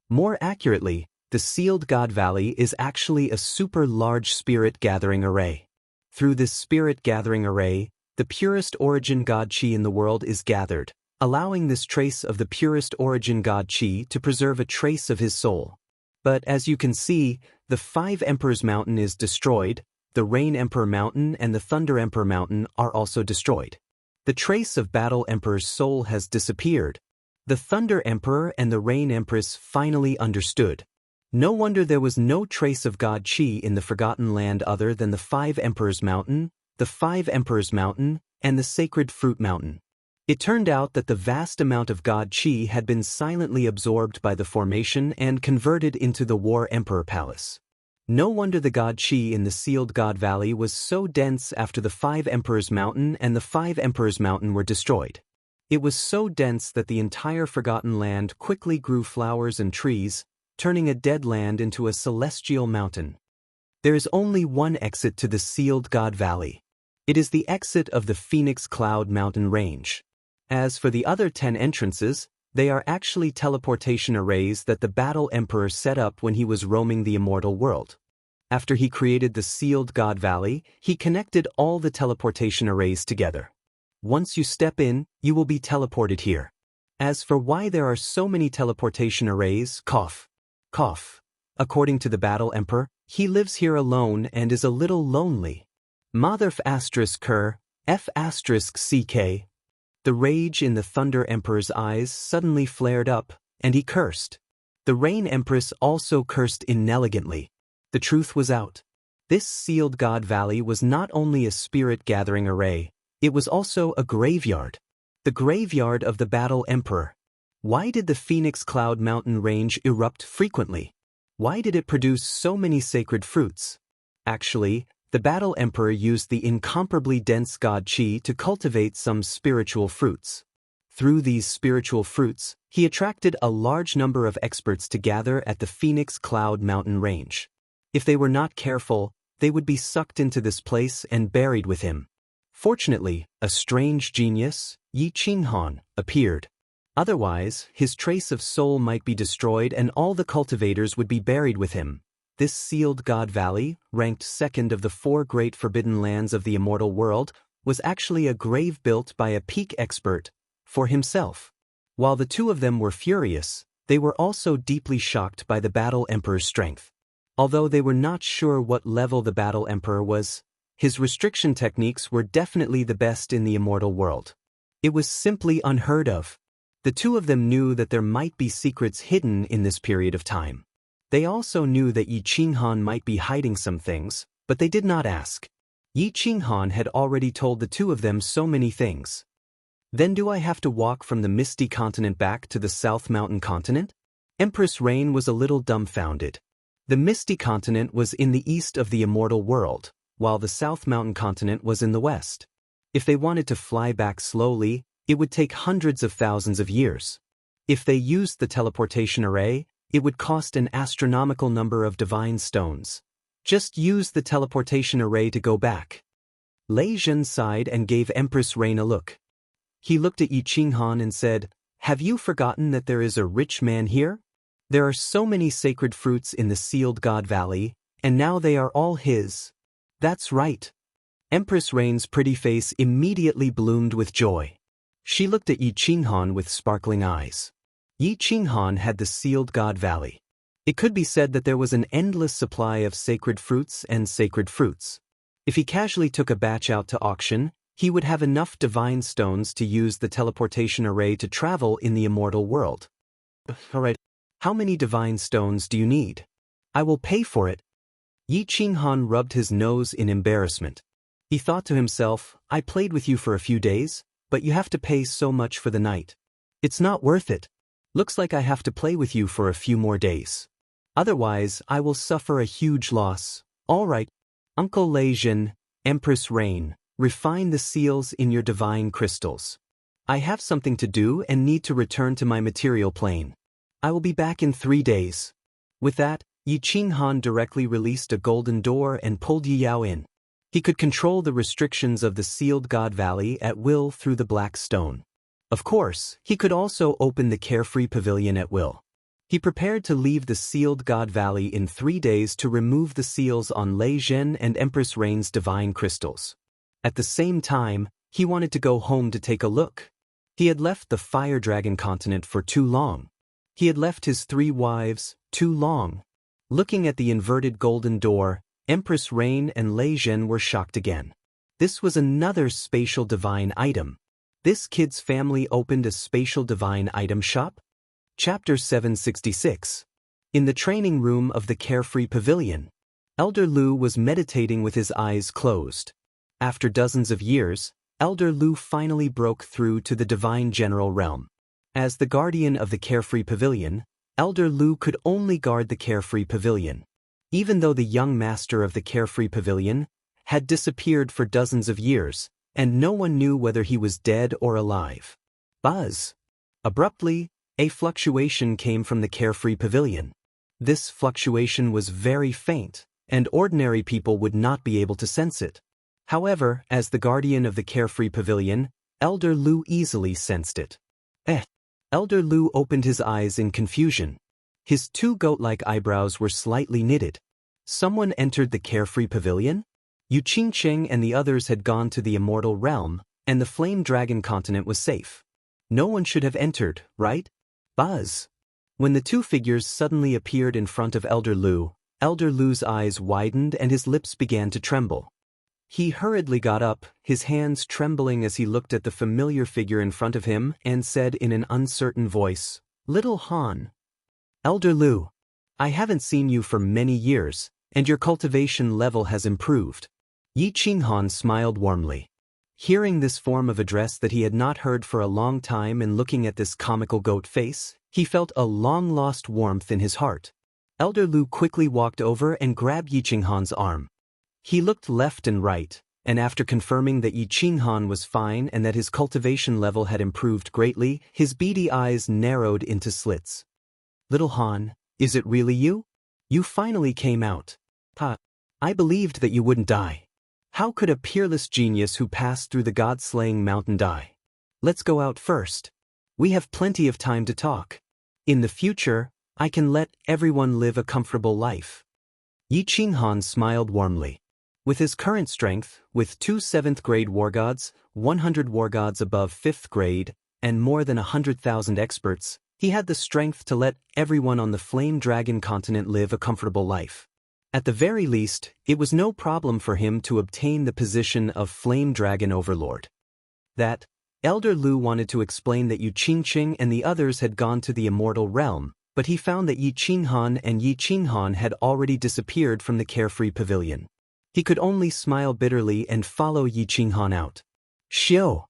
More accurately, the Sealed God Valley is actually a super large spirit gathering array. Through this spirit gathering array, the purest origin God chi in the world is gathered, allowing this trace of the purest origin God chi to preserve a trace of his soul. But as you can see, the Five Emperors Mountain is destroyed, the Rain Emperor Mountain and the Thunder Emperor Mountain are also destroyed. The trace of Battle Emperor's soul has disappeared. The Thunder Emperor and the Rain Empress finally understood. No wonder there was no trace of God Chi in the Forgotten Land other than the Five Emperors Mountain, the Five Emperors Mountain, and the Sacred Fruit Mountain. It turned out that the vast amount of God Chi had been silently absorbed by the formation and converted into the War Emperor Palace. No wonder the God Chi in the Sealed God Valley was so dense after the Five Emperors Mountain and the Five Emperors Mountain were destroyed. It was so dense that the entire Forgotten Land quickly grew flowers and trees, turning a dead land into a celestial mountain. There is only one exit to the Sealed God Valley. It is the exit of the Phoenix Cloud Mountain Range. As for the other 10 entrances, they are actually teleportation arrays that the Battle Emperor set up when he was roaming the immortal world. After he created the Sealed God Valley, he connected all the teleportation arrays together. Once you step in, you will be teleported here. As for why there are so many teleportation arrays, cough. According to the Battle Emperor, he lives here alone and is a little lonely. Motherf F***ck. The rage in the Thunder Emperor's eyes suddenly flared up, and he cursed. The Rain Empress also cursed inelegantly. The truth was out. This Sealed God Valley was not only a spirit-gathering array, it was also a graveyard. The graveyard of the Battle Emperor. Why did the Phoenix Cloud Mountain Range erupt frequently? Why did it produce so many sacred fruits? Actually, the Battle Emperor used the incomparably dense God Chi to cultivate some spiritual fruits. Through these spiritual fruits, he attracted a large number of experts to gather at the Phoenix Cloud Mountain Range. If they were not careful, they would be sucked into this place and buried with him. Fortunately, a strange genius, Yi Qinghan, appeared. Otherwise, his trace of soul might be destroyed and all the cultivators would be buried with him. This Sealed God Valley, ranked second of the 4 great forbidden lands of the immortal world, was actually a grave built by a peak expert for himself. While the two of them were furious, they were also deeply shocked by the Battle Emperor's strength. Although they were not sure what level the Battle Emperor was, his restriction techniques were definitely the best in the immortal world. It was simply unheard of. The two of them knew that there might be secrets hidden in this period of time. They also knew that Yi Qinghan might be hiding some things, but they did not ask. Yi Qinghan had already told the two of them so many things. Then do I have to walk from the Misty Continent back to the South Mountain Continent? Empress Rain was a little dumbfounded. The Misty Continent was in the east of the immortal world, while the South Mountain Continent was in the west. If they wanted to fly back slowly, it would take hundreds of thousands of years. If they used the teleportation array, it would cost an astronomical number of divine stones. Just use the teleportation array to go back. Lei Zhen sighed and gave Empress Rain a look. He looked at Yi Qinghan and said, "Have you forgotten that there is a rich man here? There are so many sacred fruits in the Sealed God Valley, and now they are all his." "That's right." Empress Rain's pretty face immediately bloomed with joy. She looked at Yi Qinghan with sparkling eyes. Yi Qinghan had the Sealed God Valley. It could be said that there was an endless supply of sacred fruits and sacred fruits. If he casually took a batch out to auction, he would have enough divine stones to use the teleportation array to travel in the immortal world. Alright, how many divine stones do you need? I will pay for it. Yi Qinghan rubbed his nose in embarrassment. He thought to himself, I played with you for a few days, but you have to pay so much for the night. It's not worth it. Looks like I have to play with you for a few more days. Otherwise, I will suffer a huge loss. Alright. Uncle Lei Jin, Empress Rain, refine the seals in your divine crystals. I have something to do and need to return to my material plane. I will be back in 3 days. With that, Yi Qinghan directly released a golden door and pulled Yi Yao in. He could control the restrictions of the sealed God Valley at will through the black stone. Of course, he could also open the carefree pavilion at will. He prepared to leave the sealed God Valley in 3 days to remove the seals on Lei Zhen and Empress Rain's divine crystals. At the same time, he wanted to go home to take a look. He had left the Fire Dragon continent for too long. He had left his 3 wives too long. Looking at the inverted golden door, Empress Rain and Lei Zhen were shocked again. This was another spatial divine item. This kid's family opened a spatial divine item shop? Chapter 766. In the training room of the Carefree Pavilion, Elder Lu was meditating with his eyes closed. After dozens of years, Elder Lu finally broke through to the divine general realm. As the guardian of the Carefree Pavilion, Elder Lu could only guard the Carefree Pavilion. Even though the young master of the Carefree Pavilion had disappeared for dozens of years, and no one knew whether he was dead or alive. Buzz! Abruptly, a fluctuation came from the Carefree Pavilion. This fluctuation was very faint, and ordinary people would not be able to sense it. However, as the guardian of the Carefree Pavilion, Elder Lu easily sensed it. Elder Lu opened his eyes in confusion. His 2 goat-like eyebrows were slightly knitted. Someone entered the Carefree Pavilion? Yu Qingcheng and the others had gone to the Immortal realm, and the Flame Dragon continent was safe. No one should have entered, right? Buzz! When the 2 figures suddenly appeared in front of Elder Lu's eyes widened and his lips began to tremble. He hurriedly got up, his hands trembling as he looked at the familiar figure in front of him and said in an uncertain voice, Little Han. Elder Lu, I haven't seen you for many years, and your cultivation level has improved. Yi Qinghan smiled warmly. Hearing this form of address that he had not heard for a long time and looking at this comical goat face, he felt a long-lost warmth in his heart. Elder Lu quickly walked over and grabbed Yi Qinghan's arm. He looked left and right, and after confirming that Yi Qinghan was fine and that his cultivation level had improved greatly, his beady eyes narrowed into slits. Little Han, is it really you? You finally came out. I believed that you wouldn't die. How could a peerless genius who passed through the god-slaying mountain die? Let's go out first. We have plenty of time to talk. In the future, I can let everyone live a comfortable life. Yi Qinghan smiled warmly. With his current strength, with 2 7th-grade war gods, 100 war gods above 5th grade, and more than 100,000 experts, he had the strength to let everyone on the Flame Dragon continent live a comfortable life. At the very least, it was no problem for him to obtain the position of Flame Dragon Overlord. That, Elder Lu wanted to explain that Yu Qingcheng and the others had gone to the Immortal realm, but he found that Yi Qinghan had already disappeared from the Carefree Pavilion. He could only smile bitterly and follow Yi Qinghan out. Xiao!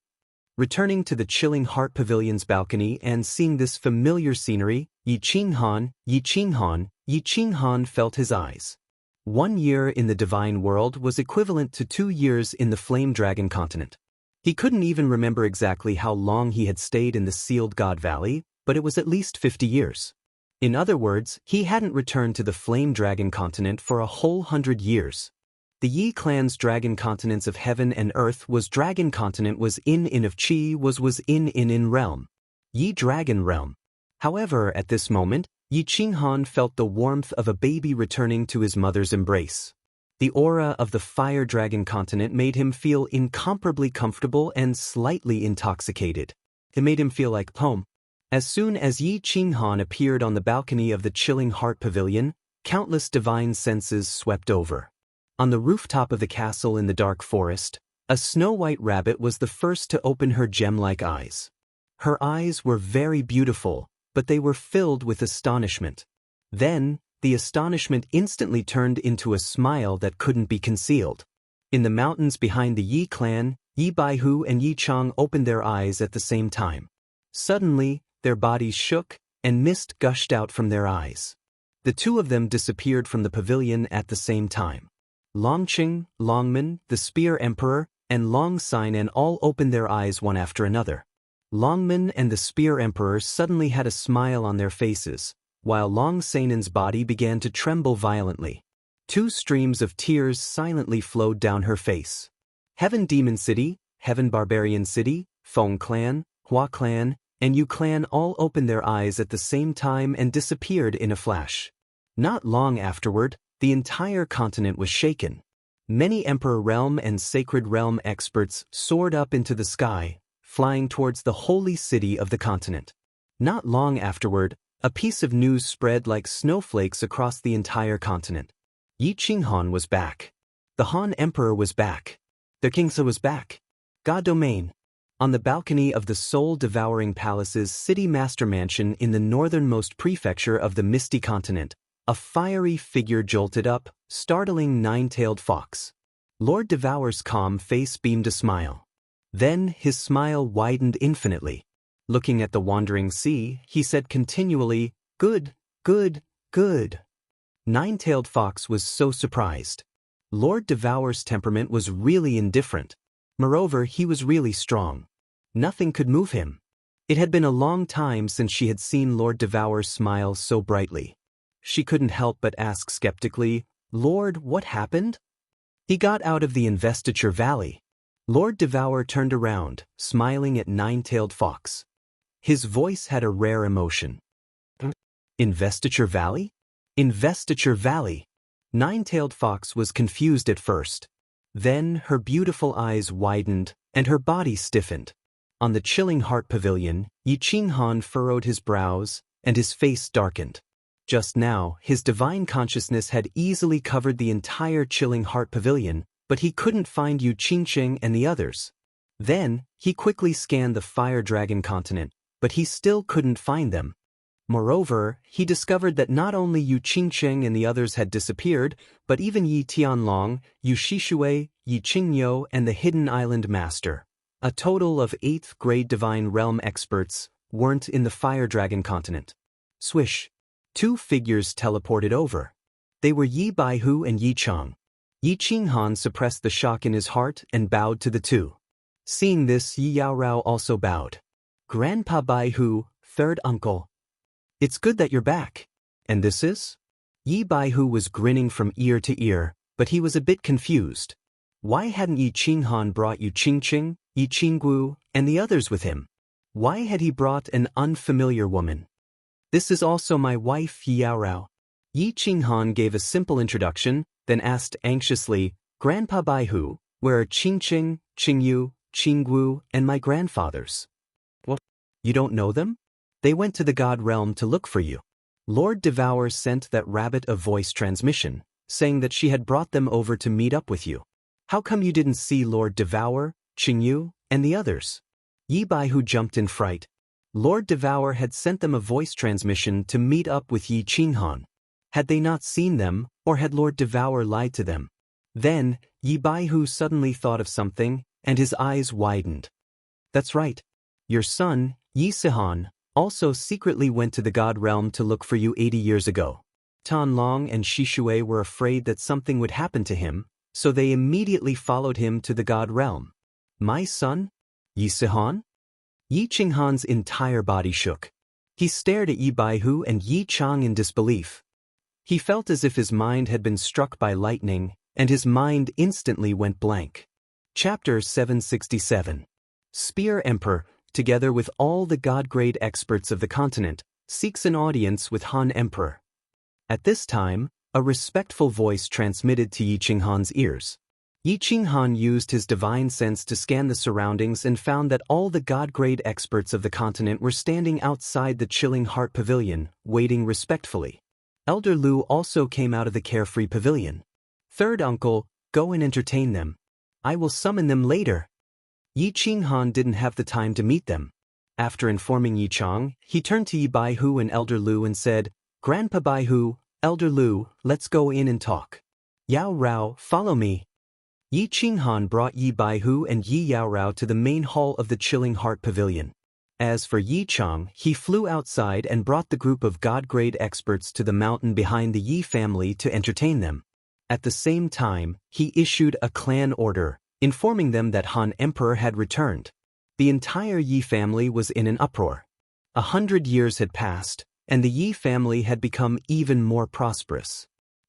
Returning to the chilling Heart Pavilion's balcony and seeing this familiar scenery, Yi Qinghan felt his eyes. 1 year in the divine world was equivalent to 2 years in the Flame Dragon continent. He couldn't even remember exactly how long he had stayed in the Sealed God Valley, but it was at least 50 years. In other words, he hadn't returned to the Flame Dragon continent for a whole 100 years. The Yi clan's dragon continents of heaven and earth was dragon continent was in of Qi was in realm. Yi dragon realm. However, at this moment, Yi Qinghan felt the warmth of a baby returning to his mother's embrace. The aura of the fire dragon continent made him feel incomparably comfortable and slightly intoxicated. It made him feel like home. As soon as Yi Qinghan appeared on the balcony of the Chilling Heart Pavilion, countless divine senses swept over. On the rooftop of the castle in the dark forest, a snow-white rabbit was the first to open her gem-like eyes. Her eyes were very beautiful, but they were filled with astonishment. Then, the astonishment instantly turned into a smile that couldn't be concealed. In the mountains behind the Yi clan, Yi Baihu and Yi Chang opened their eyes at the same time. Suddenly, their bodies shook, and mist gushed out from their eyes. The two of them disappeared from the pavilion at the same time. Longqing, Longmin, the Spear Emperor, and Longsainan all opened their eyes one after another. Longmin and the Spear Emperor suddenly had a smile on their faces, while Longsainan's body began to tremble violently. Two streams of tears silently flowed down her face. Heaven Demon City, Heaven Barbarian City, Feng Clan, Hua Clan, and Yu Clan all opened their eyes at the same time and disappeared in a flash. Not long afterward, the entire continent was shaken. Many Emperor Realm and Sacred Realm experts soared up into the sky, flying towards the holy city of the continent. Not long afterward, a piece of news spread like snowflakes across the entire continent. Yi Qinghan was back. The Han Emperor was back. The Kingsa was back. God Domain. On the balcony of the soul-devouring palace's city master mansion in the northernmost prefecture of the Misty Continent, a fiery figure jolted up, startling nine-tailed fox. Lord Devour's calm face beamed a smile. Then his smile widened infinitely. Looking at the wandering sea, he said continually, "Good, good, good." Nine-tailed fox was so surprised. Lord Devour's temperament was really indifferent. Moreover, he was really strong. Nothing could move him. It had been a long time since she had seen Lord Devour smile so brightly. She couldn't help but ask skeptically, "Lord, what happened?" "He got out of the Investiture Valley." Lord Devour turned around, smiling at Nine-tailed Fox. His voice had a rare emotion. "Investiture Valley? Investiture Valley." Nine-tailed Fox was confused at first. Then her beautiful eyes widened, and her body stiffened. On the Chilling Heart Pavilion, Yi Qinghan furrowed his brows, and his face darkened. Just now, his divine consciousness had easily covered the entire Chilling Heart Pavilion, but he couldn't find Yu Qingqing and the others. Then, he quickly scanned the Fire Dragon continent, but he still couldn't find them. Moreover, he discovered that not only Yu Qingqing and the others had disappeared, but even Yi Tianlong, Yu Shishui, Yi Qingyo, and the Hidden Island Master, a total of 8th grade Divine Realm experts, weren't in the Fire Dragon continent. Swish. Two figures teleported over. They were Yi Baihu and Yi Chang. Yi Qinghan suppressed the shock in his heart and bowed to the two. Seeing this, Yi Yaorao also bowed. "Grandpa Baihu, third uncle. It's good that you're back. And this is?" Yi Baihu was grinning from ear to ear, but he was a bit confused. Why hadn't Yi Qinghan brought Yu Qingqing, Yi Qinggu, and the others with him? Why had he brought an unfamiliar woman? "This is also my wife, Yi Yaorao." Yi Qinghan gave a simple introduction, then asked anxiously, "Grandpa Baihu, where are Qingqing, Qingyu, Qinggu, and my grandfathers?" "What? You don't know them? They went to the God Realm to look for you." Lord Devour sent that rabbit a voice transmission, saying that she had brought them over to meet up with you. "How come you didn't see Lord Devour, Qingyu, and the others?" Yi Baihu jumped in fright. Lord Devour had sent them a voice transmission to meet up with Yi Qinghan. Had they not seen them, or had Lord Devour lied to them? Then, Yi Baihu suddenly thought of something, and his eyes widened. "That's right. Your son, Yi Sihan, also secretly went to the God Realm to look for you 80 years ago. Tan Long and Shishui were afraid that something would happen to him, so they immediately followed him to the God Realm." "My son? Yi Sihan?" Yi Qinghan's entire body shook. He stared at Yi Baihu and Yi Chang in disbelief. He felt as if his mind had been struck by lightning, and his mind instantly went blank. Chapter 767. Spear Emperor, together with all the God-grade experts of the continent, seeks an audience with Han Emperor. At this time, a respectful voice transmitted to Yi Qinghan's ears. Yi Qinghan used his divine sense to scan the surroundings and found that all the god-grade experts of the continent were standing outside the Chilling Heart Pavilion, waiting respectfully. Elder Lu also came out of the carefree pavilion. "Third uncle, go and entertain them. I will summon them later." Yi Qinghan didn't have the time to meet them. After informing Yi Chang, he turned to Yi Baihu and Elder Lu and said, "Grandpa Baihu, Elder Lu, let's go in and talk. Yao Rao, follow me." Yi Qinghan brought Yi Baihu and Yi Yaorao to the main hall of the Chilling Heart Pavilion. As for Yi Chang, he flew outside and brought the group of god-grade experts to the mountain behind the Yi family to entertain them. At the same time, he issued a clan order, informing them that Han Emperor had returned. The entire Yi family was in an uproar. 100 years had passed, and the Yi family had become even more prosperous.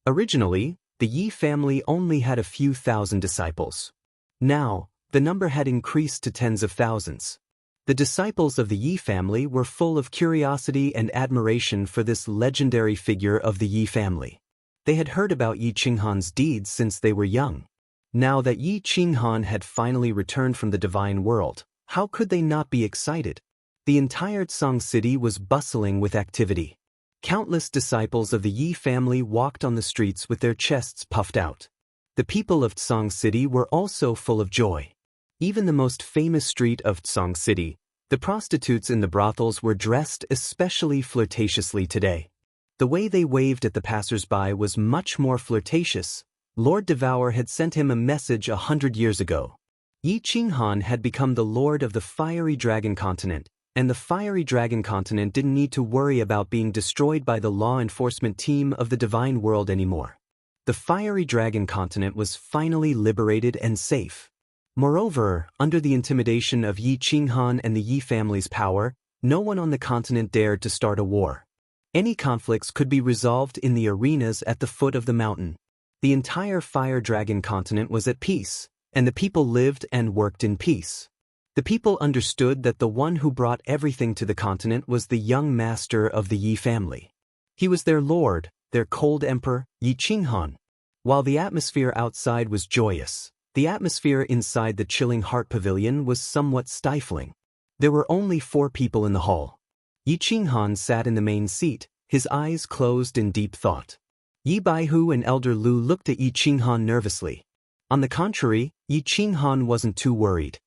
Originally, the Yi family only had a few thousand disciples. Now, the number had increased to tens of thousands. The disciples of the Yi family were full of curiosity and admiration for this legendary figure of the Yi family. They had heard about Yi Qinghan's deeds since they were young. Now that Yi Qinghan had finally returned from the divine world, how could they not be excited? The entire Tsang city was bustling with activity. Countless disciples of the Yi family walked on the streets with their chests puffed out. The people of Tsang City were also full of joy. Even the most famous street of Tsang City, the prostitutes in the brothels were dressed especially flirtatiously today. The way they waved at the passers-by was much more flirtatious. Lord Devour had sent him a message 100 years ago. Yi Qinghan had become the lord of the Fiery Dragon Continent, and the Fiery Dragon Continent didn't need to worry about being destroyed by the law enforcement team of the Divine World anymore. The Fiery Dragon Continent was finally liberated and safe. Moreover, under the intimidation of Yi Qinghan and the Yi family's power, no one on the continent dared to start a war. Any conflicts could be resolved in the arenas at the foot of the mountain. The entire Fire Dragon Continent was at peace, and the people lived and worked in peace. The people understood that the one who brought everything to the continent was the young master of the Yi family. He was their lord, their cold emperor, Yi Qinghan. While the atmosphere outside was joyous, the atmosphere inside the Chilling Heart Pavilion was somewhat stifling. There were only 4 people in the hall. Yi Qinghan sat in the main seat, his eyes closed in deep thought. Yi Baihu and Elder Lu looked at Yi Qinghan nervously. On the contrary, Yi Qinghan wasn't too worried.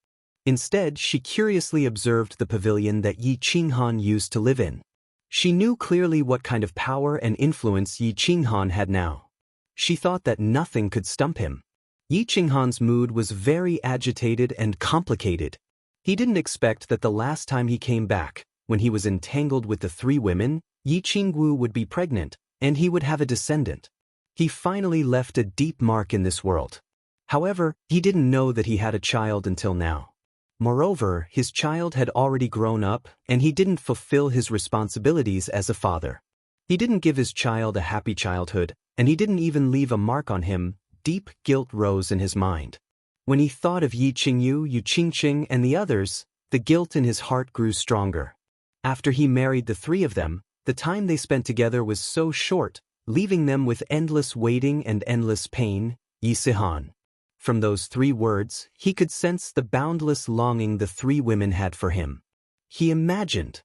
Instead, she curiously observed the pavilion that Yi Qinghan used to live in. She knew clearly what kind of power and influence Yi Qinghan had now. She thought that nothing could stump him. Yi Qinghan's mood was very agitated and complicated. He didn't expect that the last time he came back, when he was entangled with the 3 women, Yi Qingwu would be pregnant, and he would have a descendant. He finally left a deep mark in this world. However, he didn't know that he had a child until now. Moreover, his child had already grown up, and he didn't fulfill his responsibilities as a father. He didn't give his child a happy childhood, and he didn't even leave a mark on him. Deep guilt rose in his mind. When he thought of Yi Qingyu, Yu Qingqing, and the others, the guilt in his heart grew stronger. After he married the 3 of them, the time they spent together was so short, leaving them with endless waiting and endless pain. Yi Sihan. From those 3 words, he could sense the boundless longing the 3 women had for him. He imagined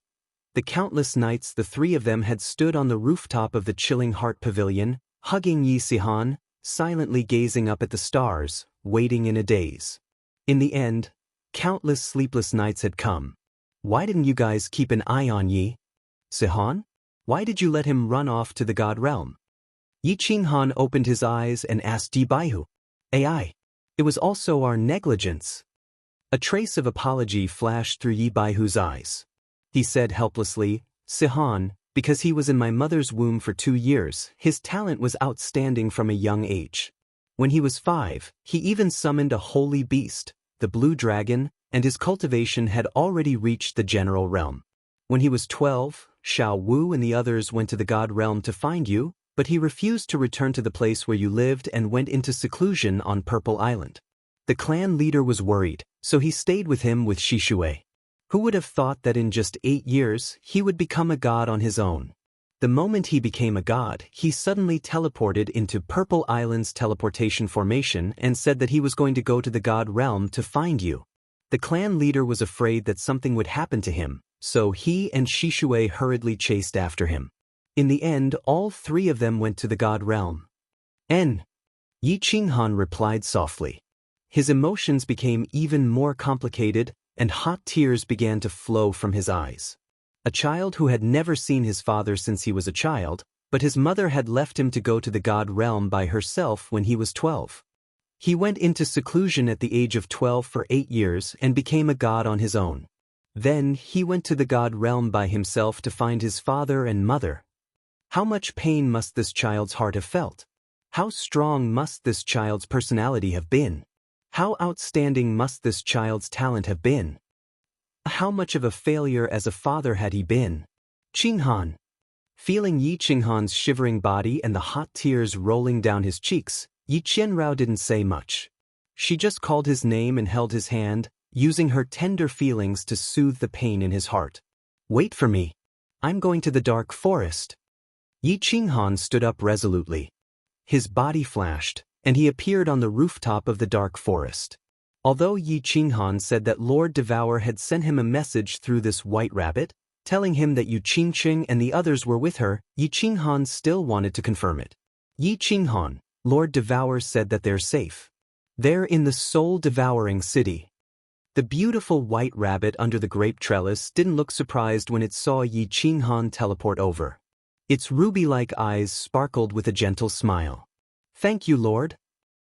the countless nights the 3 of them had stood on the rooftop of the Chilling Heart Pavilion, hugging Yi Sihan, silently gazing up at the stars, waiting in a daze. In the end, countless sleepless nights had come. Why didn't you guys keep an eye on Yi Sihan? Why did you let him run off to the God realm? Yi Qinghan opened his eyes and asked Yi Baihu. AI. It was also our negligence. A trace of apology flashed through Yi Baihu's eyes. He said helplessly, Sihan, because he was in my mother's womb for 2 years, his talent was outstanding from a young age. When he was 5, he even summoned a holy beast, the blue dragon, and his cultivation had already reached the general realm. When he was 12, Xiao Wu and the others went to the God realm to find you, but he refused to return to the place where you lived and went into seclusion on Purple Island. The clan leader was worried, so he stayed with him with Shishui. Who would have thought that in just 8 years, he would become a god on his own? The moment he became a god, he suddenly teleported into Purple Island's teleportation formation and said that he was going to go to the god realm to find you. The clan leader was afraid that something would happen to him, so he and Shishui hurriedly chased after him. In the end, all three of them went to the god realm. Yi Qinghan replied softly. His emotions became even more complicated, and hot tears began to flow from his eyes. A child who had never seen his father since he was a child, but his mother had left him to go to the god realm by herself when he was 12. He went into seclusion at the age of 12 for 8 years and became a god on his own. Then he went to the god realm by himself to find his father and mother. How much pain must this child's heart have felt? How strong must this child's personality have been? How outstanding must this child's talent have been? How much of a failure as a father had he been? Qinghan. Feeling Yi Qinghan's shivering body and the hot tears rolling down his cheeks, Yi Qianrao didn't say much. She just called his name and held his hand, using her tender feelings to soothe the pain in his heart. Wait for me. I'm going to the dark forest. Yi Qinghan stood up resolutely. His body flashed, and he appeared on the rooftop of the dark forest. Although Yi Qinghan said that Lord Devour had sent him a message through this white rabbit, telling him that Yu Qingqing and the others were with her, Yi Qinghan still wanted to confirm it. Yi Qinghan, Lord Devour said that they're safe. They're in the soul-devouring city. The beautiful white rabbit under the grape trellis didn't look surprised when it saw Yi Qinghan teleport over. Its ruby-like eyes sparkled with a gentle smile. Thank you, Lord.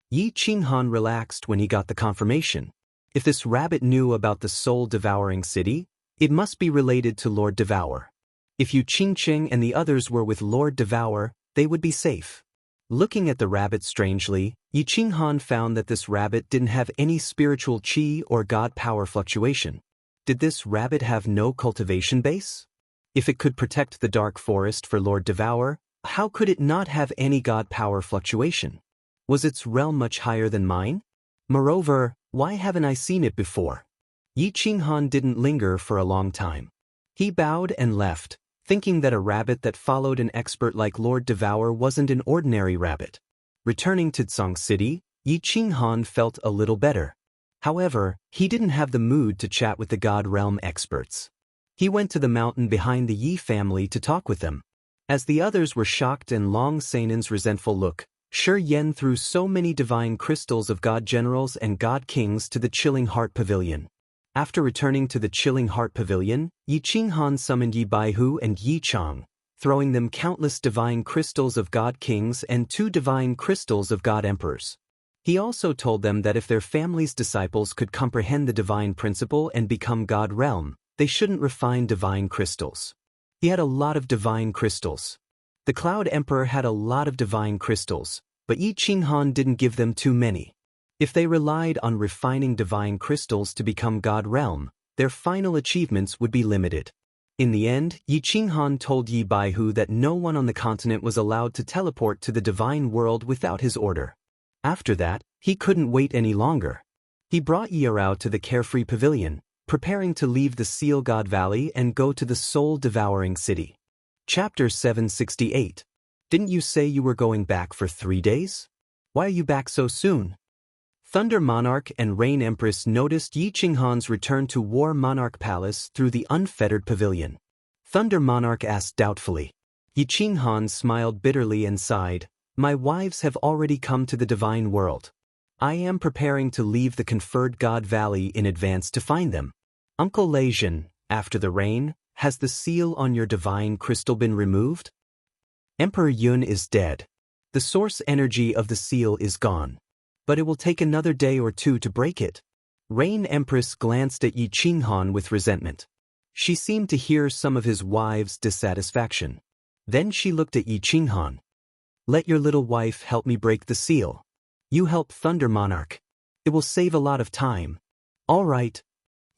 Yi Qinghan relaxed when he got the confirmation. If this rabbit knew about the soul-devouring city, it must be related to Lord Devour. If Yu Qingqing and the others were with Lord Devour, they would be safe. Looking at the rabbit strangely, Yi Qinghan found that this rabbit didn't have any spiritual qi or god power fluctuation. Did this rabbit have no cultivation base? If it could protect the dark forest for Lord Devour, how could it not have any god power fluctuation? Was its realm much higher than mine? Moreover, why haven't I seen it before? Yi Qinghan didn't linger for a long time. He bowed and left, thinking that a rabbit that followed an expert like Lord Devour wasn't an ordinary rabbit. Returning to Tsang City, Yi Qinghan felt a little better. However, he didn't have the mood to chat with the God Realm experts. He went to the mountain behind the Yi family to talk with them. As the others were shocked and Long Sainan's resentful look, Shi Yen threw so many divine crystals of God Generals and God Kings to the Chilling Heart Pavilion. After returning to the Chilling Heart Pavilion, Yi Qinghan summoned Yi Baihu and Yi Chang, throwing them countless divine crystals of God Kings and 2 divine crystals of God Emperors. He also told them that if their family's disciples could comprehend the divine principle and become God Realm, they shouldn't refine divine crystals. He had a lot of divine crystals. The Cloud Emperor had a lot of divine crystals, but Yi Qinghan didn't give them too many. If they relied on refining divine crystals to become God Realm, their final achievements would be limited. In the end, Yi Qinghan told Yi Baihu that no one on the continent was allowed to teleport to the divine world without his order. After that, he couldn't wait any longer. He brought Yi Rao to the Carefree Pavilion, preparing to leave the Seal God Valley and go to the soul-devouring city. Chapter 768. Didn't you say you were going back for 3 days? Why are you back so soon? Thunder Monarch and Rain Empress noticed Yi Qinghan's return to War Monarch Palace through the unfettered pavilion. Thunder Monarch asked doubtfully. Yi Qinghan smiled bitterly and sighed. My wives have already come to the divine world. I am preparing to leave the conferred God Valley in advance to find them. Uncle Leijin, after the rain, has the seal on your divine crystal been removed? Emperor Yun is dead. The source energy of the seal is gone. But it will take another day or 2 to break it. Rain Empress glanced at Yi Qinghan with resentment. She seemed to hear some of his wife's dissatisfaction. Then she looked at Yi Qinghan. Let your little wife help me break the seal. You help Thunder Monarch. It will save a lot of time. All right.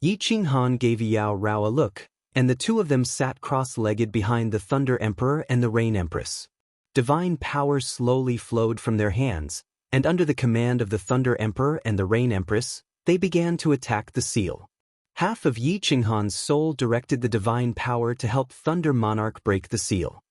Yi Qinghan gave Yao Rao a look, and the 2 of them sat cross-legged behind the Thunder Emperor and the Rain Empress. Divine power slowly flowed from their hands, and under the command of the Thunder Emperor and the Rain Empress, they began to attack the seal. Half of Yi Qinghan's soul directed the divine power to help Thunder Monarch break the seal.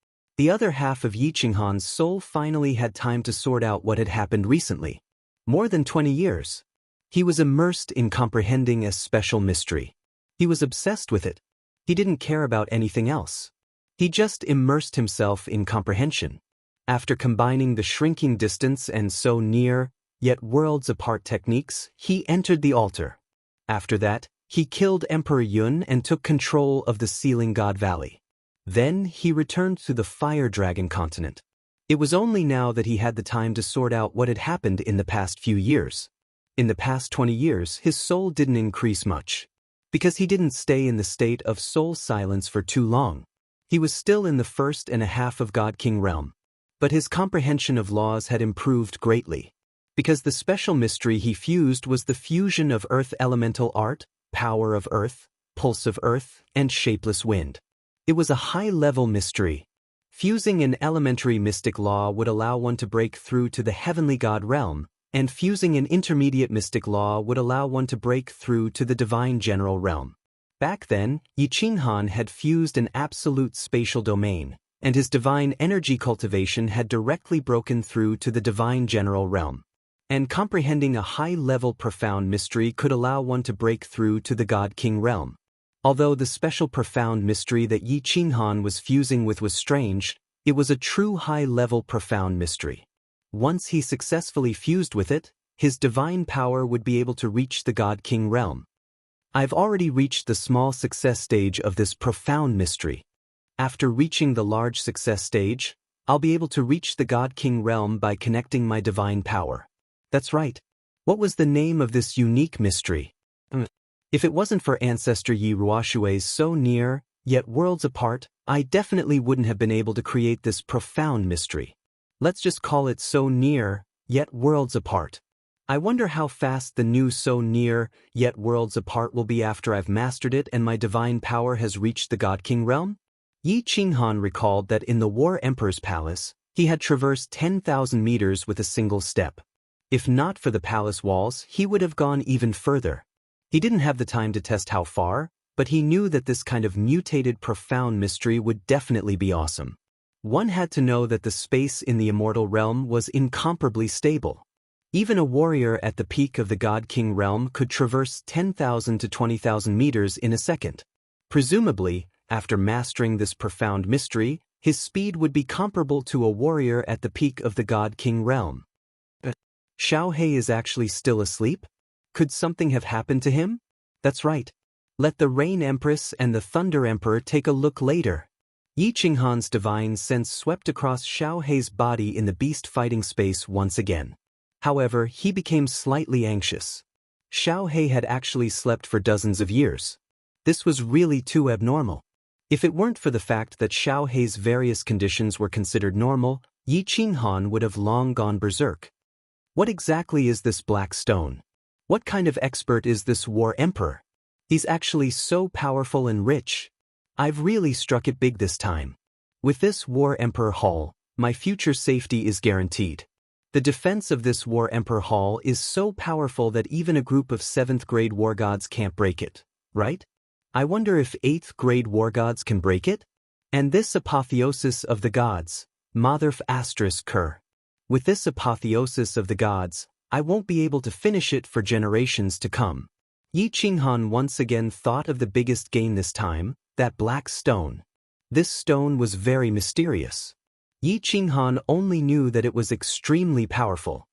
The other half of Yi Qinghan's soul finally had time to sort out what had happened recently. More than 20 years. He was immersed in comprehending a special mystery. He was obsessed with it. He didn't care about anything else. He just immersed himself in comprehension. After combining the shrinking distance and so near, yet worlds apart techniques, he entered the altar. After that, he killed Emperor Yun and took control of the Sealing God Valley. Then he returned to the Fire Dragon continent. It was only now that he had the time to sort out what had happened in the past few years. In the past 20 years, his soul didn't increase much. Because he didn't stay in the state of soul silence for too long. He was still in the 1.5 of God King realm. But his comprehension of laws had improved greatly. Because the special mystery he fused was the fusion of earth elemental art, power of earth, pulse of earth, and shapeless wind. It was a high-level mystery. Fusing an elementary mystic law would allow one to break through to the heavenly God realm, and fusing an intermediate mystic law would allow one to break through to the divine general realm. Back then, Yi Qinghan had fused an absolute spatial domain, and his divine energy cultivation had directly broken through to the divine general realm. And comprehending a high-level profound mystery could allow one to break through to the God King realm. Although the special profound mystery that Yi Qinghan was fusing with was strange, it was a true high-level profound mystery. Once he successfully fused with it, his divine power would be able to reach the God King realm. I've already reached the small success stage of this profound mystery. After reaching the large success stage, I'll be able to reach the God King realm by connecting my divine power. That's right. What was the name of this unique mystery? If it wasn't for Ancestor Yi Ruoshui's so near, yet worlds apart, I definitely wouldn't have been able to create this profound mystery. Let's just call it so near, yet worlds apart. I wonder how fast the new so near, yet worlds apart will be after I've mastered it and my divine power has reached the God King realm? Yi Qinghan recalled that in the War Emperor's palace, he had traversed 10,000 meters with a single step. If not for the palace walls, he would have gone even further. He didn't have the time to test how far, but he knew that this kind of mutated profound mystery would definitely be awesome. One had to know that the space in the immortal realm was incomparably stable. Even a warrior at the peak of the God King realm could traverse 10,000 to 20,000 meters in a second. Presumably, after mastering this profound mystery, his speed would be comparable to a warrior at the peak of the God King realm. Xiao He is actually still asleep? Could something have happened to him? That's right. Let the Rain Empress and the Thunder Emperor take a look later. Yi Qinghan's divine sense swept across Xiao He's body in the beast fighting space once again. However, he became slightly anxious. Xiao He had actually slept for dozens of years. This was really too abnormal. If it weren't for the fact that Xiao He's various conditions were considered normal, Yi Qinghan would have long gone berserk. What exactly is this black stone? What kind of expert is this War Emperor? He's actually so powerful and rich. I've really struck it big this time. With this War Emperor Hall, my future safety is guaranteed. The defense of this War Emperor Hall is so powerful that even a group of 7th grade war gods can't break it, right? I wonder if 8th grade war gods can break it? And this apotheosis of the gods, Matherf ***. With this apotheosis of the gods, I won't be able to finish it for generations to come. Yi Qinghan once again thought of the biggest gain this time, that black stone. This stone was very mysterious. Yi Qinghan only knew that it was extremely powerful.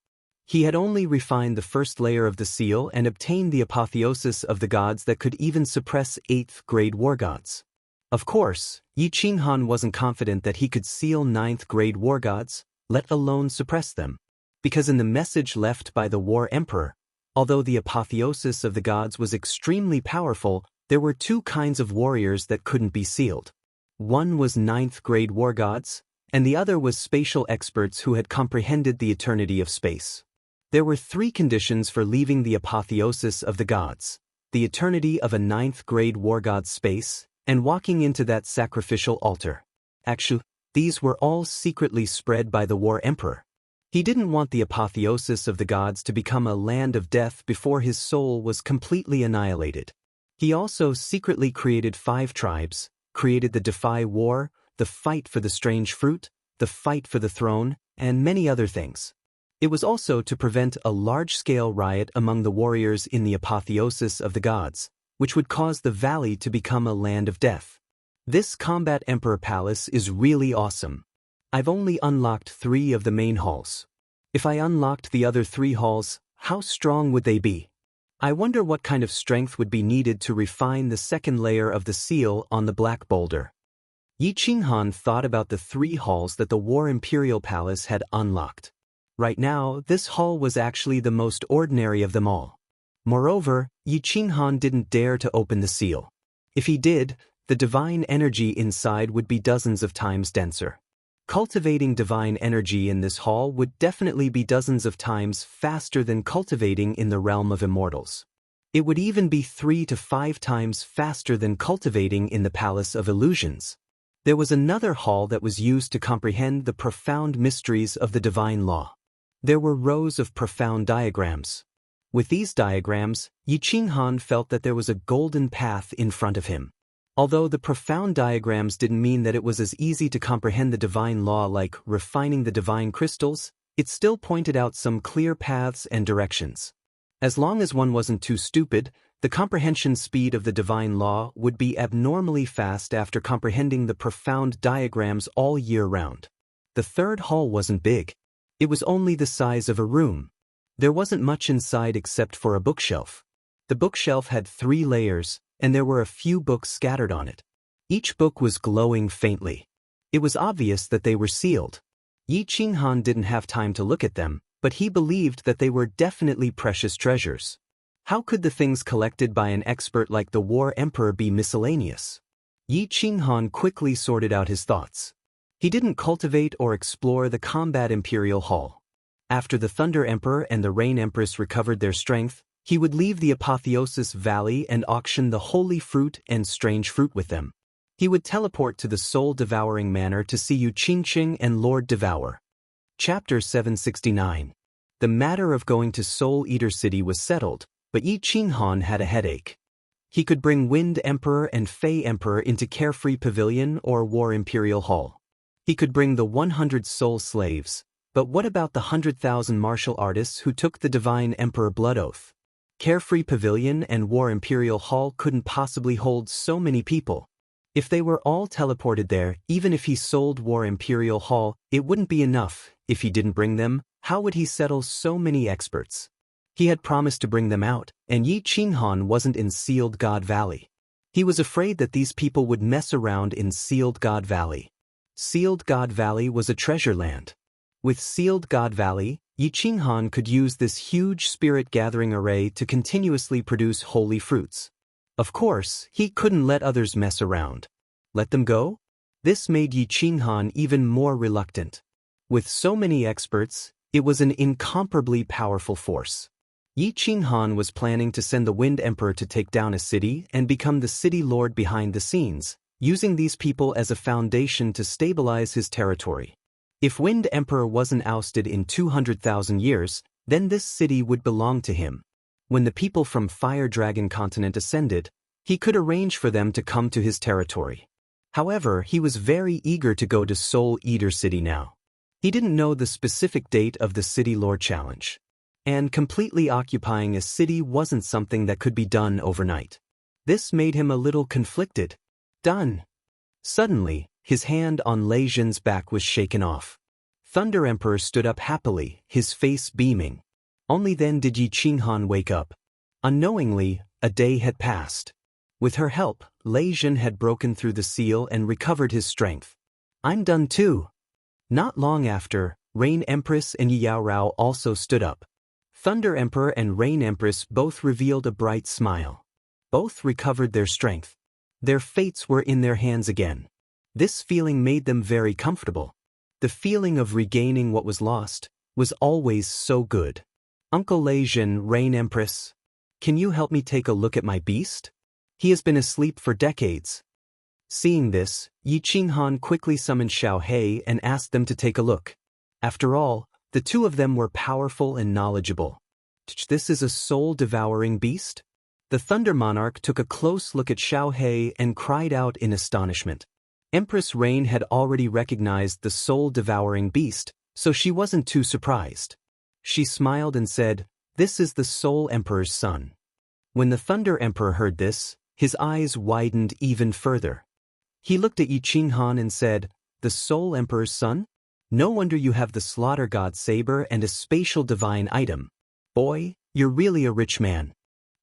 He had only refined the first layer of the seal and obtained the apotheosis of the gods that could even suppress 8th grade war gods. Of course, Yi Qinghan wasn't confident that he could seal 9th grade war gods, let alone suppress them. Because in the message left by the War Emperor, although the apotheosis of the gods was extremely powerful, there were two kinds of warriors that couldn't be sealed. One was 9th grade war gods, and the other was spatial experts who had comprehended the eternity of space. There were 3 conditions for leaving the apotheosis of the gods: the eternity of a 9th grade war god's space, and walking into that sacrificial altar. Actually, these were all secretly spread by the War Emperor. He didn't want the apotheosis of the gods to become a land of death before his soul was completely annihilated. He also secretly created 5 tribes, created the Defy War, the fight for the strange fruit, the fight for the throne, and many other things. It was also to prevent a large-scale riot among the warriors in the apotheosis of the gods, which would cause the valley to become a land of death. This Combat Emperor Palace is really awesome. I've only unlocked 3 of the main halls. If I unlocked the other 3 halls, how strong would they be? I wonder what kind of strength would be needed to refine the second layer of the seal on the black boulder. Yi Qinghan thought about the 3 halls that the War Imperial Palace had unlocked. Right now, this hall was actually the most ordinary of them all. Moreover, Yi Qinghan didn't dare to open the seal. If he did, the divine energy inside would be dozens of times denser. Cultivating divine energy in this hall would definitely be dozens of times faster than cultivating in the realm of immortals. It would even be 3 to 5 times faster than cultivating in the Palace of Illusions. There was another hall that was used to comprehend the profound mysteries of the divine law. There were rows of profound diagrams. With these diagrams, Yi Qinghan felt that there was a golden path in front of him. Although the profound diagrams didn't mean that it was as easy to comprehend the divine law like refining the divine crystals, it still pointed out some clear paths and directions. As long as one wasn't too stupid, the comprehension speed of the divine law would be abnormally fast after comprehending the profound diagrams all year round. The third hall wasn't big. It was only the size of a room. There wasn't much inside except for a bookshelf. The bookshelf had 3 layers, and there were a few books scattered on it. Each book was glowing faintly. It was obvious that they were sealed. Yi Qinghan didn't have time to look at them, but he believed that they were definitely precious treasures. How could the things collected by an expert like the War Emperor be miscellaneous? Yi Qinghan quickly sorted out his thoughts. He didn't cultivate or explore the Combat Imperial Hall. After the Thunder Emperor and the Rain Empress recovered their strength, he would leave the Apotheosis Valley and auction the holy fruit and strange fruit with them. He would teleport to the soul-devouring manor to see Yu Qingqing and Lord Devour. Chapter 769. The matter of going to Soul Eater City was settled, but Yi Qinghan had a headache. He could bring Wind Emperor and Fey Emperor into Carefree Pavilion or War Imperial Hall. He could bring the 100 soul slaves, but what about the 100,000 martial artists who took the Divine Emperor Blood Oath? Carefree Pavilion and War Imperial Hall couldn't possibly hold so many people. If they were all teleported there, even if he sold War Imperial Hall, it wouldn't be enough. If he didn't bring them, how would he settle so many experts? He had promised to bring them out, and Yi Qinghan wasn't in Sealed God Valley. He was afraid that these people would mess around in Sealed God Valley. Sealed God Valley was a treasure land. With Sealed God Valley, Yi Qinghan could use this huge spirit-gathering array to continuously produce holy fruits. Of course, he couldn't let others mess around. Let them go? This made Yi Qinghan even more reluctant. With so many experts, it was an incomparably powerful force. Yi Qinghan was planning to send the Wind Emperor to take down a city and become the city lord behind the scenes, using these people as a foundation to stabilize his territory. If Wind Emperor wasn't ousted in 200,000 years, then this city would belong to him. When the people from Fire Dragon Continent ascended, he could arrange for them to come to his territory. However, he was very eager to go to Soul Eater City now. He didn't know the specific date of the City Lord Challenge. And completely occupying a city wasn't something that could be done overnight. This made him a little conflicted. Done. Suddenly, his hand on Lei Zhen's back was shaken off. Thunder Emperor stood up happily, his face beaming. Only then did Yi Qinghan wake up. Unknowingly, a day had passed. With her help, Lei Zhen had broken through the seal and recovered his strength. I'm done too. Not long after, Rain Empress and Yao Rao also stood up. Thunder Emperor and Rain Empress both revealed a bright smile. Both recovered their strength. Their fates were in their hands again. This feeling made them very comfortable. The feeling of regaining what was lost was always so good. Uncle Lei Zhen, Rain Empress, can you help me take a look at my beast? He has been asleep for decades. Seeing this, Yi Qinghan quickly summoned Xiao He and asked them to take a look. After all, the two of them were powerful and knowledgeable. This is a soul-devouring beast? The Thunder Monarch took a close look at Xiao He and cried out in astonishment. Empress Rain had already recognized the soul-devouring beast, so she wasn't too surprised. She smiled and said, "This is the Soul Emperor's son." When the Thunder Emperor heard this, his eyes widened even further. He looked at Yi Qinghan and said, "The Soul Emperor's son? No wonder you have the Slaughter God saber and a spatial divine item. Boy, you're really a rich man.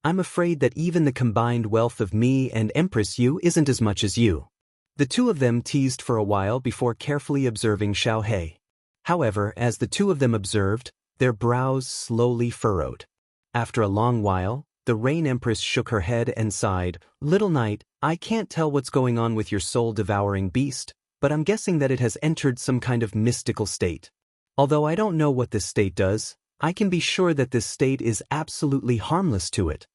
I'm afraid that even the combined wealth of me and Empress Yu isn't as much as you." The two of them teased for a while before carefully observing Xiao He. However, as the two of them observed, their brows slowly furrowed. After a long while, the Rain Empress shook her head and sighed, "Little Knight, I can't tell what's going on with your soul-devouring beast, but I'm guessing that it has entered some kind of mystical state. Although I don't know what this state does, I can be sure that this state is absolutely harmless to it.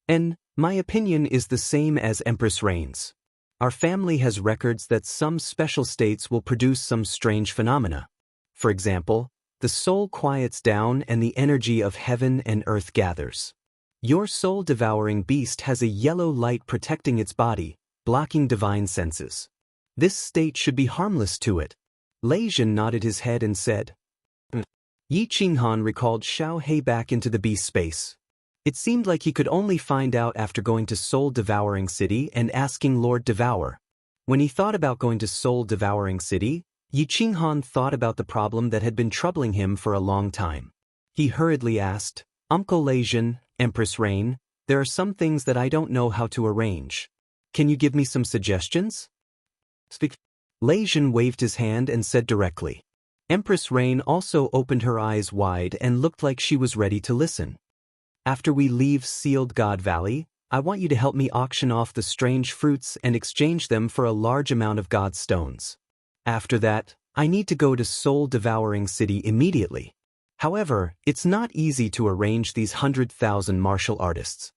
And my opinion is the same as Empress Rain's. Our family has records that some special states will produce some strange phenomena. For example, the soul quiets down and the energy of heaven and earth gathers. Your soul-devouring beast has a yellow light protecting its body, blocking divine senses. This state should be harmless to it." Lei Zhen nodded his head and said. Yi Qinghan recalled Xiao He back into the beast space. It seemed like he could only find out after going to Soul-Devouring City and asking Lord Devour. When he thought about going to Soul-Devouring City, Yi Qinghan thought about the problem that had been troubling him for a long time. He hurriedly asked, "Uncle Lei Zhen, Empress Rain, there are some things that I don't know how to arrange. Can you give me some suggestions?" Speak. Lei Zhen waved his hand and said directly. Empress Rain also opened her eyes wide and looked like she was ready to listen. "After we leave Sealed God Valley, I want you to help me auction off the strange fruits and exchange them for a large amount of God stones. After that, I need to go to Soul-Devouring City immediately. However, it's not easy to arrange these 100,000 martial artists.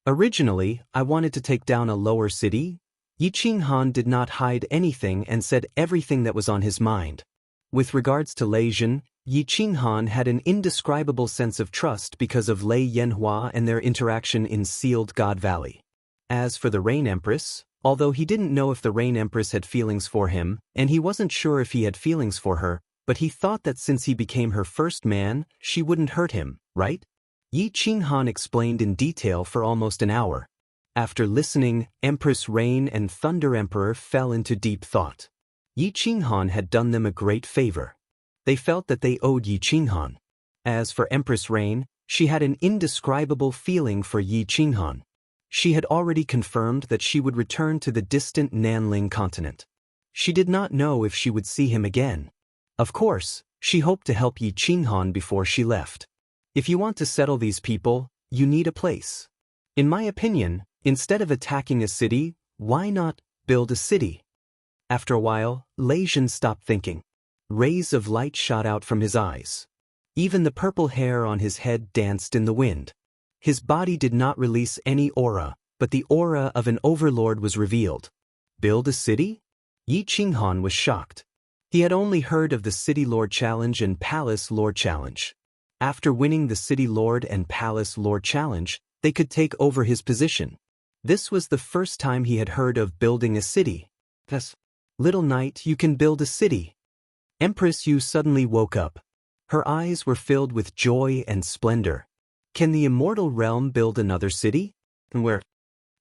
Originally, I wanted to take down a lower city." Yi Qinghan did not hide anything and said everything that was on his mind. With regards to Lei Zhen, Yi Qinghan had an indescribable sense of trust because of Lei Yanhua and their interaction in Sealed God Valley. As for the Rain Empress, although he didn't know if the Rain Empress had feelings for him, and he wasn't sure if he had feelings for her, but he thought that since he became her first man, she wouldn't hurt him, right? Yi Qinghan explained in detail for almost an hour. After listening, Empress Rain and Thunder Emperor fell into deep thought. Yi Qinghan had done them a great favor. They felt that they owed Yi Qinghan. As for Empress Rain, she had an indescribable feeling for Yi Qinghan. She had already confirmed that she would return to the distant Nanling continent. She did not know if she would see him again. Of course, she hoped to help Yi Qinghan before she left. If you want to settle these people, you need a place. In my opinion, instead of attacking a city, why not build a city? After a while, Lei Zhen stopped thinking. Rays of light shot out from his eyes. Even the purple hair on his head danced in the wind. His body did not release any aura, but the aura of an overlord was revealed. Build a city? Yi Qinghan was shocked. He had only heard of the City Lord Challenge and Palace Lord Challenge. After winning the City Lord and Palace Lord Challenge, they could take over his position. This was the first time he had heard of building a city. Yes. Little Knight, you can build a city. Empress Yu suddenly woke up. Her eyes were filled with joy and splendor. Can the Immortal Realm build another city? And where?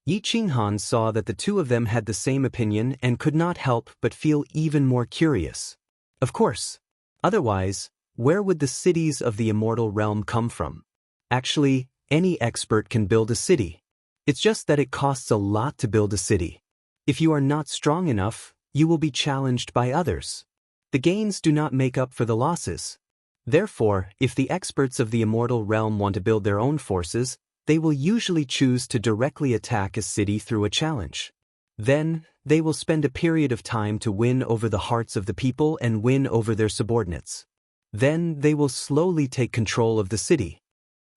Yi Qinghan saw that the two of them had the same opinion and could not help but feel even more curious. Of course. Otherwise, where would the cities of the Immortal Realm come from? Actually, any expert can build a city. It's just that it costs a lot to build a city. If you are not strong enough, you will be challenged by others. The gains do not make up for the losses. Therefore, if the experts of the Immortal Realm want to build their own forces, they will usually choose to directly attack a city through a challenge. Then, they will spend a period of time to win over the hearts of the people and win over their subordinates. Then, they will slowly take control of the city.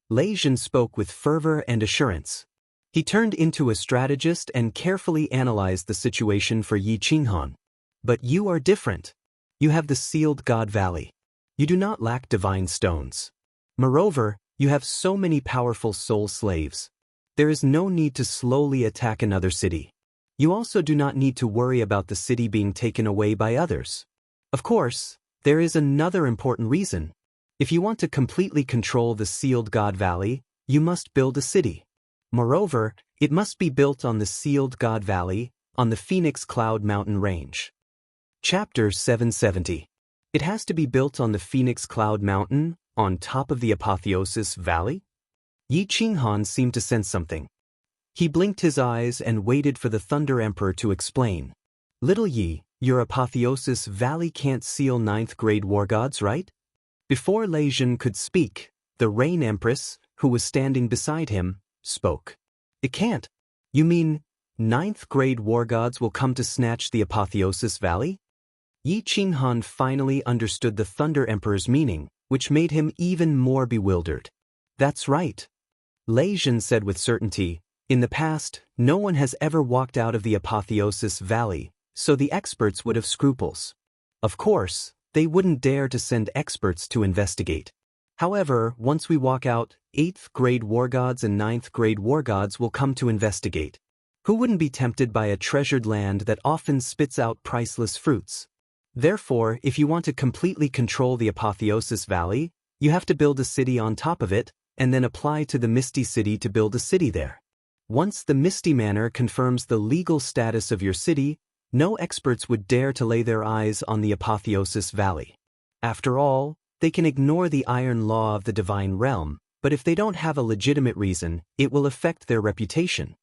Lei Zhen spoke with fervor and assurance. He turned into a strategist and carefully analyzed the situation for Yi Qinghan. But you are different. You have the Sealed God Valley. You do not lack divine stones. Moreover, you have so many powerful soul slaves. There is no need to slowly attack another city. You also do not need to worry about the city being taken away by others. Of course, there is another important reason. If you want to completely control the Sealed God Valley, you must build a city. Moreover, it must be built on the Sealed God Valley, on the Phoenix Cloud Mountain Range. Chapter 770. It has to be built on the Phoenix Cloud Mountain, on top of the Apotheosis Valley? Yi Qinghan seemed to sense something. He blinked his eyes and waited for the Thunder Emperor to explain. Little Yi, your Apotheosis Valley can't seal 9th-grade war gods, right? Before Lei Zhen could speak, the Rain Empress, who was standing beside him, spoke. It can't. You mean 9th-grade war gods will come to snatch the Apotheosis Valley? Yi Qinghan finally understood the Thunder Emperor's meaning, which made him even more bewildered. That's right. Lei Zhen said with certainty, in the past, no one has ever walked out of the Apotheosis Valley, so the experts would have scruples. Of course, they wouldn't dare to send experts to investigate. However, once we walk out, 8th-grade war gods and 9th-grade war gods will come to investigate. Who wouldn't be tempted by a treasured land that often spits out priceless fruits? Therefore, if you want to completely control the Apotheosis Valley, you have to build a city on top of it, and then apply to the Misty City to build a city there. Once the Misty Manor confirms the legal status of your city, no experts would dare to lay their eyes on the Apotheosis Valley. After all, they can ignore the iron law of the divine realm, but if they don't have a legitimate reason, it will affect their reputation.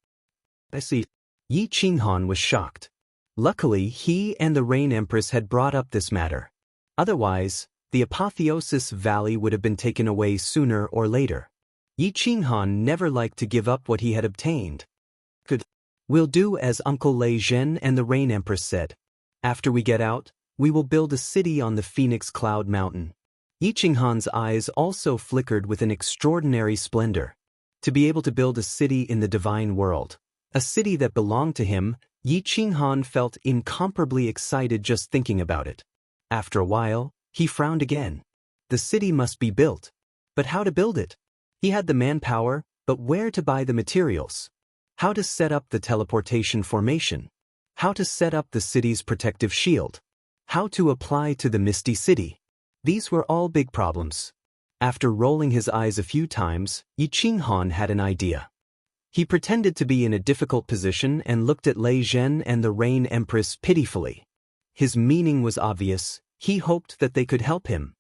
I see. Yi Qinghan was shocked. Luckily, he and the Rain Empress had brought up this matter. Otherwise, the Apotheosis Valley would have been taken away sooner or later. Yi Qinghan never liked to give up what he had obtained. Good. We'll do as Uncle Lei Zhen and the Rain Empress said. After we get out, we will build a city on the Phoenix Cloud Mountain. Yi Qinghan's eyes also flickered with an extraordinary splendor. To be able to build a city in the divine world, a city that belonged to him, Yi Qinghan felt incomparably excited just thinking about it. After a while, he frowned again. The city must be built. But how to build it? He had the manpower, but where to buy the materials? How to set up the teleportation formation? How to set up the city's protective shield? How to apply to the Misty City? These were all big problems. After rolling his eyes a few times, Yi Qinghan had an idea. He pretended to be in a difficult position and looked at Lei Zhen and the Rain Empress pitifully. His meaning was obvious. He hoped that they could help him.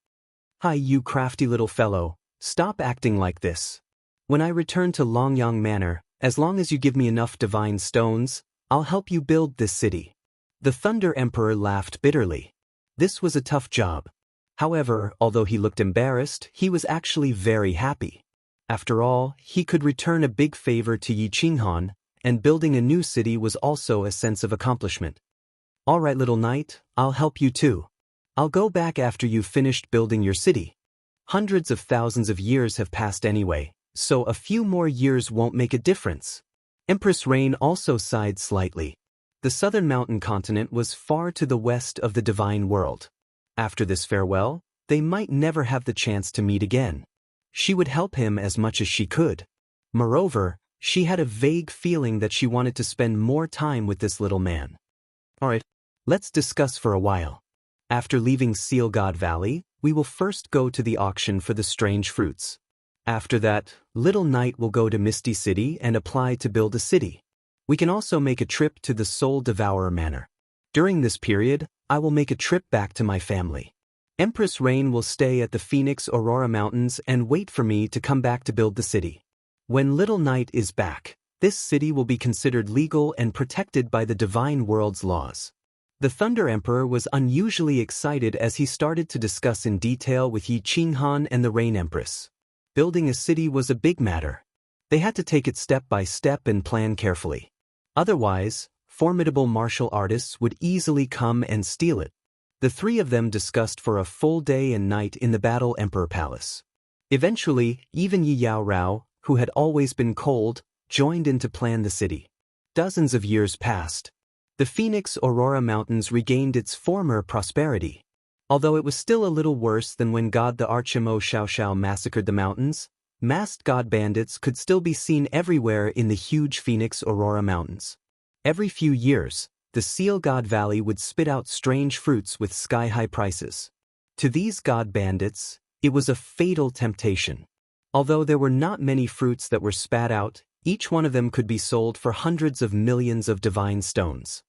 Hi, you crafty little fellow, stop acting like this. When I return to Longyang Manor, as long as you give me enough divine stones, I'll help you build this city. The Thunder Emperor laughed bitterly. This was a tough job. However, although he looked embarrassed, he was actually very happy. After all, he could return a big favor to Yi Qinghan, and building a new city was also a sense of accomplishment. All right, little knight, I'll help you too. I'll go back after you've finished building your city. Hundreds of thousands of years have passed anyway, so a few more years won't make a difference. Empress Rain also sighed slightly. The southern mountain continent was far to the west of the divine world. After this farewell, they might never have the chance to meet again. She would help him as much as she could. Moreover, she had a vague feeling that she wanted to spend more time with this little man. All right, let's discuss for a while. After leaving Seal God Valley, we will first go to the auction for the strange fruits. After that, Little Knight will go to Misty City and apply to build a city. We can also make a trip to the Soul Devourer Manor. During this period, I will make a trip back to my family. Empress Rain will stay at the Phoenix Aurora Mountains and wait for me to come back to build the city. When Little Knight is back, this city will be considered legal and protected by the divine world's laws. The Thunder Emperor was unusually excited as he started to discuss in detail with Yi Qinghan and the Rain Empress. Building a city was a big matter. They had to take it step by step and plan carefully. Otherwise, formidable martial artists would easily come and steal it. The three of them discussed for a full day and night in the Battle Emperor Palace. Eventually, even Yi Yao Rao, who had always been cold, joined in to plan the city. Dozens of years passed. The Phoenix Aurora Mountains regained its former prosperity. Although it was still a little worse than when God the Archimo Xiao massacred the mountains, masked god bandits could still be seen everywhere in the huge Phoenix Aurora Mountains. Every few years, the Seal God Valley would spit out strange fruits with sky-high prices. To these god bandits, it was a fatal temptation. Although there were not many fruits that were spat out, each one of them could be sold for hundreds of millions of divine stones.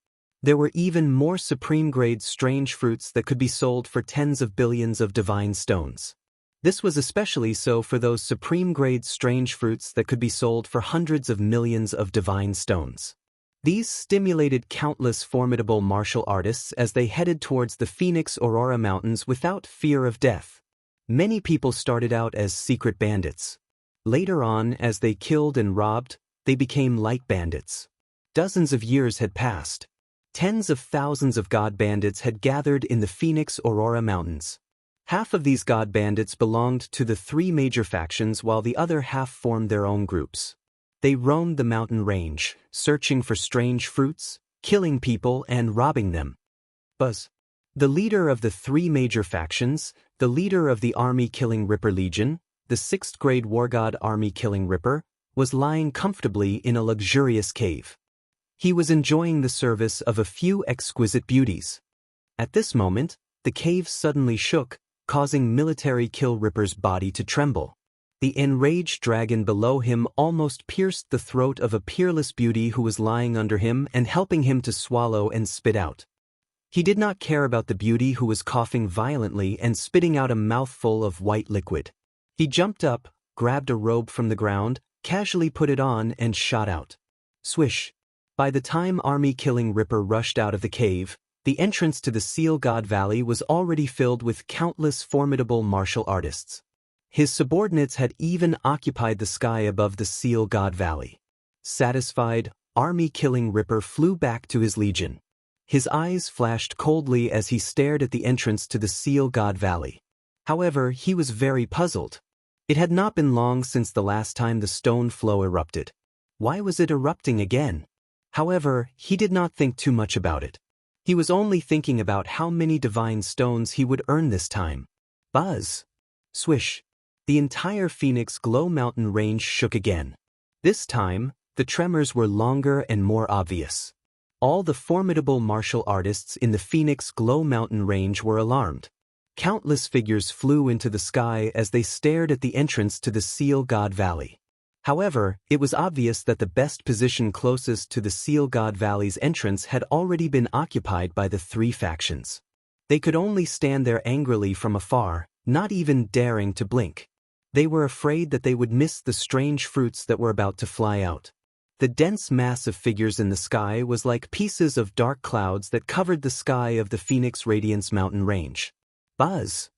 There were even more supreme-grade strange fruits that could be sold for tens of billions of divine stones. This was especially so for those supreme-grade strange fruits that could be sold for hundreds of millions of divine stones. These stimulated countless formidable martial artists as they headed towards the Phoenix Aurora Mountains without fear of death. Many people started out as secret bandits. Later on, as they killed and robbed, they became light bandits. Dozens of years had passed. Tens of thousands of god bandits had gathered in the Phoenix Aurora Mountains. Half of these god bandits belonged to the three major factions while the other half formed their own groups. They roamed the mountain range, searching for strange fruits, killing people and robbing them. Buzz, the leader of the three major factions, the leader of the army-killing Ripper Legion, the 6th-grade war god army-killing Ripper, was lying comfortably in a luxurious cave. He was enjoying the service of a few exquisite beauties. At this moment, the cave suddenly shook, causing military kill Ripper's body to tremble. The enraged dragon below him almost pierced the throat of a peerless beauty who was lying under him and helping him to swallow and spit out. He did not care about the beauty who was coughing violently and spitting out a mouthful of white liquid. He jumped up, grabbed a robe from the ground, casually put it on and shot out. Swish! By the time army-killing Ripper rushed out of the cave, the entrance to the Seal God Valley was already filled with countless formidable martial artists. His subordinates had even occupied the sky above the Seal God Valley. Satisfied, army-killing Ripper flew back to his legion. His eyes flashed coldly as he stared at the entrance to the Seal God Valley. However, he was very puzzled. It had not been long since the last time the stone flow erupted. Why was it erupting again? However, he did not think too much about it. He was only thinking about how many divine stones he would earn this time. Buzz! Swish! The entire Phoenix Glow Mountain range shook again. This time, the tremors were longer and more obvious. All the formidable martial artists in the Phoenix Glow Mountain range were alarmed. Countless figures flew into the sky as they stared at the entrance to the Seal God Valley. However, it was obvious that the best position closest to the Seal God Valley's entrance had already been occupied by the three factions. They could only stand there angrily from afar, not even daring to blink. They were afraid that they would miss the strange fruits that were about to fly out. The dense mass of figures in the sky was like pieces of dark clouds that covered the sky of the Phoenix Radiance Mountain range. Buzz!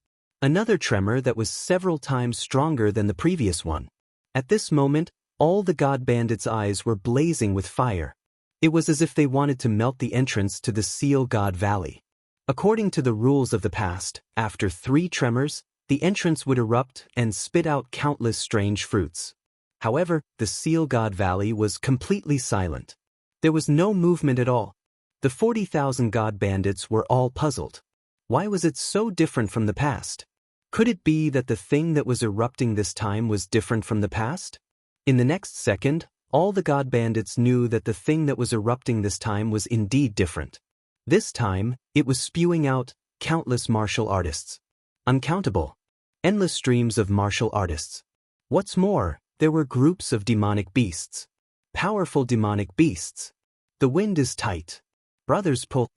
Another tremor that was several times stronger than the previous one. At this moment, all the god bandits' eyes were blazing with fire. It was as if they wanted to melt the entrance to the Seal God Valley. According to the rules of the past, after 3 tremors, the entrance would erupt and spit out countless strange fruits. However, the Seal God Valley was completely silent. There was no movement at all. The 40,000 god bandits were all puzzled. Why was it so different from the past? Could it be that the thing that was erupting this time was different from the past? In the next second, all the god bandits knew that the thing that was erupting this time was indeed different. This time, it was spewing out countless martial artists. Uncountable. Endless streams of martial artists. What's more, there were groups of demonic beasts. Powerful demonic beasts. The wind is tight. Brothers pull.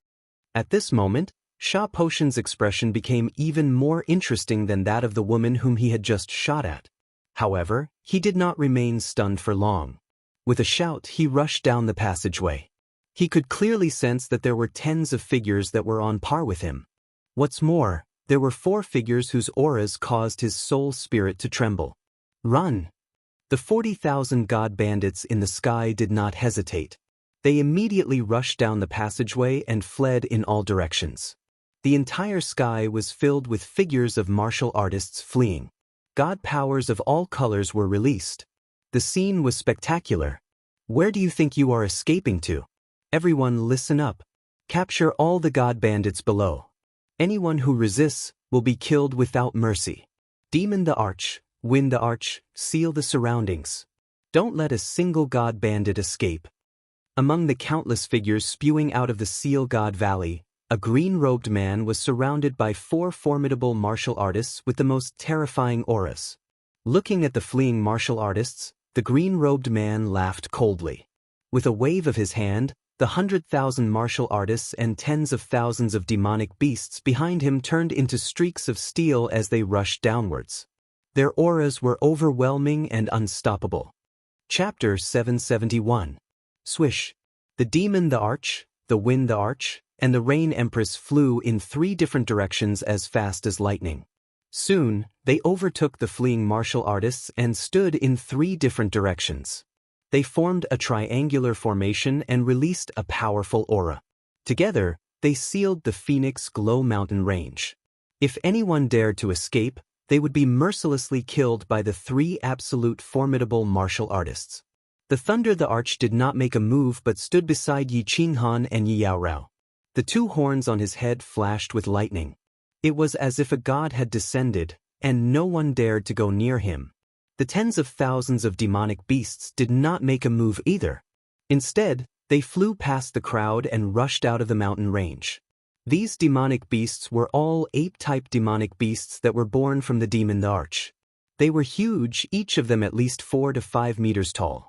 At this moment, Sha Potion's expression became even more interesting than that of the woman whom he had just shot at. However, he did not remain stunned for long. With a shout, he rushed down the passageway. He could clearly sense that there were tens of figures that were on par with him. What's more, there were 4 figures whose auras caused his soul spirit to tremble. Run! The 40,000 god bandits in the sky did not hesitate. They immediately rushed down the passageway and fled in all directions. The entire sky was filled with figures of martial artists fleeing. God powers of all colors were released. The scene was spectacular. Where do you think you are escaping to? Everyone listen up. Capture all the god bandits below. Anyone who resists will be killed without mercy. Demon the arch, win the arch, seal the surroundings. Don't let a single god bandit escape. Among the countless figures spewing out of the Seal God Valley, a green-robed man was surrounded by 4 formidable martial artists with the most terrifying auras. Looking at the fleeing martial artists, the green-robed man laughed coldly. With a wave of his hand, the 100,000 martial artists and tens of thousands of demonic beasts behind him turned into streaks of steel as they rushed downwards. Their auras were overwhelming and unstoppable. Chapter 771. Swish. The demon the arch, the wind the arch, and the rain empress flew in 3 different directions as fast as lightning. Soon, they overtook the fleeing martial artists and stood in 3 different directions. They formed a triangular formation and released a powerful aura. Together, they sealed the Phoenix Glow Mountain range. If anyone dared to escape, they would be mercilessly killed by the 3 absolute formidable martial artists. The Thunder the Arch did not make a move but stood beside Yi Qinghan and Yi Yaorao. The 2 horns on his head flashed with lightning. It was as if a god had descended, and no one dared to go near him. The tens of thousands of demonic beasts did not make a move either. Instead, they flew past the crowd and rushed out of the mountain range. These demonic beasts were all ape-type demonic beasts that were born from the demon the Arch. They were huge, each of them at least 4 to 5 meters tall.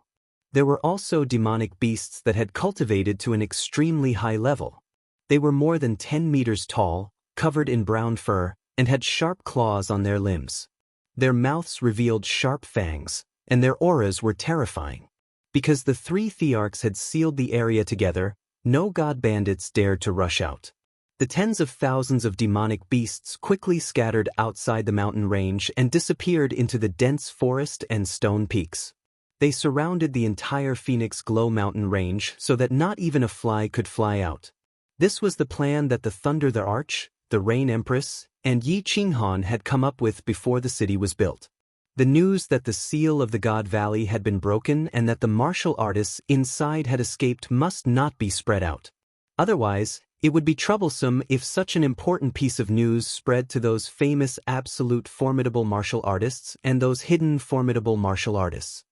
There were also demonic beasts that had cultivated to an extremely high level. They were more than 10 meters tall, covered in brown fur, and had sharp claws on their limbs. Their mouths revealed sharp fangs, and their auras were terrifying. Because the 3 Thearchs had sealed the area together, no god bandits dared to rush out. The tens of thousands of demonic beasts quickly scattered outside the mountain range and disappeared into the dense forest and stone peaks. They surrounded the entire Phoenix Glow Mountain range so that not even a fly could fly out. This was the plan that the Thunder the Arch, the Rain Empress, and Yi Qinghan had come up with before the city was built. The news that the seal of the God Valley had been broken and that the martial artists inside had escaped must not be spread out. Otherwise, it would be troublesome if such an important piece of news spread to those famous absolute formidable martial artists and those hidden formidable martial artists.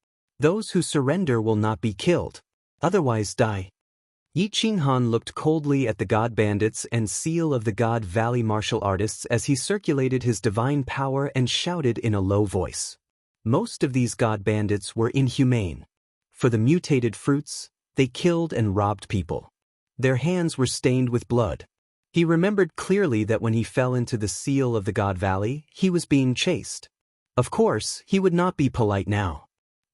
Those who surrender will not be killed, otherwise die. Yi Qinghan looked coldly at the god bandits and seal of the God Valley martial artists as he circulated his divine power and shouted in a low voice. Most of these god bandits were inhumane. For the mutated fruits, they killed and robbed people. Their hands were stained with blood. He remembered clearly that when he fell into the seal of the God Valley, he was being chased. Of course, he would not be polite now.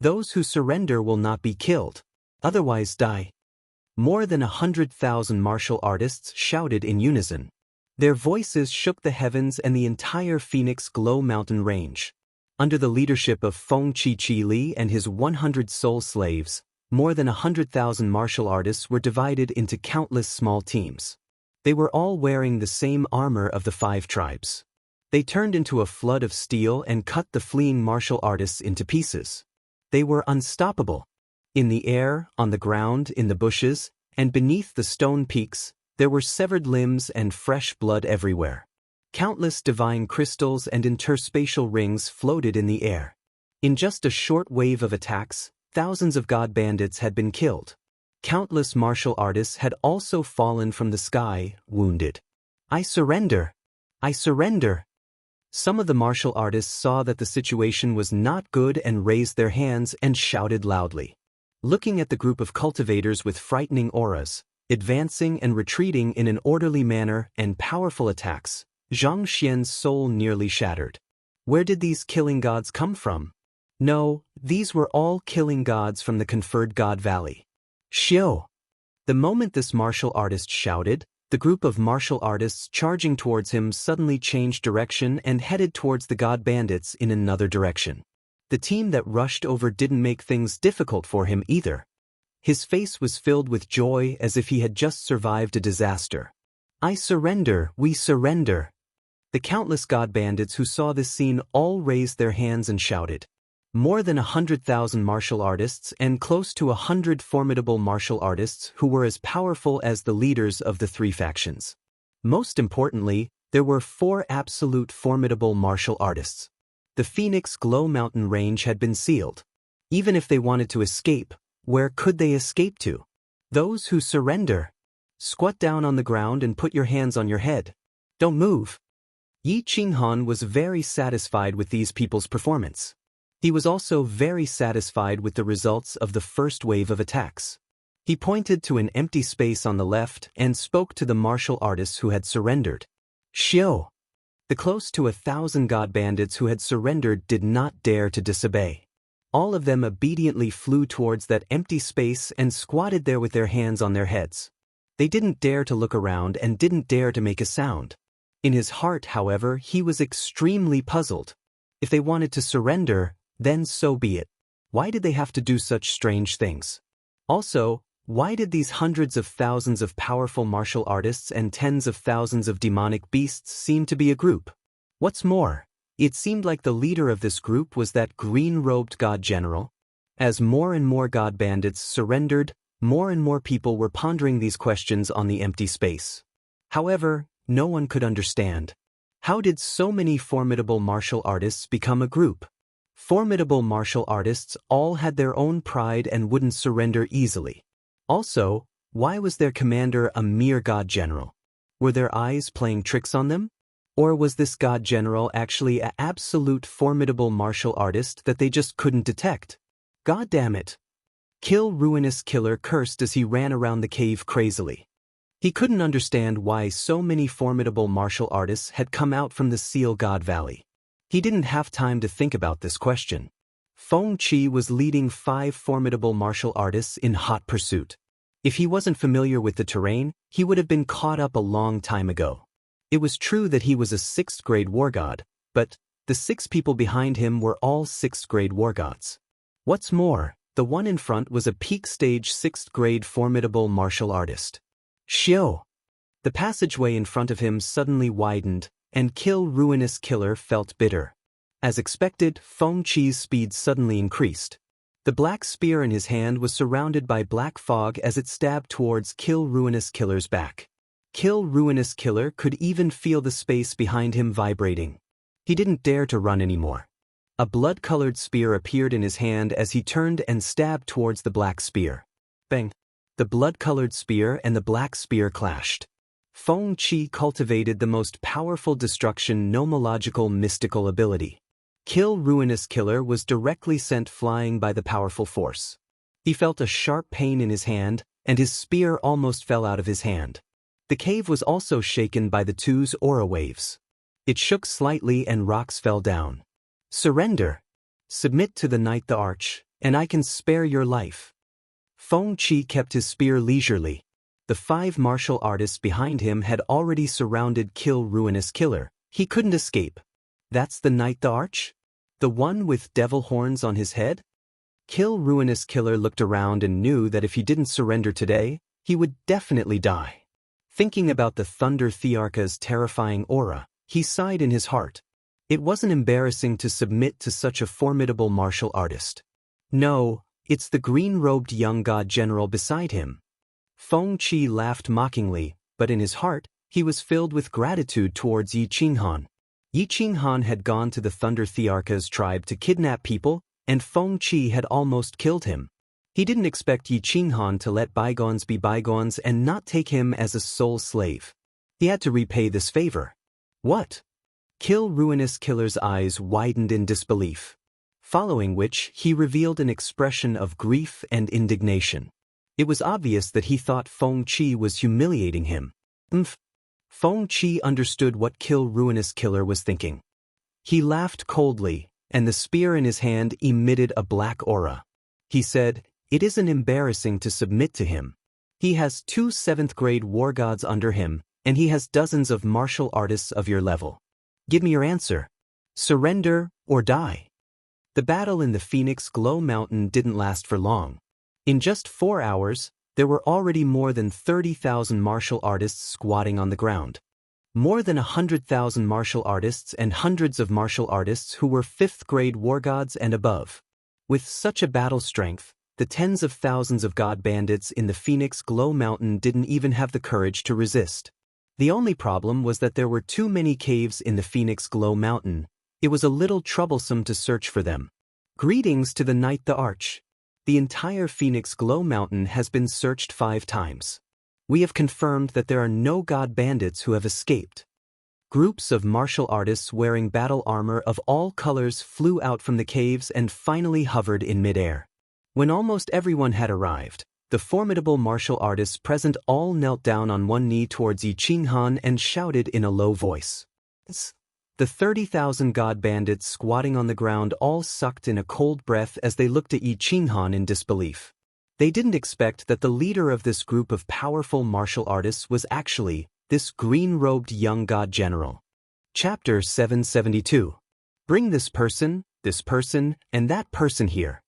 Those who surrender will not be killed, otherwise die. More than 100,000 martial artists shouted in unison. Their voices shook the heavens and the entire Phoenix Glow Mountain range. Under the leadership of Feng Chi Li and his 100 soul slaves, more than 100,000 martial artists were divided into countless small teams. They were all wearing the same armor of the 5 tribes. They turned into a flood of steel and cut the fleeing martial artists into pieces. They were unstoppable. In the air, on the ground, in the bushes, and beneath the stone peaks, there were severed limbs and fresh blood everywhere. Countless divine crystals and interspatial rings floated in the air. In just a short wave of attacks, thousands of god bandits had been killed. Countless martial artists had also fallen from the sky, wounded. "I surrender! I surrender!" Some of the martial artists saw that the situation was not good and raised their hands and shouted loudly. Looking at the group of cultivators with frightening auras, advancing and retreating in an orderly manner and powerful attacks, Zhang Xian's soul nearly shattered. Where did these killing gods come from? No, these were all killing gods from the conferred God Valley. Xiao! The moment this martial artist shouted, the group of martial artists charging towards him suddenly changed direction and headed towards the god bandits in another direction. The team that rushed over didn't make things difficult for him either. His face was filled with joy as if he had just survived a disaster. "I surrender, we surrender." The countless god bandits who saw this scene all raised their hands and shouted. More than 100,000 martial artists and close to 100 formidable martial artists who were as powerful as the leaders of the 3 factions. Most importantly, there were 4 absolute formidable martial artists. The Phoenix Glow Mountain range had been sealed. Even if they wanted to escape, where could they escape to? Those who surrender. Squat down on the ground and put your hands on your head. Don't move. Yi Qinghan was very satisfied with these people's performance. He was also very satisfied with the results of the first wave of attacks. He pointed to an empty space on the left and spoke to the martial artists who had surrendered. Xiao. The close to 1,000 god bandits who had surrendered did not dare to disobey. All of them obediently flew towards that empty space and squatted there with their hands on their heads. They didn't dare to look around and didn't dare to make a sound. In his heart, however, he was extremely puzzled. If they wanted to surrender, then so be it. Why did they have to do such strange things? Also, why did these hundreds of thousands of powerful martial artists and tens of thousands of demonic beasts seem to be a group? What's more, it seemed like the leader of this group was that green-robed god general. As more and more god bandits surrendered, more and more people were pondering these questions on the empty space. However, no one could understand. How did so many formidable martial artists become a group? Formidable martial artists all had their own pride and wouldn't surrender easily. Also, why was their commander a mere god general? Were their eyes playing tricks on them? Or was this god general actually an absolute formidable martial artist that they just couldn't detect? God damn it! Ruinous Killer cursed as he ran around the cave crazily. He couldn't understand why so many formidable martial artists had come out from the Seal God Valley. He didn't have time to think about this question. Feng Qi was leading 5 formidable martial artists in hot pursuit. If he wasn't familiar with the terrain, he would have been caught up a long time ago. It was true that he was a 6th grade war god, but the 6 people behind him were all 6th grade war gods. What's more, the one in front was a peak stage 6th grade formidable martial artist. Xiao. The passageway in front of him suddenly widened, and Ruinous Killer felt bitter. As expected, Feng Qi's speed suddenly increased. The black spear in his hand was surrounded by black fog as it stabbed towards Ruinous Killer's back. Ruinous Killer could even feel the space behind him vibrating. He didn't dare to run anymore. A blood-colored spear appeared in his hand as he turned and stabbed towards the black spear. Bang! The blood-colored spear and the black spear clashed. Feng Qi cultivated the most powerful destruction nomological mystical ability. Ruinous Killer was directly sent flying by the powerful force. He felt a sharp pain in his hand, and his spear almost fell out of his hand. The cave was also shaken by the two's aura waves. It shook slightly and rocks fell down. Surrender. Submit to the Knight the Arch, and I can spare your life. Feng Qi kept his spear leisurely. The 5 martial artists behind him had already surrounded Ruinous Killer. He couldn't escape. That's the Knight the Arch? The one with devil horns on his head? Ruinous Killer looked around and knew that if he didn't surrender today, he would definitely die. Thinking about the Thunder Thearcha's terrifying aura, he sighed in his heart. It wasn't embarrassing to submit to such a formidable martial artist. No, it's the green-robed young god general beside him. Feng Qi laughed mockingly, but in his heart, he was filled with gratitude towards Yi Qinghan. Yi Qinghan had gone to the Thunder Thearcha's tribe to kidnap people, and Feng Qi had almost killed him. He didn't expect Yi Qinghan to let bygones be bygones and not take him as a soul slave. He had to repay this favor. What? Ruinous Killer's eyes widened in disbelief. Following which, he revealed an expression of grief and indignation. It was obvious that he thought Feng Qi was humiliating him. Feng Qi understood what Ruinous Killer was thinking. He laughed coldly, and the spear in his hand emitted a black aura. He said, "It isn't embarrassing to submit to him. He has 2 7th grade war gods under him, and he has dozens of martial artists of your level. Give me your answer. Surrender or die." The battle in the Phoenix Glow Mountain didn't last for long. In just 4 hours, there were already more than 30,000 martial artists squatting on the ground. More than 100,000 martial artists and hundreds of martial artists who were 5th grade war gods and above. With such a battle strength, the tens of thousands of god bandits in the Phoenix Glow Mountain didn't even have the courage to resist. The only problem was that there were too many caves in the Phoenix Glow Mountain. It was a little troublesome to search for them. Greetings to the Knight the Arch. the entire Phoenix Glow Mountain has been searched 5 times. We have confirmed that there are no god bandits who have escaped. Groups of martial artists wearing battle armor of all colors flew out from the caves and finally hovered in midair. When almost everyone had arrived, the formidable martial artists present all knelt down on one knee towards Yi Qinghan and shouted in a low voice. The 30,000 god bandits squatting on the ground all sucked in a cold breath as they looked at Yi Qinghan in disbelief. They didn't expect that the leader of this group of powerful martial artists was actually this green-robed young god general. Chapter 772. Bring this person, and that person here.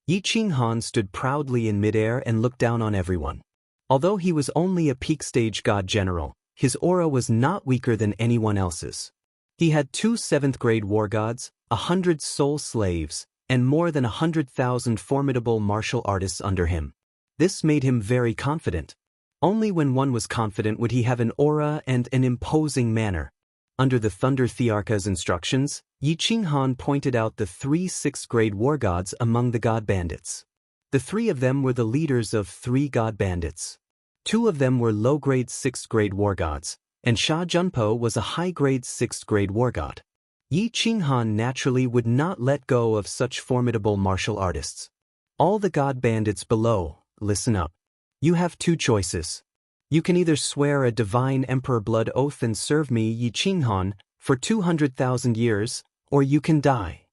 Yi Qinghan stood proudly in midair and looked down on everyone. Although he was only a peak stage god general, his aura was not weaker than anyone else's. He had 2 7th-grade war gods, 100 soul slaves, and more than 100,000 formidable martial artists under him. This made him very confident. Only when one was confident would he have an aura and an imposing manner. Under the Thunder Thearka's instructions, Yi Qinghan pointed out the 3 6th-grade war gods among the god bandits. The 3 of them were the leaders of 3 god bandits. 2 of them were low-grade 6th-grade war gods, and Sha Junpo was a high-grade 6th-grade war god. Yi Qinghan naturally would not let go of such formidable martial artists. All the god bandits below, listen up. You have 2 choices. You can either swear a divine emperor blood oath and serve me, Yi Qinghan, for 200,000 years, or you can die.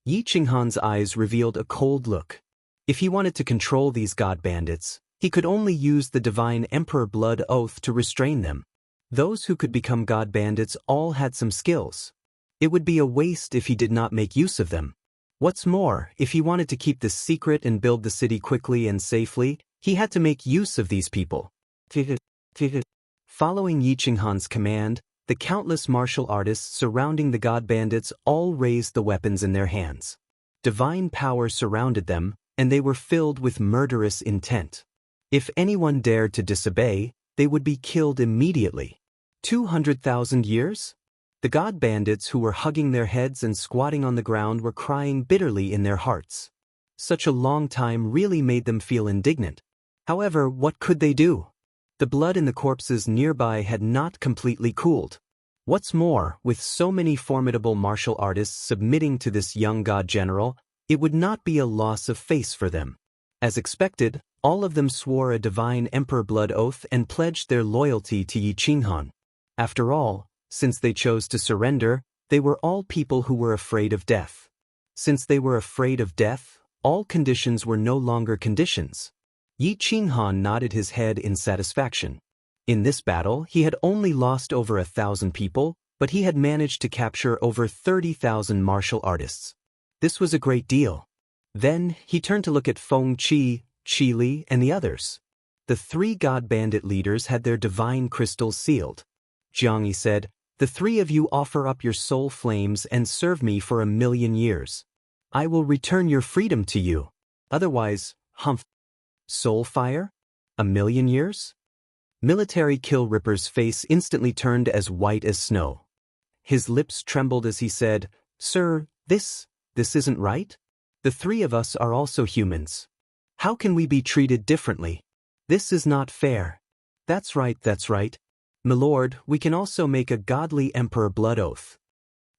Yi Qinghan's eyes revealed a cold look. If he wanted to control these god bandits, he could only use the divine emperor blood oath to restrain them. Those who could become god bandits all had some skills. It would be a waste if he did not make use of them. What's more, if he wanted to keep this secret and build the city quickly and safely, he had to make use of these people. Following Yi Qinghan's command, the countless martial artists surrounding the god bandits all raised the weapons in their hands. Divine power surrounded them, and they were filled with murderous intent. If anyone dared to disobey, they would be killed immediately. 200,000 years? The god bandits who were hugging their heads and squatting on the ground were crying bitterly in their hearts. Such a long time really made them feel indignant. However, what could they do? The blood in the corpses nearby had not completely cooled. What's more, with so many formidable martial artists submitting to this young god general, it would not be a loss of face for them. As expected, all of them swore a divine emperor blood oath and pledged their loyalty to Yi Qinghan. After all, since they chose to surrender, they were all people who were afraid of death. Since they were afraid of death, all conditions were no longer conditions. Yi Qinghan nodded his head in satisfaction. In this battle, he had only lost over 1,000 people, but he had managed to capture over 30,000 martial artists. This was a great deal. Then, he turned to look at Feng Qi, Qi Li, and the others. The 3 god bandit leaders had their divine crystals sealed. Jiang Yi said, "The 3 of you offer up your soul flames and serve me for 1,000,000 years. I will return your freedom to you. Otherwise, humph." Soul fire? 1,000,000 years? Military Kill Ripper's face instantly turned as white as snow. His lips trembled as he said, "Sir, this isn't right? The 3 of us are also humans. How can we be treated differently? This is not fair." That's right. Milord, we can also make a godly emperor blood oath."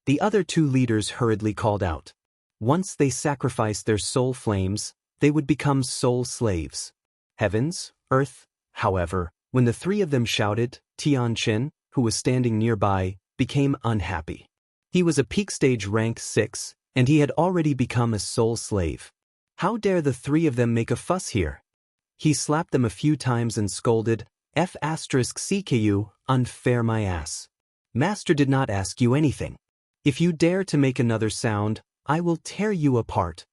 The other 2 leaders hurriedly called out. Once they sacrificed their soul flames, they would become soul slaves. Heavens, earth, however, when the 3 of them shouted, Tianqin, who was standing nearby, became unhappy. He was a peak stage rank 6, and he had already become a soul slave. How dare the 3 of them make a fuss here? He slapped them a few times and scolded, "F***CKU, unfair my ass. Master did not ask you anything. If you dare to make another sound, I will tear you apart."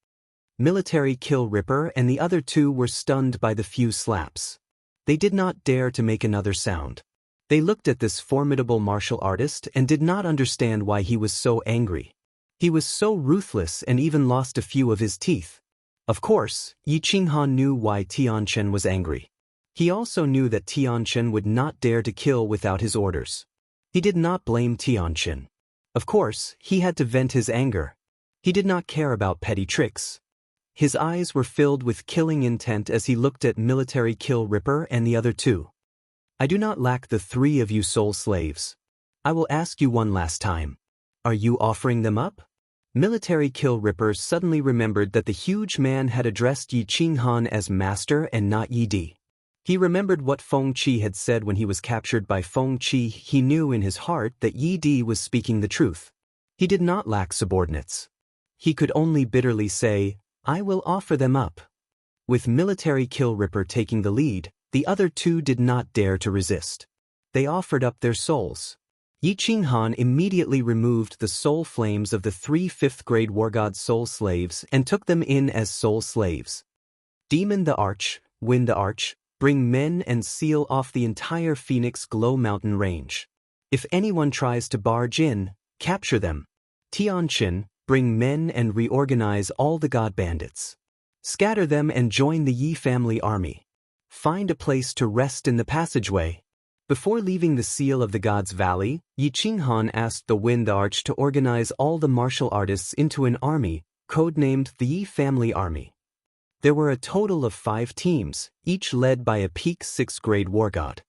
Military Kill Ripper and the other 2 were stunned by the few slaps. They did not dare to make another sound. They looked at this formidable martial artist and did not understand why he was so angry. He was so ruthless and even lost a few of his teeth. Of course, Yi Qinghan knew why Tianqin was angry. He also knew that Tianqin would not dare to kill without his orders. He did not blame Tianqin. Of course, he had to vent his anger. He did not care about petty tricks. His eyes were filled with killing intent as he looked at Military Kill Ripper and the other two. I do not lack the three of you soul slaves. I will ask you one last time. Are you offering them up? Military Kill Ripper suddenly remembered that the huge man had addressed Yi Qinghan as master and not Yi Di. He remembered what Feng Qi had said when he was captured by Feng Qi. He knew in his heart that Yi Di was speaking the truth. He did not lack subordinates. He could only bitterly say, I will offer them up. With Military Kill Ripper taking the lead, the other two did not dare to resist. They offered up their souls. Yi Qinghan immediately removed the soul flames of the 3 5th-grade Wargod soul slaves and took them in as soul slaves. Demon the Arch, Wind the Arch, bring men and seal off the entire Phoenix Glow Mountain range. If anyone tries to barge in, capture them. Tianqin, bring men and reorganize all the god bandits. Scatter them and join the Yi family army. Find a place to rest in the passageway. Before leaving the Seal of the Gods Valley, Yi Qinghan asked the Wind Arch to organize all the martial artists into an army, codenamed the Yi Family Army. There were a total of 5 teams, each led by a peak 6th-grade wargod.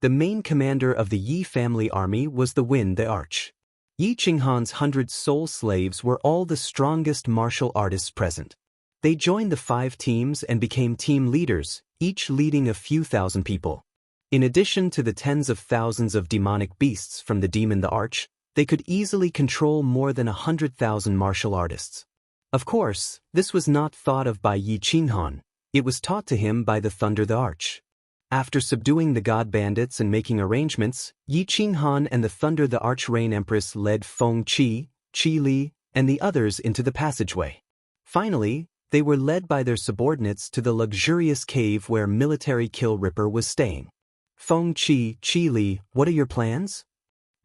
The main commander of the Yi Family Army was the Wind the Arch. Yi Qinghan's 100 soul slaves were all the strongest martial artists present. They joined the 5 teams and became team leaders, each leading a few thousand people. In addition to the tens of thousands of demonic beasts from the Demon the Arch, they could easily control more than 100,000 martial artists. Of course, this was not thought of by Yi Qinghan. It was taught to him by the Thunder the Arch. After subduing the god bandits and making arrangements, Yi Qinghan and the Thunder the Arch Rain Empress led Feng Qi, Qi Li, and the others into the passageway. Finally, they were led by their subordinates to the luxurious cave where Military Kill Ripper was staying. Feng Qi, Qi Li, what are your plans?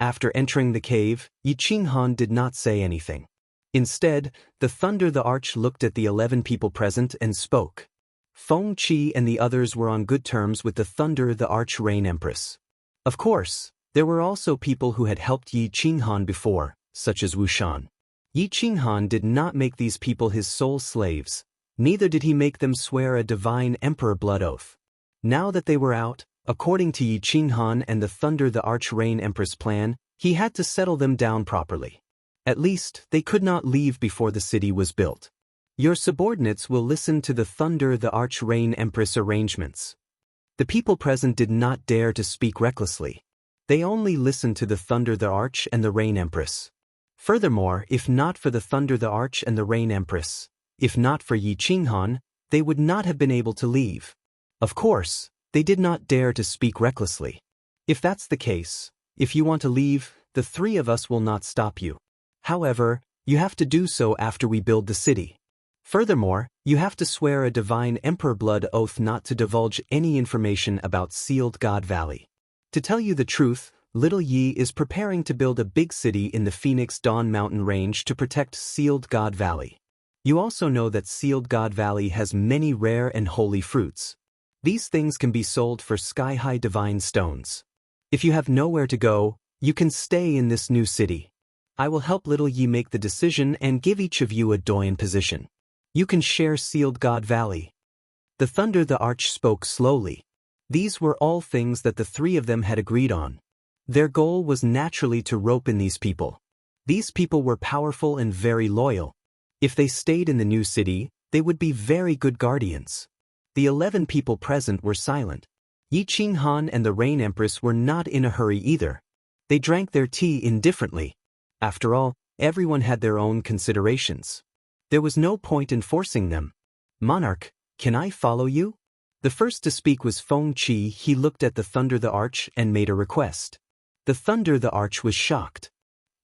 After entering the cave, Yi Qinghan did not say anything. Instead, the Thunder the Arch looked at the 11 people present and spoke. Feng Qi and the others were on good terms with the Thunder the Arch Rain Empress. Of course, there were also people who had helped Yi Qinghan before, such as Wuxian. Yi Qinghan did not make these people his sole slaves, neither did he make them swear a divine emperor blood oath. Now that they were out, according to Yi Qinghan and the Thunder the Arch Rain Empress plan, he had to settle them down properly. At least, they could not leave before the city was built. Your subordinates will listen to the Thunder the Arch Rain Empress arrangements. The people present did not dare to speak recklessly. They only listened to the Thunder the Arch and the Rain Empress. Furthermore, if not for the Thunder the Arch and the Rain Empress, if not for Yi Qinghan, they would not have been able to leave. Of course, they did not dare to speak recklessly. If that's the case, if you want to leave, the 3 of us will not stop you. However, you have to do so after we build the city. Furthermore, you have to swear a divine emperor blood oath not to divulge any information about Sealed God Valley. To tell you the truth, Little Yi is preparing to build a big city in the Phoenix Dawn Mountain Range to protect Sealed God Valley. You also know that Sealed God Valley has many rare and holy fruits. These things can be sold for sky-high divine stones. If you have nowhere to go, you can stay in this new city. I will help Little Yi make the decision and give each of you a doyen position. You can share Sealed God Valley. The Thunder the Arch spoke slowly. These were all things that the 3 of them had agreed on. Their goal was naturally to rope in these people. These people were powerful and very loyal. If they stayed in the new city, they would be very good guardians. The 11 people present were silent. Yi Qinghan and the Rain Empress were not in a hurry either. They drank their tea indifferently. After all, everyone had their own considerations. There was no point in forcing them. Monarch, can I follow you? The first to speak was Feng Qi. He looked at the Thunder the Arch and made a request. The Thunder the Arch was shocked.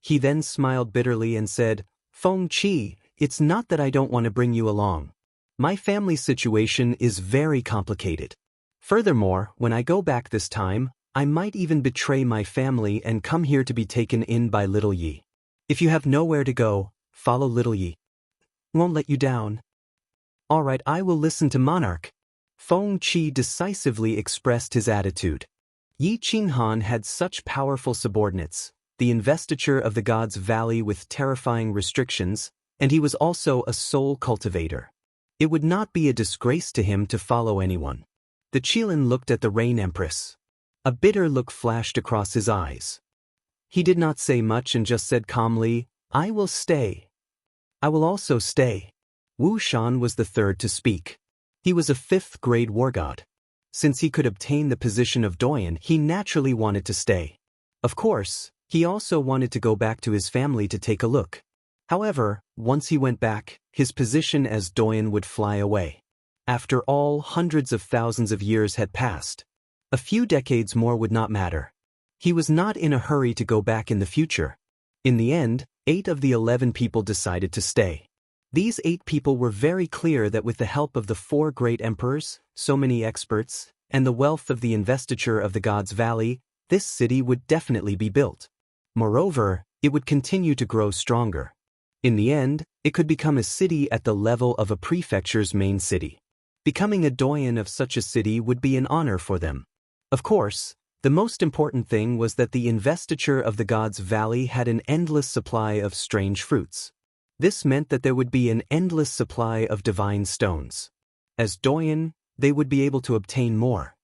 He then smiled bitterly and said, Feng Qi, it's not that I don't want to bring you along. My family situation is very complicated. Furthermore, when I go back this time, I might even betray my family and come here to be taken in by Little Yi. If you have nowhere to go, follow Little Yi. Won't let you down. All right, I will listen to Monarch. Feng Qi decisively expressed his attitude. Yi Qinghan had such powerful subordinates, the investiture of the Gods Valley with terrifying restrictions, and he was also a soul cultivator. It would not be a disgrace to him to follow anyone. The Qilin looked at the Rain Empress. A bitter look flashed across his eyes. He did not say much and just said calmly, "I will stay. I will also stay." Wu Shan was the third to speak. He was a 5th-grade war god. Since he could obtain the position of doyen, he naturally wanted to stay. Of course, he also wanted to go back to his family to take a look. However, once he went back, his position as doyen would fly away. After all, hundreds of thousands of years had passed. A few decades more would not matter. He was not in a hurry to go back in the future. In the end, 8 of the 11 people decided to stay. These 8 people were very clear that with the help of the 4 great emperors, so many experts, and the wealth of the investiture of the Gods Valley, this city would definitely be built. Moreover, it would continue to grow stronger. In the end, it could become a city at the level of a prefecture's main city. Becoming a doyen of such a city would be an honor for them. Of course, the most important thing was that the investiture of the Gods Valley had an endless supply of strange fruits. This meant that there would be an endless supply of divine stones. As doyen, they would be able to obtain more.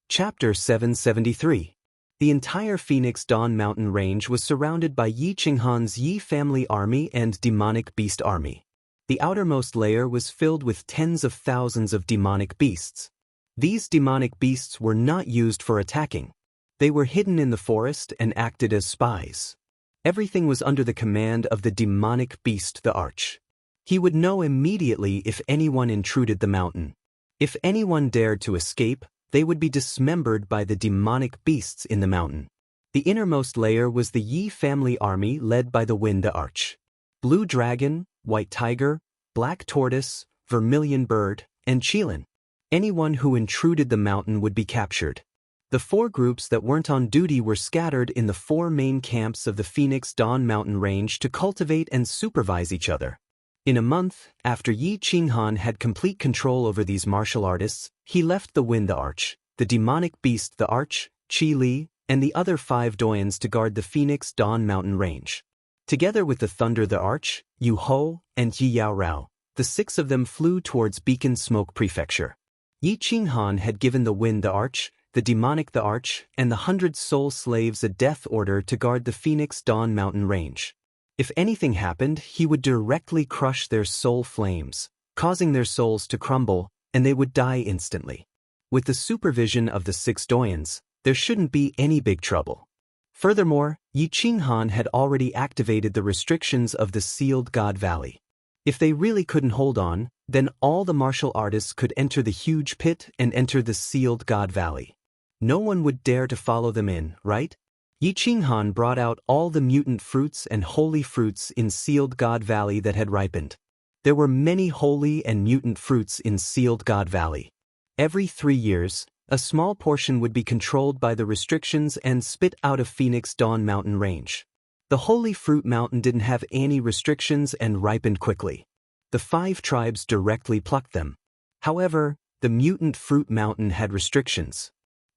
Chapter 773. The entire Phoenix Dawn mountain range was surrounded by Yi Qinghan's Yi family army and demonic beast army. The outermost layer was filled with tens of thousands of demonic beasts. These demonic beasts were not used for attacking. They were hidden in the forest and acted as spies. Everything was under the command of the demonic beast the Arch. He would know immediately if anyone intruded the mountain. If anyone dared to escape, they would be dismembered by the demonic beasts in the mountain. The innermost layer was the Yi family army led by the Wind the Arch. Blue Dragon, White Tiger, Black Tortoise, Vermilion Bird, and Qilin. Anyone who intruded the mountain would be captured. The 4 groups that weren't on duty were scattered in the 4 main camps of the Phoenix Dawn mountain range to cultivate and supervise each other. In a month, after Yi Qinghan had complete control over these martial artists, he left the Wind the Arch, the demonic beast the Arch, Qi Li, and the other 5 doyens to guard the Phoenix Dawn mountain range. Together with the Thunder the Arch, Yu Ho, and Yi Yao Rao, the 6 of them flew towards Beacon Smoke Prefecture. Yi Qinghan had given the Wind the Arch, the demonic the Arch, and the 100 soul slaves a death order to guard the Phoenix Dawn mountain range. If anything happened, he would directly crush their soul flames, causing their souls to crumble, and they would die instantly. With the supervision of the 6 doyens, there shouldn't be any big trouble. Furthermore, Yi Qinghan had already activated the restrictions of the Sealed God Valley. If they really couldn't hold on, then all the martial artists could enter the huge pit and enter the Sealed God Valley. No one would dare to follow them in, right? Yi Qinghan brought out all the mutant fruits and holy fruits in Sealed God Valley that had ripened. There were many holy and mutant fruits in Sealed God Valley. Every 3 years, a small portion would be controlled by the restrictions and spit out of Phoenix Dawn mountain range. The Holy Fruit Mountain didn't have any restrictions and ripened quickly. The 5 tribes directly plucked them. However, the Mutant Fruit Mountain had restrictions.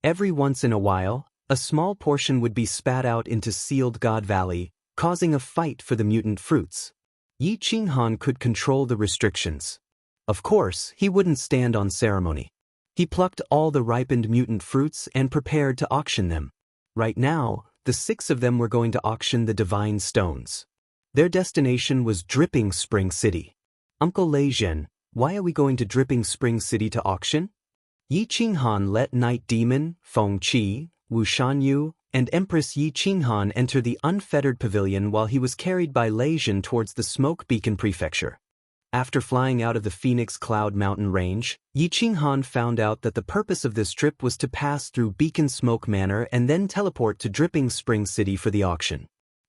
Every once in a while, a small portion would be spat out into Sealed God Valley, causing a fight for the mutant fruits. Yi Qinghan could control the restrictions. Of course, he wouldn't stand on ceremony. He plucked all the ripened mutant fruits and prepared to auction them. Right now, the 6 of them were going to auction the divine stones. Their destination was Dripping Spring City. Uncle Lei Zhen, why are we going to Dripping Spring City to auction? Yi Qinghan let Night Demon, Feng Qi, Wu Shanyu, and Empress Yi Qinghan enter the unfettered pavilion while he was carried by Lei Zhen towards the Smoke Beacon Prefecture. After flying out of the Phoenix Cloud Mountain Range, Yi Qinghan found out that the purpose of this trip was to pass through Beacon Smoke Manor and then teleport to Dripping Spring City for the auction.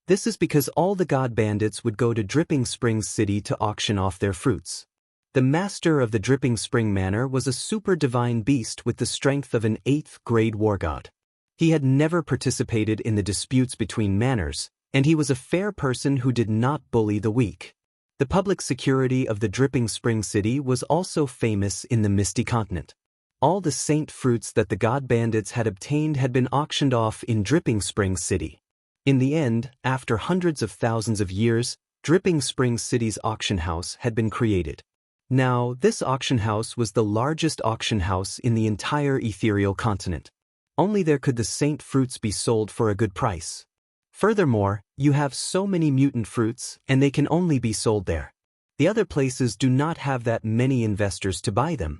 This is because all the god bandits would go to Dripping Spring City to auction off their fruits. The master of the Dripping Spring Manor was a super divine beast with the strength of an 8th-grade war god. He had never participated in the disputes between manors, and he was a fair person who did not bully the weak. The public security of the Dripping Spring City was also famous in the Misty Continent. All the saint fruits that the god bandits had obtained had been auctioned off in Dripping Spring City. In the end, after hundreds of thousands of years, Dripping Spring City's auction house had been created. Now, this auction house was the largest auction house in the entire ethereal continent. Only there could the saint fruits be sold for a good price. Furthermore, you have so many mutant fruits, and they can only be sold there. The other places do not have that many investors to buy them.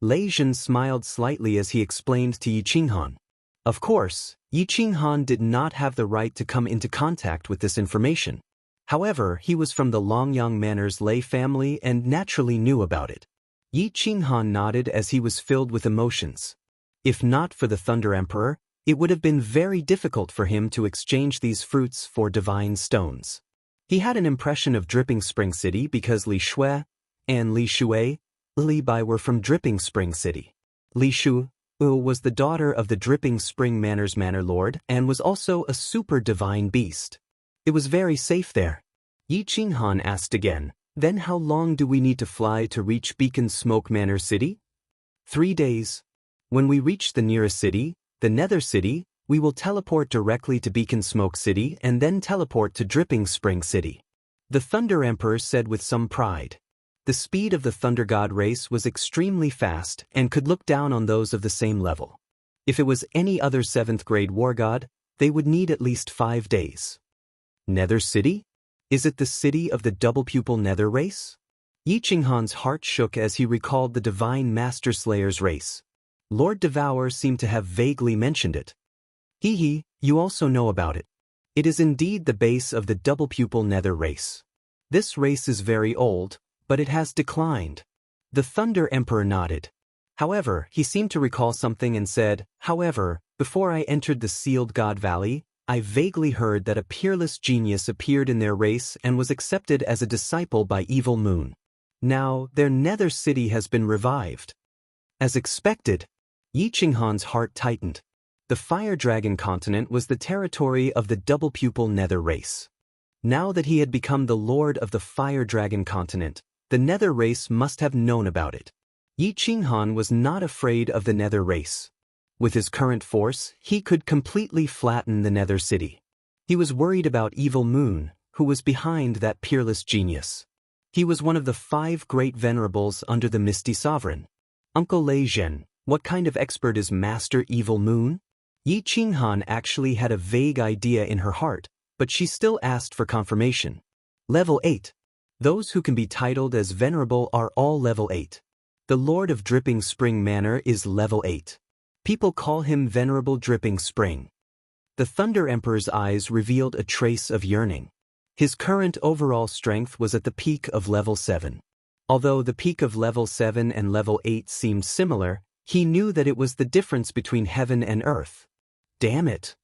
Lei Zhen smiled slightly as he explained to Yi Qinghan. Of course, Yi Qinghan did not have the right to come into contact with this information. However, he was from the Longyang Manor's Lei family and naturally knew about it. Yi Qinghan nodded as he was filled with emotions. If not for the Thunder Emperor, it would have been very difficult for him to exchange these fruits for divine stones. He had an impression of Dripping Spring City because Li Shui and Li Shui, Li Bai were from Dripping Spring City. Li Shui was the daughter of the Dripping Spring Manor's Manor Lord and was also a super divine beast. It was very safe there. Yi Qinghan asked again, then how long do we need to fly to reach Beacon Smoke Manor City? 3 days. When we reach the nearest city, the Nether City, we will teleport directly to Beacon Smoke City and then teleport to Dripping Spring City. The Thunder Emperor said with some pride. The speed of the Thunder God race was extremely fast and could look down on those of the same level. If it was any other 7th grade war god, they would need at least 5 days. Nether City? Is it the city of the double pupil Nether race? Yi Qinghan's heart shook as he recalled the Divine Master Slayer's race. Lord Devour seemed to have vaguely mentioned it. Hee, you also know about it. It is indeed the base of the double pupil Nether race. This race is very old, but it has declined. The Thunder Emperor nodded. However, he seemed to recall something and said, however, before I entered the Sealed God Valley, I vaguely heard that a peerless genius appeared in their race and was accepted as a disciple by Evil Moon. Now, their Nether City has been revived. As expected, Yi Qinghan's heart tightened. The Fire Dragon continent was the territory of the double pupil Nether race. Now that he had become the lord of the Fire Dragon continent, the Nether race must have known about it. Yi Qinghan was not afraid of the Nether race. With his current force, he could completely flatten the Nether City. He was worried about Evil Moon, who was behind that peerless genius. He was one of the 5 great venerables under the Misty Sovereign. Uncle Lei Zhen, what kind of expert is Master Evil Moon? Yi Qinghan actually had a vague idea in her heart, but she still asked for confirmation. Level 8. Those who can be titled as venerable are all level 8. The Lord of Dripping Spring Manor is level 8. People call him Venerable Dripping Spring. The Thunder Emperor's eyes revealed a trace of yearning. His current overall strength was at the peak of level 7. Although the peak of level 7 and level 8 seemed similar, he knew that it was the difference between heaven and earth. Damn it!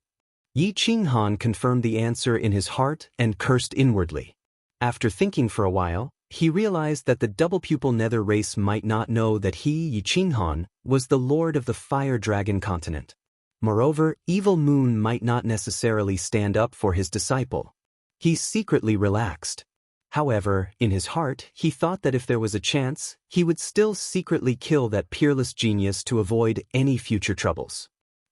Yi Qinghan confirmed the answer in his heart and cursed inwardly. After thinking for a while, he realized that the double pupil Nether race might not know that he, Yi Qinghan, was the lord of the Fire Dragon continent. Moreover, Evil Moon might not necessarily stand up for his disciple. He secretly relaxed. However, in his heart, he thought that if there was a chance, he would still secretly kill that peerless genius to avoid any future troubles.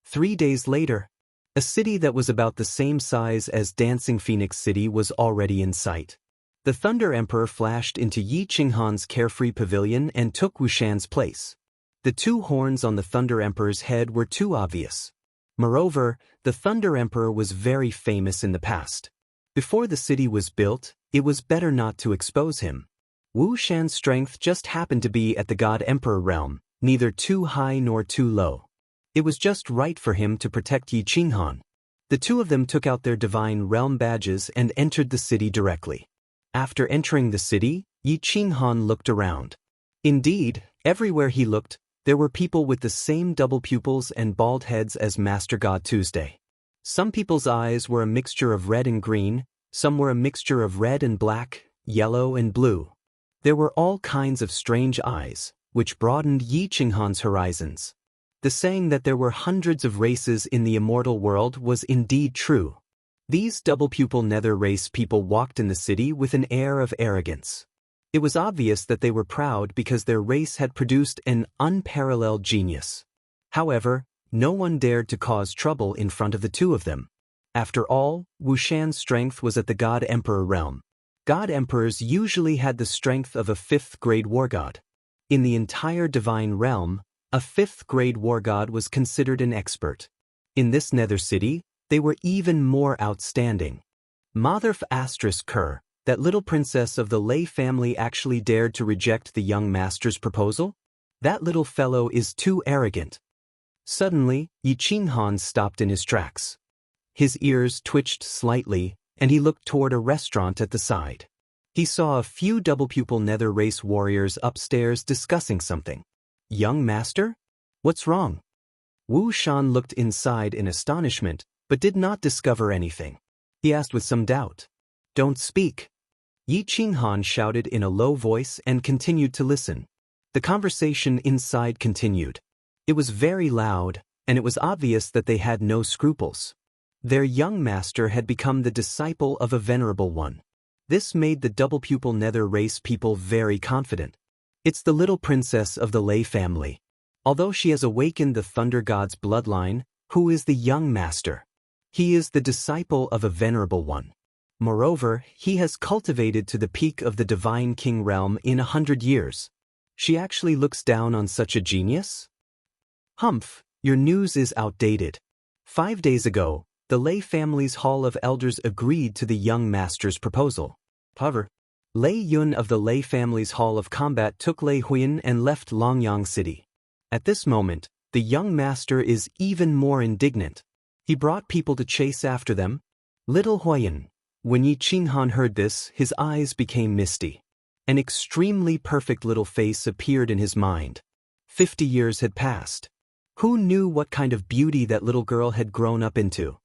3 days later, a city that was about the same size as Dancing Phoenix City was already in sight. The Thunder Emperor flashed into Yi Qinghan's carefree pavilion and took Wuxian's place. The 2 horns on the Thunder Emperor's head were too obvious. Moreover, the Thunder Emperor was very famous in the past. Before the city was built, it was better not to expose him. Wuxian's strength just happened to be at the God Emperor realm, neither too high nor too low. It was just right for him to protect Yi Qinghan. The 2 of them took out their divine realm badges and entered the city directly. After entering the city, Yi Qinghan looked around. Indeed, everywhere he looked, there were people with the same double pupils and bald heads as Master God Tuesday. Some people's eyes were a mixture of red and green, some were a mixture of red and black, yellow and blue. There were all kinds of strange eyes, which broadened Yi Qinghan's horizons. The saying that there were hundreds of races in the immortal world was indeed true. These double-pupil Nether race people walked in the city with an air of arrogance. It was obvious that they were proud because their race had produced an unparalleled genius. However, no one dared to cause trouble in front of the 2 of them. After all, Wuxian's strength was at the God Emperor realm. God emperors usually had the strength of a fifth-grade war god. In the entire divine realm, a fifth-grade war god was considered an expert. In this nether city, they were even more outstanding. Mother Kerr, that little princess of the Lei family, actually dared to reject the young master's proposal? That little fellow is too arrogant. Suddenly, Yi Qinghan stopped in his tracks. His ears twitched slightly, and he looked toward a restaurant at the side. He saw a few double-pupil nether race warriors upstairs discussing something. Young master? What's wrong? Wu Shan looked inside in astonishment, but did not discover anything. He asked with some doubt. Don't speak. Yi Qinghan shouted in a low voice and continued to listen. The conversation inside continued. It was very loud, and it was obvious that they had no scruples. Their young master had become the disciple of a venerable one. This made the double-pupil nether race people very confident. It's the little princess of the Lei family. Although she has awakened the thunder god's bloodline, who is the young master? He is the disciple of a venerable one. Moreover, he has cultivated to the peak of the divine king realm in 100 years. She actually looks down on such a genius? Humph, your news is outdated. 5 days ago, the Lei family's Hall of Elders agreed to the young master's proposal. However, Lei Yun of the Lei family's Hall of Combat took Lei Huyan and left Longyang City. At this moment, the young master is even more indignant. He brought people to chase after them. Little Huyan. When Yi Qinghan heard this, his eyes became misty. An extremely perfect little face appeared in his mind. 50 years had passed. Who knew what kind of beauty that little girl had grown up into?